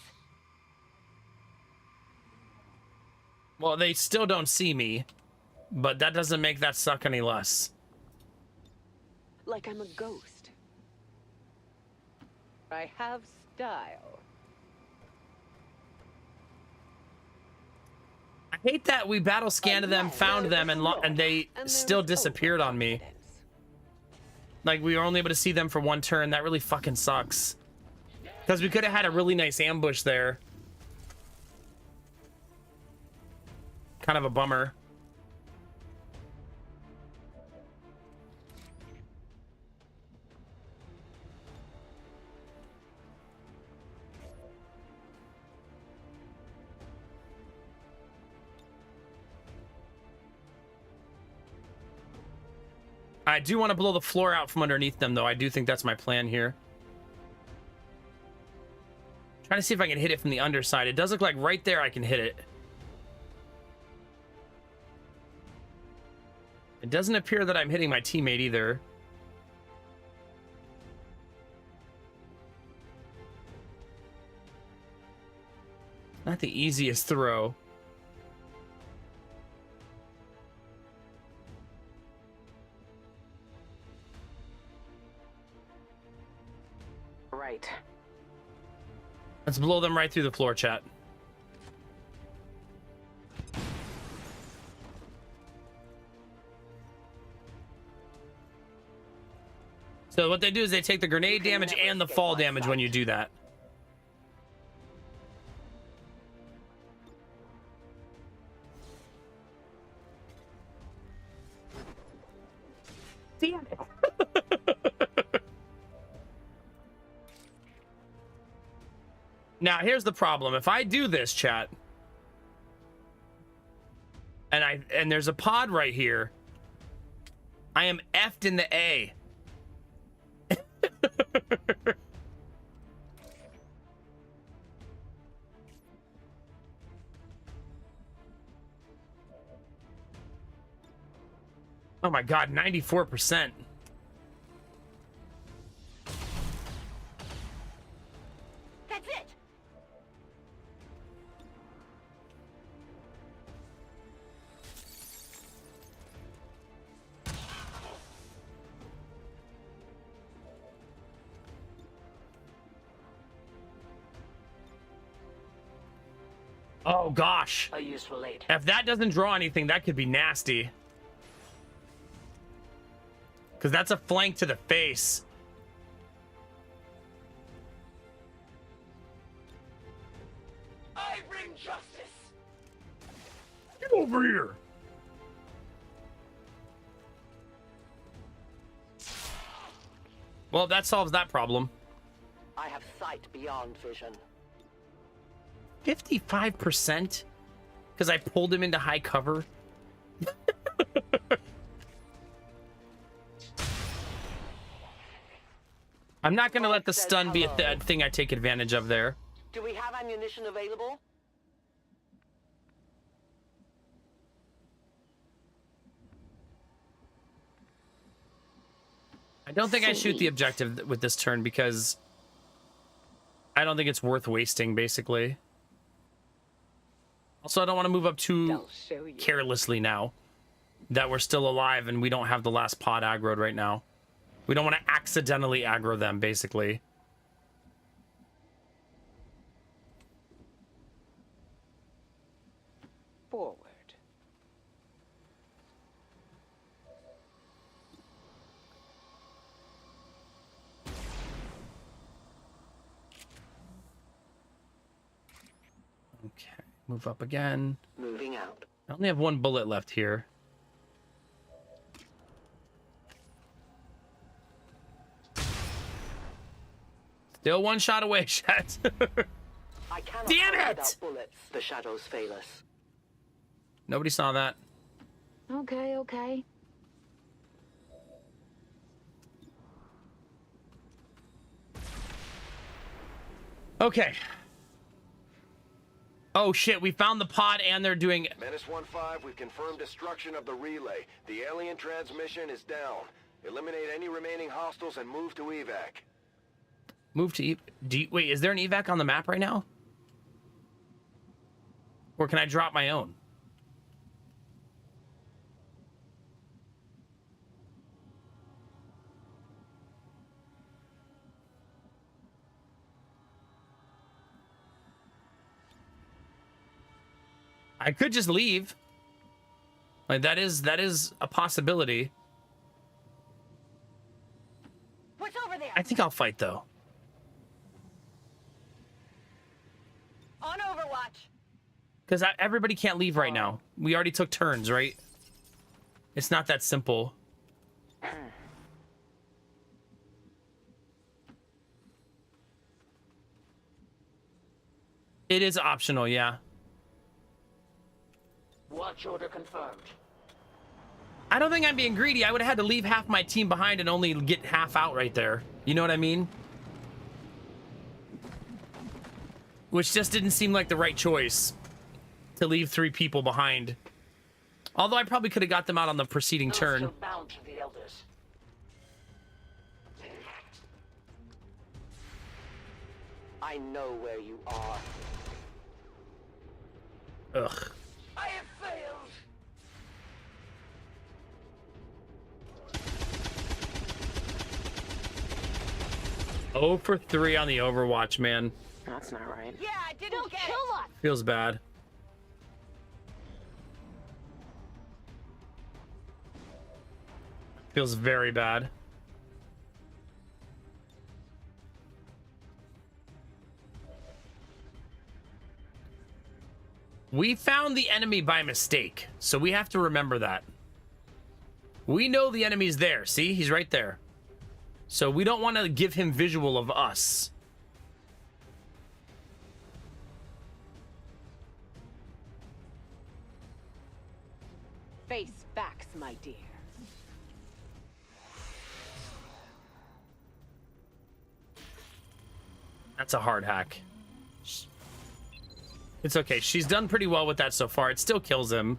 Well, they still don't see me, but that doesn't make that suck any less. Like I'm a ghost. I have style. I hate that we battle scanned them, found them, and they still disappeared on me. Like, we were only able to see them for one turn. That really fucking sucks. Because we could have had a really nice ambush there. Kind of a bummer. I do want to blow the floor out from underneath them, though. I do think that's my plan here. Trying to see if I can hit it from the underside. It does look like right there I can hit it. It doesn't appear that I'm hitting my teammate either. Not the easiest throw. Right. Let's blow them right through the floor, chat. So what they do is they take the grenade damage and the fall damage when you do that. Damn it. Now, here's the problem. If I do this, chat, and there's a pod right here, I am effed in the A. Oh my god, 94%. That's it. Oh gosh. A useful aid. If that doesn't draw anything, that could be nasty. Because that's a flank to the face. I bring justice. Get over here. Well, that solves that problem. I have sight beyond vision. 55%? Because I pulled him into high cover? I'm not going to let the stun be a thing I take advantage of there. Do we have ammunition available? I don't think I shoot the objective with this turn because I don't think it's worth wasting, basically. Also, I don't want to move up too carelessly now that we're still alive and we don't have the last pod aggroed right now. We don't want to accidentally aggro them, basically. Forward. Okay, move up again. Moving out. I only have one bullet left here. Still one shot away, chat. I cannot Damn fire it! without bullets. The shadows fail us. Nobody saw that. Okay, okay. Okay. Oh shit, we found the pod and they're doing... Menace 1-5, we've confirmed destruction of the relay. The alien transmission is down. Eliminate any remaining hostiles and move to evac. Move to... Wait, is there an evac on the map right now? Or can I drop my own? I could just leave. Like that is a possibility. What's over there? I think I'll fight though. On Overwatch. Because everybody can't leave right now. We already took turns, right? It's not that simple. It is optional, yeah. Watch order confirmed. I don't think I'm being greedy. I would have had to leave half my team behind and only get half out right there. You know what I mean? Which just didn't seem like the right choice to leave 3 people behind. Although I probably could have got them out on the preceding turn. Still bound to the elders. I know where you are. Ugh. I have failed. Oh for 3 on the Overwatch, man. That's not right. Yeah, I didn't get it. Feels bad. Feels very bad. We found the enemy by mistake, so we have to remember that. We know the enemy's there. See, he's right there. So we don't want to give him visual of us. Face facts, my dear. That's a hard hack. It's okay. She's done pretty well with that so far. It still kills him.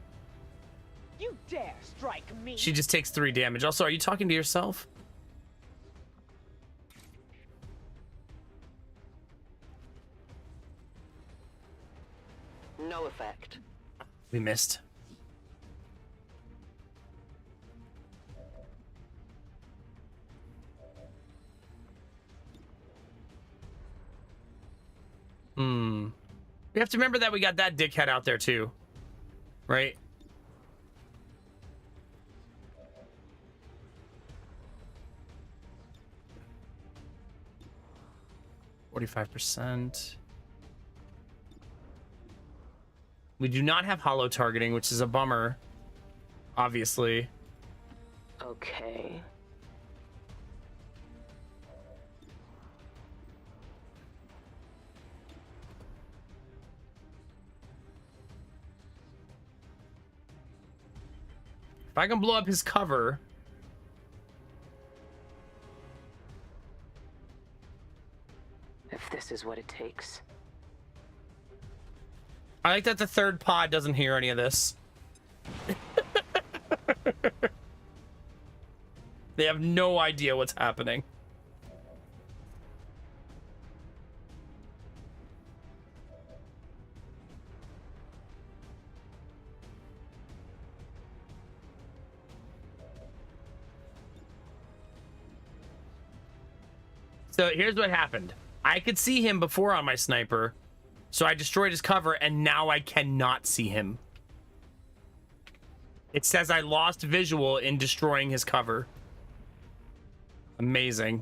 You dare strike me? She just takes 3 damage. Also, are you talking to yourself? No effect. We missed. We have to remember that we got that dickhead out there too. Right? %. We do not have hollow targeting, which is a bummer. Obviously. Okay. If I can blow up his cover. If this is what it takes. I like that the 3rd pod doesn't hear any of this. They have no idea what's happening. So here's what happened. I could see him before on my sniper, so I destroyed his cover, and now I cannot see him. It says I lost visual in destroying his cover. Amazing.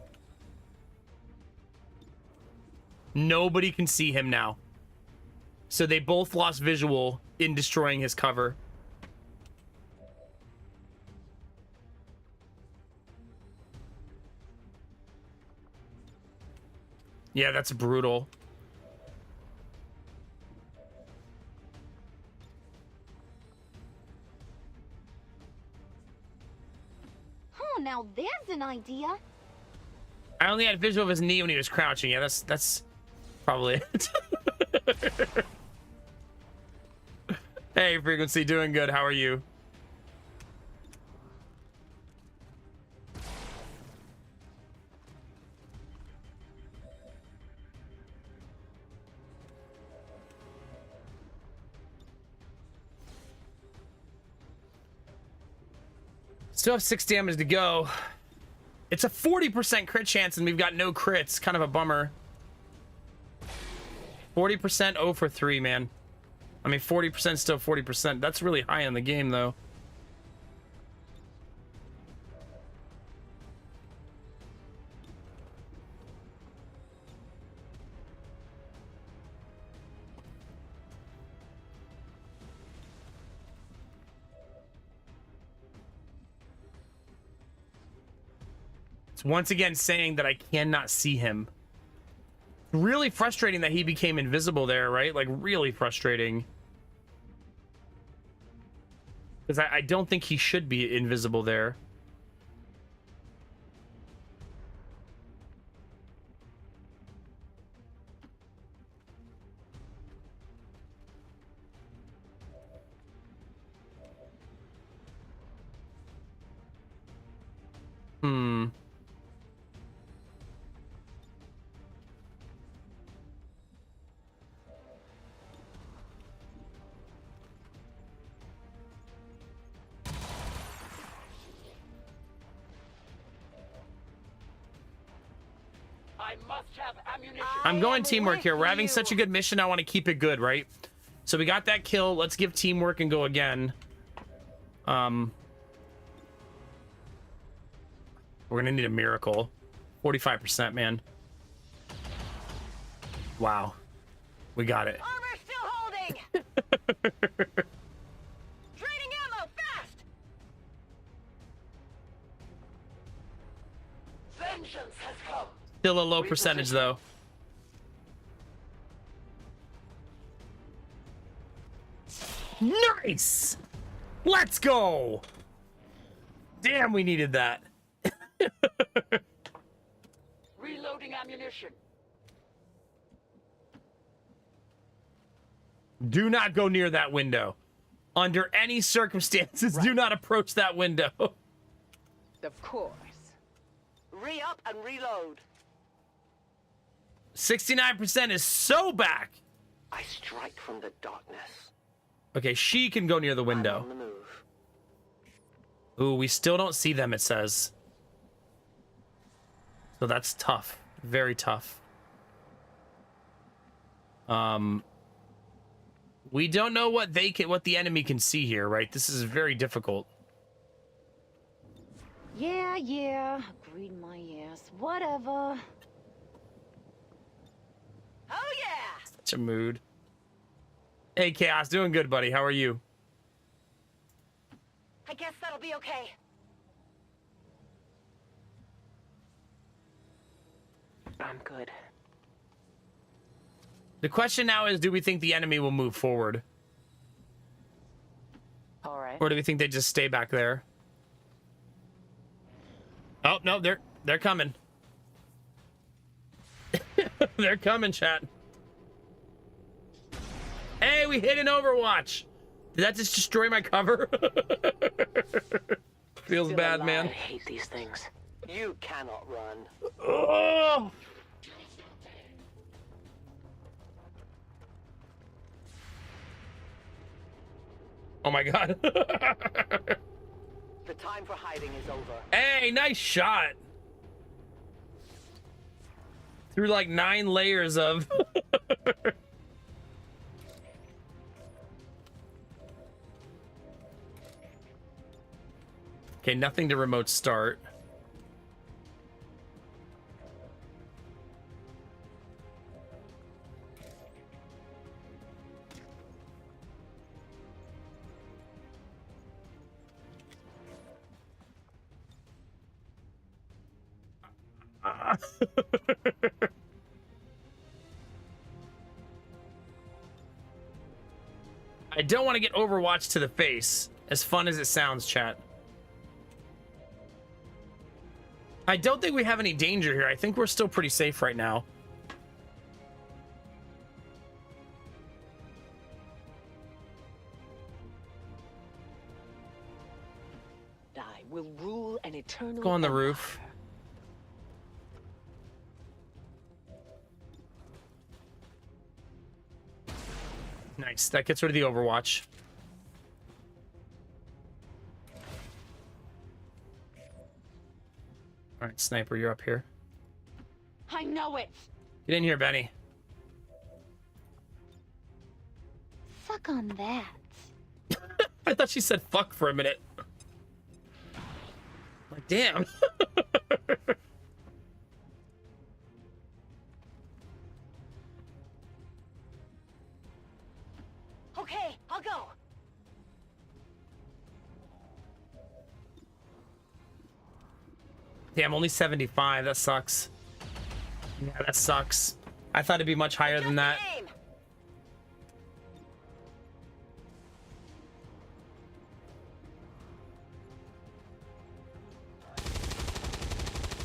Nobody can see him now. So they both lost visual in destroying his cover. Yeah, that's brutal. Oh, now there's an idea. I only had visual of his knee when he was crouching. Yeah, that's probably it. Hey, Frequency, doing good. How are you? Still have 6 damage to go. It's a 40% crit chance, and we've got no crits. Kind of a bummer. 40% 0 for 3, man. I mean, 40% still 40%. That's really high in the game, though. Once again saying that I cannot see him. Really frustrating that he became invisible there, right? Like, really frustrating. Because I don't think he should be invisible there. Hmm. I must have ammunition. I'm going teamwork here. We're having such a good mission. I want to keep it good, right? So we got that kill. Let's give teamwork and go again. We're gonna need a miracle. 45%, man. Wow. We got it. Armor still holding. Draining ammo, fast. Vengeance has come. Still a low percentage, though. Nice! Let's go! Damn, we needed that. Reloading ammunition. Do not go near that window. Under any circumstances, do not approach that window. Of course. Re-up and reload. 69% is so back. I strike from the darkness. Okay, she can go near the window. On the move. Ooh, we still don't see them, it says. So that's tough. Very tough. We don't know what the enemy can see here, right? This is very difficult. Yeah. Agreed my ass. Whatever. Oh yeah. Such a mood. Hey, Chaos, doing good, buddy. How are you? I guess that'll be okay. I'm good. The question now is, do we think the enemy will move forward? All right. Or do we think they just stay back there? Oh, no, they're coming. They're coming, chat. Hey, we hit an Overwatch. Did that just destroy my cover? Feels Still bad, alive. man. I hate these things. You cannot run. Oh! Oh my god. The time for hiding is over. Hey, nice shot. Through like 9 layers of... Okay, nothing to remote start. I don't want to get Overwatch to the face, as fun as it sounds, chat. I don't think we have any danger here. I think we're still pretty safe right now. I will rule an eternal Go on the empire. roof. Nice. That gets rid of the Overwatch. All right, Sniper, you're up here. I know it. Get in here, Benny. Suck on that. I thought she said fuck for a minute. Like, damn. Okay, I'll go. Damn, only 75. That sucks. Yeah, that sucks. I thought it'd be much higher than that. Aim.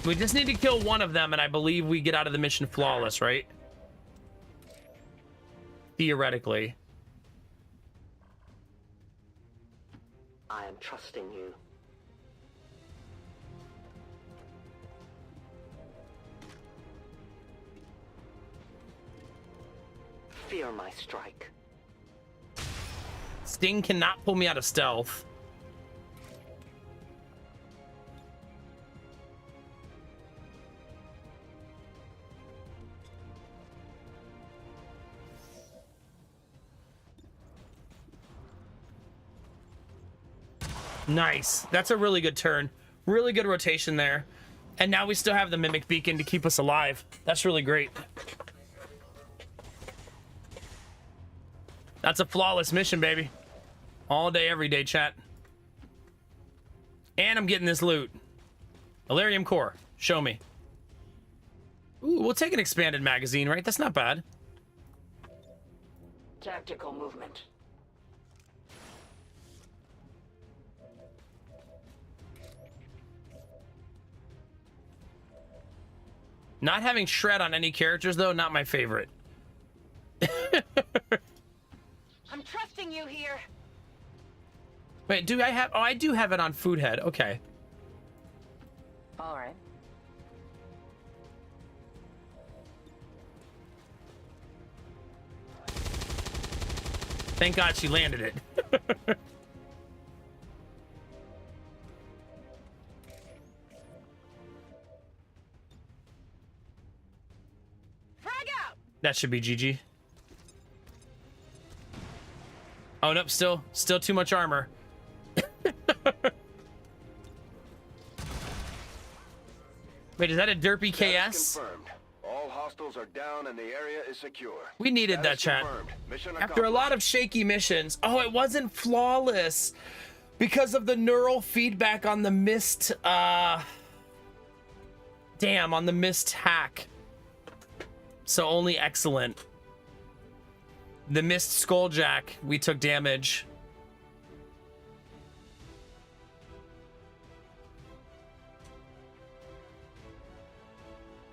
We just need to kill one of them, and I believe we get out of the mission flawless, right? Theoretically. I am trusting you. Fear my strike. Sting cannot pull me out of stealth. Nice. That's a really good turn. Really good rotation there. And now we still have the Mimic Beacon to keep us alive. That's really great. That's a flawless mission, baby. All day, every day, chat. And I'm getting this loot. Elerium Core. Show me. Ooh, we'll take an expanded magazine, right? That's not bad. Tactical movement. Not having shred on any characters, though, not my favorite. I'm trusting you here. Wait, do I have... Oh, I do have it on Food Head. Okay. All right. Thank God she landed it. That should be GG. Oh, nope. Still too much armor. Wait, is that a derpy KS? Confirmed. All hostiles are down and the area is secure. We needed that, chat. After a lot of shaky missions. Oh, it wasn't flawless because of the neural feedback on the missed, damn, on the missed hack. So only excellent. The missed skulljack, we took damage.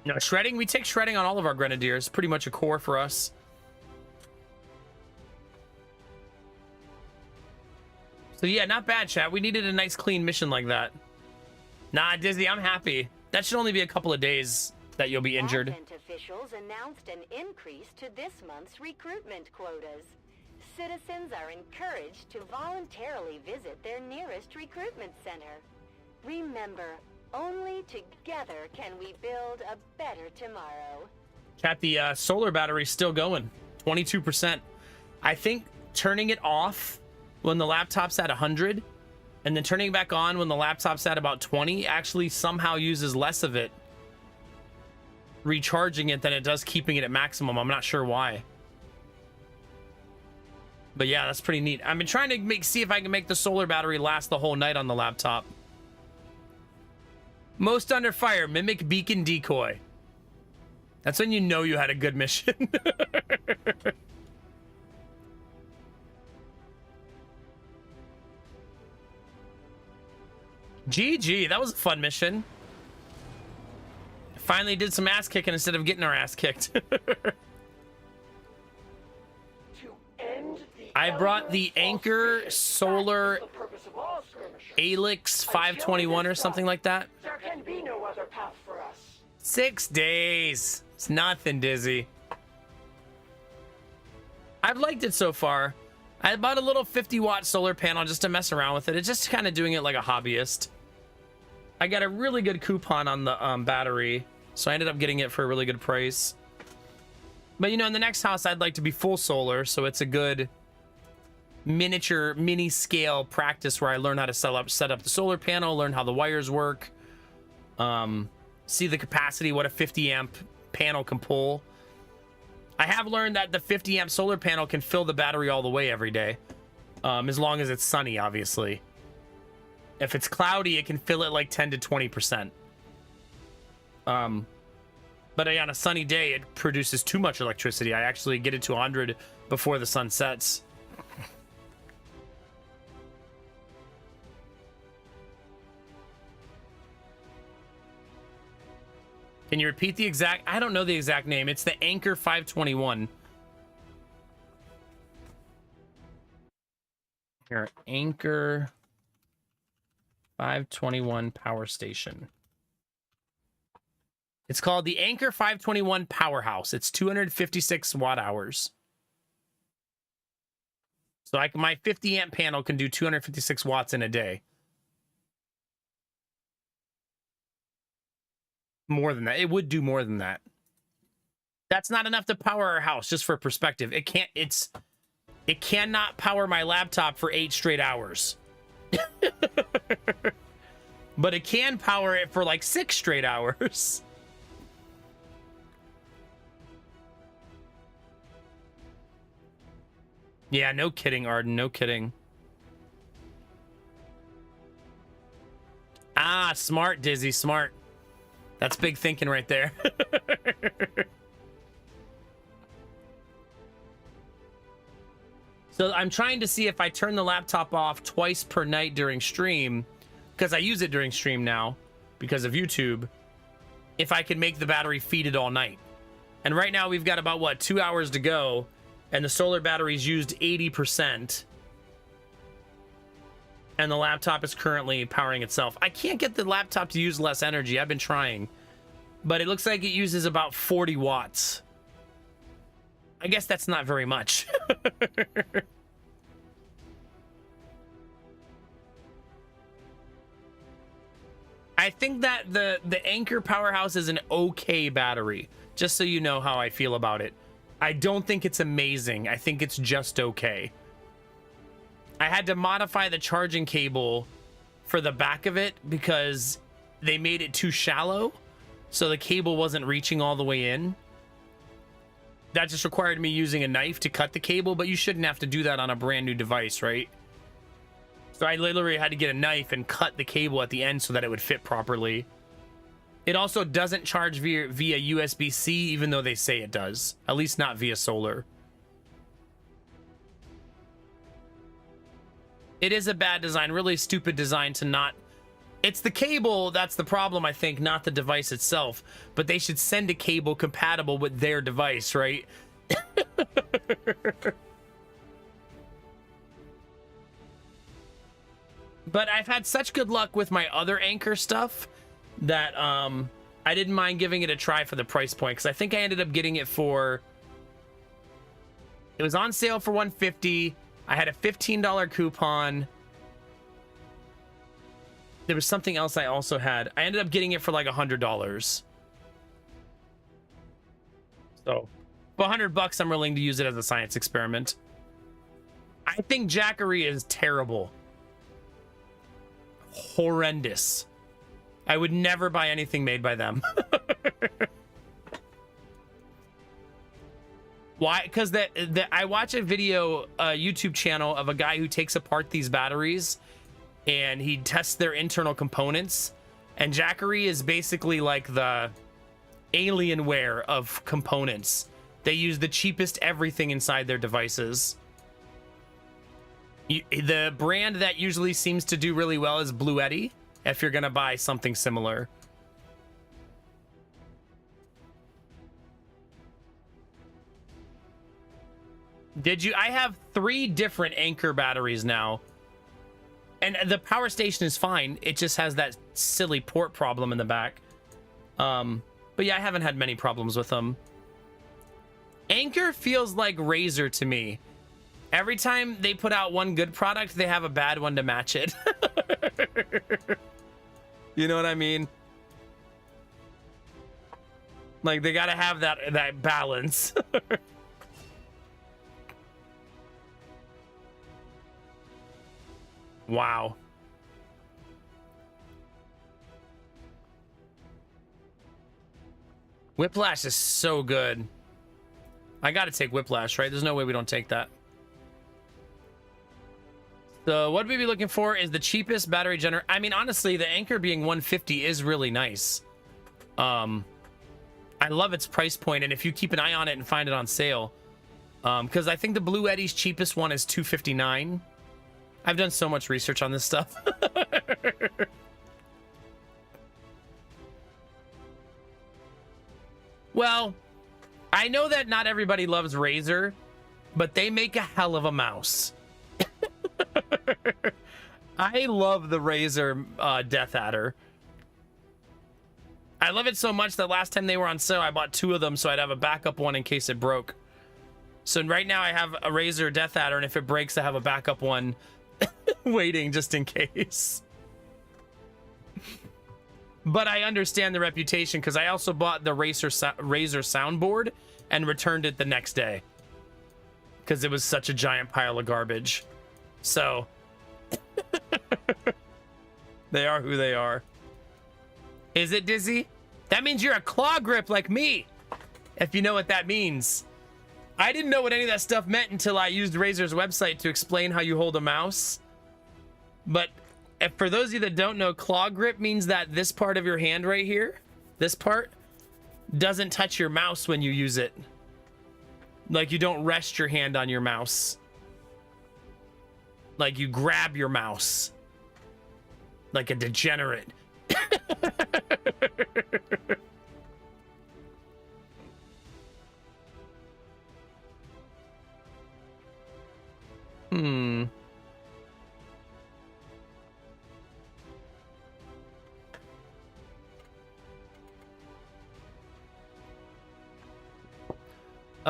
No, shredding, we take shredding on all of our grenadiers. Pretty much a core for us. So yeah, not bad, chat. We needed a nice clean mission like that. Nah, Disney, I'm happy. That should only be a couple of days that you'll be injured. Advent officials announced an increase to this month's recruitment quotas. Citizens are encouraged to voluntarily visit their nearest recruitment center. Remember, only together can we build a better tomorrow. Cat, the solar battery's still going. 22%. I think turning it off when the laptop's at 100 and then turning it back on when the laptop's at about 20 actually somehow uses less of it recharging it than it does keeping it at maximum. I'm not sure why. But yeah, that's pretty neat. I've been trying to see if I can make the solar battery last the whole night on the laptop. Most under fire, Mimic Beacon Decoy. That's when you know you had a good mission. GG, that was a fun mission. Finally did some ass kicking instead of getting our ass kicked. I brought the Anchor Solar Alix 521 or something like that. There can be no other path for us. 6 days. It's nothing, Dizzy. I've liked it so far. I bought a little 50-watt solar panel just to mess around with it. It's just kind of doing it like a hobbyist. I got a really good coupon on the battery, so I ended up getting it for a really good price. But, you know, in the next house, I'd like to be full solar, so it's a good miniature, mini-scale practice where I learn how to set up the solar panel, learn how the wires work, see the capacity, what a 50-amp panel can pull. I have learned that the 50-amp solar panel can fill the battery all the way every day, as long as it's sunny, obviously. If it's cloudy, it can fill it like 10 to 20%. But on a sunny day, it produces too much electricity. I actually get it to 100 before the sun sets. Can you repeat the exact? I don't know the exact name. It's the Anchor 521. Here, Anchor 521 Power Station. It's called the Anchor 521 Powerhouse. It's 256 watt hours. So my 50 amp panel can do 256 watts in a day. More than that. It would do more than that. That's not enough to power our house, just for perspective. It cannot power my laptop for 8 straight hours. But it can power it for like 6 straight hours. Yeah, no kidding, Arden. No kidding. Ah, smart, Dizzy. Smart. That's big thinking right there. So I'm trying to see if I turn the laptop off twice per night during stream, because I use it during stream now because of YouTube, if I can make the battery feed it all night. And right now we've got about, what, 2 hours to go, and the solar battery's used 80%. And the laptop is currently powering itself. I can't get the laptop to use less energy. I've been trying. But it looks like it uses about 40 watts. I guess that's not very much. I think that the Anchor Powerhouse is an okay battery. Just so you know how I feel about it. I don't think it's amazing. I think it's just okay. I had to modify the charging cable for the back of it because they made it too shallow. So the cable wasn't reaching all the way in. That just required me using a knife to cut the cable, but you shouldn't have to do that on a brand new device, right? So I literally had to get a knife and cut the cable at the end so that it would fit properly. It also doesn't charge via USB-C, even though they say it does. At least not via solar. It is a bad design, really stupid design to not... It's the cable that's the problem, I think, not the device itself. But they should send a cable compatible with their device, right? But I've had such good luck with my other Anchor stuff that I didn't mind giving it a try for the price point, because I think I ended up getting it for... It was on sale for $150. I had a $15 coupon. There was something else I also had. I ended up getting it for like $100. So, for $100, I'm willing to use it as a science experiment. I think Jackery is terrible. Horrendous. I would never buy anything made by them. Why? Because I watch a video, YouTube channel of a guy who takes apart these batteries and he tests their internal components. And Jackery is basically like the Alienware of components. They use the cheapest everything inside their devices. The brand that usually seems to do really well is Bluetti, if you're gonna buy something similar. I have 3 different Anchor batteries now. And the power station is fine. It just has that silly port problem in the back. But yeah, I haven't had many problems with them. Anchor feels like Razer to me. Every time they put out one good product, they have a bad one to match it. You know what I mean? Like, they gotta have that balance. Wow. Whiplash is so good. I gotta take Whiplash, right? There's no way we don't take that. So what we'd be looking for is the cheapest battery generator. I mean, honestly, the Anchor being 150 is really nice. I love its price point, and if you keep an eye on it and find it on sale, because I think the Bluetti's cheapest one is $259. I've done so much research on this stuff. Well, I know that not everybody loves Razer, but they make a hell of a mouse. I love the Razer Death Adder. I love it so much that last time they were on sale, I bought 2 of them so I'd have a backup one in case it broke. So right now I have a Razer Death Adder, and if it breaks, I have a backup one waiting just in case. But I understand the reputation because I also bought the Razer soundboard and returned it the next day because it was such a giant pile of garbage. So they are who they are. Is it Dizzy? That means you're a claw grip like me, if you know what that means. I didn't know what any of that stuff meant until I used Razer's website to explain how you hold a mouse. But if, for those of you that don't know, claw grip means that this part of your hand right here, this part, doesn't touch your mouse when you use it. Like you don't rest your hand on your mouse. Like you grab your mouse. Like a degenerate.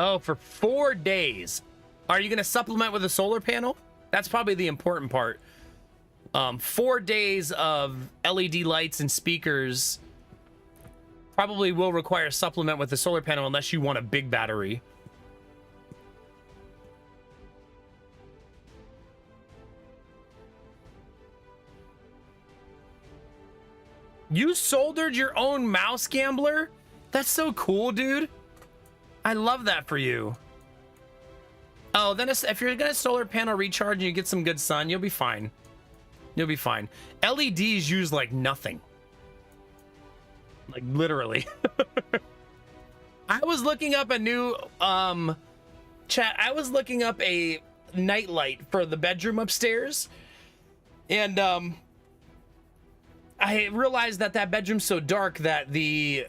Oh, for 4 days. Are you going to supplement with a solar panel? That's probably the important part. 4 days of LED lights and speakers probably will require a supplement with a solar panel unless you want a big battery. You soldered your own mouse, Gambler? That's so cool, dude. I love that for you. Oh, then if you're gonna solar panel recharge and you get some good sun, you'll be fine. You'll be fine. LEDs use like nothing. Like literally. I was looking up a new chat. I was looking up a nightlight for the bedroom upstairs, and I realized that bedroom's so dark that the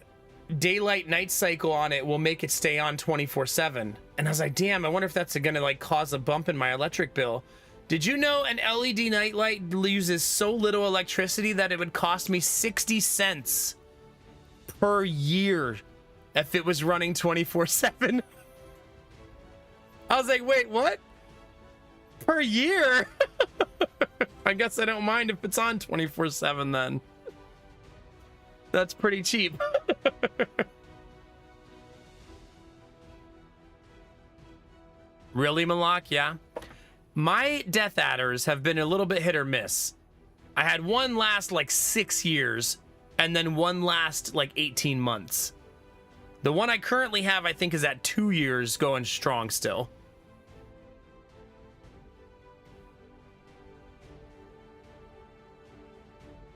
daylight night cycle on it will make it stay on 24/7. And I was like, damn, I wonder if that's gonna like cause a bump in my electric bill. Did you know an LED nightlight uses so little electricity that it would cost me 60 cents per year if it was running 24/7? I was like, wait, what? Per year? I guess I don't mind if it's on 24/7 then. That's pretty cheap. Really, Malak? Yeah. My Death Adders have been a little bit hit or miss. I had one last like 6 years, and then one last like 18 months. The one I currently have, I think, is at 2 years, going strong still.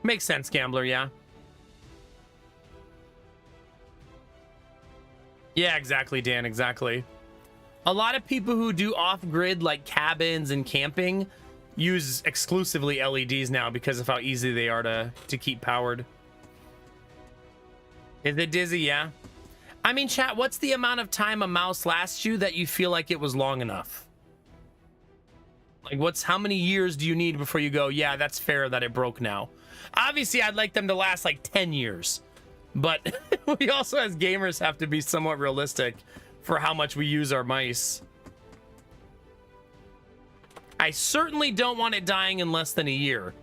Makes sense, Gambler, yeah. Yeah, exactly, Dan, exactly. A lot of people who do off-grid, like cabins and camping, use exclusively LEDs now because of how easy they are to keep powered. Is it Dizzy? Yeah. I mean, chat, what's the amount of time a mouse lasts you that you feel like it was long enough? Like, how many years do you need before you go, yeah, that's fair that it broke now? Obviously, I'd like them to last like 10 years. But we also, as gamers, have to be somewhat realistic for how much we use our mice. I certainly don't want it dying in less than a year.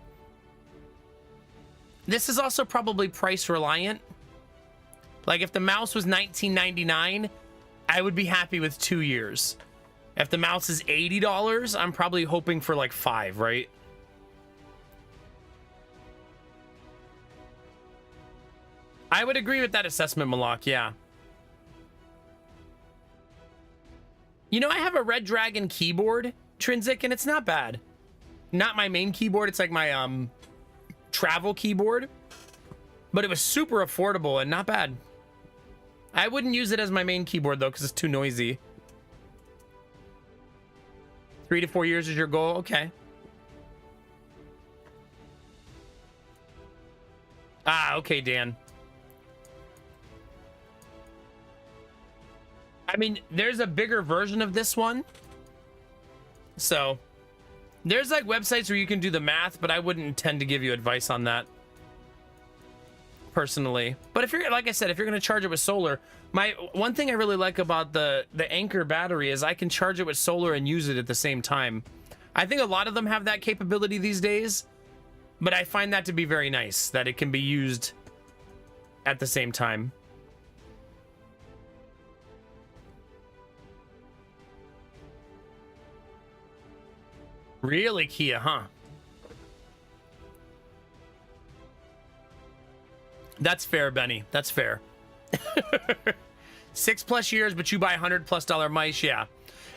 This is also probably price reliant. Like if the mouse was $19.99, I would be happy with 2 years. If the mouse is $80, I'm probably hoping for like 5, right? I would agree with that assessment, Malak, yeah. You know, I have a Red Dragon keyboard, Trinsic, and it's not bad. Not my main keyboard, it's like my travel keyboard. But it was super affordable and not bad. I wouldn't use it as my main keyboard, though, because it's too noisy. 3 to 4 years is your goal? Okay. Ah, okay, Dan. I mean, there's a bigger version of this one. So there's like websites where you can do the math, but I wouldn't intend to give you advice on that personally. But if you're, like I said, if you're going to charge it with solar, one thing I really like about the Anchor battery is I can charge it with solar and use it at the same time. I think a lot of them have that capability these days, but I find that to be very nice, that it can be used at the same time. Really, Kia, huh? That's fair, Benny. That's fair. 6+ years, but you buy $100+ mice, yeah.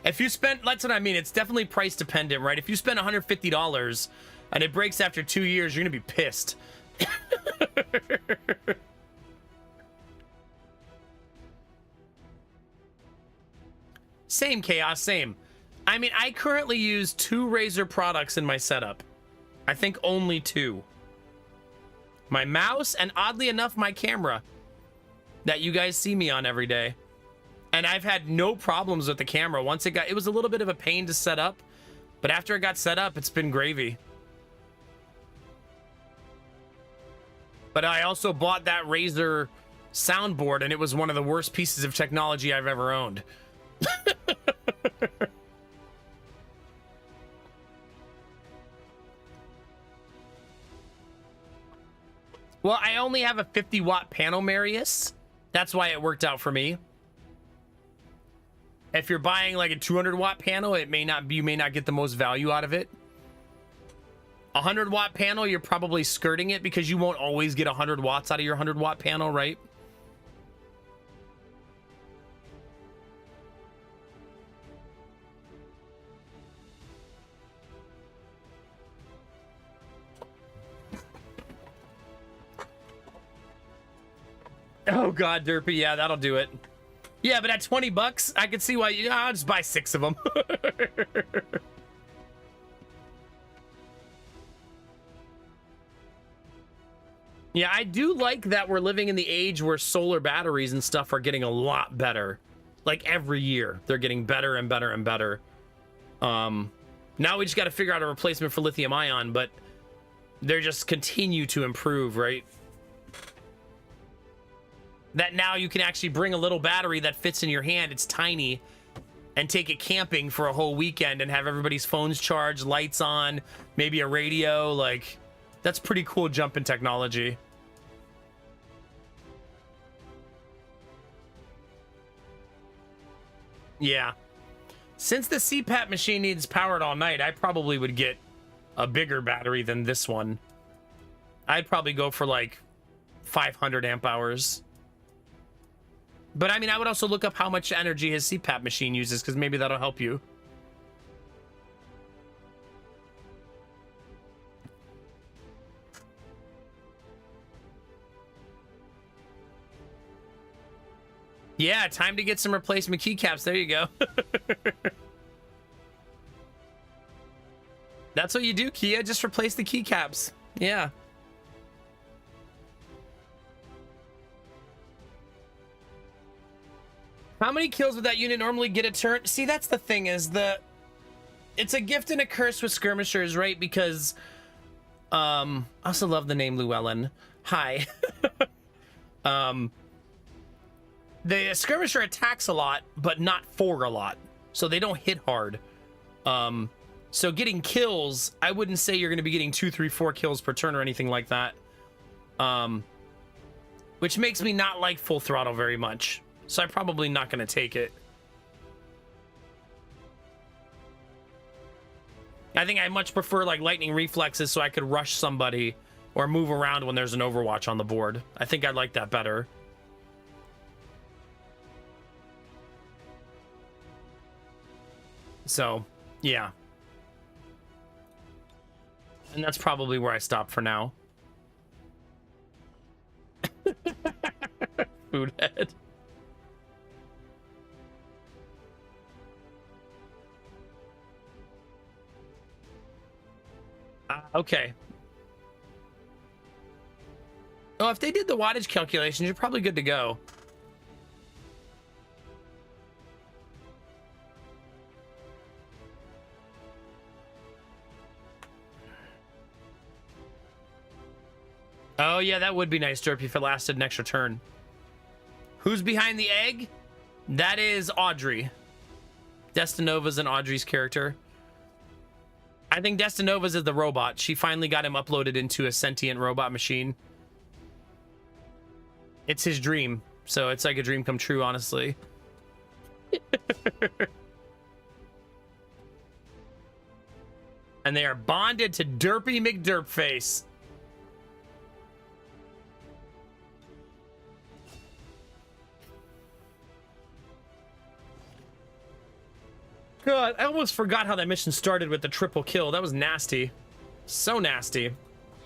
If you spend, that's what I mean. It's definitely price dependent, right? If you spend $150 and it breaks after 2 years, you're gonna be pissed. Same, Chaos, same. I mean, I currently use 2 Razer products in my setup. I think only 2. My mouse, and oddly enough, my camera that you guys see me on every day. And I've had no problems with the camera. Once it was a little bit of a pain to set up, but after it got set up, it's been gravy. But I also bought that Razer soundboard, and it was one of the worst pieces of technology I've ever owned. Well, I only have a 50-watt panel, Marius. That's why it worked out for me. If you're buying like a 200-watt panel, you may not get the most value out of it. A 100-watt panel, you're probably skirting it because you won't always get 100 watts out of your 100-watt panel, right? Oh God, Derpy, yeah, that'll do it. Yeah, but at 20 bucks, I could see why I'll just buy 6 of them. Yeah, I do like that we're living in the age where solar batteries and stuff are getting a lot better. Like every year, they're getting better and better and better. Now we just got to figure out a replacement for lithium ion, but they're just continue to improve, right? That now you can actually bring a little battery that fits in your hand, it's tiny, and take it camping for a whole weekend and have everybody's phones charged, lights on, maybe a radio. Like, that's pretty cool jump in technology. Yeah. Since the CPAP machine needs powered all night, I probably would get a bigger battery than this one. I'd probably go for like 500 amp hours. But I mean, I would also look up how much energy his CPAP machine uses, because maybe that'll help you. Yeah, time to get some replacement keycaps. There you go. That's what you do, Kia. Just replace the keycaps. Yeah. How many kills would that unit normally get a turn? See, that's the thing, is it's a gift and a curse with skirmishers, right? Because I also love the name Llewellyn. Hi. The skirmisher attacks a lot, but not for a lot. So they don't hit hard. So getting kills, I wouldn't say you're going to be getting 2, 3, 4 kills per turn or anything like that. Which makes me not like full throttle very much. So I'm probably not going to take it. I think I much prefer like lightning reflexes so I could rush somebody or move around when there's an Overwatch on the board. I think I'd like that better. So, yeah. And that's probably where I stop for now. Food head. Okay. Oh, if they did the wattage calculations, you're probably good to go. Oh, yeah, that would be nice, Derpy, if it lasted an extra turn. Who's behind the egg? That is Audrey. Destinova's and Audrey's character. I think Destinova's is the robot. She finally got him uploaded into a sentient robot machine. It's his dream. So it's like a dream come true, honestly. And they are bonded to Derpy McDerpface. God, I almost forgot how that mission started with the triple kill. That was nasty. So nasty.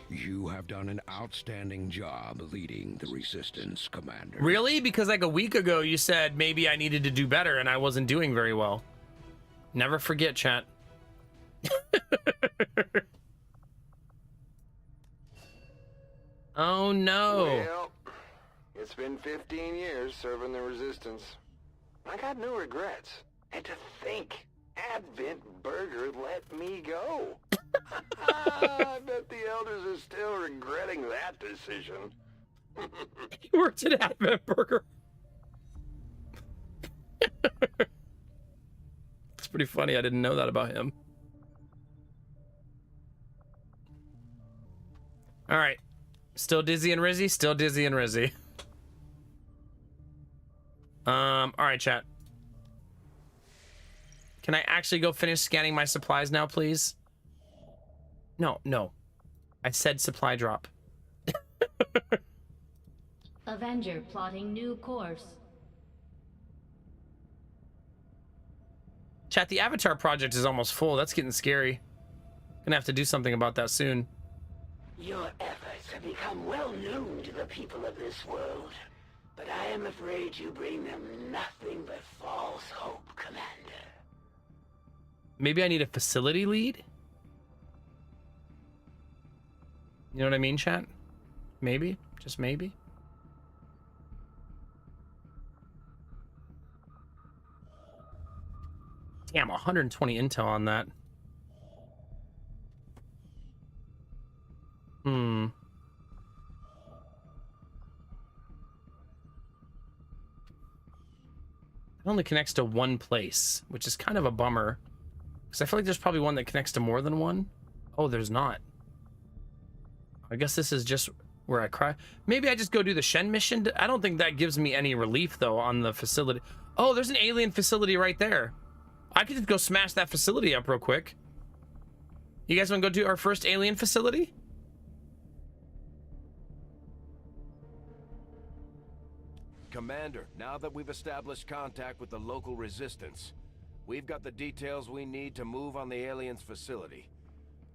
You have done an outstanding job leading the Resistance, Commander. Really? Because like a week ago you said maybe I needed to do better and I wasn't doing very well. Never forget, chat. Oh no. Well, it's been 15 years serving the Resistance. I got no regrets. And to think, Advent Burger let me go. I bet the elders are still regretting that decision. He worked at Advent Burger. It's pretty funny. I didn't know that about him. All right. Still Dizzy and Rizzy? Still Dizzy and Rizzy. All right, chat. Can I actually go finish scanning my supplies now, please? No, no. I said supply drop. Avenger plotting new course. Chat, the Avatar project is almost full. That's getting scary. Gonna have to do something about that soon. Your efforts have become well known to the people of this world, but I am afraid you bring them nothing but false hope, Commander. Maybe I need a facility lead? You know what I mean, chat? Maybe. Just maybe. Damn, 120 intel on that. It only connects to one place, which is kind of a bummer. Because I feel like there's probably one that connects to more than one. Oh, there's not. I guess this is just where I cry. Maybe I just go do the Shen mission. I don't think that gives me any relief, though, on the facility. Oh, there's an alien facility right there. I could just go smash that facility up real quick. You guys want to go do our first alien facility? Commander, now that we've established contact with the local resistance, we've got the details we need to move on the aliens' facility.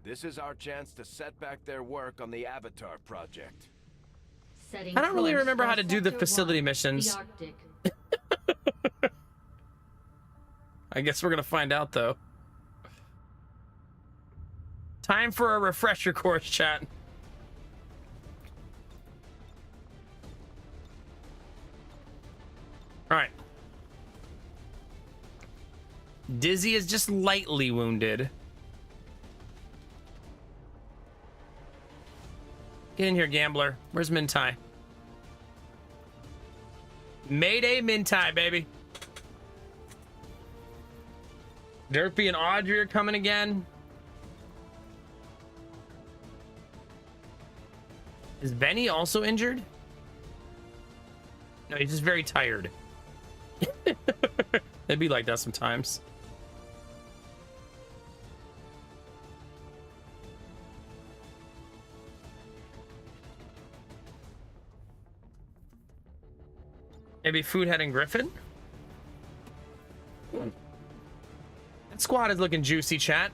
This is our chance to set back their work on the Avatar project. Setting I don't really course remember for how to do the Sector facility 1, missions. The Arctic. I guess we're gonna find out, though. Time for a refresher course, chat. All right. Dizzy is just lightly wounded. Get in here, gambler. Where's Mintai? Mayday Mintai, baby. Derpy and Audrey are coming again. Is Benny also injured? No, he's just very tired. It'd be like that sometimes. Maybe Foodhead and Griffin? That squad is looking juicy, chat.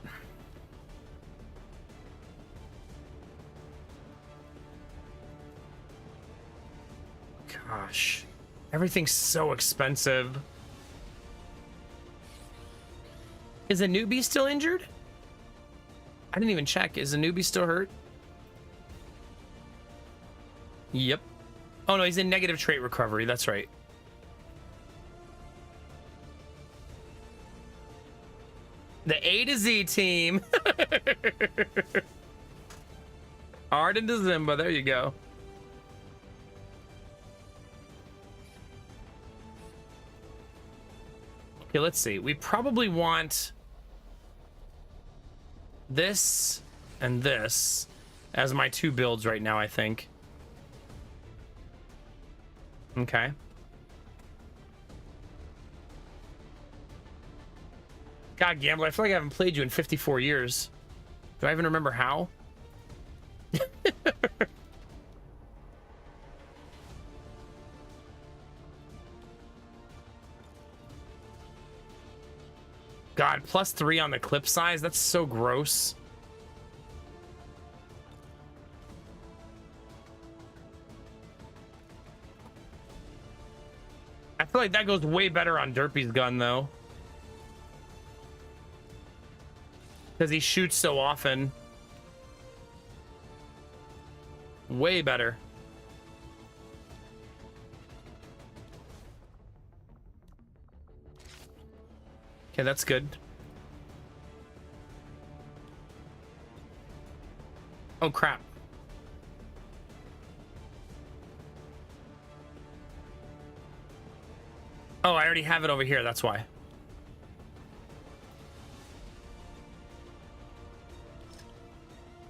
Gosh. Everything's so expensive. Is a newbie still injured? I didn't even check. Is a newbie still hurt? Yep. Oh no, he's in negative trait recovery. That's right. The A to Z team. Arden to Zimba. There you go. Okay, let's see. We probably want this and this as my two builds right now, I think. Okay. God, Gambler, I feel like I haven't played you in 54 years. Do I even remember how? God, +3 on the clip size? That's so gross. I feel like that goes way better on Derpy's gun, though. Because he shoots so often. Way better. Okay, that's good. Oh, crap. Oh, I already have it over here, that's why.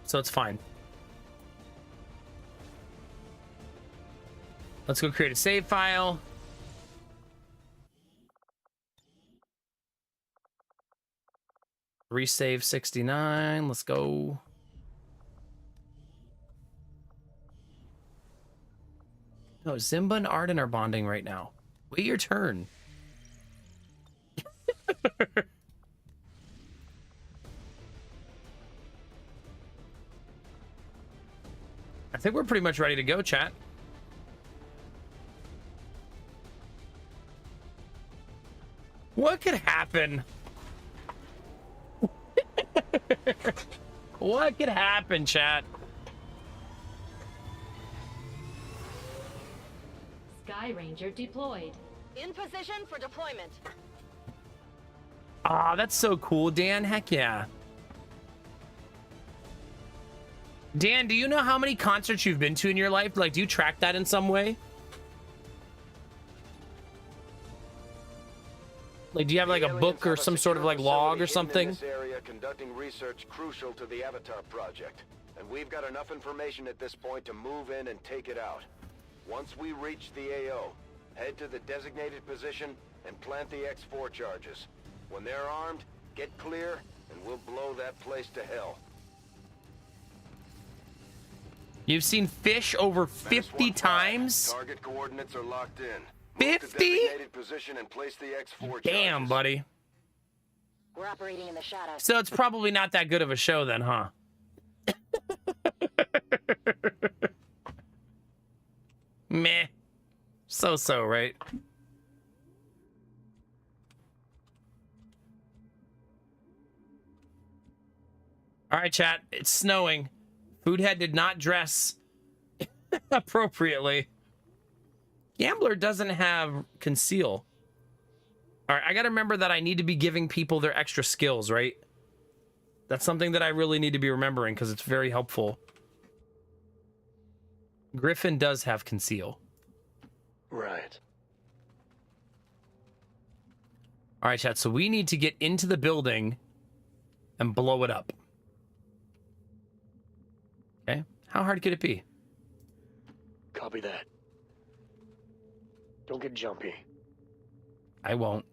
So it's fine. Let's go create a save file. Resave 69. Let's go. No, Zimba and Arden are bonding right now. Wait your turn. I think we're pretty much ready to go, chat. What could happen? What could happen, chat? Sky Ranger deployed. In position for deployment. Ah, that's so cool, Dan. Heck yeah. Dan, do you know how many concerts you've been to in your life? Like, do you track that in some way? Like, do you have like a book or some sort of like log or something? In this area conducting research crucial to the Avatar project, and we've got enough information at this point to move in and take it out. Once we reach the AO, head to the designated position and plant the X4 charges. When they're armed, get clear, and we'll blow that place to hell. You've seen fish over 50 times? Target coordinates are locked in. 50? Position and place the X4 Damn, buddy. We're operating in the shadows. So it's probably not that good of a show then, huh? Meh. So-so, right? All right, chat. It's snowing. Foodhead did not dress appropriately. Gambler doesn't have conceal. All right, I got to remember that I need to be giving people their extra skills, right? That's something that I really need to be remembering because it's very helpful. Griffin does have conceal. Right. All right, chat. So we need to get into the building and blow it up. Okay. How hard could it be? Copy that. Don't get jumpy. I won't.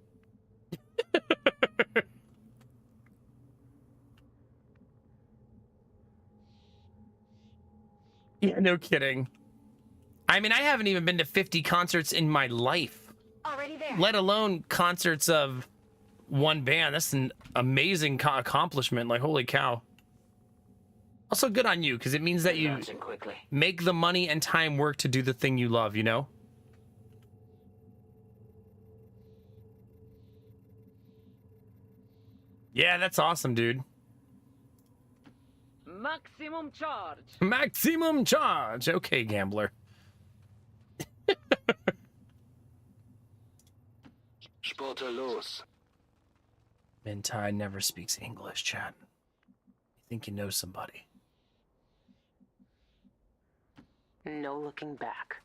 Yeah, no kidding. I mean, I haven't even been to 50 concerts in my life. Already there. Let alone concerts of one band. That's an amazing accomplishment. Like, holy cow. Also, good on you, because it means that you make the money and time work to do the thing you love, you know? Yeah, that's awesome, dude. Maximum charge. Maximum charge. Okay, Gambler. Sportelos. Mintai never speaks English, chat. You think you know somebody. No looking back.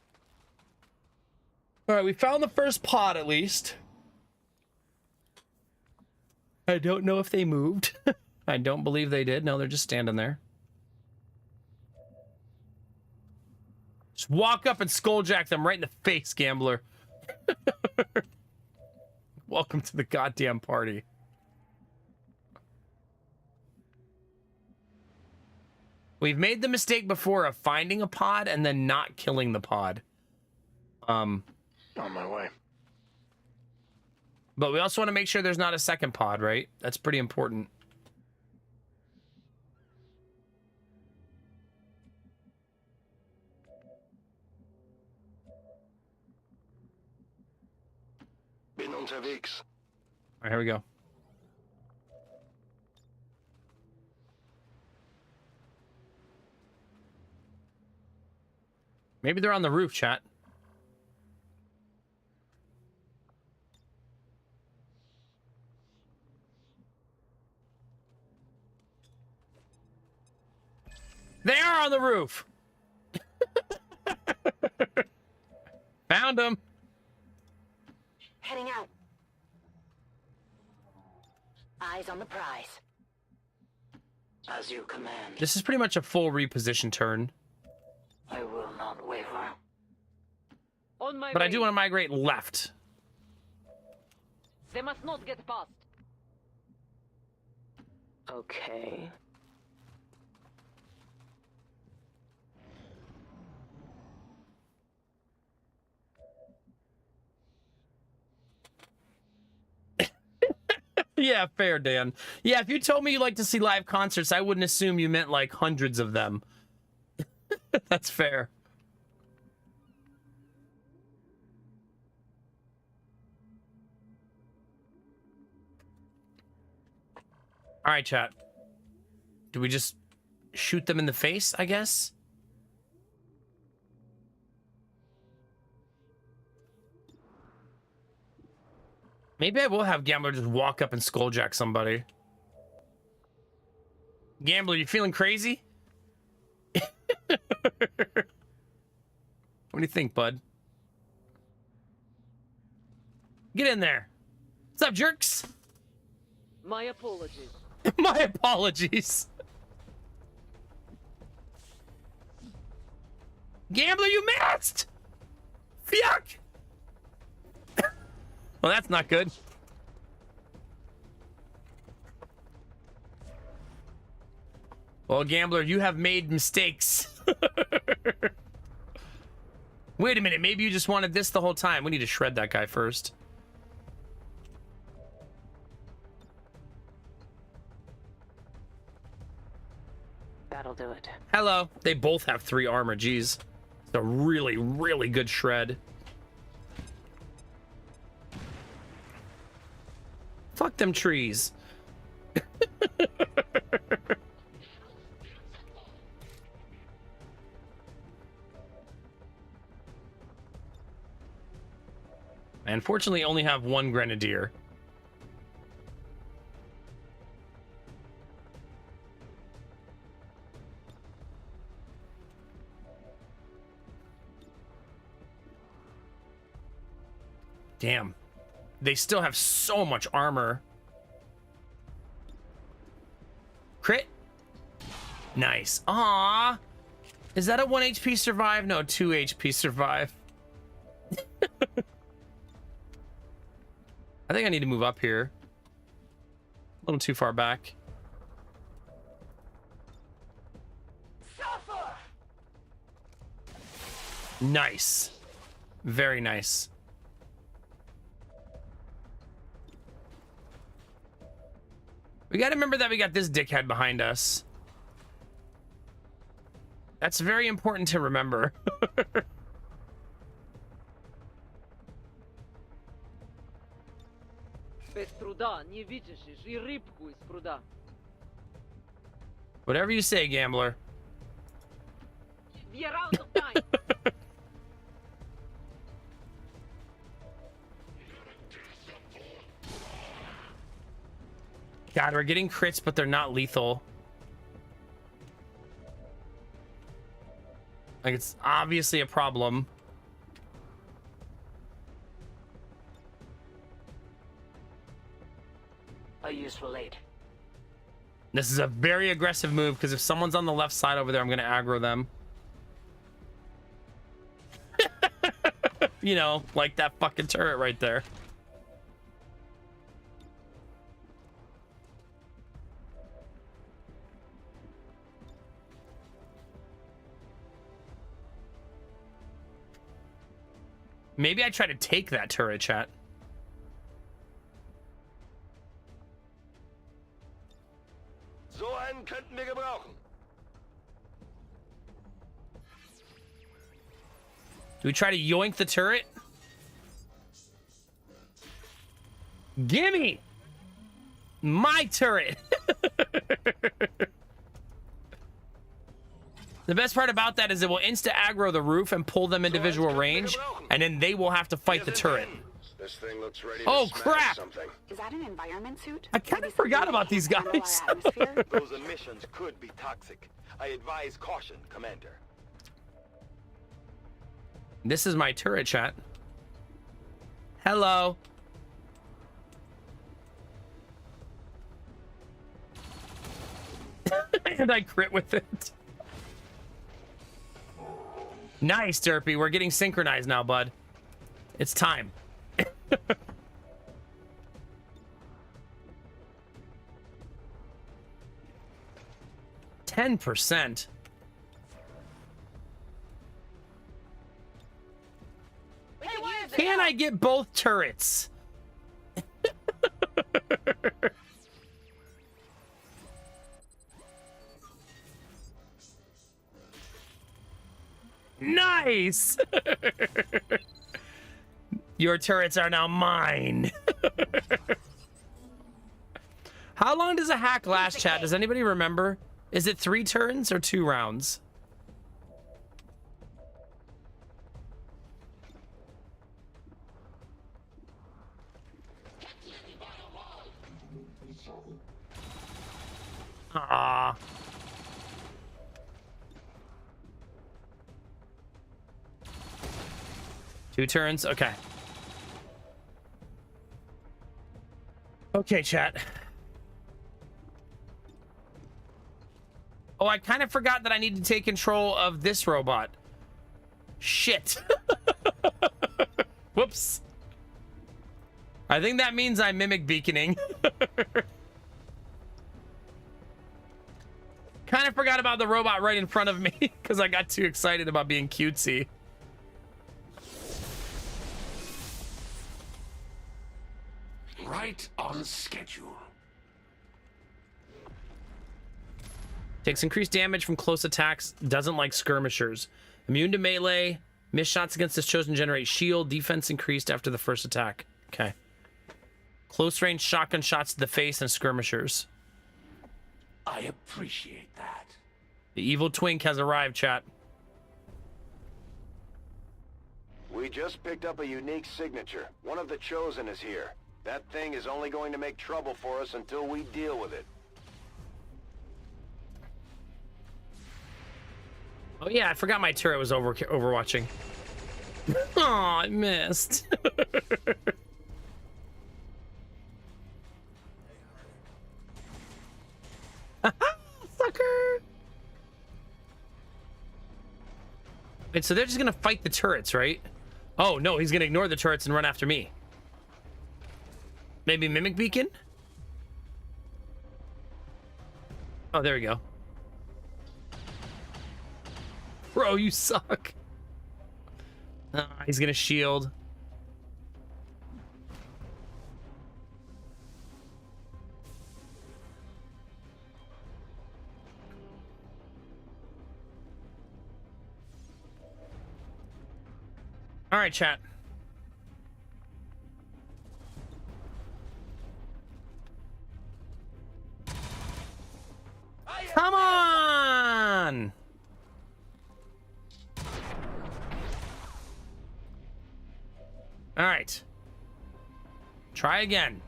All right, we found the first pod at least. I don't know if they moved. I don't believe they did. No, they're just standing there. Just walk up and skulljack them right in the face, gambler. Welcome to the goddamn party. We've made the mistake before of finding a pod and then not killing the pod. On my way. But we also want to make sure there's not a second pod, right? That's pretty important. Bin unterwegs. All right, here we go. Maybe they're on the roof, chat. They are on the roof. Found them. Heading out. Eyes on the prize. As you command. This is pretty much a full reposition turn. I will not waver. On my But way. I do want to migrate left. They must not get past. Okay. Yeah, fair, Dan. Yeah, if you told me you like to see live concerts, I wouldn't assume you meant like hundreds of them. That's fair. All right, chat. Do we just shoot them in the face, I guess? Maybe I will have Gambler just walk up and skulljack somebody. Gambler, you feeling crazy? What do you think, bud? Get in there. What's up, jerks? My apologies. My apologies. Gambler, you missed! Fuck! Well, that's not good. Well, Gambler, you have made mistakes. Wait a minute, maybe you just wanted this the whole time. We need to shred that guy first. That'll do it. Hello. They both have 3 armor, jeez. It's a really, really good shred. Fuck them trees. I unfortunately only have 1 grenadier. Damn. They still have so much armor. Crit. Nice. Aww. Is that a 1 HP survive? No, 2 HP survive. I think I need to move up here. A little too far back. Suffer! Nice. Very nice. We gotta remember that we got this dickhead behind us. That's very important to remember. Без труда не вытащишь и рыбку из пруда. Whatever you say, Gambler. We are out of time. God, we're getting crits, but they're not lethal. Like, it's obviously a problem. A useful This is a very aggressive move because if someone's on the left side over there, I'm gonna aggro them. You know, like that fucking turret right there. Maybe I try to take that turret, chat. So einen könnten wir gebrauchen. Do we try to yoink the turret? Gimme! My turret! The best part about that is it will insta-aggro the roof and pull them into visual range, and then they will have to fight the turret. This thing looks ready Oh, to smash crap! something. Is that an environment suit? I kind of forgot about these guys. Those emissions could be toxic. I advise caution, Commander. This is my turret, chat. Hello. And I crit with it. Nice, Derpy. We're getting synchronized now, bud. It's time. 10%. Can I get both turrets? Nice! Your turrets are now mine. How long does a hack last, chat? Does anybody remember? Is it 3 turns or 2 rounds? Ah. Two turns? Okay. Okay, chat. Oh, I kind of forgot that I need to take control of this robot. Shit. Whoops. I think that means I'm mimic beaconing. Kind of forgot about the robot right in front of me because I got too excited about being cutesy. Right on schedule. Takes increased damage from close attacks. Doesn't like skirmishers. Immune to melee. Missed shots against this chosen generate shield. Defense increased after the first attack. Okay. Close range shotgun shots to the face and skirmishers. I appreciate that. The evil twink has arrived, chat. We just picked up a unique signature. One of the chosen is here. That thing is only going to make trouble for us until we deal with it. Oh yeah, I forgot my turret was overwatching. Oh, I missed. Sucker. Wait, so they're just gonna fight the turrets, right? Oh no, he's gonna ignore the turrets and run after me. Maybe mimic beacon? Oh, there we go. Bro, you suck. He's gonna shield. All right, chat. Come on! All right. Try again.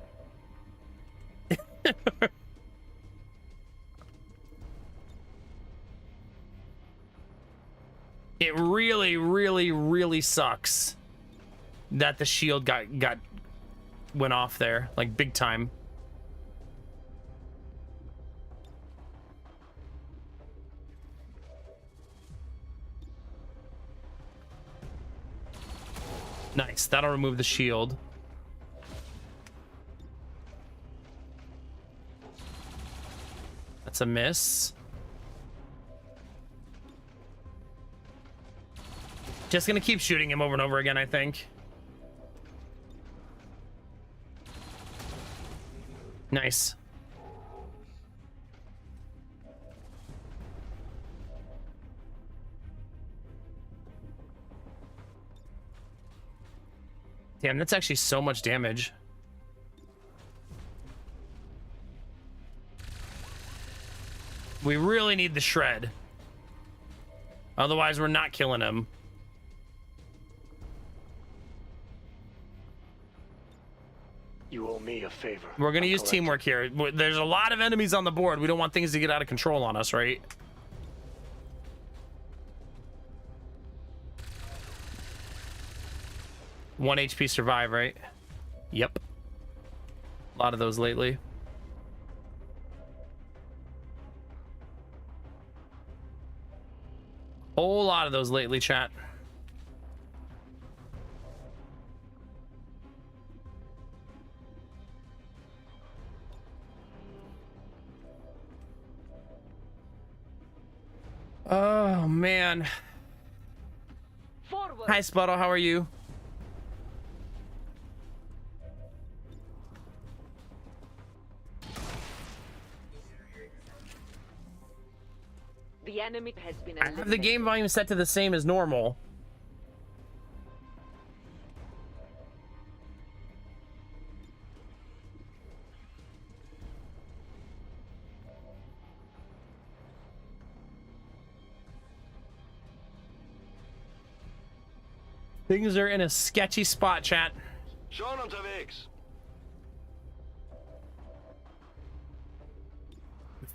It really, really, really sucks that the shield went off there, like big time. Nice. That'll remove the shield. That's a miss. Just gonna keep shooting him over and over again, I think. Nice. Damn, that's actually so much damage. We really need the shred. Otherwise, we're not killing him. You owe me a favor. We're gonna use teamwork here. There's a lot of enemies on the board. We don't want things to get out of control on us, right? One HP survive, right? Yep. A lot of those lately. Whole lot of those lately, chat. Oh, man. Forward. Hi, Sputtle. How are you? The enemy has been I have the game volume set to the same as normal. Things are in a sketchy spot, chat. Schon unterwegs.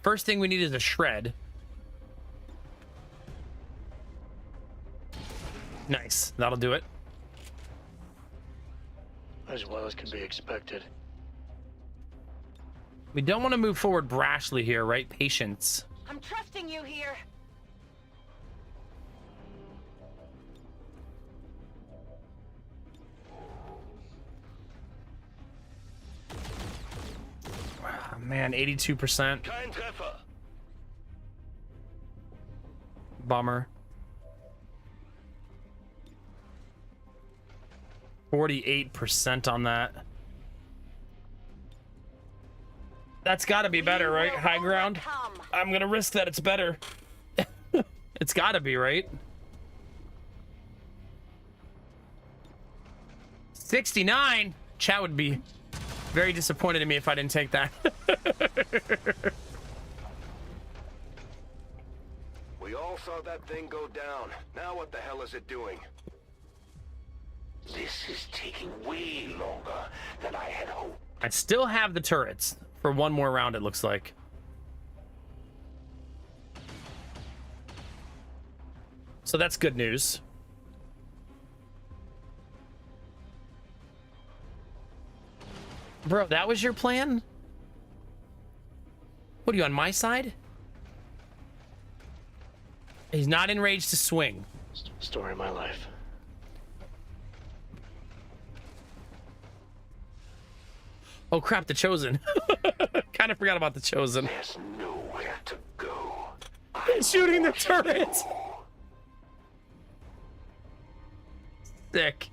First thing we need is a shred. Nice. That'll do it. As well as can be expected. We don't want to move forward brashly here, right? Patience. I'm trusting you here. Oh, man, 82%. Kein Treffer. Bummer. 48% on that. That's got to be better, right? High ground. I'm gonna risk that it's better. It's got to be, right? 69. Chat would be very disappointed in me if I didn't take that. We all saw that thing go down. Now what the hell is it doing? This is taking way longer than I had hoped. I still have the turrets for one more round, it looks like. So that's good news. Bro, that was your plan? What are you, on my side? He's not enraged to swing. Story of my life. Oh crap, the Chosen. Kind of forgot about the Chosen. There's nowhere to go. Shooting the turret. Sick.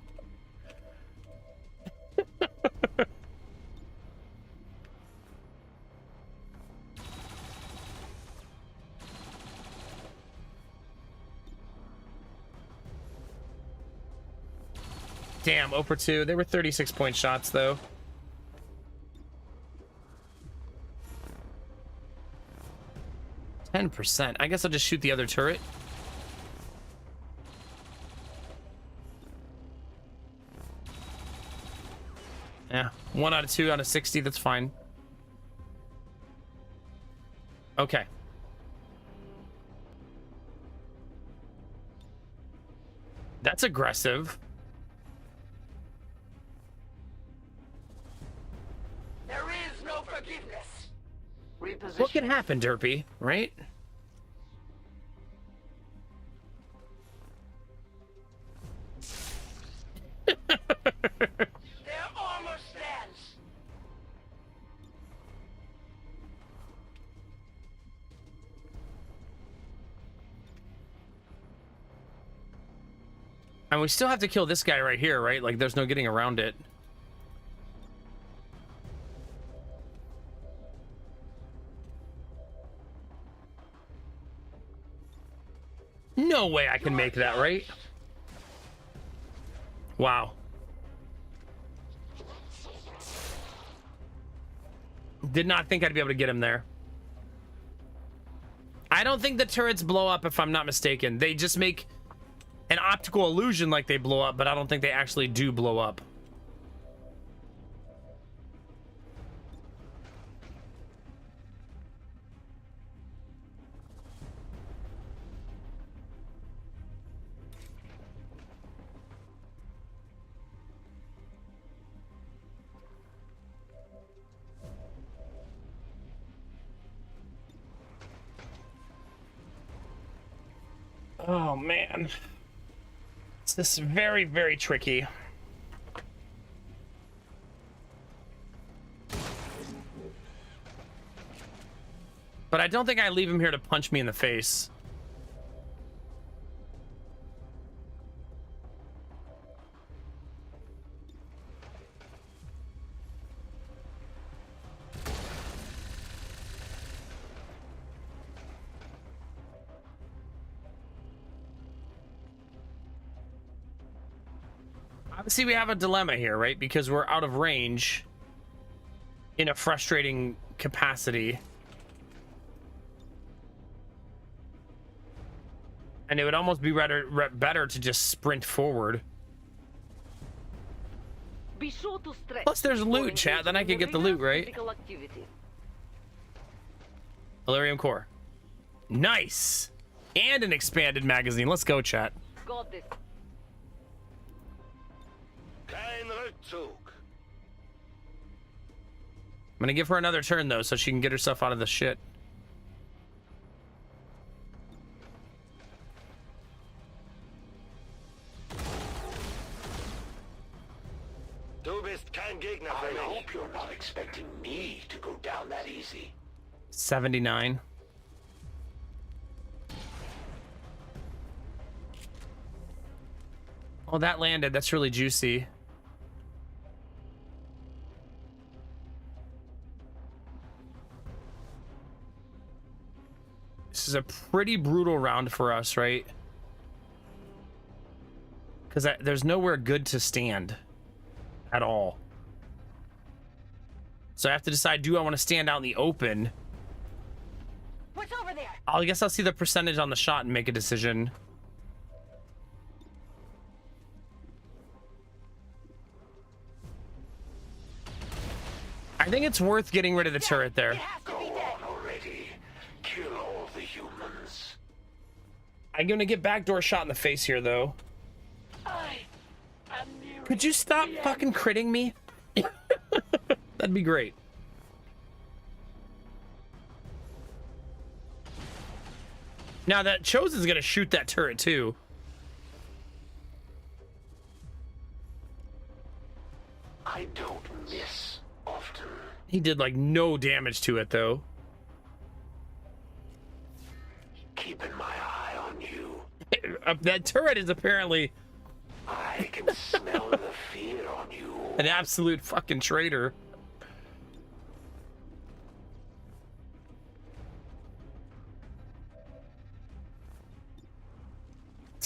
Damn, 0 for 2. They were 36-point shots, though. %. I guess I'll just shoot the other turret. Yeah, 1 out of 2 out of 60. That's fine. Okay. That's aggressive. There is no forgiveness. Reposition. What can happen, Derpy, right? And we still have to kill this guy right here, right? Like, there's no getting around it. No way I can make that, right? Wow. Did not think I'd be able to get him there. I don't think the turrets blow up, if I'm not mistaken. They just make an optical illusion like they blow up, but I don't think they actually do blow up. Oh, man. This is very, very tricky. But I don't think I leave him here to punch me in the face. Obviously, we have a dilemma here, right? Because we're out of range in a frustrating capacity. And it would almost be better to just sprint forward. Be sure to stretch. Plus, there's loot, chat. Then I could get the loot, right? Valerium core. Nice! And an expanded magazine. Let's go, chat. Got this. I'm gonna give her another turn, though, so she can get herself out of the shit. I hope you're not expecting me to go down that easy. 79. Oh, that landed. That's really juicy. This is a pretty brutal round for us, right? Because there's nowhere good to stand at all. So I have to decide, do I want to stand out in the open? What's over there? I guess I'll see the percentage on the shot and make a decision. I think it's worth getting rid of the turret there. Go on already. Kill all the humans. I'm gonna get backdoor shot in the face here, though. Could you stop fucking critting me? That'd be great. Now that Chosen's gonna shoot that turret too. I don't miss often. He did like no damage to it though. Keeping my eye on you. That turret is apparently I can smell the fear on you. an absolute fucking traitor.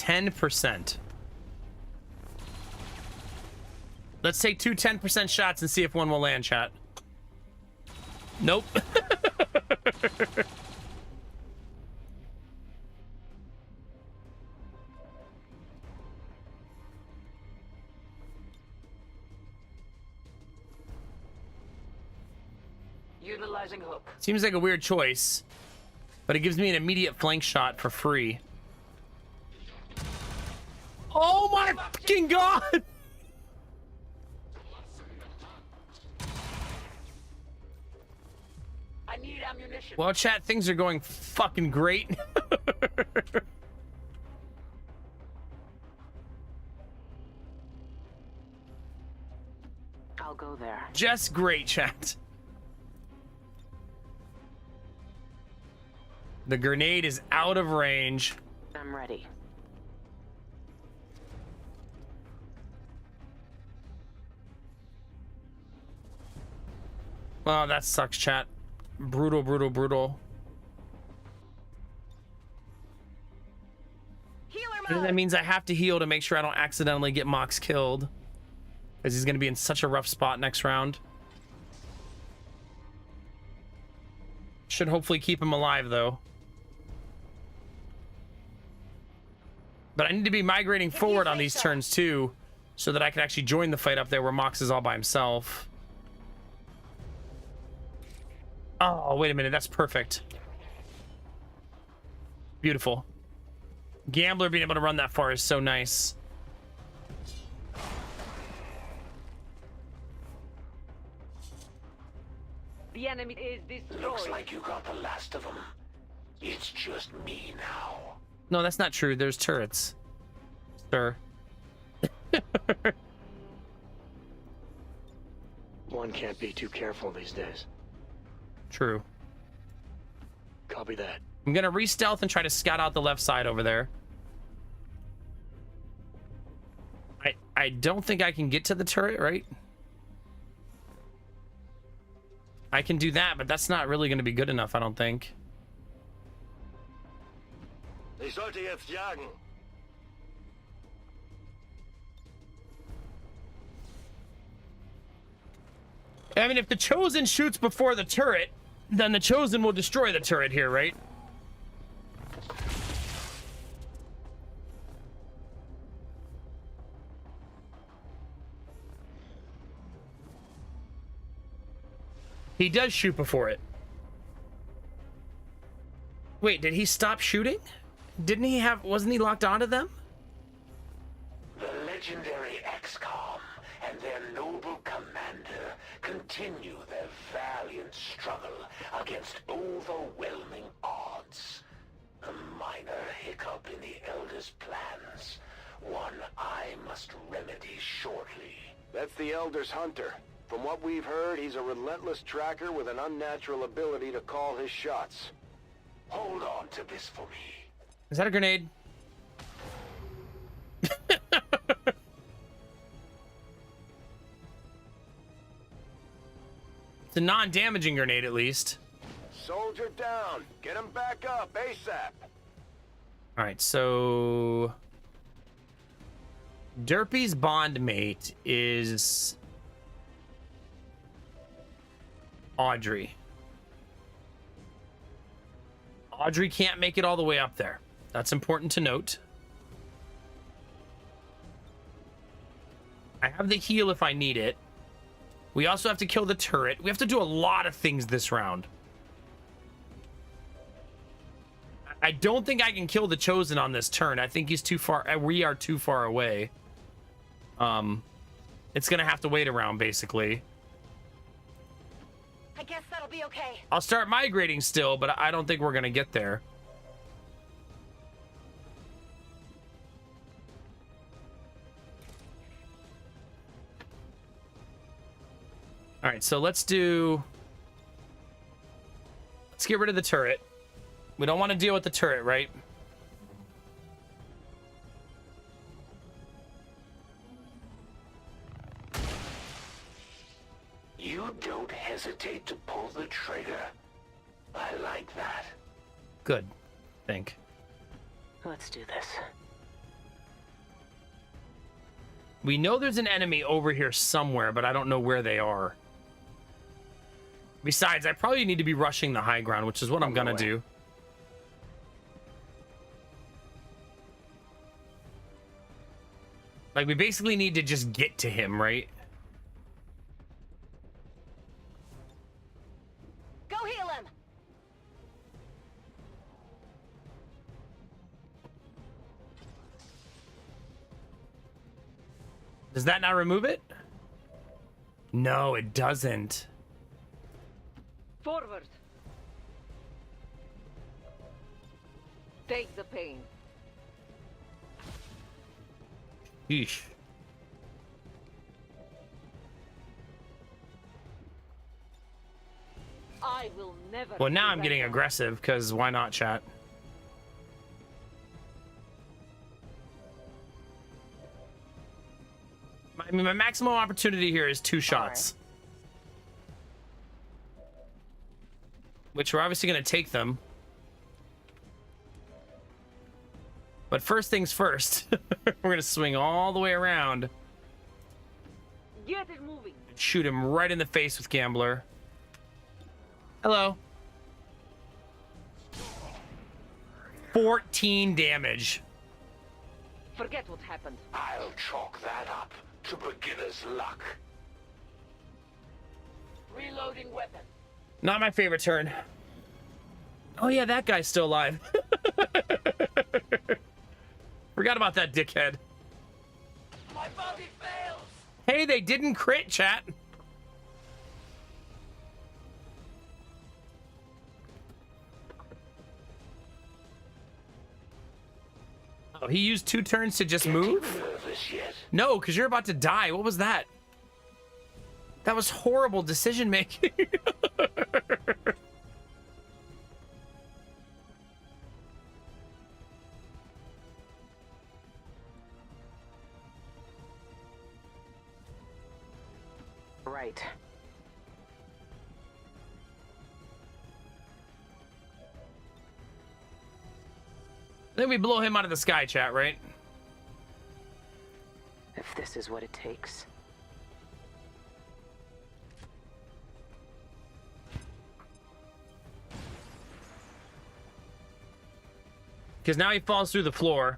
%. Let's take two 10% shots and see if one will land, chat. Nope. Utilizing hook. Seems like a weird choice, but it gives me an immediate flank shot for free. Oh my fucking god! I need ammunition. Well, chat, things are going fucking great. I'll go there. Just great, chat. The grenade is out of range. I'm ready. Oh, that sucks, chat. Brutal, brutal, brutal. That means I have to heal to make sure I don't accidentally get Mox killed, because he's going to be in such a rough spot next round. Should hopefully keep him alive, though. But I need to be migrating forward on these turns, too, so that I can actually join the fight up there where Mox is all by himself. Oh, wait a minute. That's perfect. Beautiful. Gambler being able to run that far is so nice. The enemy is destroyed. Looks like you got the last of them. It's just me now. No, that's not true. There's turrets. Sir. One can't be too careful these days. True. Copy that. I'm gonna re-stealth and try to scout out the left side over there. I don't think I can get to the turret, right? I can do that, but that's not really going to be good enough, I don't think. Ich sollte jetzt jagen. I mean, if the Chosen shoots before the turret, then the Chosen will destroy the turret here, right? He does shoot before it. Wait, did he stop shooting? Didn't he have... Wasn't he locked onto them? The legendary XCOM and their noble commander continue their valiant struggle against overwhelming odds. A minor hiccup in the Elder's plans. One I must remedy shortly. That's the Elder's hunter. From what we've heard, he's a relentless tracker with an unnatural ability to call his shots. Hold on to this for me. Is that a grenade? It's a non-damaging grenade, at least. Soldier down. Get him back up ASAP. All right, so... Derpy's bond mate is... Audrey. Audrey can't make it all the way up there. That's important to note. I have the heal if I need it. We also have to kill the turret. We have to do a lot of things this round. I don't think I can kill the Chosen on this turn. I think he's too far. We are too far away. It's gonna have to wait around, basically. I guess that'll be okay. I'll start migrating still, but I don't think we're gonna get there. All right, so let's get rid of the turret. We don't want to deal with the turret, right? You don't hesitate to pull the trigger. I like that. Good, I think. Let's do this. We know there's an enemy over here somewhere, but I don't know where they are. Besides, I probably need to be rushing the high ground, which is what I'm gonna do. Like, we basically need to just get to him, right? Go heal him. Does that not remove it? No, it doesn't. Forward. Take the pain. Yeesh. I will never. Well, now I'm getting aggressive, because why not, chat? I mean, my maximum opportunity here is 2 shots. which we're obviously going to take them. But first things first, we're going to swing all the way around. Get it moving. Shoot him right in the face with Gambler. Hello. 14 damage. Forget what happened. I'll chalk that up to beginner's luck. Reloading weapon. Not my favorite turn. Oh yeah, that guy's still alive. Forgot about that dickhead. My body fails. Hey, they didn't crit, chat. Oh, he used 2 turns to just move? Nervous yet? No, because you're about to die. What was that? That was horrible decision making. Right. Then we blow him out of the sky, chat, right? If this is what it takes. Because now he falls through the floor.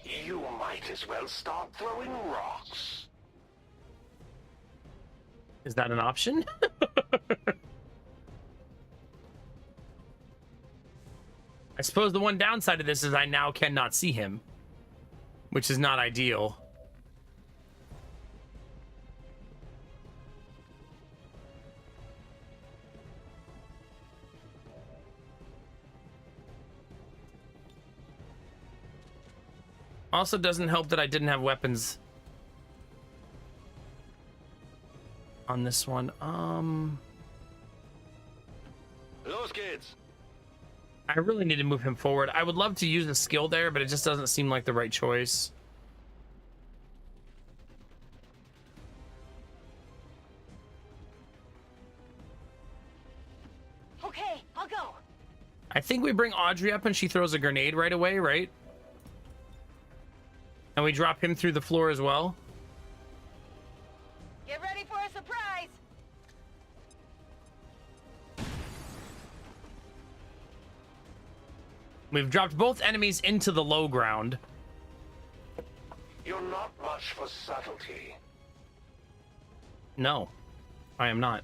You might as well start throwing rocks. Is that an option? I suppose the one downside of this is I now cannot see him, which is not ideal. Also doesn't help that I didn't have weapons on this one. Those kids. I really need to move him forward. I would love to use a skill there, but it just doesn't seem like the right choice. Okay, I'll go. I think we bring Audrey up and she throws a grenade right away, right? And we drop him through the floor as well. Get ready for a surprise. We've dropped both enemies into the low ground. You're not much for subtlety. No, I am not.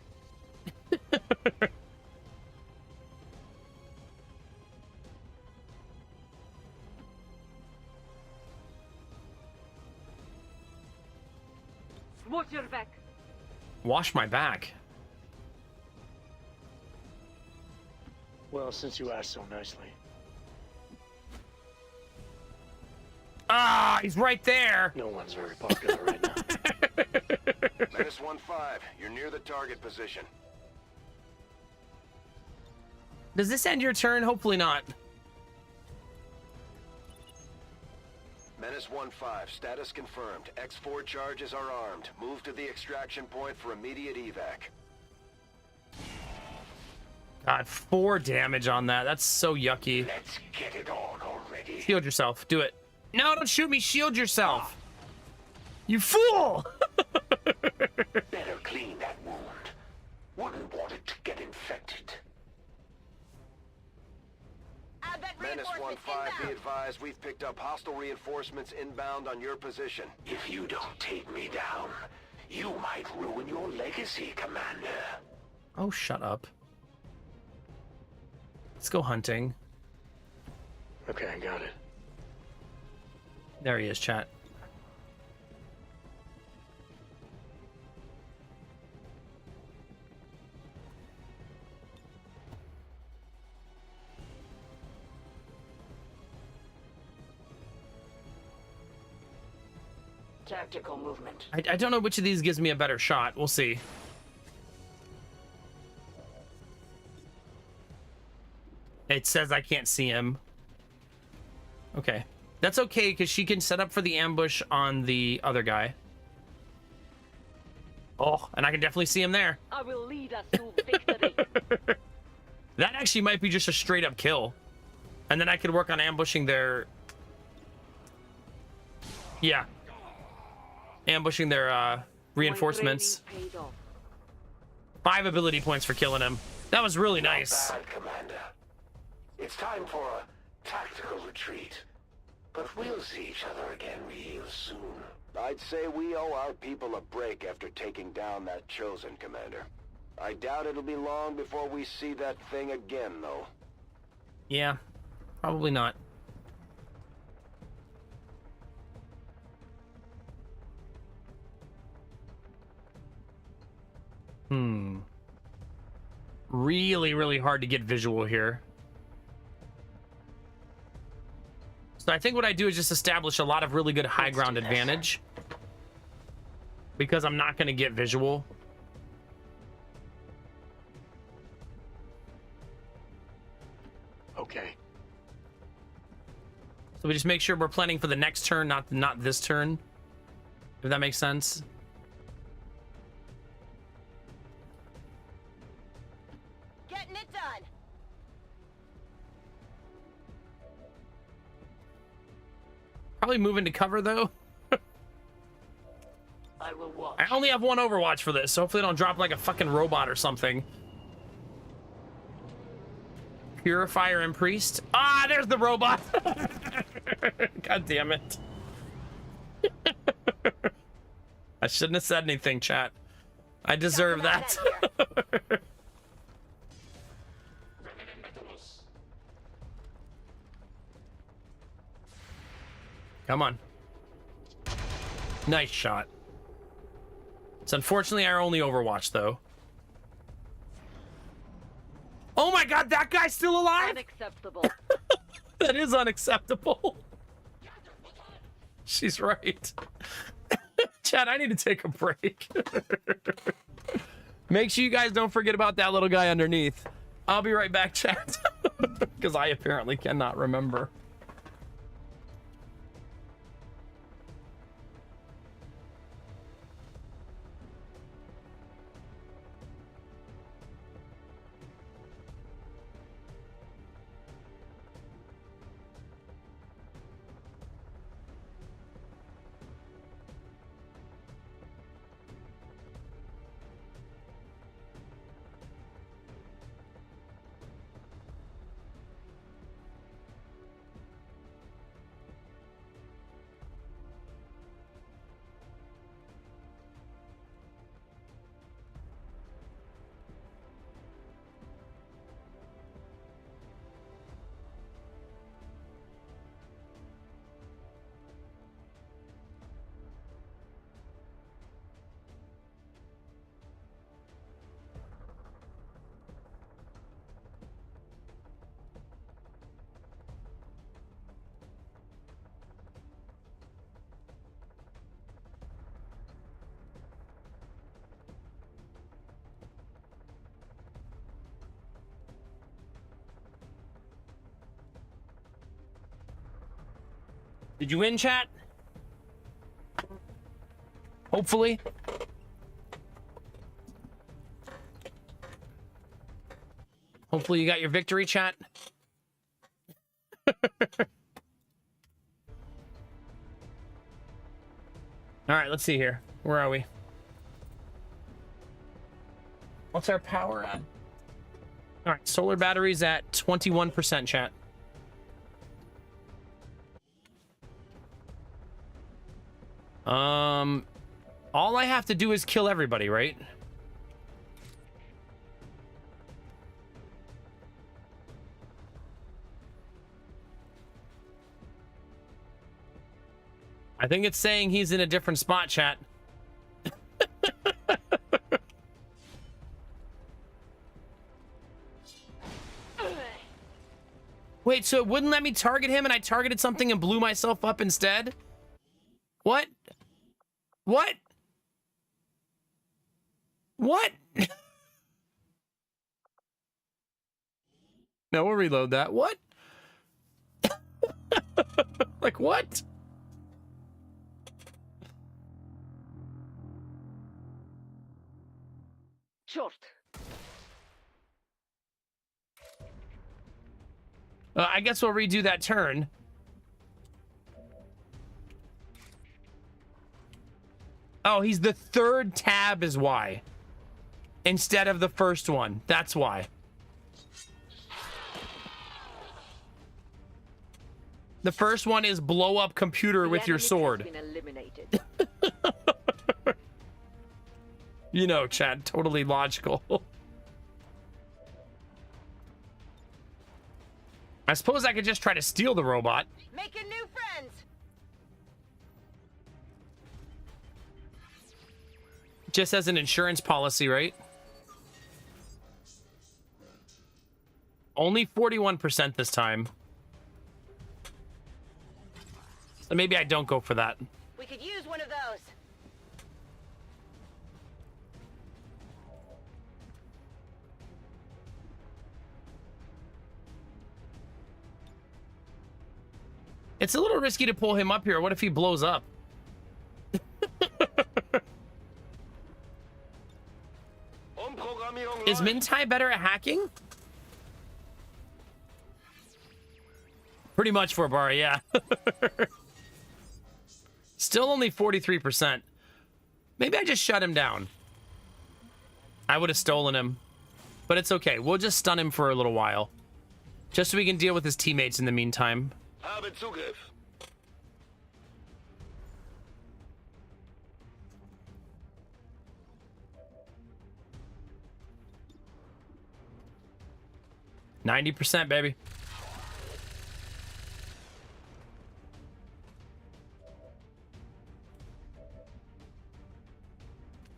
Watch your back. Wash my back. Well, since you asked so nicely. Ah, he's right there. No one's very popular right now. Menace 1-5, you're near the target position. Does this end your turn? Hopefully not. Menace 1-5, status confirmed. X4 charges are armed. Move to the extraction point for immediate evac. God, 4 damage on that. That's so yucky. Let's get it on already. Shield yourself. Do it. No, don't shoot me. Shield yourself. You fool! Better clean that wound. Wouldn't want it to get infected. Menace 1-5, be advised, we've picked up hostile reinforcements inbound on your position. If you don't take me down, you might ruin your legacy, Commander. Oh, shut up. Let's go hunting. Okay, I got it. There he is, chat. Tactical movement. I don't know which of these gives me a better shot. We'll see. It says I can't see him. Okay. That's okay, because she can set up for the ambush on the other guy. Oh, and I can definitely see him there. I will lead us to victory. That actually might be just a straight up kill. And then I could work on ambushing their... Yeah. Ambushing their reinforcements. 5 ability points for killing him. That was really nice. Not bad, Commander. It's time for a tactical retreat. But we'll see each other again real soon. I'd say we owe our people a break after taking down that Chosen, Commander. I doubt it'll be long before we see that thing again, though. Yeah, probably not. Really, really hard to get visual here. So I think what I do is just establish a lot of really good high ground advantage. Because I'm not going to get visual. Okay. So we just make sure we're planning for the next turn, not this turn. If that makes sense. Getting it done. Probably move into cover though. I will watch. I only have one Overwatch for this, so hopefully I don't drop like a fucking robot or something. Purifier and Priest. Ah, there's the robot. God damn it. I shouldn't have said anything, chat. I deserve that. Come on. Nice shot. It's unfortunately our only Overwatch, though. Oh my god, that guy's still alive? Unacceptable. That is unacceptable. She's right. Chad, I need to take a break. Make sure you guys don't forget about that little guy underneath. I'll be right back, chat. Because I apparently cannot remember. Did you win, chat? Hopefully. Hopefully you got your victory, chat. All right, let's see here. Where are we? What's our power at? All right, solar batteries at 21%, chat. All I have to do is kill everybody, right? I think it's saying he's in a different spot, chat. Wait, so it wouldn't let me target him and I targeted something and blew myself up instead? What? What? What? No, we'll reload that. What? Like what? Short. I guess we'll redo that turn. Oh, he's the third tab is why. Instead of the first one. That's why. The first one is blow up computer with your sword. You know, Chad, totally logical. I suppose I could just try to steal the robot. Making new friends. Just as an insurance policy, right? Only 41% this time. So maybe I don't go for that. We could use one of those. It's a little risky to pull him up here. What if he blows up? Is Mintai better at hacking? Pretty much for Bar, yeah. Still only 43%. Maybe I just shut him down. I would have stolen him. But it's okay. We'll just stun him for a little while. Just so we can deal with his teammates in the meantime. Habe Zugriff. %, baby.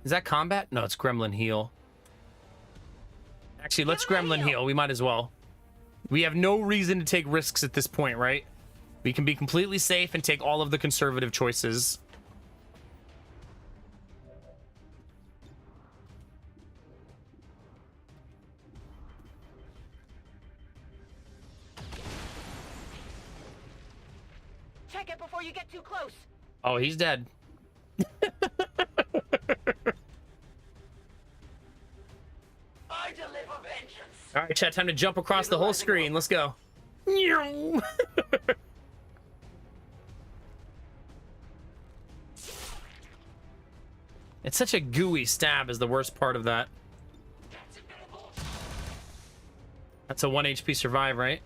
Is that combat? No, it's Gremlin heal. Actually, let's Gremlin heal. We might as well. We have no reason to take risks at this point, right? We can be completely safe and take all of the conservative choices. Check it before you get too close. Oh, he's dead. I deliver vengeance. All right, chat, time to jump across the whole screen. Let's go. It's such a gooey stab is the worst part of that. That's a 1 HP survive, right?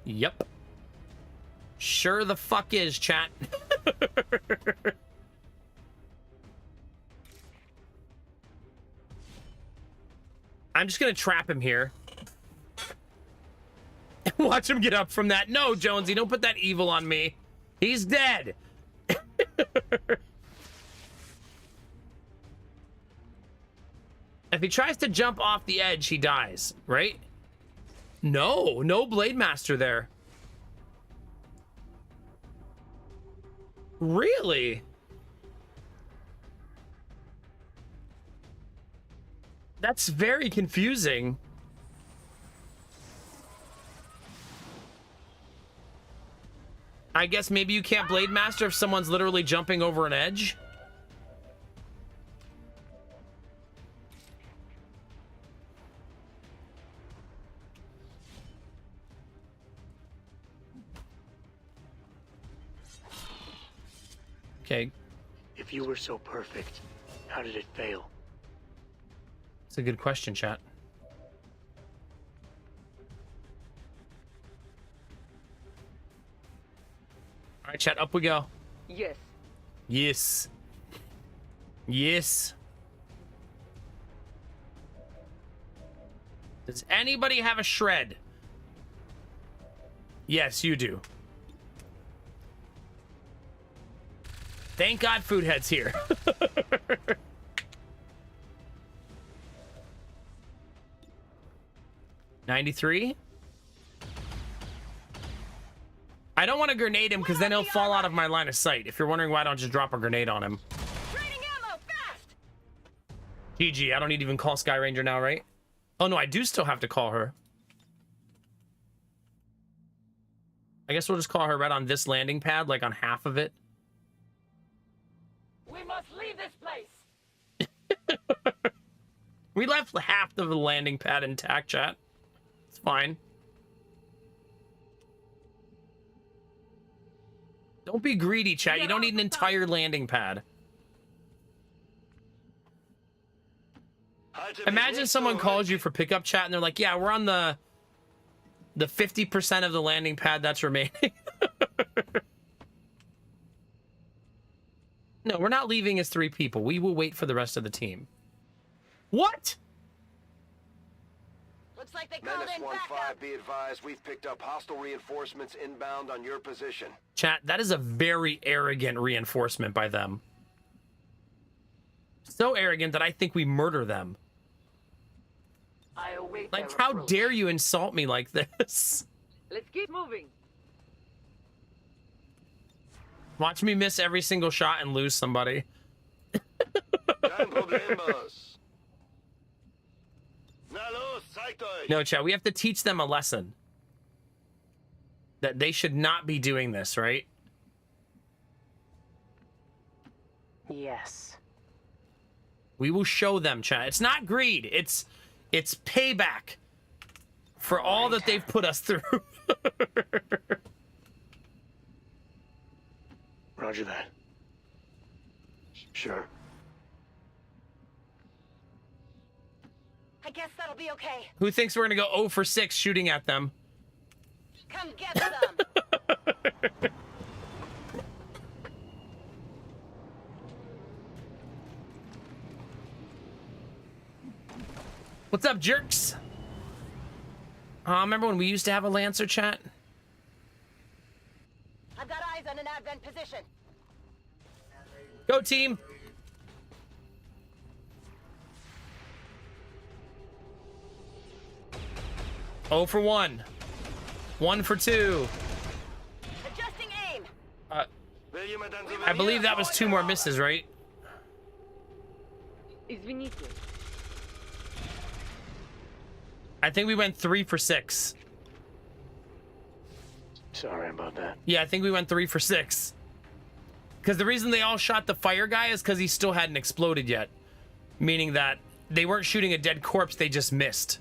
Yep. Sure the fuck is, chat. I'm just gonna trap him here. Watch him get up from that. No, Jonesy, don't put that evil on me. He's dead. If he tries to jump off the edge, he dies, right? No, no Blade Master there. Really? That's very confusing. I guess maybe you can't Blade Master if someone's literally jumping over an edge. Okay. If you were so perfect, how did it fail? It's a good question, chat. All right, chat, up we go. Yes. Yes. Yes. Does anybody have a shred? Yes, you do. Thank God Foodhead's here. 93. I don't want to grenade him because then he'll fall out of my line of sight. If you're wondering why I don't just drop a grenade on him. GG, I don't need to even call Sky Ranger now, right? Oh no, I do still have to call her. I guess we'll just call her right on this landing pad, like on half of it. We must leave this place. We left half of the landing pad intact, chat. It's fine. Don't be greedy, chat. You don't need an entire landing pad. Imagine someone calls you for pickup chat and they're like, yeah, we're on the 50% of the landing pad that's remaining. No, we're not leaving as 3 people. We will wait for the rest of the team. What? Looks like they called Menace in 1-5, be advised, we've picked up hostile reinforcements inbound on your position. Chat, that is a very arrogant reinforcement by them. So arrogant that I think we murder them. I await Like, their how approach. dare you insult me like this? Let's keep moving. Watch me miss every single shot and lose somebody. No, chat, we have to teach them a lesson. That they should not be doing this, right? Yes. We will show them, chat. It's not greed. It's payback for all that they've put us through. Roger that. Sure. I guess that'll be okay. Who thinks we're gonna go 0 for 6 shooting at them? Come get some. What's up, jerks? Remember when we used to have a Lancer, chat? I've got eyes on an advent position. Go, team! Oh for 1. 1 for 2. Adjusting aim. I believe that was 2 more misses, right? Извините. I think we went 3 for 6. Sorry about that. Yeah, I think we went 3 for 6. Because the reason they all shot the fire guy is because he still hadn't exploded yet. Meaning that they weren't shooting a dead corpse, they just missed.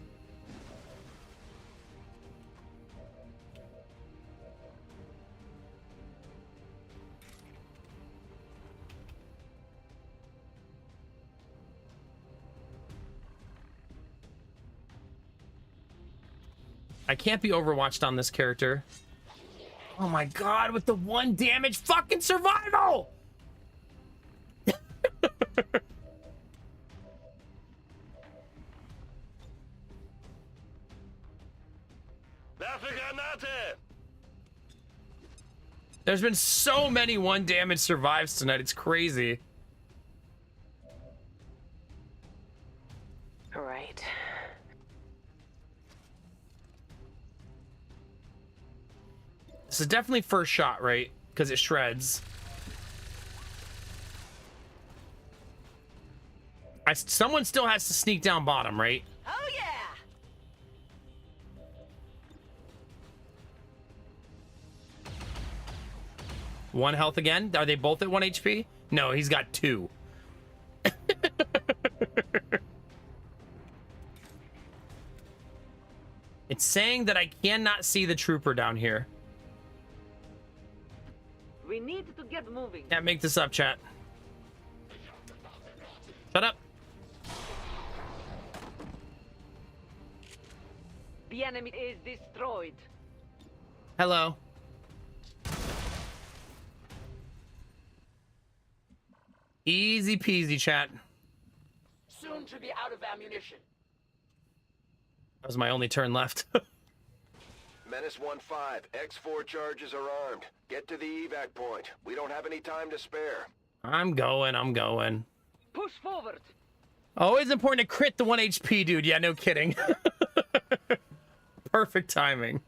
I can't be overwatched on this character. Oh my god, with the 1 damage fucking survival! There's been so many 1 damage survives tonight, it's crazy. All right. This is definitely first shot, right? Because it shreds. Someone still has to sneak down bottom, right? Oh yeah. 1 health again? Are they both at 1 HP? No, he's got 2. It's saying that I cannot see the trooper down here. We need to get moving. Can't make this up, chat. Shut up. The enemy is destroyed. Hello. Easy peasy, chat. Soon to be out of ammunition. That was my only turn left. Menace 1-5, X4 charges are armed. Get to the evac point. We don't have any time to spare. I'm going. Push forward. Always important to crit the 1 HP, dude. Yeah, no kidding. Perfect timing.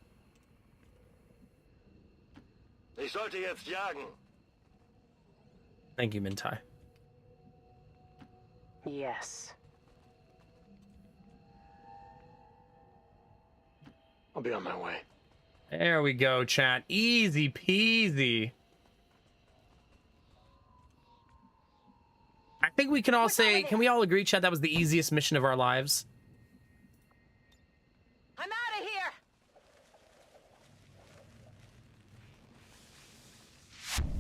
Ich sollte jetzt jagen. Thank you, Mintai. Yes. I'll be on my way. There we go, chat. Easy peasy. I think we can all say, can we all agree, chat, that was the easiest mission of our lives? I'm out of here.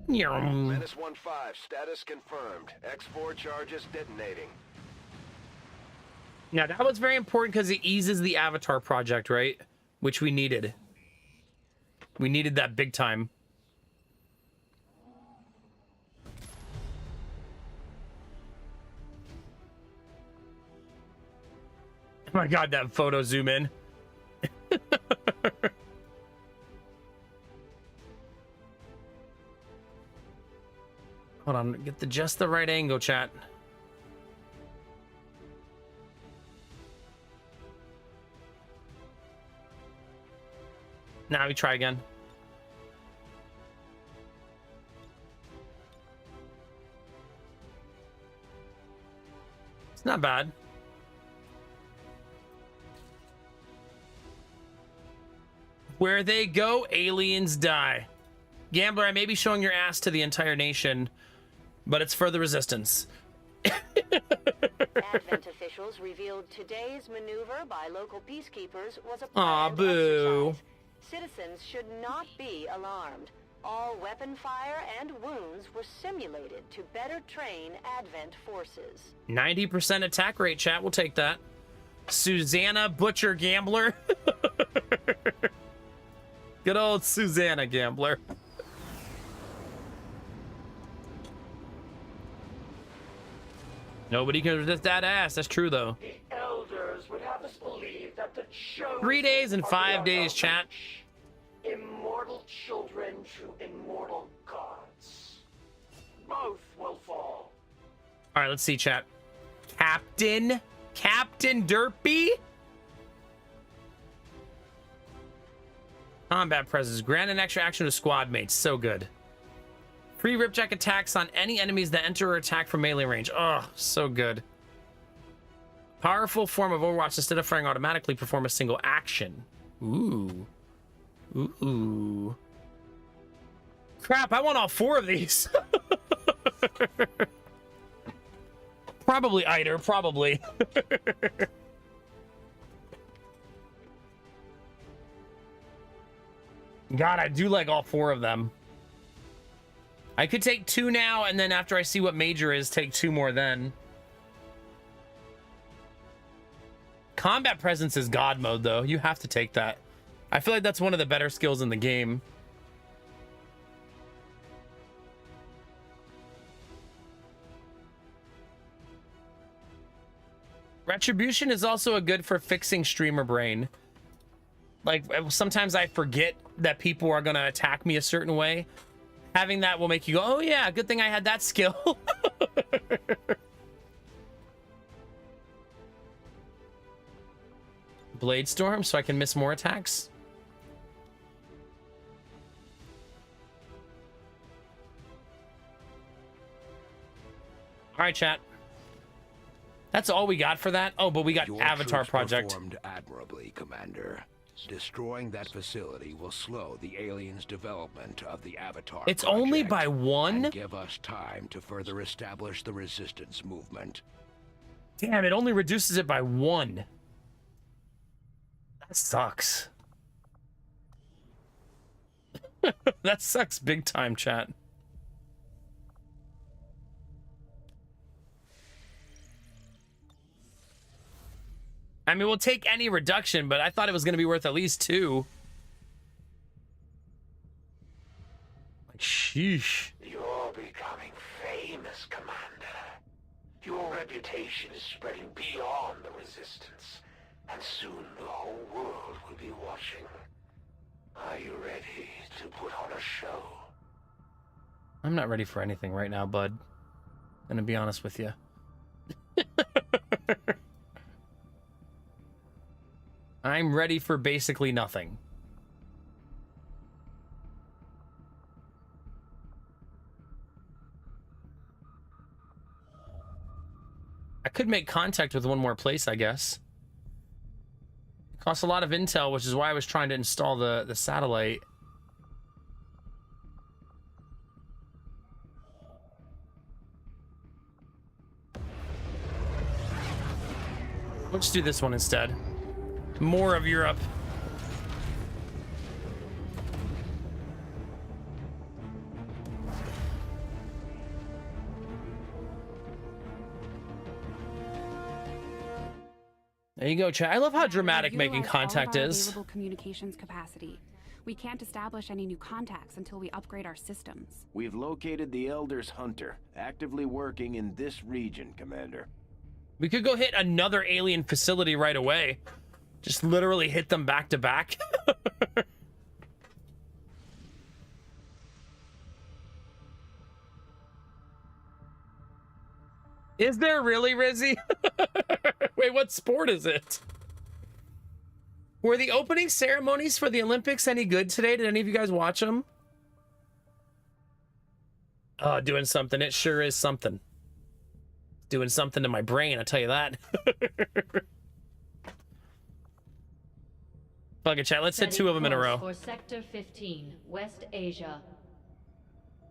Menace 1-5, status confirmed. X4 charges detonating. Now, that was very important because it eases the Avatar project, right? Which we needed. We needed that big time. Oh my god, that photo zoom in. Hold on, get just the right angle, chat. Now we try again. It's not bad. Where they go, aliens die. Gambler, I may be showing your ass to the entire nation, but it's for the resistance. Advent officials revealed today's maneuver by local peacekeepers was a planned boo. exercise. Citizens should not be alarmed. All weapon fire and wounds were simulated to better train Advent forces. 90% attack rate, chat. We'll take that. Susanna Butcher Gambler. Good old Susanna Gambler. Nobody can resist that ass. That's true, though. The elders would have us believe that the chosen 3 days and are 5 beyond days, our chat. reach. Immortal children to immortal gods. Both will fall. All right, let's see, chat. Captain Derpy. Combat presence. Grant an extra action to squad mates. So good. Free ripjack attacks on any enemies that enter or attack from melee range. Oh, so good. Powerful form of Overwatch. Instead of firing automatically, perform a single action. Ooh. Ooh. Crap, I want all 4 of these. Probably Eider, probably. God, I do like all 4 of them. I could take 2 now, and then after I see what Major is, take 2 more then. Combat presence is God mode, though. You have to take that. I feel like that's one of the better skills in the game. Retribution is also a good for fixing streamer brain. Like, sometimes I forget that people are going to attack me a certain way. Having that will make you go, oh yeah, good thing I had that skill. Blade Storm, so I can miss more attacks. All right, chat. That's all we got for that. Oh, but we got Your Avatar troops Project. Performed admirably, Commander. Destroying that facility will slow the aliens' development of the Avatar It's project only by 1? and give us time to further establish the resistance movement. Damn, it only reduces it by 1. That sucks. That sucks big time, chat. I mean, we'll take any reduction, but I thought it was going to be worth at least 2. Like, sheesh. You're becoming famous, Commander. Your reputation is spreading beyond the Resistance, and soon the whole world will be watching. Are you ready to put on a show? I'm not ready for anything right now, bud. I'm gonna be honest with you. I'm ready for basically nothing. I could make contact with one more place, I guess. It costs a lot of intel, which is why I was trying to install the satellite. Let's do this one instead. More of Europe. There you go, chat. I love how dramatic Utilize making all of contact our is. Available communications capacity. We can't establish any new contacts until we upgrade our systems. We've located the Elder's Hunter, actively working in this region, Commander. We could go hit another alien facility right away. Just literally hit them back to back. Is there really, Rizzy? Wait, what sport is it? Were the opening ceremonies for the Olympics any good today? Did any of you guys watch them? Oh, doing something. It sure is something. Doing something to my brain, I'll tell you that. Fuck it, chat. Let's hit 2 of them in a row. For Sector 15, West Asia.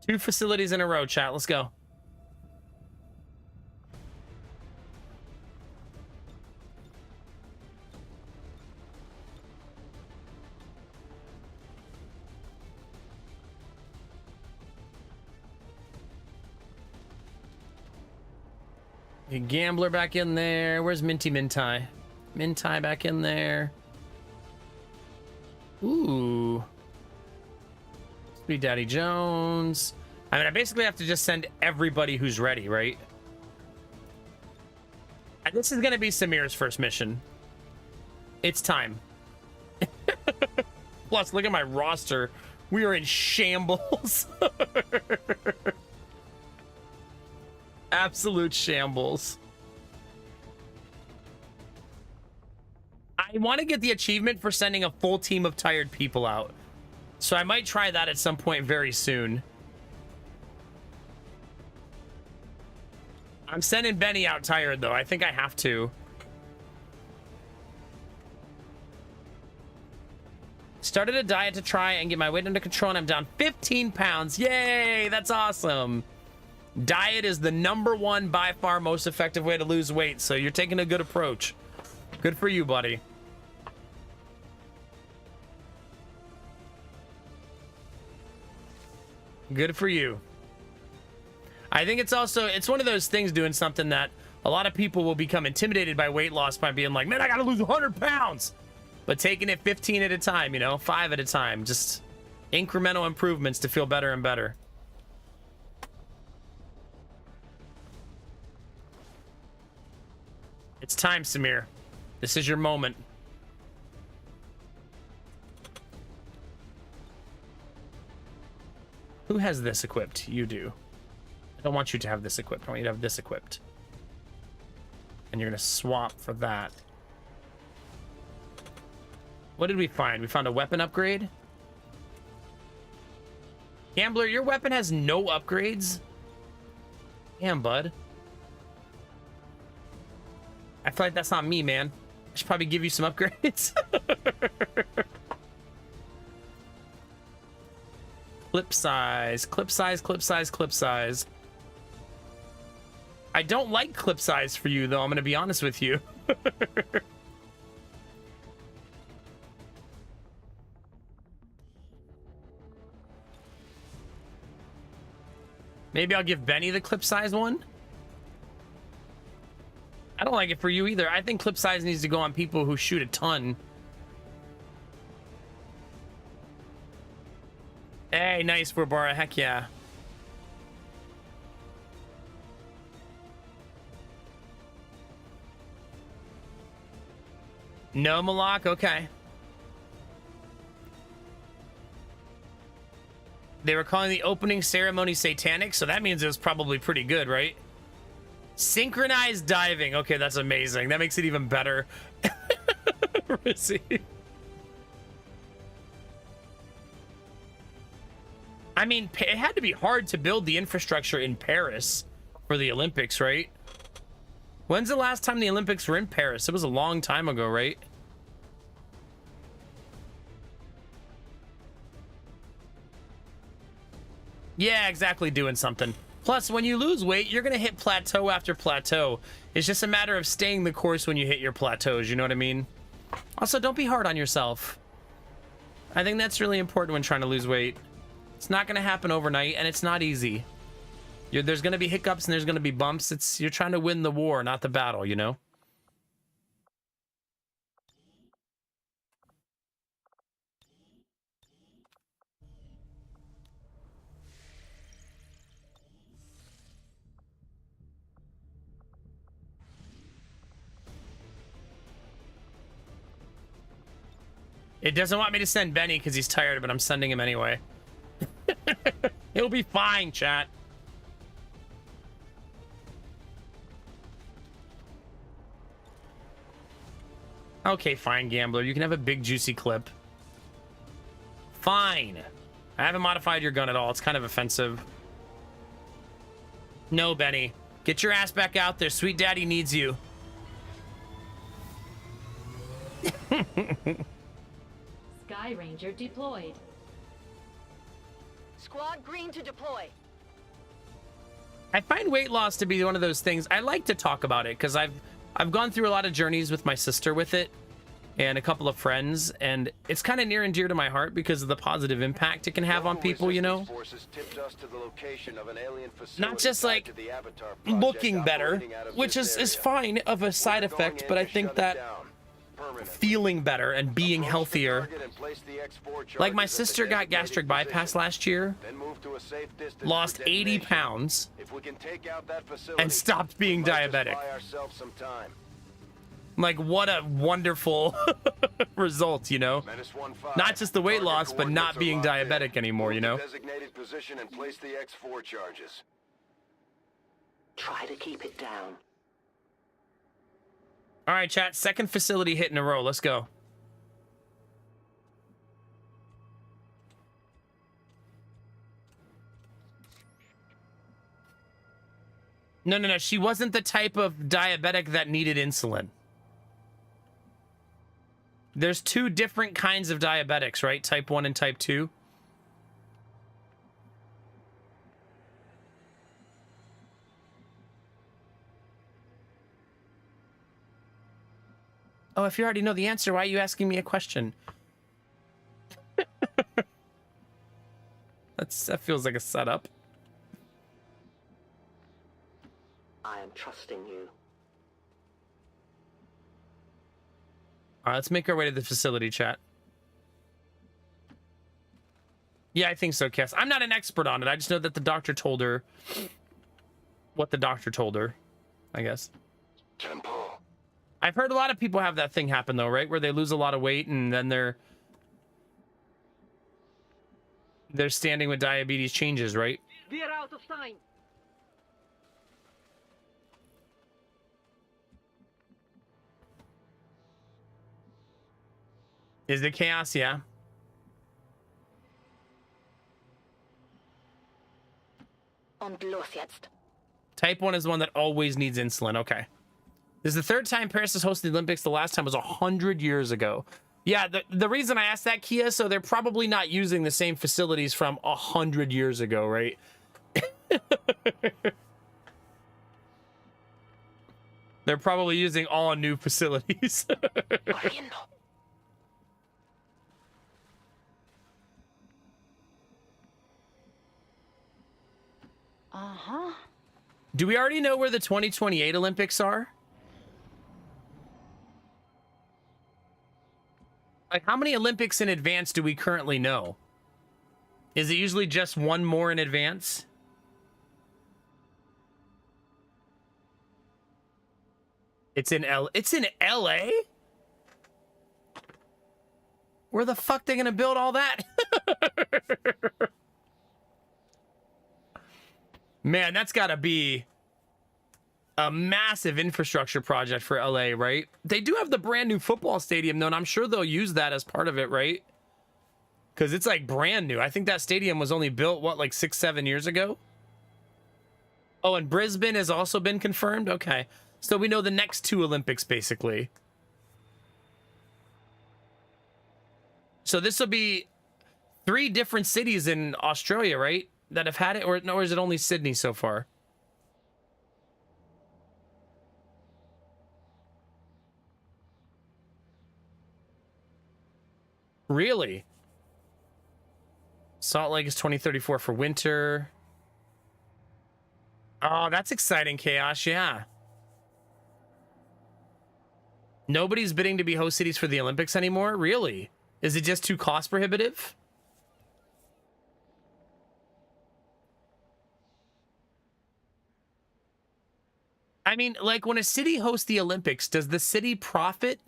2 facilities in a row, chat. Let's go. A gambler back in there. Where's Minty Mintai? Mintai back in there. Ooh. Sweet Daddy Jones. I mean, I basically have to just send everybody who's ready, right? And this is going to be Samir's first mission. It's time. Plus, look at my roster. We are in shambles. Absolute shambles. I want to get the achievement for sending a full team of tired people out. So I might try that at some point very soon. I'm sending Benny out tired, though. I think I have to. Started a diet to try and get my weight under control, and I'm down 15 pounds. Yay! That's awesome. Diet is the #1 by far most effective way to lose weight, so you're taking a good approach. Good for you, buddy. Good for you. I think it's one of those things, doing something that a lot of people will become intimidated by weight loss by being like, man, I gotta lose 100 pounds. But taking it 15 at a time, 5 at a time, just incremental improvements to feel better and better. It's time, Samir. This is your moment. Who has this equipped? You do. I don't want you to have this equipped. I want you to have this equipped. And you're going to swap for that. What did we find? We found a weapon upgrade. Gambler, your weapon has no upgrades? Damn, bud. I feel like that's not me, man. I should probably give you some upgrades. Clip size, clip size, clip size, clip size. I don't like clip size for you, though. I'm going to be honest with you. Maybe I'll give Benny the clip size one. I don't like it for you either. I think clip size needs to go on people who shoot a ton. Hey, nice, Warbara. Heck yeah. No, Malak? Okay. They were calling the opening ceremony satanic, so that means it was probably pretty good, right? Synchronized diving. Okay, that's amazing. That makes it even better. I mean, it had to be hard to build the infrastructure in Paris for the Olympics, right? When's the last time the Olympics were in Paris? It was a long time ago, right? Yeah, exactly, doing something. Plus, when you lose weight, you're going to hit plateau after plateau. It's just a matter of staying the course when you hit your plateaus, you know what I mean? Also, don't be hard on yourself. I think that's really important when trying to lose weight. It's not going to happen overnight, and it's not easy. There's going to be hiccups and there's going to be bumps. You're trying to win the war, not the battle, you know? It doesn't want me to send Benny because he's tired, but I'm sending him anyway. He'll be fine, chat. Okay, fine, Gambler. You can have a big, juicy clip. Fine. I haven't modified your gun at all. It's kind of offensive. No, Benny. Get your ass back out there. Sweet Daddy needs you. Sky Ranger deployed. Squad green to deploy. I find weight loss to be one of those things. I like to talk about it because I've gone through a lot of journeys with my sister with it and a couple of friends, and it's kind of near and dear to my heart because of the positive impact it can have on people, you know? Not just like looking better, which is fine of a side effect, but I think that feeling better and being healthier. Like my sister got gastric bypass last year, lost 80 pounds, and stopped being diabetic. Like, what a wonderful result, you know? Not just the weight loss, but not being diabetic anymore, you know? Designated position and place the X4 charges. Try to keep it down. All right, chat. Second facility hit in a row. Let's go. No. She wasn't the type of diabetic that needed insulin. There's two different kinds of diabetics, right? Type 1 and type 2. Oh, if you already know the answer, why are you asking me a question? That feels like a setup. I am trusting you. All right, let's make our way to the facility, chat. Yeah, I think so, Cass. I'm not an expert on it. I just know that the doctor told her what the doctor told her, I guess. Temple. I've heard a lot of people have that thing happen, though, right? Where they lose a lot of weight and then their standing with diabetes changes, right? We're out of time. Is it chaos? Yeah. Und los jetzt. Type 1 is the one that always needs insulin. Okay. This is the third time Paris has hosted the Olympics. The last time was 100 years ago. Yeah, the reason I asked that, Kia, so they're probably not using the same facilities from 100 years ago, right? They're probably using all new facilities. Uh-huh. Do we already know where the 2028 Olympics are? Like, how many Olympics in advance do we currently know? Is it usually just one more in advance? It's in LA? Where the fuck they gonna build all that? Man, that's gotta be a massive infrastructure project for LA, right? They do have the brand new football stadium, though, and I'm sure they'll use that as part of it, right? Because it's like brand new. I think that stadium was only built, what, like 6-7 years ago? Oh, and Brisbane has also been confirmed? Okay. So we know the next two Olympics, basically. So this will be 3 different cities in Australia, right? That have had it, or no, or is it only Sydney so far? Really? Salt Lake is 2034 for winter. Oh, that's exciting, Chaos, yeah. Nobody's bidding to be host cities for the Olympics anymore? Really? Is it just too cost prohibitive? I mean, like, when a city hosts the Olympics, does the city profit?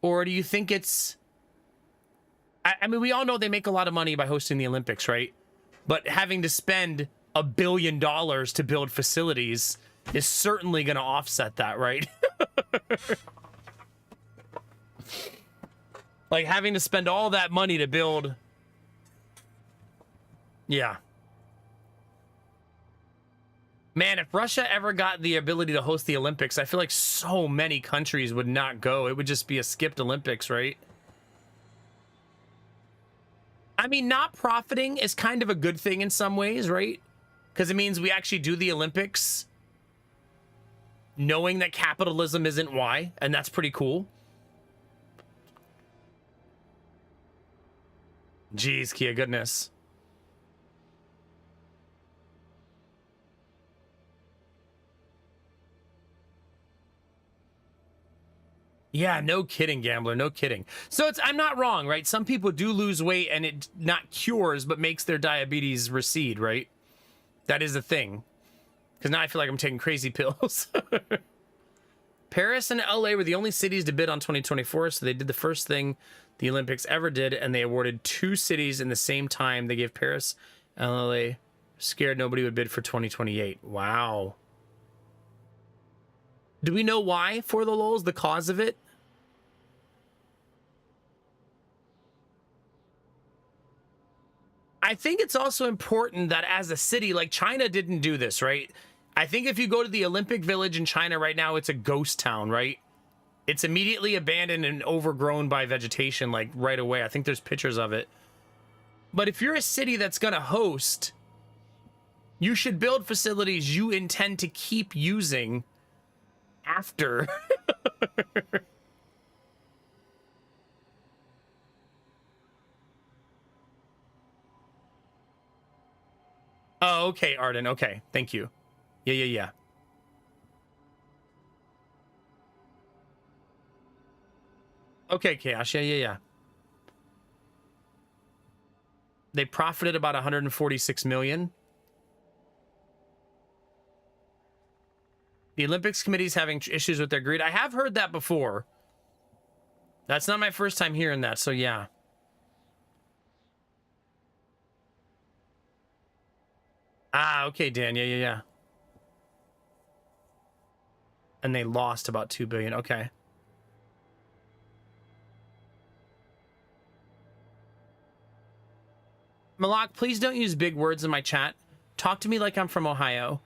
Or do you think it's I mean, we all know they make a lot of money by hosting the Olympics, right? But having to spend $1 billion to build facilities is certainly going to offset that, right? Like having to spend all that money to build. Yeah. Man, if Russia ever got the ability to host the Olympics, I feel like so many countries would not go. It would just be a skipped Olympics, right? I mean, not profiting is kind of a good thing in some ways, right? Because it means we actually do the Olympics knowing that capitalism isn't why, and that's pretty cool. Jeez, Kia, goodness. Yeah, no kidding, Gambler, no kidding. So I'm not wrong, right? Some people do lose weight and it not cures, but makes their diabetes recede, right? That is a thing. Because now I feel like I'm taking crazy pills. Paris and LA were the only cities to bid on 2024, so they did the first thing the Olympics ever did, and they awarded 2 cities in the same time. They gave Paris and LA, scared nobody would bid for 2028. Wow. Do we know why, for the lulz, the cause of it? I think it's also important that as a city, like China didn't do this, right? I think if you go to the Olympic Village in China right now, it's a ghost town, right? It's immediately abandoned and overgrown by vegetation, like right away. I think there's pictures of it. But if you're a city that's going to host, you should build facilities you intend to keep using after. Oh, okay, Arden. Okay, thank you. Yeah. Okay, Chaos. Yeah. They profited about 146 million. The Olympics committee's having issues with their greed. I have heard that before. That's not my first time hearing that, so yeah. Ah, okay, Dan. Yeah. And they lost about 2 billion. Okay. Malak, please don't use big words in my chat. Talk to me like I'm from Ohio.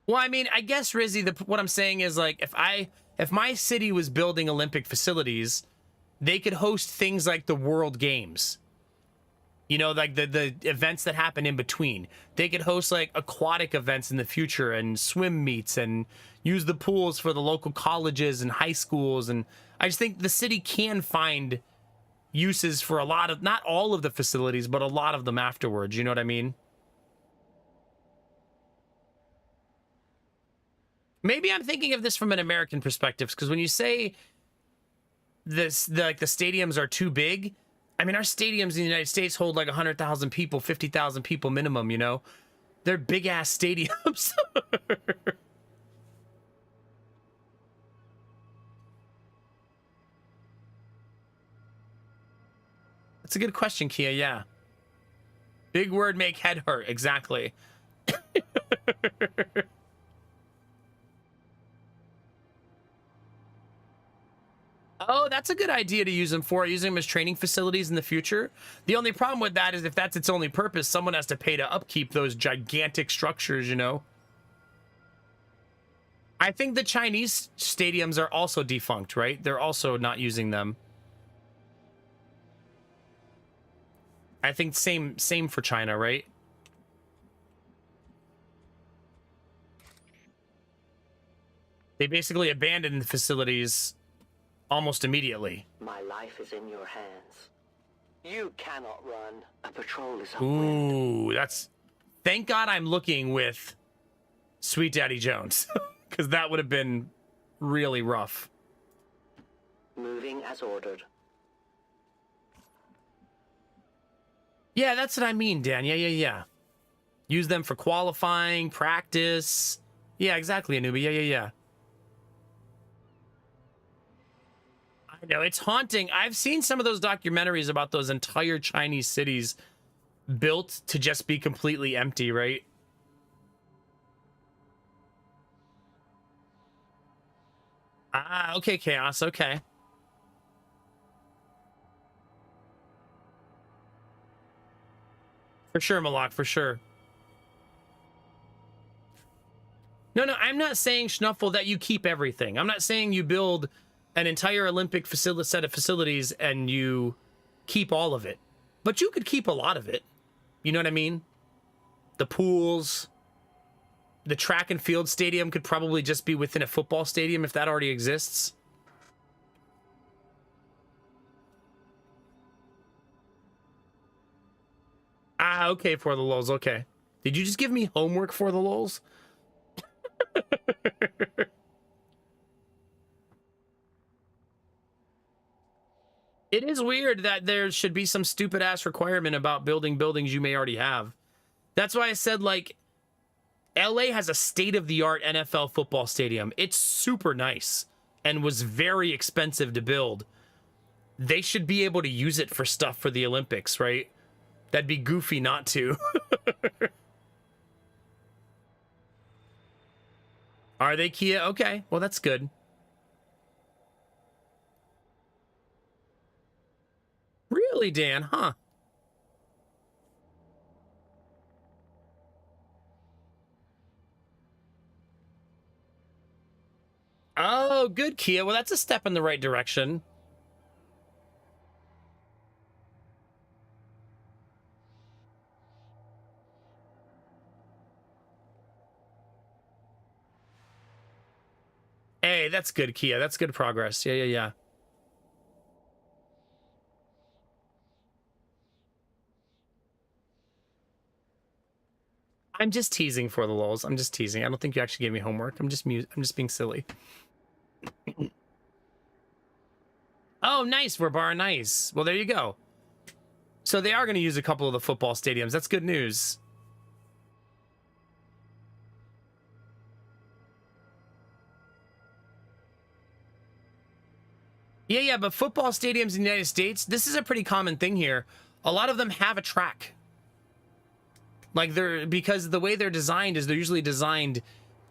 Well, I mean, I guess, Rizzy, what I'm saying is, like, if my city was building Olympic facilities, they could host things like the World Games. You know, like the events that happen in between. They could host, like, aquatic events in the future and swim meets and use the pools for the local colleges and high schools. And I just think the city can find uses for a lot of, not all of the facilities, but a lot of them afterwards. You know what I mean? Maybe I'm thinking of this from an American perspective, because when you say this, the stadiums are too big, I mean, our stadiums in the United States hold like 100,000 people, 50,000 people minimum, you know? They're big-ass stadiums. That's a good question, Kia, yeah. Big word make head hurt, exactly. Oh, that's a good idea to use them for, using them as training facilities in the future. The only problem with that is if that's its only purpose, someone has to pay to upkeep those gigantic structures, you know? I think the Chinese stadiums are also defunct, right? They're also not using them. I think same for China, right? They basically abandoned the facilities almost immediately. My life is in your hands. You cannot run. A patrol is Ooh, that's... Thank God I'm looking with Sweet Daddy Jones, because that would have been really rough. Moving as ordered. Yeah, that's what I mean, Dan. Yeah. Use them for qualifying, practice. Yeah, exactly, Anubi. Yeah. No, it's haunting. I've seen some of those documentaries about those entire Chinese cities built to just be completely empty, right? Ah, okay, Chaos, okay. For sure, Malak, for sure. No, I'm not saying, Schnuffle, that you keep everything. I'm not saying you build an entire Olympic set of facilities and you keep all of it. But you could keep a lot of it. You know what I mean? The pools, the track and field stadium could probably just be within a football stadium if that already exists. Ah, okay, for the lulz, okay. Did you just give me homework for the lulz? It is weird that there should be some stupid ass requirement about building buildings you may already have. That's why I said, like, LA has a state-of-the-art NFL football stadium. It's super nice and was very expensive to build. They should be able to use it for stuff for the Olympics, right? That'd be goofy not to. Are they, Kia? Okay, well, that's good. Really, Dan? Huh? Oh, good, Kia. Well, that's a step in the right direction. Hey, that's good, Kia. That's good progress. Yeah. I'm just teasing for the lulz. I'm just teasing. I don't think you actually gave me homework. I'm just being silly. Oh, nice, Verbar, nice. Well, there you go. So they are going to use a couple of the football stadiums. That's good news. Yeah, but football stadiums in the United States, this is a pretty common thing here. A lot of them have a track. Like, because the way they're designed is they're usually designed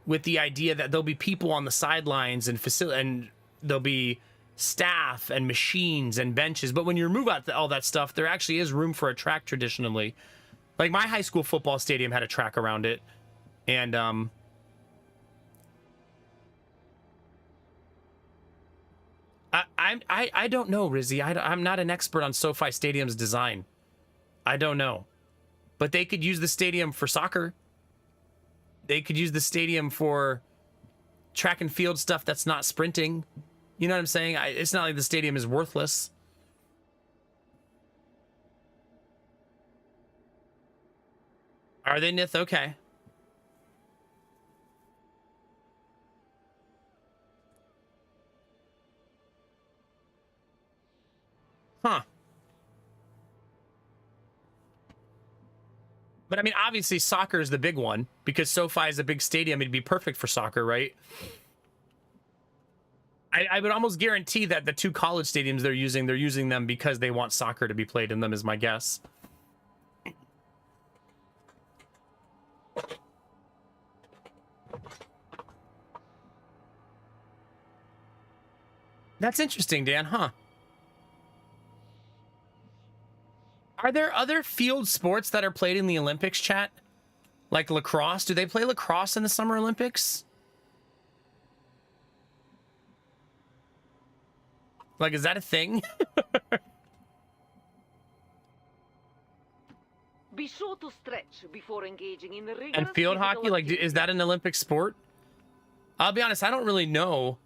with the idea that there'll be people on the sidelines and there'll be staff and machines and benches. But when you remove out all that stuff, there actually is room for a track traditionally. Like, my high school football stadium had a track around it. And, I don't know, Rizzy. I'm not an expert on SoFi Stadium's design. I don't know. But they could use the stadium for soccer. They could use the stadium for track and field stuff that's not sprinting. You know what I'm saying? It's not like the stadium is worthless. Are they, Nith? Okay. Huh. But I mean, obviously soccer is the big one because SoFi is a big stadium. It'd be perfect for soccer, right? I would almost guarantee that the two college stadiums they're using them because they want soccer to be played in them, is my guess. That's interesting, Dan, huh? Are there other field sports that are played in the Olympics, chat? Like lacrosse? Do they play lacrosse in the Summer Olympics? Like, is that a thing? Be sure to stretch before engaging in the rigorous And field hockey? Like, is that an Olympic sport? I'll be honest, I don't really know.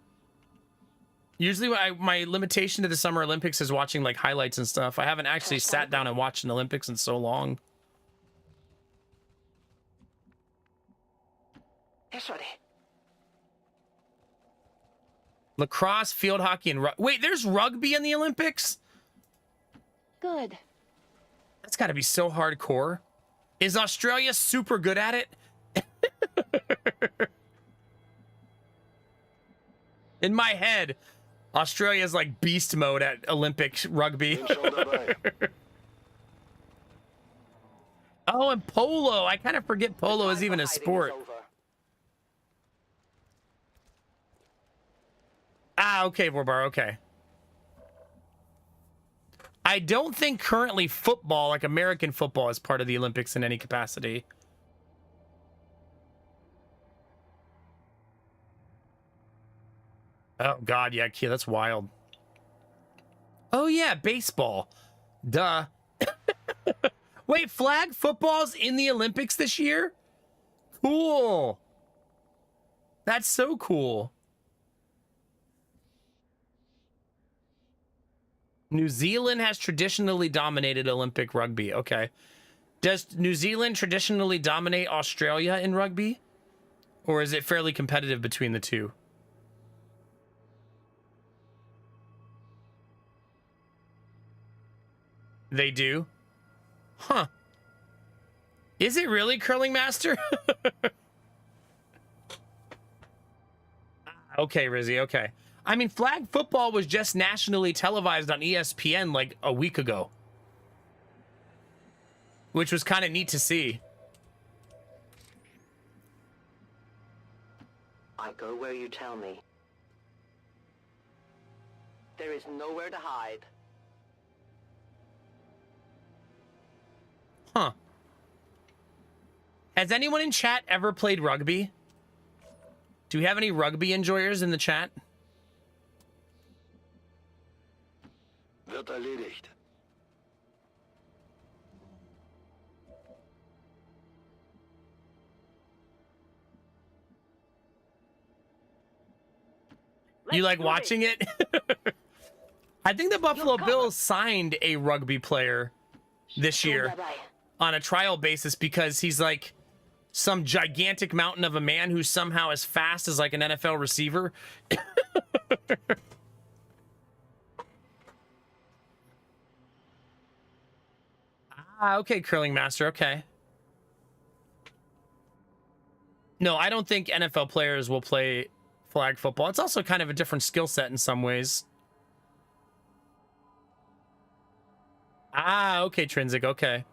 Usually my limitation to the Summer Olympics is watching like highlights and stuff. I haven't actually sat down and watched an Olympics in so long. Lacrosse, field hockey, and wait, there's rugby in the Olympics? Good. That's got to be so hardcore. Is Australia super good at it? In my head, Australia's like beast mode at Olympic rugby. Oh, and polo. I kind of forget polo is even a sport. Ah, okay, Vorbar, okay. I don't think currently football, like American football, is part of the Olympics in any capacity. Oh, God, yeah, Kia, that's wild. Oh, yeah, baseball. Duh. Wait, flag football's in the Olympics this year? Cool. That's so cool. New Zealand has traditionally dominated Olympic rugby. Okay. Does New Zealand traditionally dominate Australia in rugby? Or is it fairly competitive between the two? They do? Huh. Is it really, Curling Master? Okay, Rizzy, okay. I mean, flag football was just nationally televised on ESPN like a week ago. Which was kind of neat to see. I go where you tell me. There is nowhere to hide. Huh. Has anyone in chat ever played rugby? Do we have any rugby enjoyers in the chat? Wird erledigt. You like watching it? I think the Buffalo Bills signed a rugby player this year on a trial basis because he's like some gigantic mountain of a man who's somehow as fast as like an NFL receiver. Ah, okay, Curling Master, okay. No, I don't think NFL players will play flag football. It's also kind of a different skill set in some ways. Ah, okay, Trinsic, okay.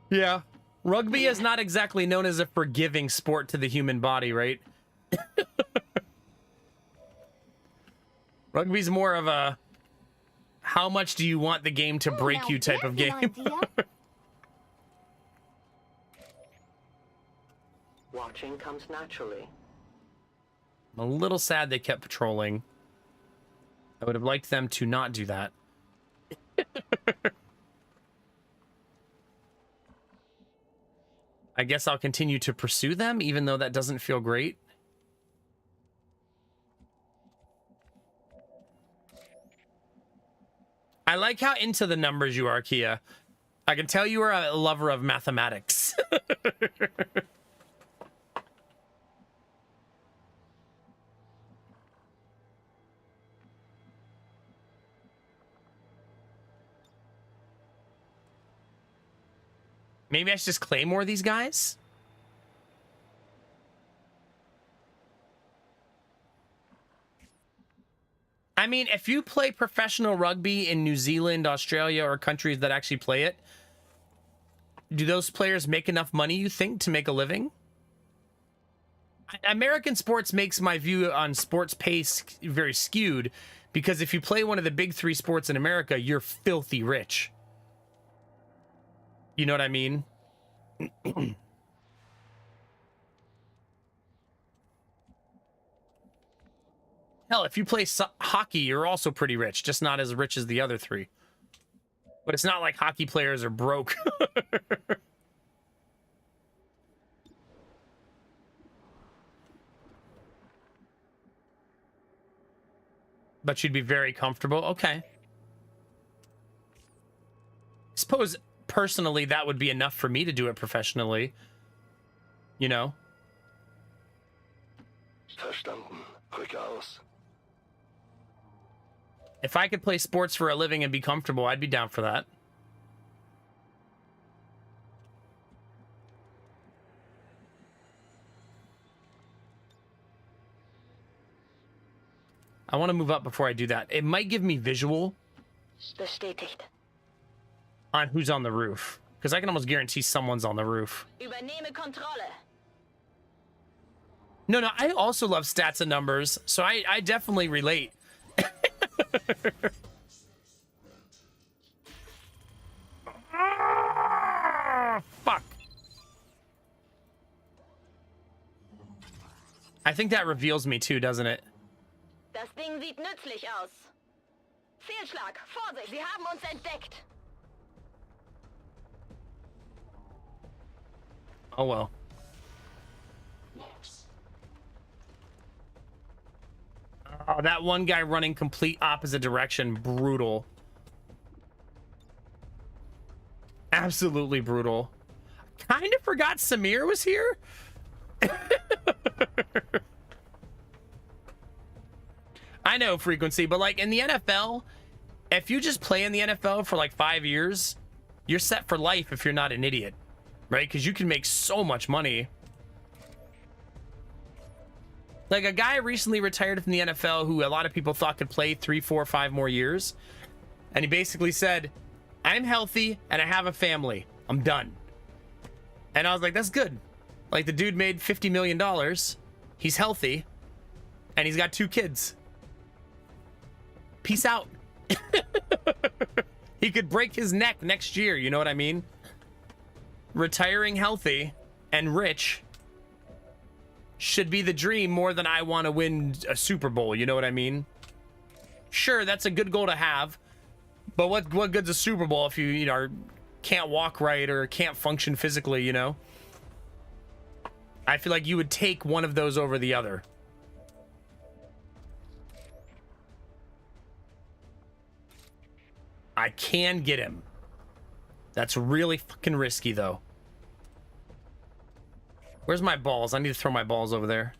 Yeah. Rugby is not exactly known as a forgiving sport to the human body, right? Rugby's more of a how much do you want the game to break you type of game. Watching comes naturally. I'm a little sad they kept patrolling. I would have liked them to not do that. I guess I'll continue to pursue them, even though that doesn't feel great. I like how into the numbers you are, Kia. I can tell you are a lover of mathematics. Maybe I should just claymore these guys? I mean, if you play professional rugby in New Zealand, Australia, or countries that actually play it, do those players make enough money, you think, to make a living? American sports makes my view on sports pace very skewed, because if you play one of the big three sports in America, you're filthy rich. You know what I mean? Hell, if you play hockey, you're also pretty rich, just not as rich as the other three. But it's not like hockey players are broke. But you'd be very comfortable. Okay. I suppose personally that would be enough for me to do it professionally. You know? Verstanden. Rück aus. If I could play sports for a living and be comfortable, I'd be down for that. I want to move up before I do that. It might give me visual Bestätigt. on who's on the roof, because I can almost guarantee someone's on the roof. Übernehme Kontrolle. No, I also love stats and numbers, so I definitely relate. Fuck. I think that reveals me too, doesn't it? Das Ding sieht nützlich aus. Fehlschlag. Vorsicht, sie haben uns entdeckt. Oh well. Oh, that one guy running complete opposite direction. Brutal. Absolutely brutal. Kind of forgot Samir was here. I know frequency, but like in the NFL, if you just play in the NFL for like 5 years, you're set for life if you're not an idiot, right? Because you can make so much money. Like a guy recently retired from the NFL who a lot of people thought could play 3, 4, 5 more years. And he basically said, I'm healthy and I have a family. I'm done. And I was like, that's good. Like the dude made $50 million. He's healthy. And he's got 2 kids. Peace out. He could break his neck next year. You know what I mean? Retiring healthy and rich should be the dream more than I want to win a Super Bowl. You know what I mean? Sure, that's a good goal to have. But what good's a Super Bowl if you know, can't walk right or can't function physically, you know? I feel like you would take one of those over the other. I can get him. That's really fucking risky, though. Where's my balls? I need to throw my balls over there.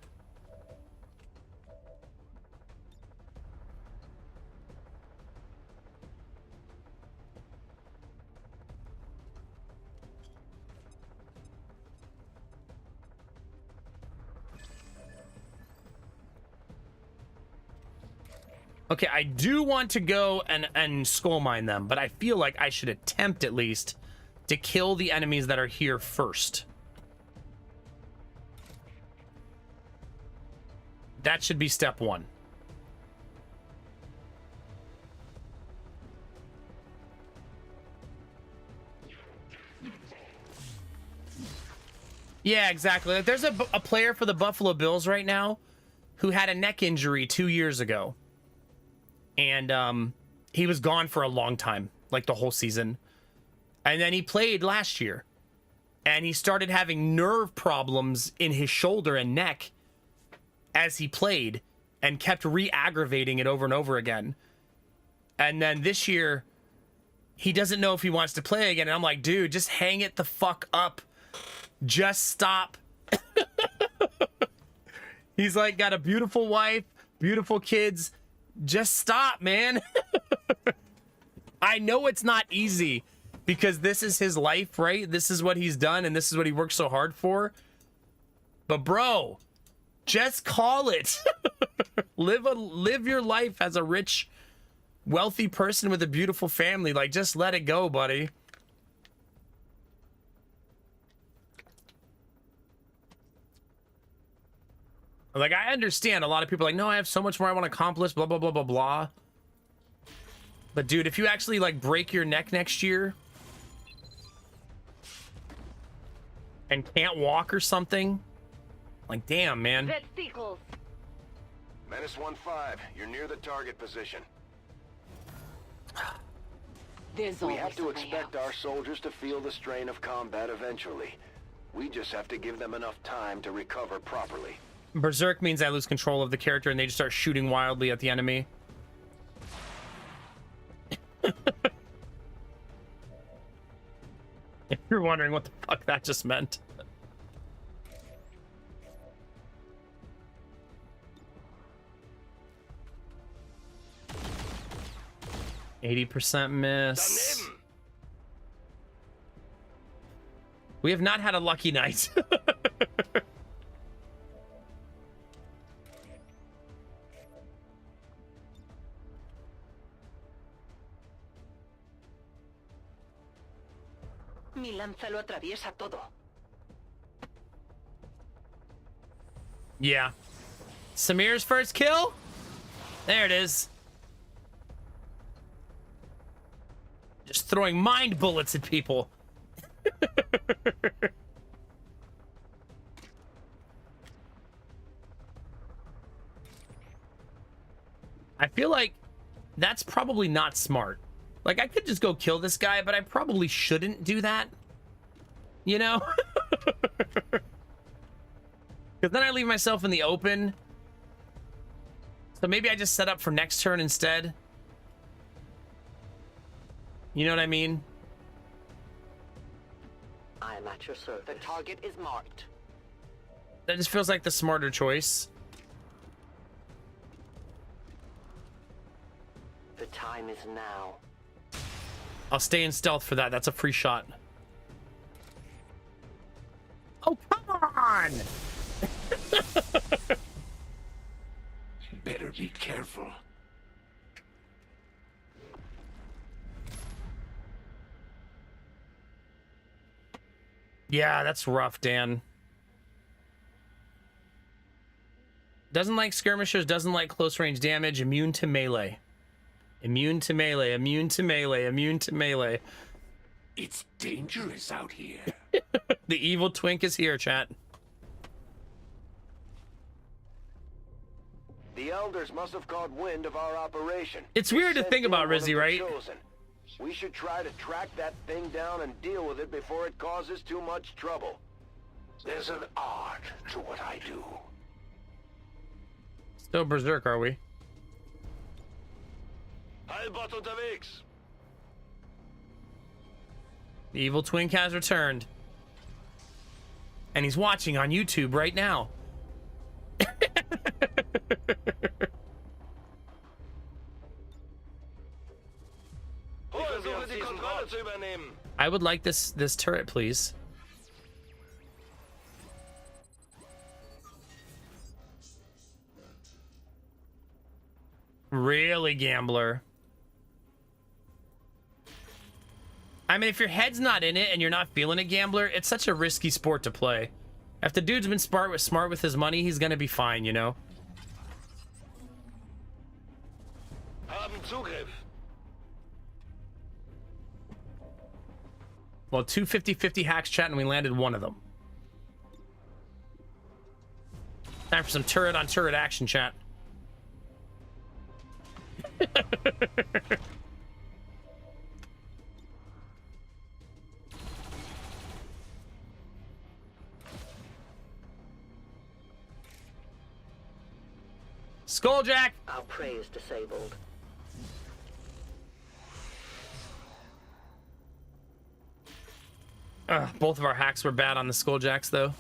Okay, I do want to go and skull mine them, but I feel like I should attempt at least to kill the enemies that are here first. That should be step 1. Yeah, exactly. Like, there's a player for the Buffalo Bills right now who had a neck injury 2 years ago. And he was gone for a long time, like the whole season. And then he played last year. And he started having nerve problems in his shoulder and neck as he played and kept re-aggravating it over and over again. And then this year, he doesn't know if he wants to play again. And I'm like, dude, just hang it the fuck up. Just stop. He's like, got a beautiful wife, beautiful kids. Just stop, man. I know it's not easy because this is his life, right? This is what he's done and this is what he worked so hard for. But bro, just call it. Live your life as a rich, wealthy person with a beautiful family. Like, just let it go, buddy. Like, I understand a lot of people are like, no, I have so much more I want to accomplish, blah, blah, blah, blah, blah. But dude, if you actually like break your neck next year and can't walk or something, like, damn, man. Menace 1-5, you're near the target position. We have to expect our soldiers to feel the strain of combat eventually. We just have to give them enough time to recover properly. Berserk means I lose control of the character and they just start shooting wildly at the enemy. If you're wondering what the fuck that just meant. %80 miss. We have not had a lucky night. Mi lanza lo atraviesa todo. Yeah. Samir's first kill? There it is. Just throwing mind bullets at people. I feel like that's probably not smart. Like, I could just go kill this guy, but I probably shouldn't do that. You know? Because then I leave myself in the open. So maybe I just set up for next turn instead. You know what I mean? I am at your service. The target is marked. That just feels like the smarter choice. The time is now. I'll stay in stealth for that. That's a free shot. Oh, come on! Better be careful. Yeah, that's rough, Dan. Doesn't like skirmishers, doesn't like close range damage, immune to melee. Immune to melee, immune to melee, immune to melee. It's dangerous out here. The evil twink is here, chat. The elders must have caught wind of our operation. It's weird to think about, Rizzy, right? We should try to track that thing down and deal with it before it causes too much trouble. There's an art to what I do. Still berserk, are we? Heilbot unterwegs. The evil twink has returned. And he's watching on YouTube right now. I would like this turret, please. Really, gambler? I mean, if your head's not in it and you're not feeling it, gambler, it's such a risky sport to play. If the dude's been smart with his money, he's gonna be fine, you know? Haben Zugriff. Well, 2 50-50 hacks chat and we landed one of them. Time for some turret on turret action, chat. Skulljack! Our prey is disabled. Both of our hacks were bad on the Skulljacks, though.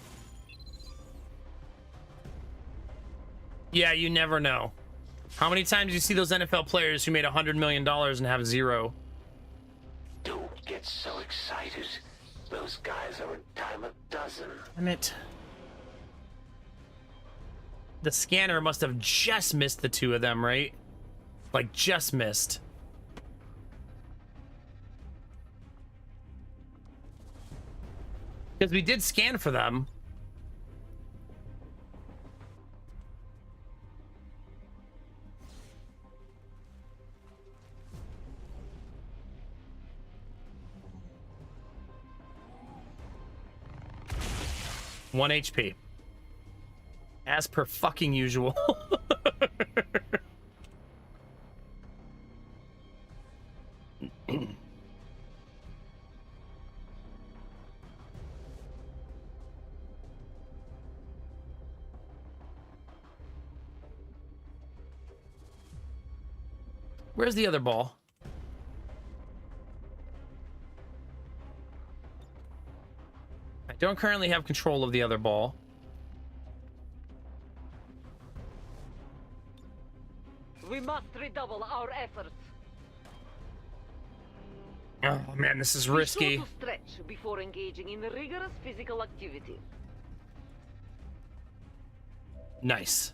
Yeah, you never know. How many times do you see those NFL players who made $100 million and have zero? Don't get so excited. Those guys are a dime a dozen. Damn it. The scanner must have just missed the two of them, right? Like, just missed. Because we did scan for them. One HP. As per fucking usual. Where's the other ball? I don't currently have control of the other ball. We must redouble our efforts. Oh man, this is risky. Be sure to stretch before engaging in rigorous physical activity. Nice.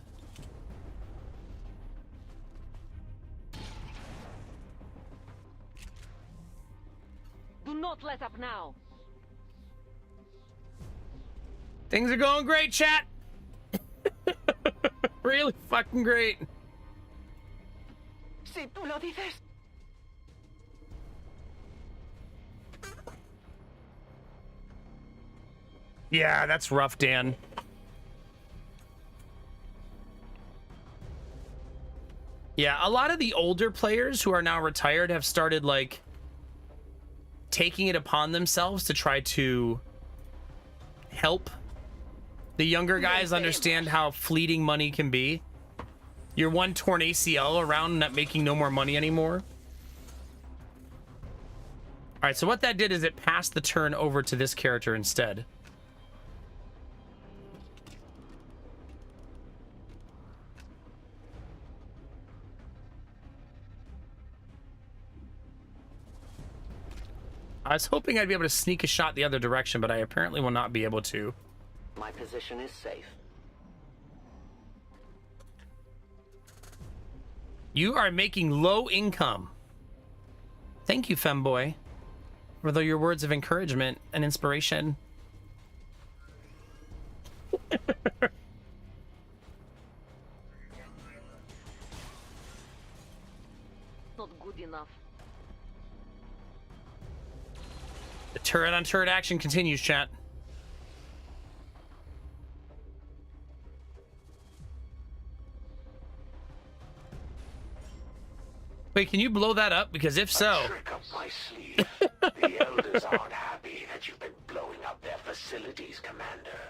Do not let up now. Things are going great, chat. Really fucking great. Si tú lo dices. Yeah, that's rough, Dan. Yeah, a lot of the older players who are now retired have started, like, taking it upon themselves to try to help the younger guys understand how fleeting money can be. You're one torn ACL around not making no more money anymore. All right, so what that did is it passed the turn over to this character instead. I was hoping I'd be able to sneak a shot the other direction, but I apparently will not be able to. My position is safe. You are making low income. Thank you, femboy, for your words of encouragement and inspiration. Not good enough. The turret on turret action continues, chat. Wait, can you blow that up? Because if so... A trick up my sleeve. The Elders aren't happy that you've been blowing up their facilities, Commander.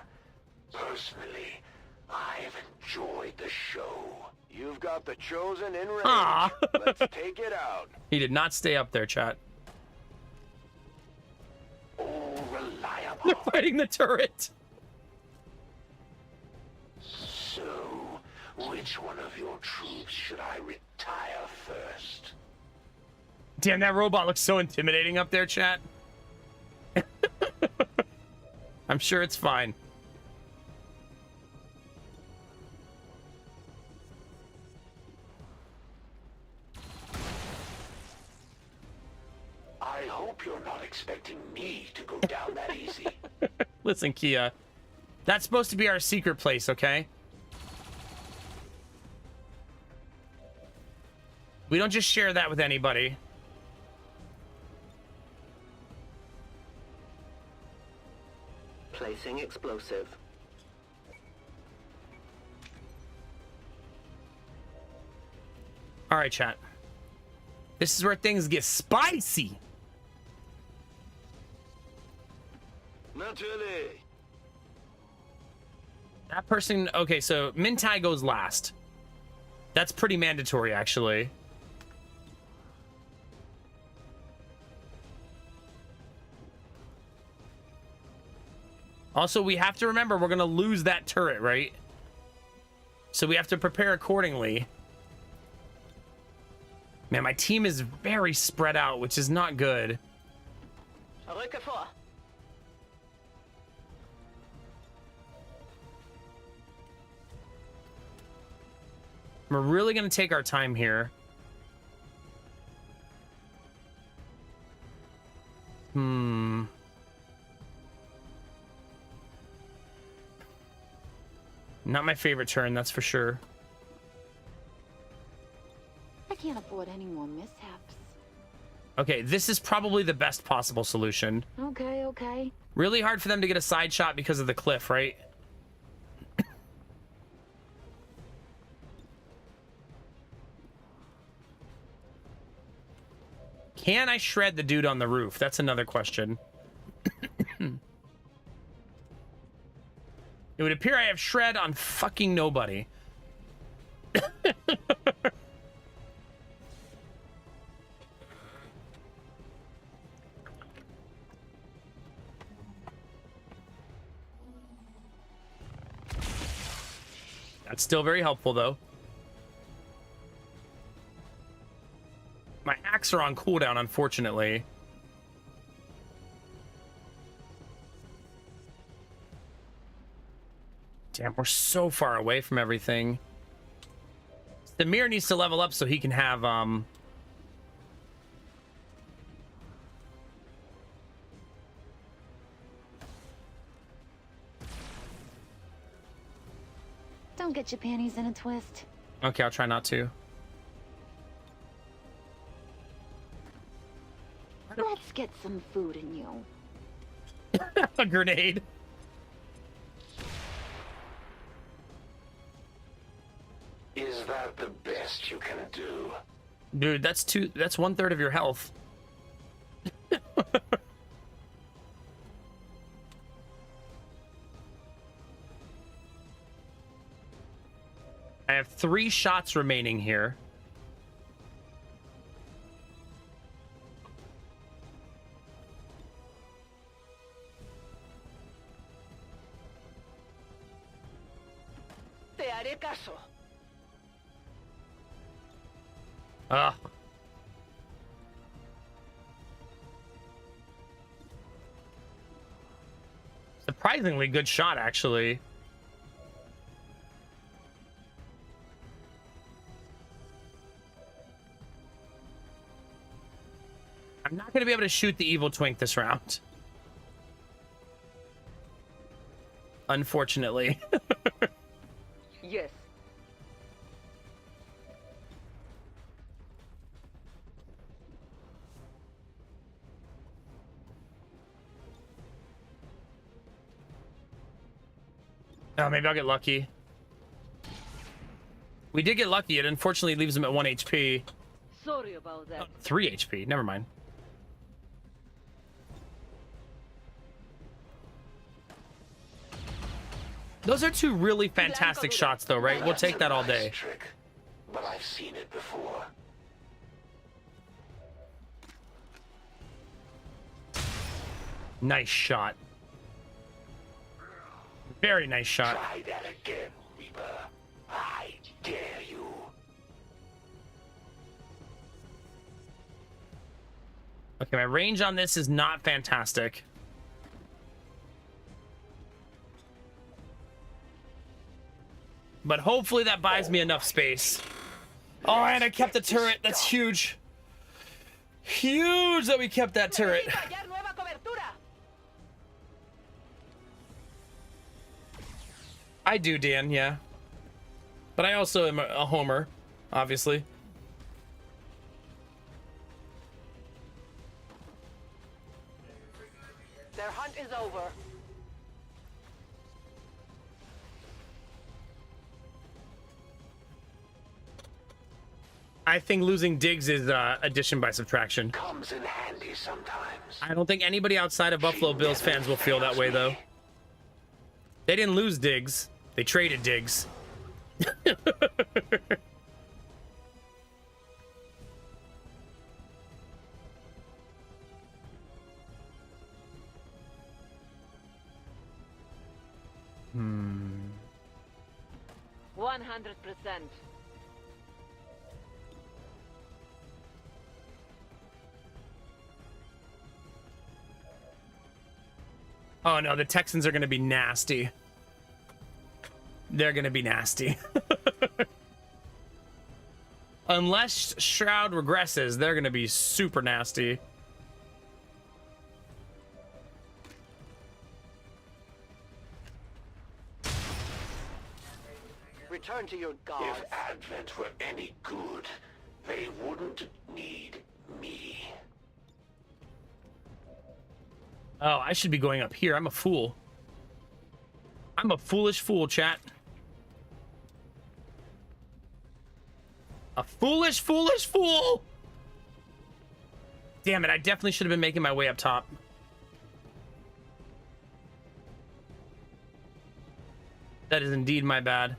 Personally, I've enjoyed the show. You've got the Chosen in range. Aw. Let's take it out. He did not stay up there, chat. All reliable. They're fighting the turret. So, which one of your troops should I retire first? Damn, that robot looks so intimidating up there, chat. I'm sure it's fine. I hope you're not expecting me to go down that easy. Listen, Kia. That's supposed to be our secret place, okay? We don't just share that with anybody. Placing explosive. All right, chat. This is where things get spicy. Naturally. That person... Okay, so Mintai goes last. That's pretty mandatory, actually. Also, we have to remember we're going to lose that turret, right? So we have to prepare accordingly. Man, my team is very spread out, which is not good. We're really going to take our time here. Not my favorite turn, that's for sure. I can't afford any more mishaps. Okay, this is probably the best possible solution. Okay, okay. Really hard for them to get a side shot because of the cliff, right? Can I shred the dude on the roof? That's another question. It would appear I have shred on fucking nobody. That's still very helpful, though. My hacks are on cooldown, unfortunately. Damn, we're so far away from everything. The mirror needs to level up so he can have, get your panties in a twist. Okay, I'll try not to. Let's get some food in you. A grenade. Is that the best you can do? Dude, that's 1/3 of your health. I have 3 shots remaining here. Te haré caso. Ugh. Surprisingly good shot, actually. I'm not going to be able to shoot the evil twink this round. Unfortunately. Yes. Oh, maybe I'll get lucky. We did get lucky. It unfortunately leaves him at 1 HP. Sorry about that. 3 HP. Never mind. Those are 2 really fantastic shots, though, right? We'll take that all day. Trick, but I've seen it before. Nice shot. Very nice shot. Try that again, Reaper. I dare you. Okay, my range on this is not fantastic. But hopefully that buys me enough space. Oh, and I kept the turret. That's huge. Huge that we kept that turret. I do, Dan, yeah. But I also am a homer, obviously. Their hunt is over. I think losing Diggs is addition by subtraction. Comes in handy sometimes. I don't think anybody outside of Buffalo Bills fans will feel that way, though. They didn't lose Diggs. They traded Diggs. Hmm. 100%. Oh no, the Texans are going to be nasty. They're going to be nasty. Unless Shroud regresses, they're going to be super nasty. Return to your gods. If Advent were any good, they wouldn't need me. Oh, I should be going up here. I'm a fool. I'm a foolish fool, chat. A foolish, foolish fool! Damn it, I definitely should have been making my way up top. That is indeed my bad.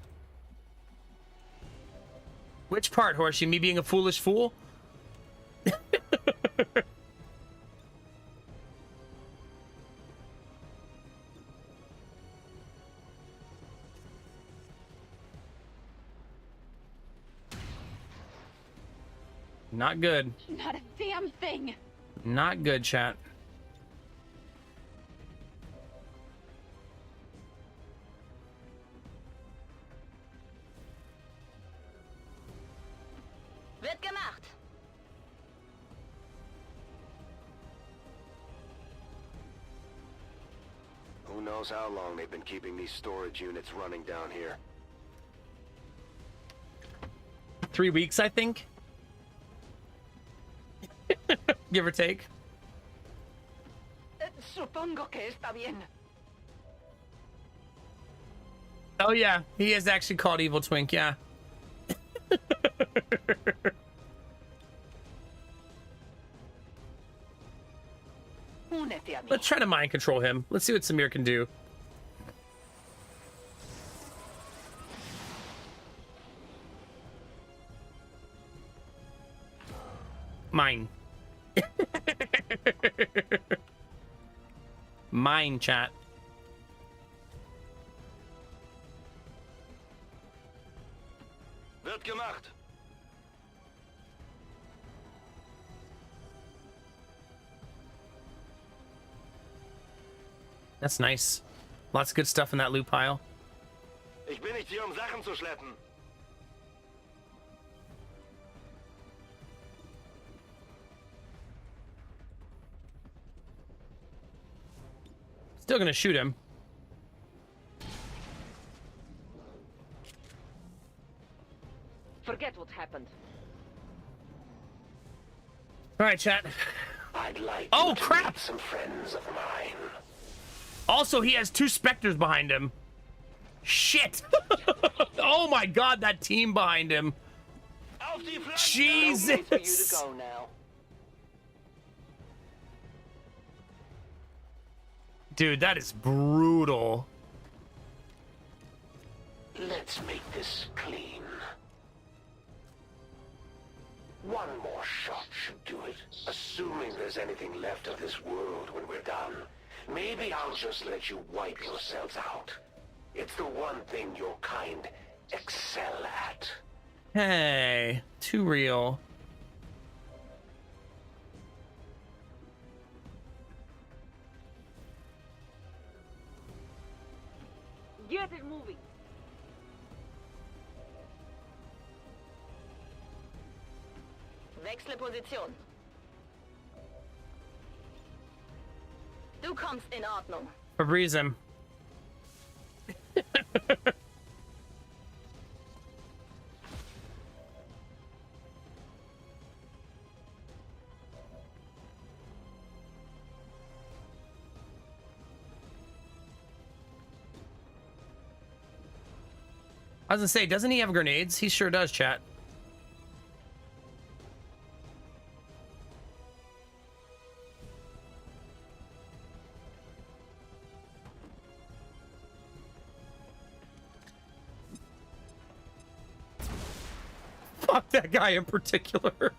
Which part, Horsey? Me being a foolish fool? Not good. Not a damn thing. Not good, chat. Wird gemacht. Who knows how long they've been keeping these storage units running down here. 3 weeks, I think. Give or take. Supongo que está bien. Oh yeah, he is actually called Evil Twink, yeah. Let's try to mind control him. Let's see what Samir can do. Mine. Mine, chat. Wird gemacht. That's nice. Lots of good stuff in that loot pile. Ich bin nicht hier, Sachen zu schleppen. Still gonna shoot him. Forget what happened. All right, chat. I'd like oh crap! Some friends of mine. Also, he has 2 specters behind him. Shit! Oh my god, that team behind him. Jesus! For you to go now. Dude, that is brutal. Let's make this clean. One more shot should do it. Assuming there's anything left of this world when we're done. Maybe I'll just let you wipe yourselves out. It's the one thing your kind excel at. Hey, too real. Get it moving. Wechsle Position. Du kommst in Ordnung. Febreze him. I was gonna say, doesn't he have grenades? He sure does, chat. Fuck that guy in particular.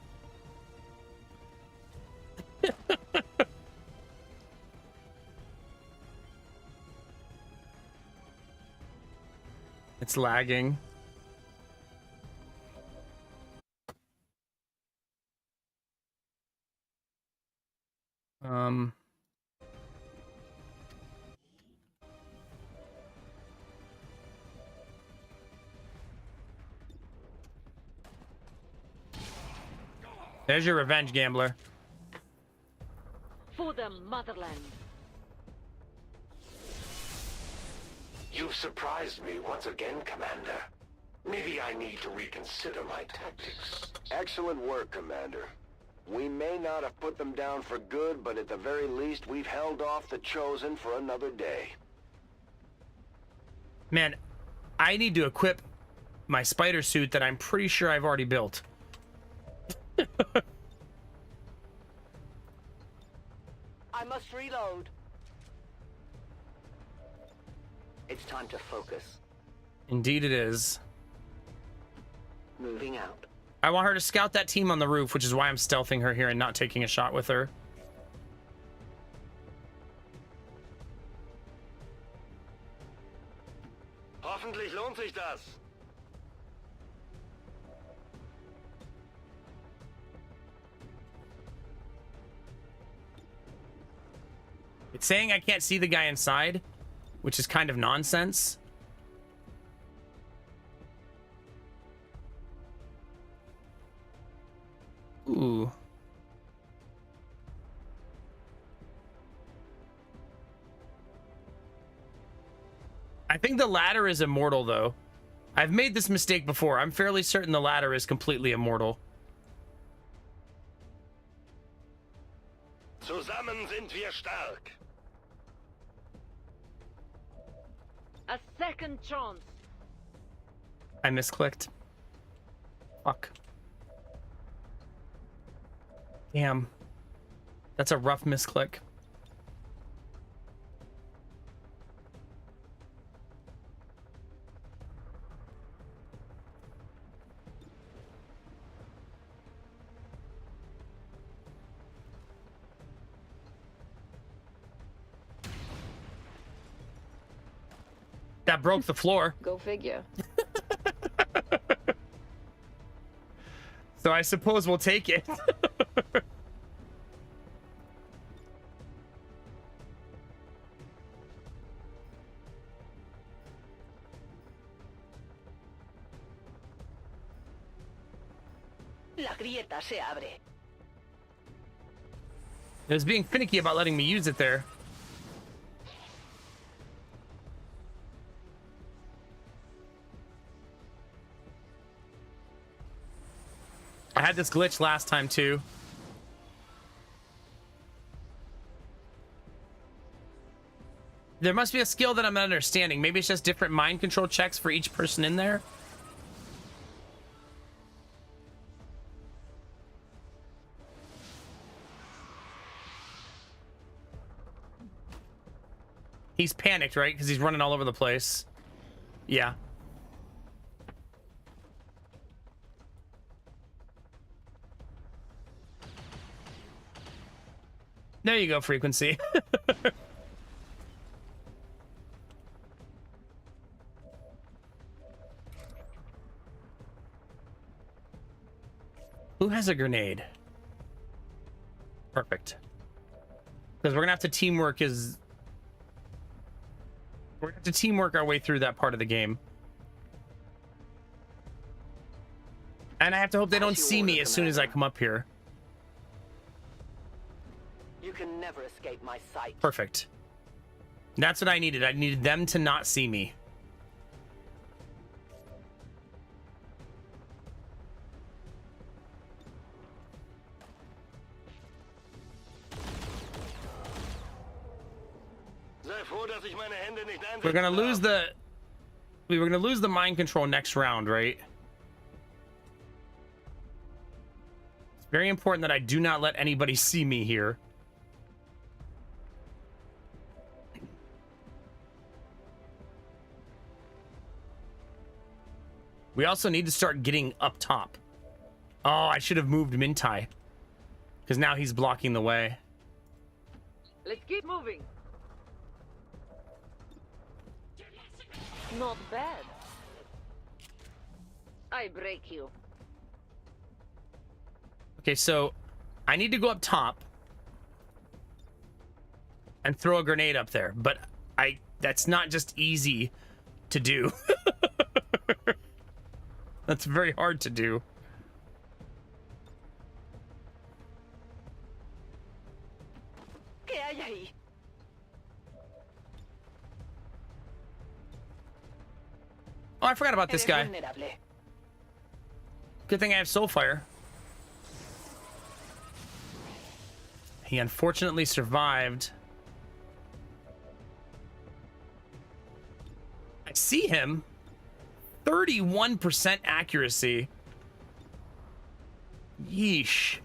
It's lagging. There's your revenge, gambler. For the motherland. You've surprised me once again, Commander. Maybe I need to reconsider my tactics. Excellent work, Commander. We may not have put them down for good, but at the very least, we've held off the Chosen for another day. Man, I need to equip my spider suit that I'm pretty sure I've already built. I must reload. It's time to focus. Indeed it is. Moving out. I want her to scout that team on the roof, which is why I'm stealthing her here and not taking a shot with her. Hoffentlich lohnt sich das. It's saying I can't see the guy inside, which is kind of nonsense. Ooh. I think the ladder is immortal, though. I've made this mistake before. I'm fairly certain the ladder is completely immortal. Zusammen sind wir stark. A second chance. I misclicked. Fuck. Damn. That's a rough misclick. That broke the floor. Go figure. So I suppose we'll take it. La grieta se abre. It was being finicky about letting me use it there. I had this glitch last time too. There must be a skill that I'm not understanding. Maybe it's just different mind control checks for each person in there. He's panicked, right? Because he's running all over the place. Yeah. There you go, frequency. Who has a grenade? Perfect. Because we're gonna have to teamwork we're gonna have to teamwork our way through that part of the game. And I have to hope they don't see me as soon as I come up here. You can never escape my sight. Perfect. That's what I needed. I needed them to not see me. We're gonna lose the... We were gonna lose the mind control next round, right? It's very important that I do not let anybody see me here. We also need to start getting up top. Oh, I should have moved Mintai. Because now he's blocking the way. Let's keep moving. Not bad. I break you. Okay, so I need to go up top and throw a grenade up there, but that's not just easy to do. That's very hard to do. ¿Qué hay ahí? Oh, I forgot about this guy. Good thing I have Soulfire. He unfortunately survived. I see him. 31% accuracy. Yeesh.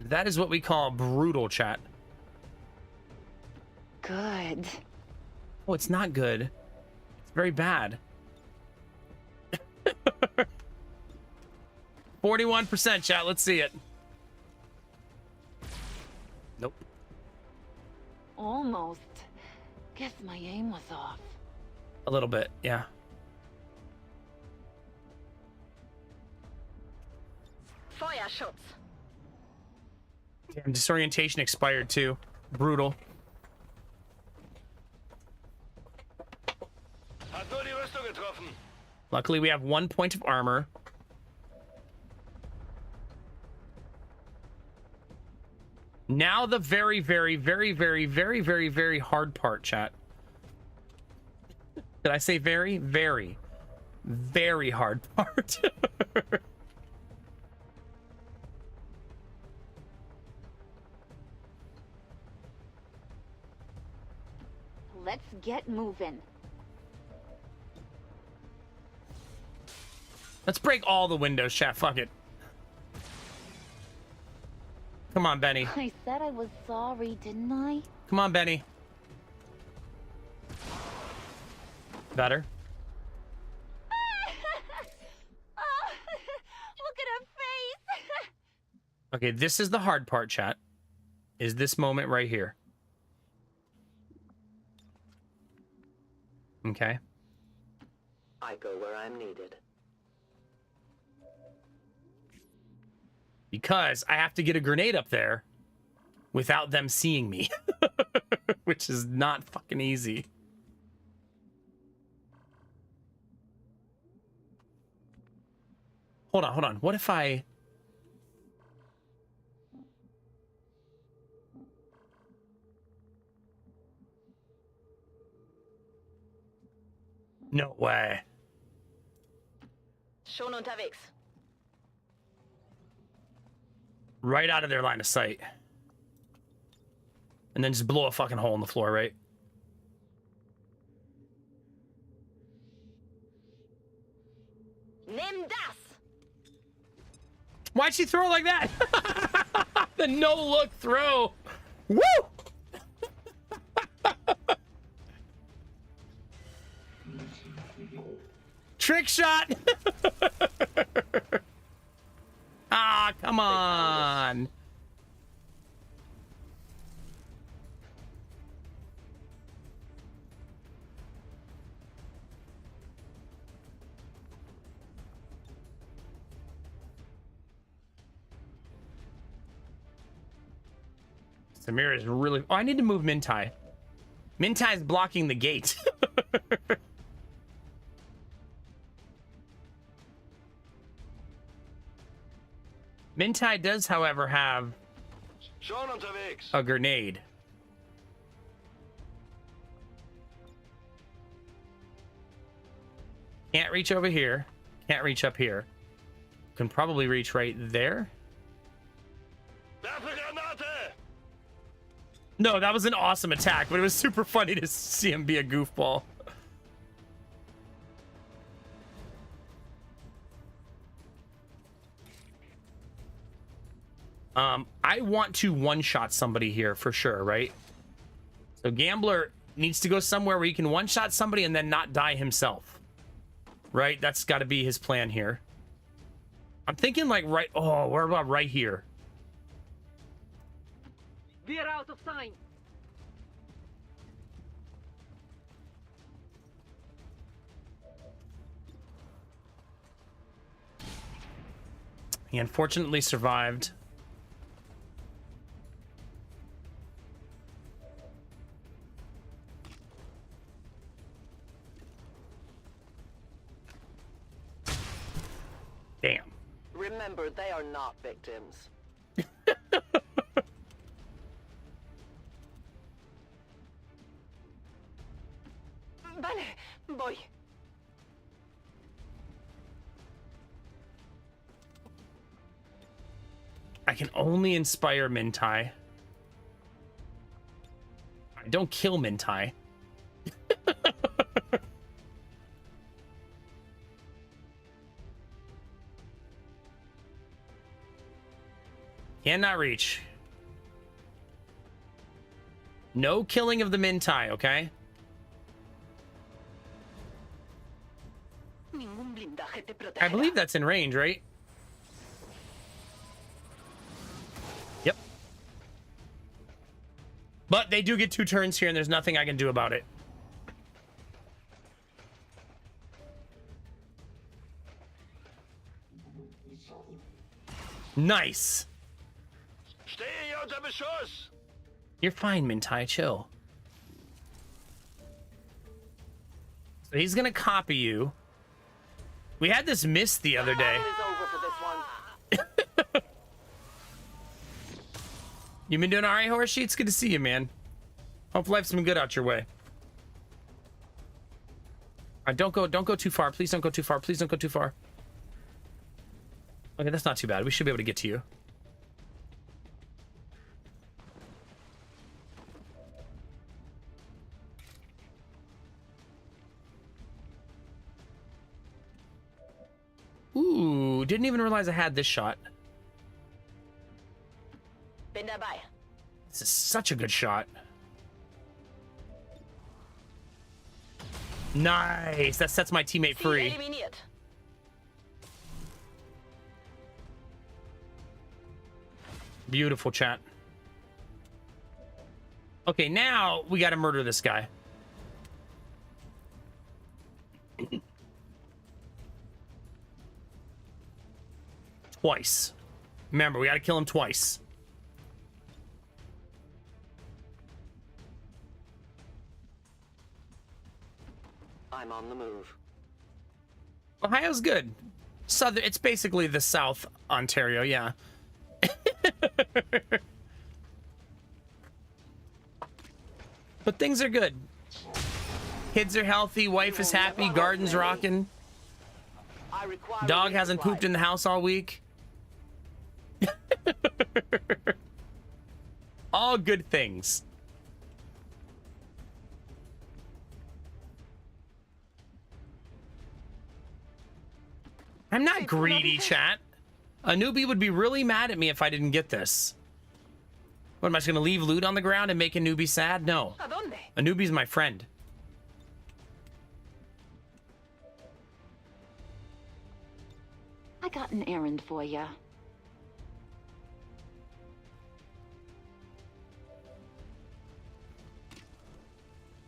That is what we call brutal, chat. Good. Oh, it's not good. It's very bad. 41%, chat. Let's see it. Nope. Almost. Guess my aim was off. A little bit, yeah. Feuerschutz. Damn, disorientation expired too. Brutal. Luckily, we have 1 point of armor. Now the very, very, very, very, very, very, very hard part, chat. Did I say very, very, very hard part? Let's get moving. Let's break all the windows, chat. Fuck it. Come on, Benny. I said I was sorry, didn't I? Come on, Benny. Better. Oh, look at her face. Okay, this is the hard part, chat. Is this moment right here. Okay. I go where I'm needed. Because I have to get a grenade up there without them seeing me. Which is not fucking easy. Hold on, hold on. What if I... No way. Schon unterwegs. Right out of their line of sight. And then just blow a fucking hole in the floor, right? Nimm das! Why'd she throw it like that? The no-look throw. Woo! Trick shot! Ah, come on. Samira is really... Oh, I need to move Mintai. Mintai's blocking the gate. Mintai does, however, have Schon unterwegs. a grenade. Can't reach over here. Can't reach up here. Can probably reach right there. No, that was an awesome attack, but it was super funny to see him be a goofball. I want to one-shot somebody here for sure, right? So Gambler needs to go somewhere where he can one-shot somebody and then not die himself. Right? That's got to be his plan here. I'm thinking like right... Oh, where about right here? We're out of time. He unfortunately survived. Damn. Remember, they are not victims. Vale, voy. I can only inspire Mintai. I don't kill Mintai. Cannot reach. No killing of the Mintai, okay? Ningún blindaje te protegerá. I believe that's in range, right? Yep. But they do get 2 turns here, and there's nothing I can do about it. Nice. Stehe unter Beschuss. You're fine, Mintai. Chill. So he's gonna copy you. We had this mist the other day. It's over for this one. You been doing all right, Horsey? It's good to see you, man. Hope life's been good out your way. right, don't go too far. Please don't go too far. Please don't go too far. Okay, that's not too bad. We should be able to get to you. Ooh, didn't even realize I had this shot. This is such a good shot. Nice. That sets my teammate free. Beautiful, chat. Okay, now we got to murder this guy. Twice. Remember, we got to kill him twice. I'm on the move. Ohio's good. Southern, it's basically the South Ontario, yeah. But things are good. Kids are healthy, wife is happy, garden's rocking. Dog hasn't pooped in the house all week. All good things. I'm not greedy, chat. A newbie would be really mad at me if I didn't get this. What, am I just gonna leave loot on the ground and make a newbie sad? No. A newbie's my friend. I got an errand for you.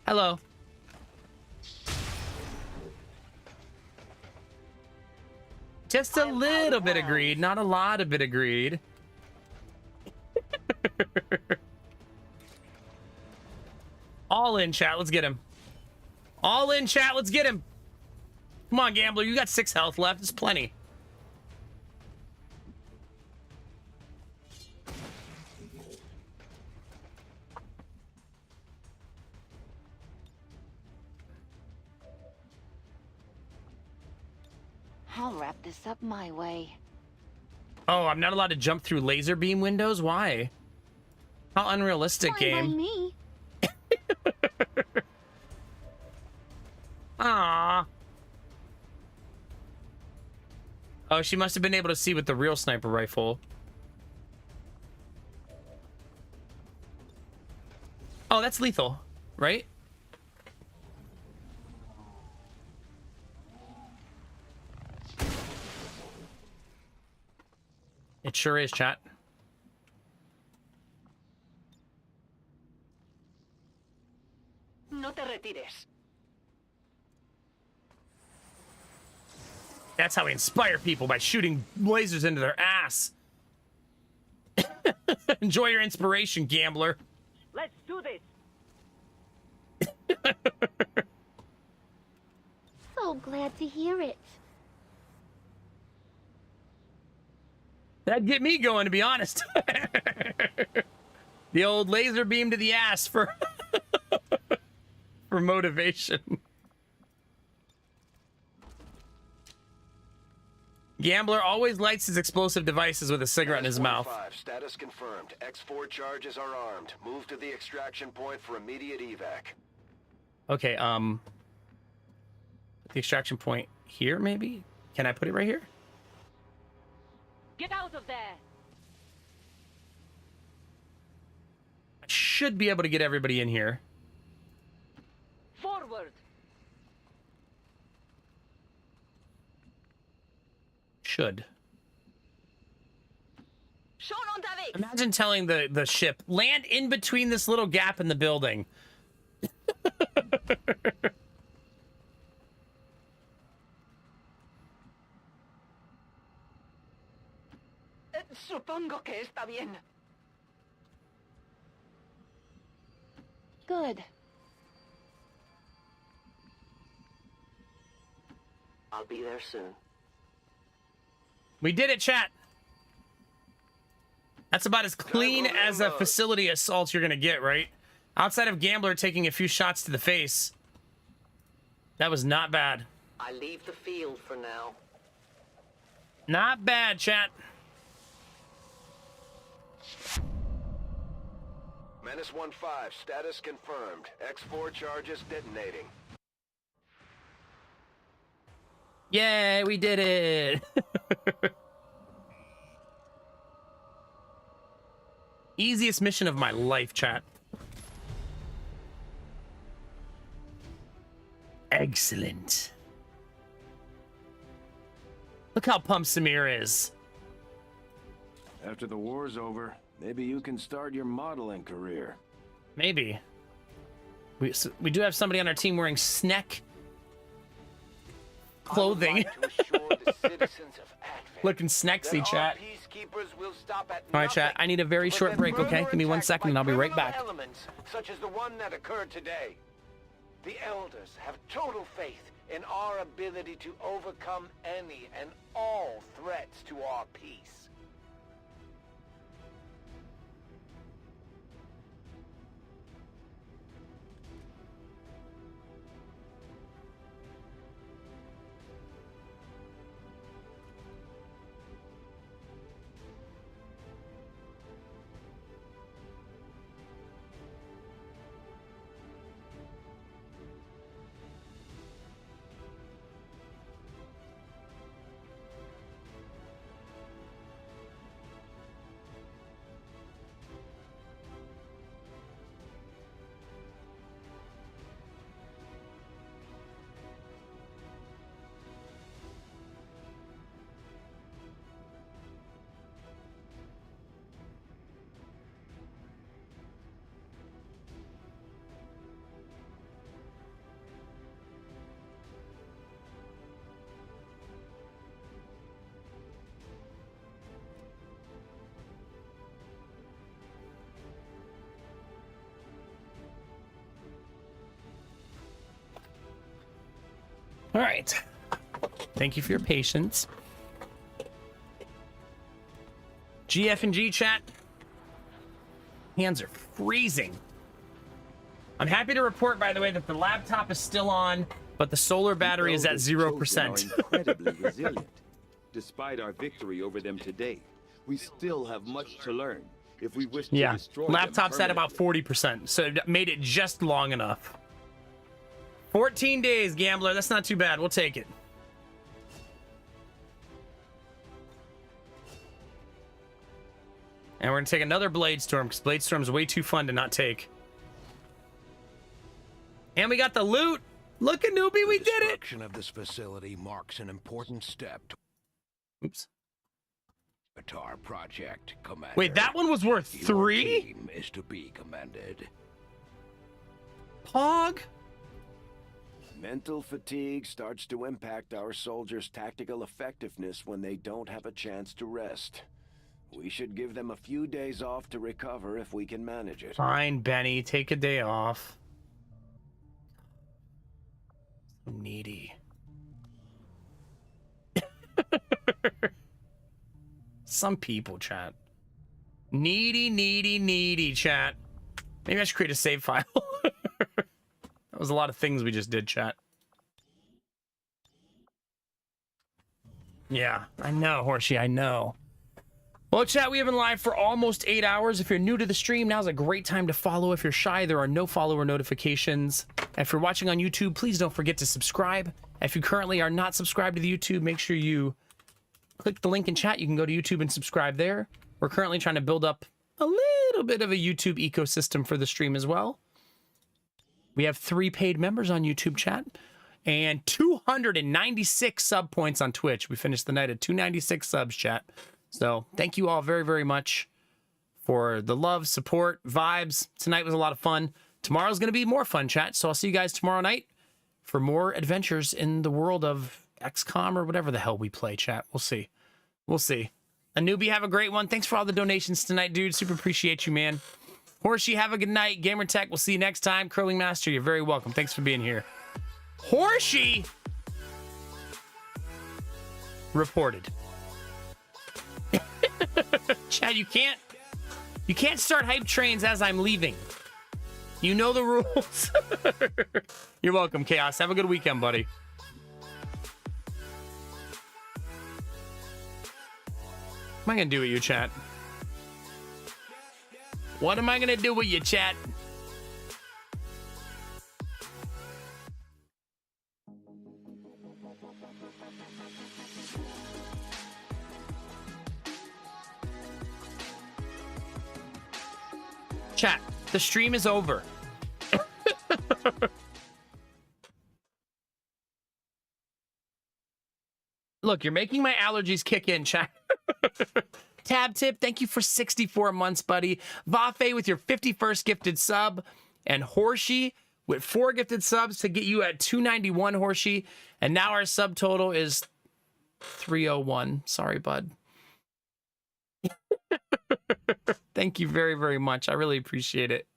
Hello. Just a little bit of greed, not a lot of bit of greed. All in, chat. Let's get him. All in, chat. Let's get him. Come on, gambler. You got 6 health left. It's plenty. I'll wrap this up my way. Oh, I'm not allowed to jump through laser beam windows? Why? How unrealistic, Fine game. by me. Aww. Oh, she must have been able to see with the real sniper rifle. Oh, that's lethal, right? It sure is, chat. No te retires. That's how we inspire people, by shooting lasers into their ass. Enjoy your inspiration, gambler. Let's do this. So glad to hear it. That'd get me going, to be honest. The old laser beam to the ass for for motivation. Gambler always lights his explosive devices with a cigarette in his mouth. Status confirmed. X4 charges are armed. Move to the extraction point for immediate evac. Okay, the extraction point here, maybe? Can I put it right here? Get out of there. I should be able to get everybody in here. Forward. Should. Imagine telling the ship, land in between this little gap in the building. Supongo que está bien. Good. I'll be there soon. We did it, chat. That's about as clean as a facility assault you're gonna get, right? Outside of Gambler taking a few shots to the face. That was not bad. I leave the field for now. Not bad, chat. Menace 1-5, status confirmed. X4 charges detonating. Yay, we did it. Easiest mission of my life, chat. Excellent. Look how pumped Samir is. After the war's over, maybe you can start your modeling career. Maybe. We do have somebody on our team wearing Sneck clothing. Looking snexy, chat. Alright, chat. I need a very short break, okay? Give me 1 second and I'll be right back. Elements, such as the one that occurred today. The Elders have total faith in our ability to overcome any and all threats to our peace. All right. Thank you for your patience. GF and G chat. Hands are freezing. I'm happy to report, by the way, that the laptop is still on, but the solar battery is at 0%. Incredibly resilient. Despite our victory over them today, we still have much to learn if we wish to destroy laptop's them at about 40%, so it made it just long enough. 14 days, Gambler. That's not too bad. We'll take it. And we're going to take another Blade Storm, because Blade Storm's way too fun to not take. And we got the loot. Look at Newbie, we did it. The destruction of this facility marks an important step. Oops. Avatar project, Commander. Wait, that one was worth 3? Your team is to be commended. Pog? Mental fatigue starts to impact our soldiers' tactical effectiveness when they don't have a chance to rest. We should give them a few days off to recover if we can manage it. Fine, Benny. Take a day off. So needy. Some people, chat. Needy, needy, needy, chat. Maybe I should create a save file. That was a lot of things we just did, chat. Yeah, I know, Horsey, I know. Well, chat, we have been live for almost 8 hours. If you're new to the stream, now's a great time to follow. If you're shy, there are no follower notifications. If you're watching on YouTube, please don't forget to subscribe. If you currently are not subscribed to the YouTube, make sure you click the link in chat. You can go to YouTube and subscribe there. We're currently trying to build up a little bit of a YouTube ecosystem for the stream as well. We have 3 paid members on YouTube, chat, and 296 sub points on Twitch. We finished the night at 296 subs, chat. So thank you all very, very much for the love, support, vibes. Tonight was a lot of fun. Tomorrow's going to be more fun, chat. So I'll see you guys tomorrow night for more adventures in the world of XCOM or whatever the hell we play, chat. We'll see. We'll see. A newbie, have a great one. Thanks for all the donations tonight, dude. Super appreciate you, man. Horsey, have a good night. Gamertech, we'll see you next time. Curling Master, you're very welcome. Thanks for being here. Horsey reported. Chad, you can't start hype trains as I'm leaving. You know the rules. You're welcome, Chaos. Have a good weekend, buddy. What am I going to do with you, chat? What am I going to do with you, chat? Chat, the stream is over. Look, you're making my allergies kick in, chat. Tab Tip, thank you for 64 months, buddy. Vafe with your 51st gifted sub. And Horsey with 4 gifted subs to get you at 291, Horsey. And now our subtotal is 301. Sorry, bud. Thank you very, very much. I really appreciate it.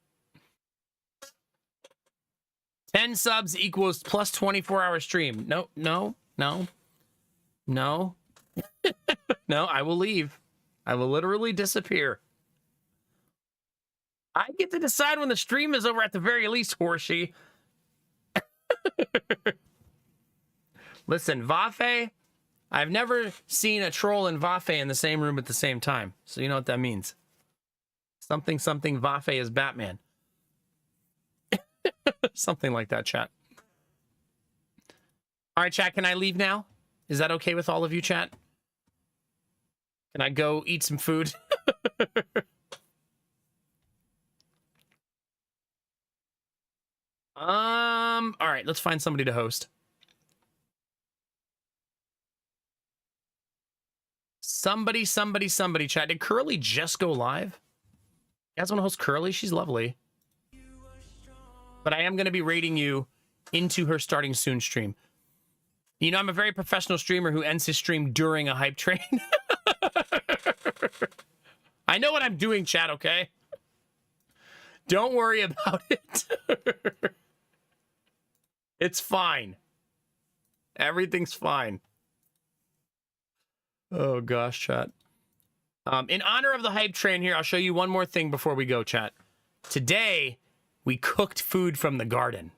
10 subs equals plus 24-hour stream. No. No, I will leave. I will literally disappear. I get to decide when the stream is over at the very least, Horsey. Listen, Vafe, I've never seen a troll and Vafe in the same room at the same time. So you know what that means. Something Vafe is Batman. Something like that, chat. All right, chat, can I leave now? Is that okay with all of you, chat? Can I go eat some food? All right, let's find somebody to host. Somebody, chat. Did Curly just go live? You guys want to host Curly? She's lovely. But I am going to be raiding you into her starting soon stream. You know, I'm a very professional streamer who ends his stream during a hype train. I know what I'm doing, chat, okay? Don't worry about it. It's fine. Everything's fine. Oh, gosh, chat. In honor of the hype train here, I'll show you one more thing before we go, chat. Today, we cooked food from the garden.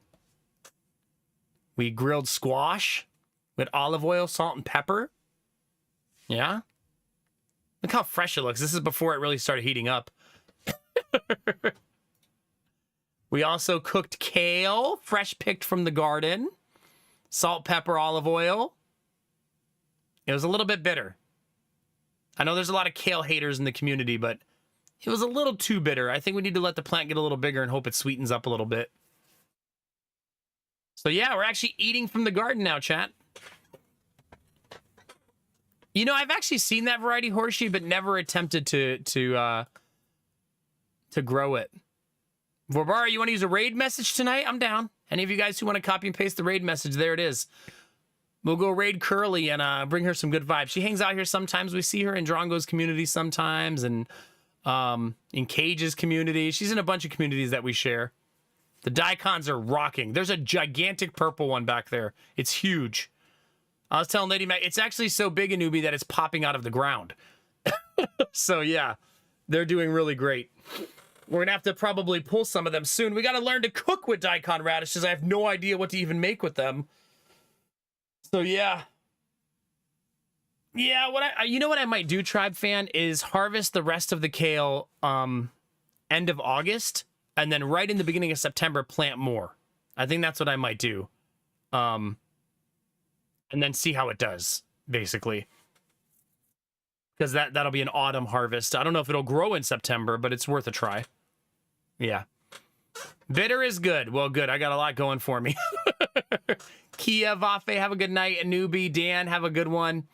We grilled squash with olive oil, salt, and pepper. Yeah? Look how fresh it looks. This is before it really started heating up. We also cooked kale, fresh picked from the garden. Salt, pepper, olive oil. It was a little bit bitter. I know there's a lot of kale haters in the community, but it was a little too bitter. I think we need to let the plant get a little bigger and hope it sweetens up a little bit. So yeah, we're actually eating from the garden now, chat. You know, I've actually seen that variety, Horsey, but never attempted to grow it. Vorbara, you want to use a raid message tonight? I'm down. Any of you guys who want to copy and paste the raid message, there it is. We'll go raid Curly and bring her some good vibes. She hangs out here sometimes. We see her in Drongo's community sometimes, and in Cage's community. She's in a bunch of communities that we share. The Daikons are rocking. There's a gigantic purple one back there. It's huge. I was telling Lady Mac, it's actually so big a newbie that it's popping out of the ground. So yeah, they're doing really great. We're going to have to probably pull some of them soon. We got to learn to cook with daikon radishes. I have no idea what to even make with them. So yeah. Yeah, you know what I might do, Tribe Fan, is harvest the rest of the kale end of August, and then right in the beginning of September, plant more. I think that's what I might do. And then see how it does, basically. Because that'll be an autumn harvest. I don't know if it'll grow in September, but it's worth a try. Yeah. Bitter is good. Well, good. I got a lot going for me. Kia, Vafe, have a good night. And Newbie, Dan, have a good one.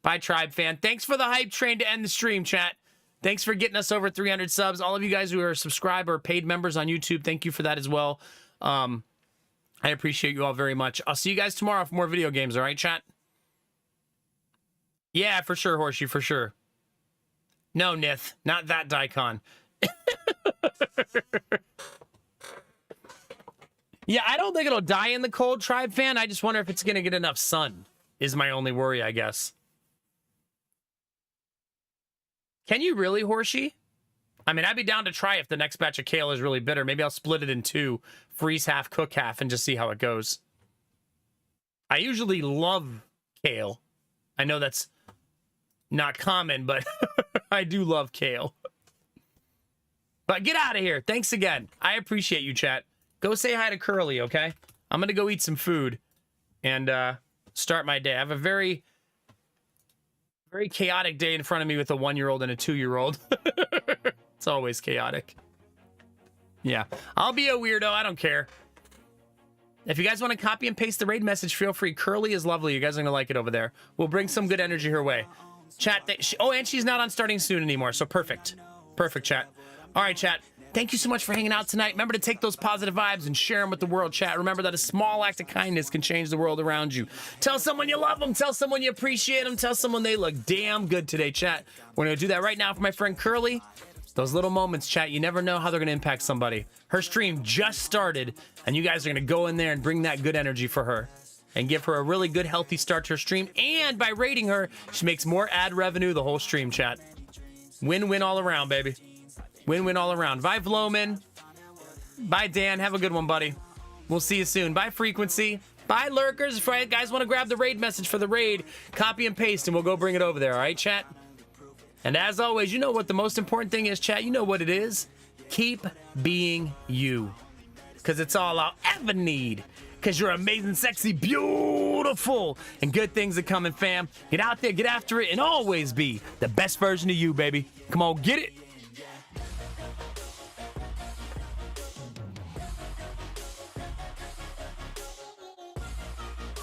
Bye, Tribe Fan. Thanks for the hype train to end the stream, chat. Thanks for getting us over 300 subs. All of you guys who are subscribed or paid members on YouTube, thank you for that as well. I appreciate you all very much. I'll see you guys tomorrow for more video games, all right, chat? Yeah, for sure, Horsey, for sure. No, Nith, not that daikon. Yeah, I don't think it'll die in the cold, Tribe Fan. I just wonder if it's going to get enough sun, is my only worry, I guess. Can you really, Horsey? I mean, I'd be down to try if the next batch of kale is really bitter. Maybe I'll split it in two, freeze half, cook half, and just see how it goes. I usually love kale. I know that's not common, but I do love kale. But get out of here. Thanks again. I appreciate you, chat. Go say hi to Curly, okay? I'm going to go eat some food and start my day. I have a very, very chaotic day in front of me with a 1-year-old and a 2-year-old. It's always chaotic. Yeah. I'll be a weirdo. I don't care. If you guys want to copy and paste the raid message, feel free. Curly is lovely. You guys are going to like it over there. We'll bring some good energy her way. Chat. Oh, and she's not on starting soon anymore, so perfect. Perfect, chat. All right, chat. Thank you so much for hanging out tonight. Remember to take those positive vibes and share them with the world, chat. Remember that a small act of kindness can change the world around you. Tell someone you love them. Tell someone you appreciate them. Tell someone they look damn good today, chat. We're going to do that right now for my friend Curly. Those little moments, chat, you never know how they're going to impact somebody. Her stream just started, and you guys are going to go in there and bring that good energy for her and give her a really good, healthy start to her stream. And by rating her, she makes more ad revenue the whole stream, chat. Win-win all around, baby. Win-win all around. Bye, Vloman. Bye, Dan. Have a good one, buddy. We'll see you soon. Bye, Frequency. Bye, Lurkers. If you guys want to grab the raid message for the raid, copy and paste, and we'll go bring it over there. All right, chat? And as always, you know what the most important thing is, chat? You know what it is? Keep being you. Because it's all I'll ever need. Because you're amazing, sexy, beautiful, and good things are coming, fam. Get out there, get after it, and always be the best version of you, baby. Come on, get it.